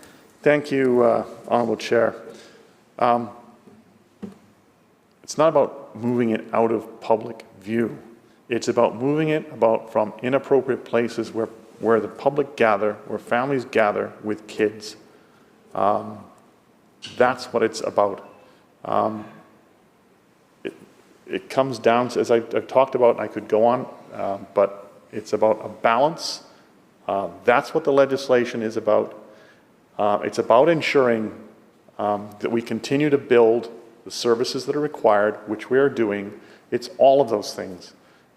Thank you, Honourable Chair. It's not about moving it out of public view. It's about moving it from inappropriate places where the public gather, where families gather with kids. That's what it's about. It comes down to, as I've talked about, and I could go on, but it's about a balance. That's what the legislation is about. It's about ensuring that we continue to build the services that are required, which we are doing. It's all of those things.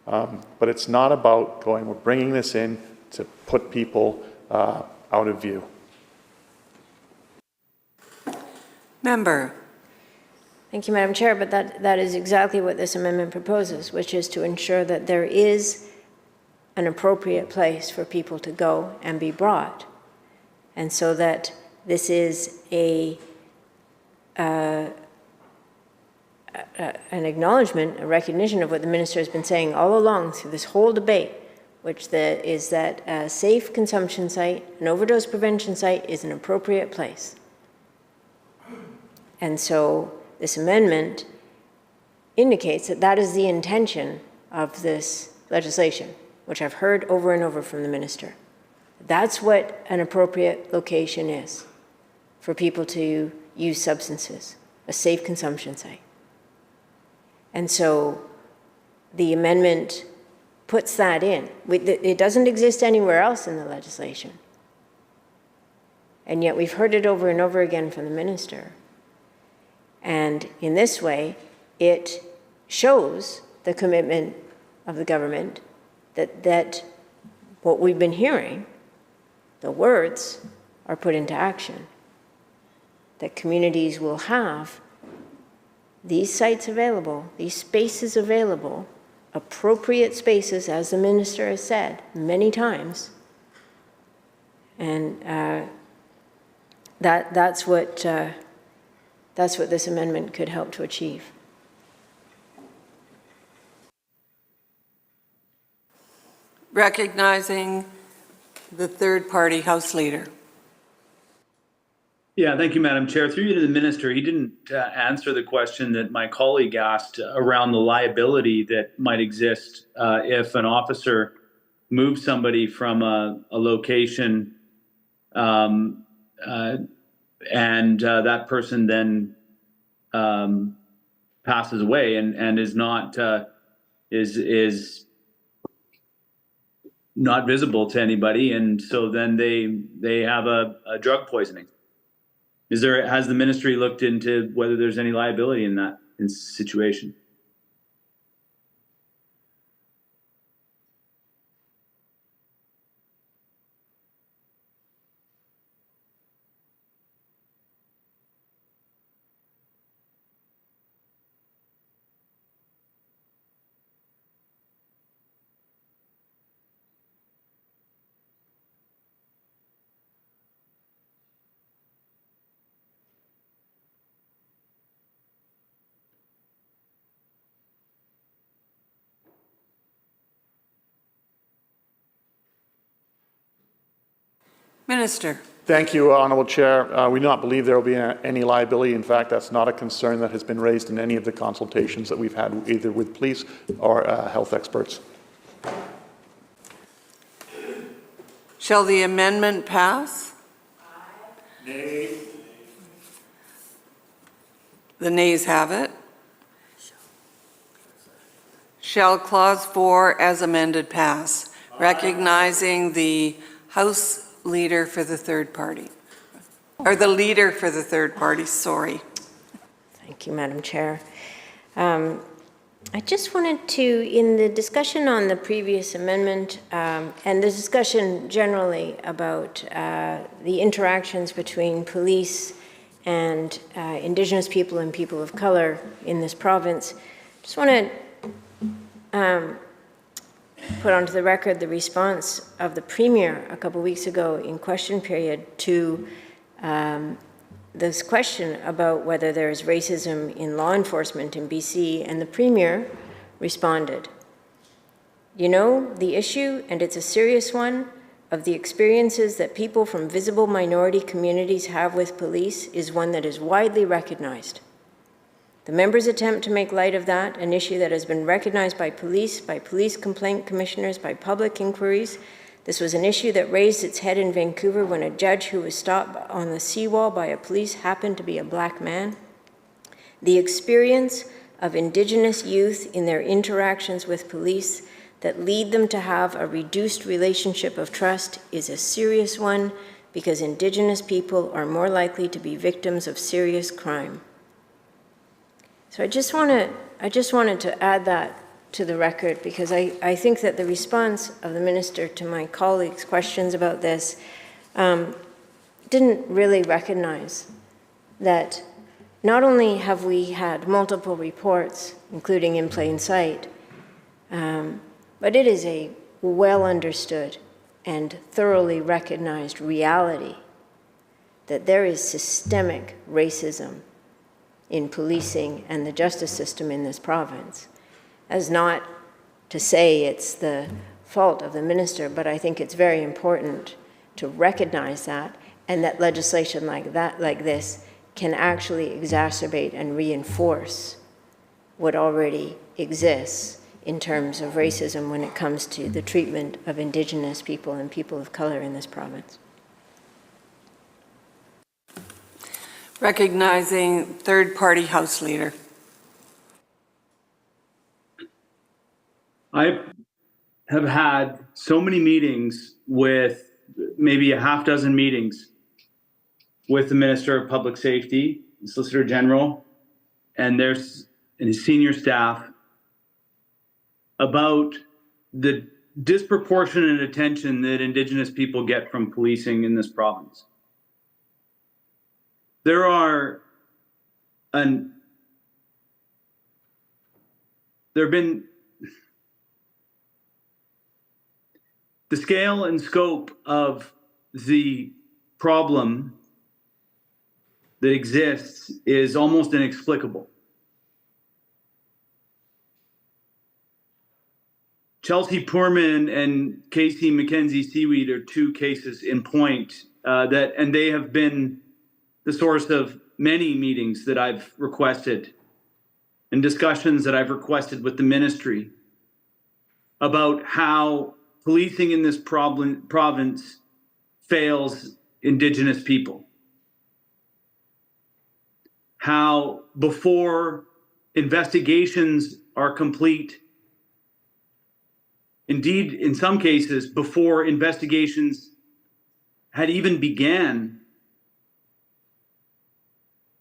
But it's not about we're bringing this in to put people out of view. Member. Thank you, Madam Chair, but that is exactly what this amendment proposes, which is to ensure that there is an appropriate place for people to go and be brought. And so that this is an acknowledgement, a recognition of what the minister has been saying all along through this whole debate, which is that a safe consumption site, an overdose prevention site, is an appropriate place. And so this amendment indicates that that is the intention of this legislation, which I've heard over and over from the minister. That's what an appropriate location is for people to use substances, a safe consumption site. And so the amendment puts that in. It doesn't exist anywhere else in the legislation. And yet we've heard it over and over again from the minister. And in this way, it shows the commitment of the government that what we've been hearing, the words, are put into action. That communities will have these sites available, these spaces available, appropriate spaces, as the minister has said many times. And that's what this amendment could help to achieve. Recognizing the third-party House Leader. Yeah, thank you, Madam Chair. Through you to the minister, he didn't answer the question that my colleague asked around the liability that might exist if an officer moves somebody from a location and that person then passes away and is not not visible to anybody, and so then they have a drug poisoning. Has the ministry looked into whether there's any liability in that situation? Minister. Thank you, Honourable Chair. We do not believe there will be any liability. In fact, that's not a concern that has been raised in any of the consultations that we've had either with police or health experts. Shall the amendment pass? Nay. The nays have it. Shall Clause 4 as amended pass, recognizing the House leader for the third party? Or the leader for the third party, sorry. Thank you, Madam Chair. I just wanted to, in the discussion on the previous amendment and the discussion generally about the interactions between police and Indigenous people and people of color in this province, just want to put onto the record the response of the Premier a couple weeks ago in question period to this question about whether there is racism in law enforcement in BC, and the Premier responded, "You know, the issue, and it's a serious one, of the experiences that people from visible minority communities have with police is one that is widely recognized. The members attempt to make light of that, an issue that has been recognized by police complaint commissioners, by public inquiries. This was an issue that raised its head in Vancouver when a judge who was stopped on the seawall by a police happened to be a black man. The experience of Indigenous youth in their interactions with police that lead them to have a reduced relationship of trust is a serious one because Indigenous people are more likely to be victims of serious crime." So I just wanted to add that to the record, because I think that the response of the Minister to my colleagues' questions about this didn't really recognize that not only have we had multiple reports, including in plain sight, but it is a well understood and thoroughly recognized reality that there is systemic racism in policing and the justice system in this province. As not to say it's the fault of the minister, but I think it's very important to recognize that, and that legislation like this can actually exacerbate and reinforce what already exists in terms of racism when it comes to the treatment of Indigenous people and people of color in this province. Recognizing third-party House leader. I have had so many meetings with, maybe a half dozen meetings with the Minister of Public Safety, the Solicitor General, and his senior staff about the disproportionate attention that Indigenous people get from policing in this province. There have been the scale and scope of the problem that exists is almost inexplicable. Chelsea Poorman and Casey McKenzie Seaweed are two cases in point and they have been the source of many meetings that I've requested and discussions that I've requested with the ministry about how policing in this province fails Indigenous people. How before investigations are complete, indeed in some cases before investigations had even began,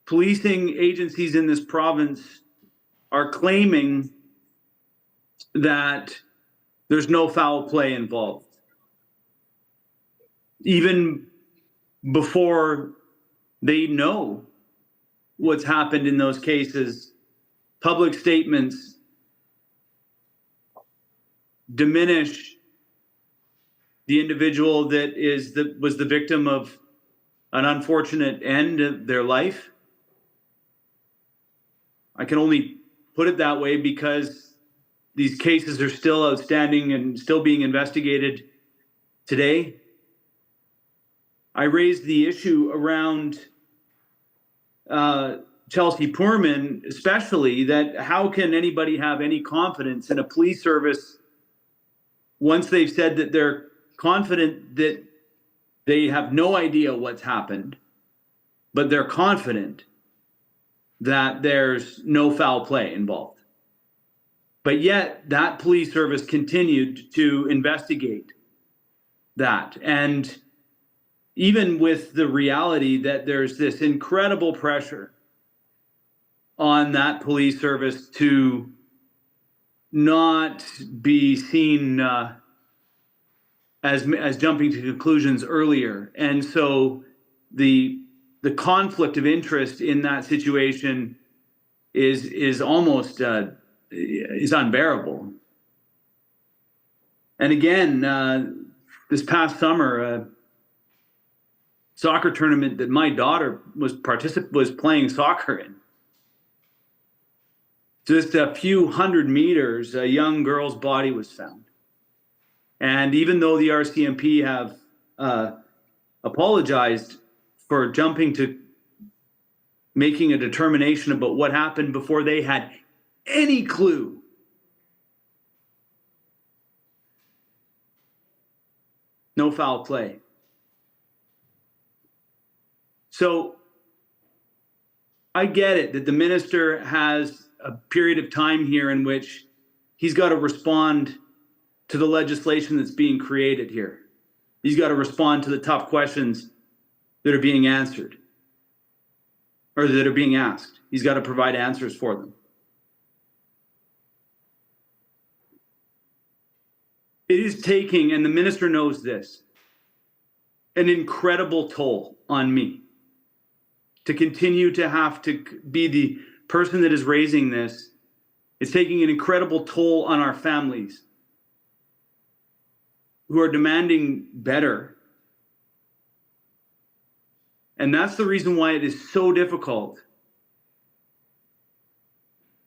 policing agencies in this province are claiming that there's no foul play involved. Even before they know what's happened in those cases, public statements diminish the individual that was the victim of an unfortunate end of their life. I can only put it that way because these cases are still outstanding and still being investigated today. I raised the issue around Chelsea Poorman, especially, that how can anybody have any confidence in a police service once they've said that they're confident that they have no idea what's happened, but they're confident that there's no foul play involved. But yet that police service continued to investigate that. And even with the reality that there's this incredible pressure on that police service to not be seen as jumping to conclusions earlier. And so the conflict of interest in that situation is almost is unbearable. And again, this past summer, a soccer tournament that my daughter was playing soccer in. Just a few hundred meters, a young girl's body was found. And even though the RCMP have apologized for jumping to making a determination about what happened before they had any clue, no foul play. So I get it that the minister has a period of time here in which he's got to respond to the legislation that's being created here. He's got to respond to the tough questions that are being answered or that are being asked. He's got to provide answers for them. It is taking, and the minister knows this, an incredible toll on me to continue to have to be the person that is raising this. It's taking an incredible toll on our families who are demanding better. And that's the reason why it is so difficult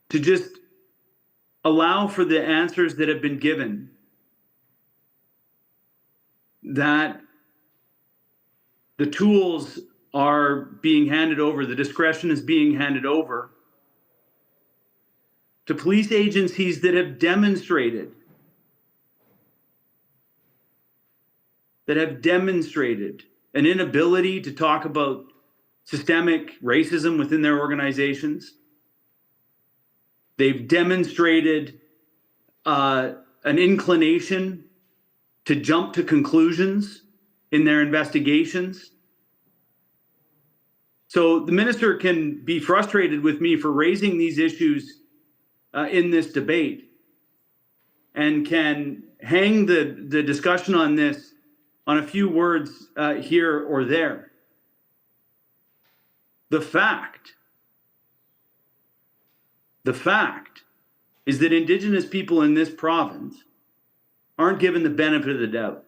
to just allow for the answers that have been given, that the tools are being handed over, the discretion is being handed over to police agencies that have demonstrated an inability to talk about systemic racism within their organizations. They've demonstrated an inclination to jump to conclusions in their investigations. So the minister can be frustrated with me for raising these issues in this debate and can hang the discussion on this on a few words here or there. The fact is that Indigenous people in this province aren't given the benefit of the doubt.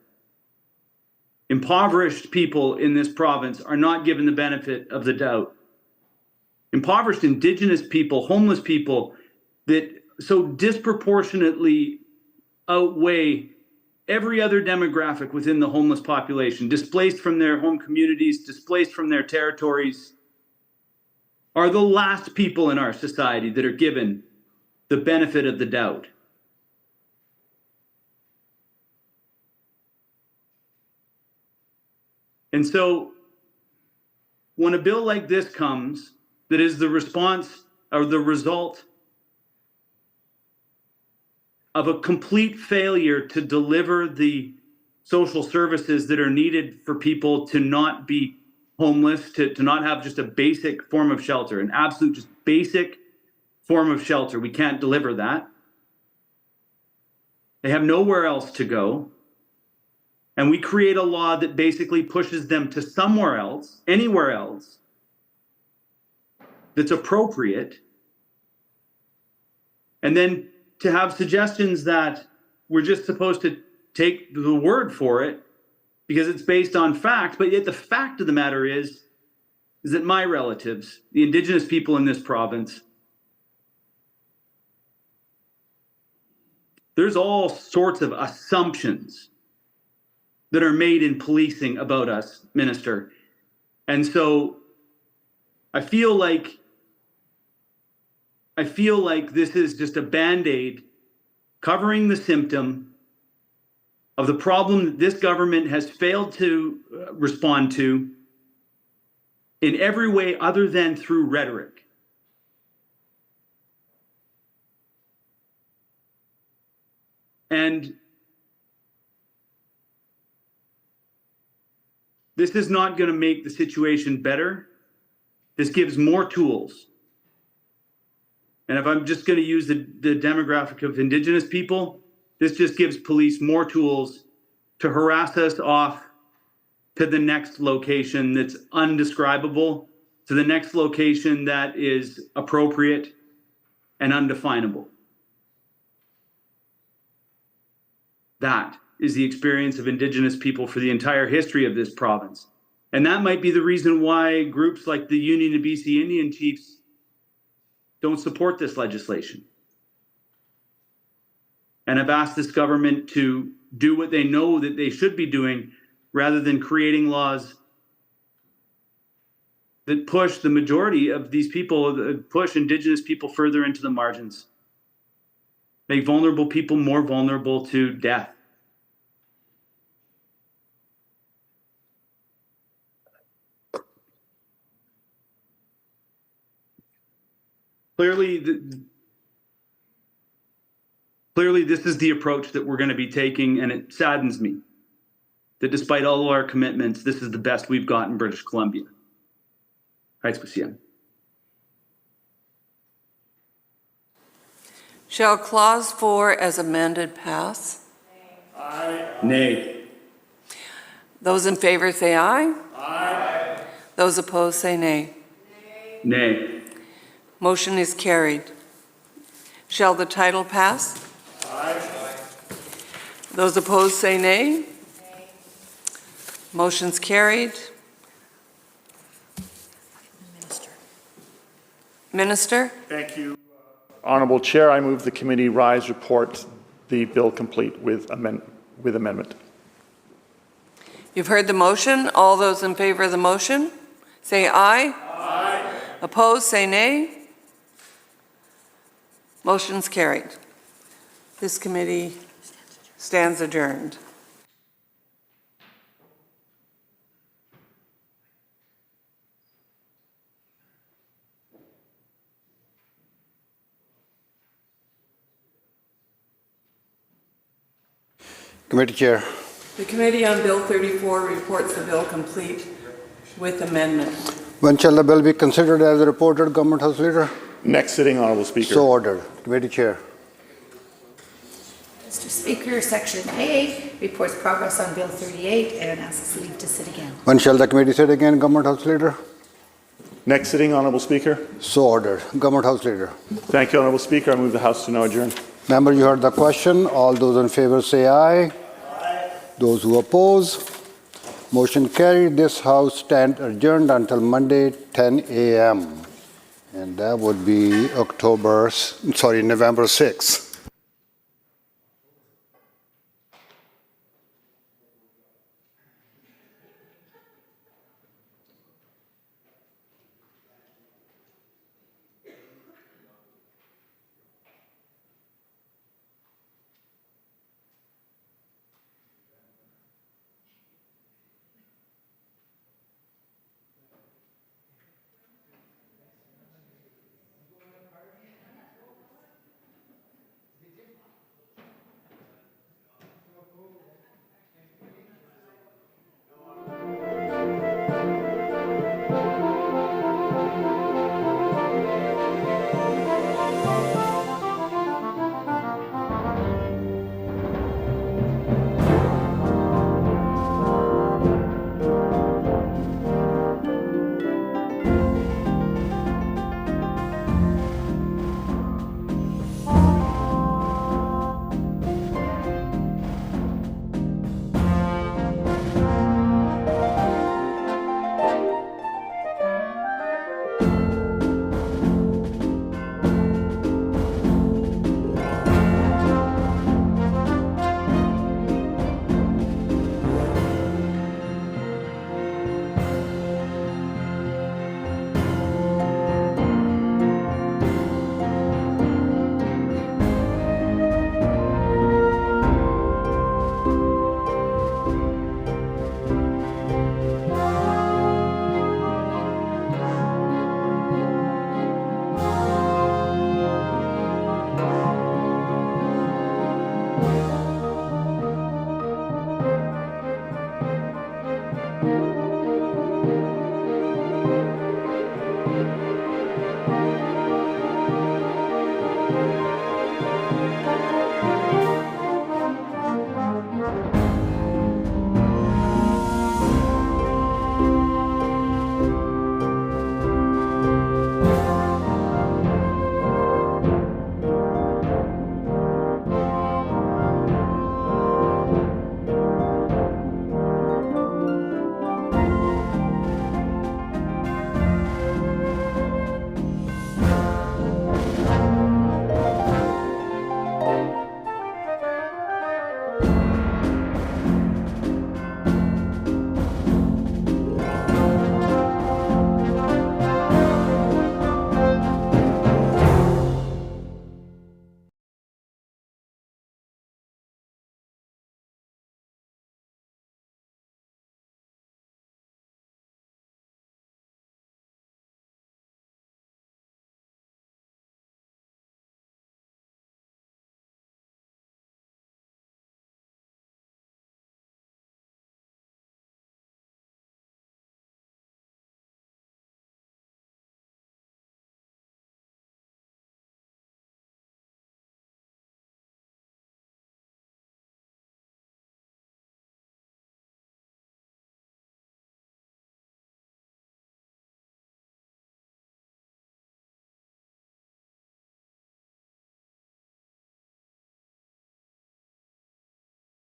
Impoverished people in this province are not given the benefit of the doubt. Impoverished Indigenous people, homeless people that so disproportionately outweigh every other demographic within the homeless population, displaced from their home communities, displaced from their territories, are the last people in our society that are given the benefit of the doubt. And so when a bill like this comes, that is the response or the result of a complete failure to deliver the social services that are needed for people to not be homeless, to not have just a basic form of shelter, an absolute just basic form of shelter. We can't deliver that. They have nowhere else to go. And we create a law that basically pushes them to somewhere else, anywhere else, that's appropriate. And then to have suggestions that we're just supposed to take the word for it because it's based on fact, but yet the fact of the matter is that my relatives, the Indigenous people in this province, there's all sorts of assumptions that are made in policing about us, Minister. And so I feel like this is just a Band-Aid covering the symptom of the problem that this government has failed to respond to in every way other than through rhetoric. And this is not going to make the situation better. This gives more tools. And if I'm just going to use the demographic of Indigenous people, this just gives police more tools to harass us off to the next location that's undescribable, to the next location that is appropriate and undefinable. That is the experience of Indigenous people for the entire history of this province. And that might be the reason why groups like the Union of BC Indian Chiefs don't support this legislation. And I've asked this government to do what they know that they should be doing rather than creating laws that push the majority of these people, push Indigenous people further into the margins, make vulnerable people more vulnerable to death. Clearly, this is the approach that we're going to be taking, and it saddens me that despite all of our commitments, this is the best we've got in British Columbia. Shall Clause 4 as amended pass? Aye. Nay. Those in favor say aye. Aye. Those opposed say nay. Nay. Motion is carried. Shall the title pass? Aye. Those opposed say nay. Motion's carried. Minister? Thank you. Honourable Chair, I move the committee rise report the bill complete with amendment. You've heard the motion. All those in favor of the motion say aye. Aye. Opposed say nay. Motion's carried. This committee stands adjourned. Committee Chair. The Committee on Bill 34 reports the bill complete with amendment. When shall the bill be considered as reported, Government House Leader? Next sitting, Honourable Speaker. So ordered. Committee Chair. Mr. Speaker, Section A reports progress on Bill 38 and asks leave to sit again. When shall the committee sit again, Government House Leader? Next sitting, Honourable Speaker. So ordered. Government House Leader. Thank you, Honourable Speaker. I move the House to now adjourn. Member, you heard the question. All those in favor say aye. Aye. Those who oppose. Motion carried. This House stands adjourned until Monday, 10 a.m. And that would be November 6th.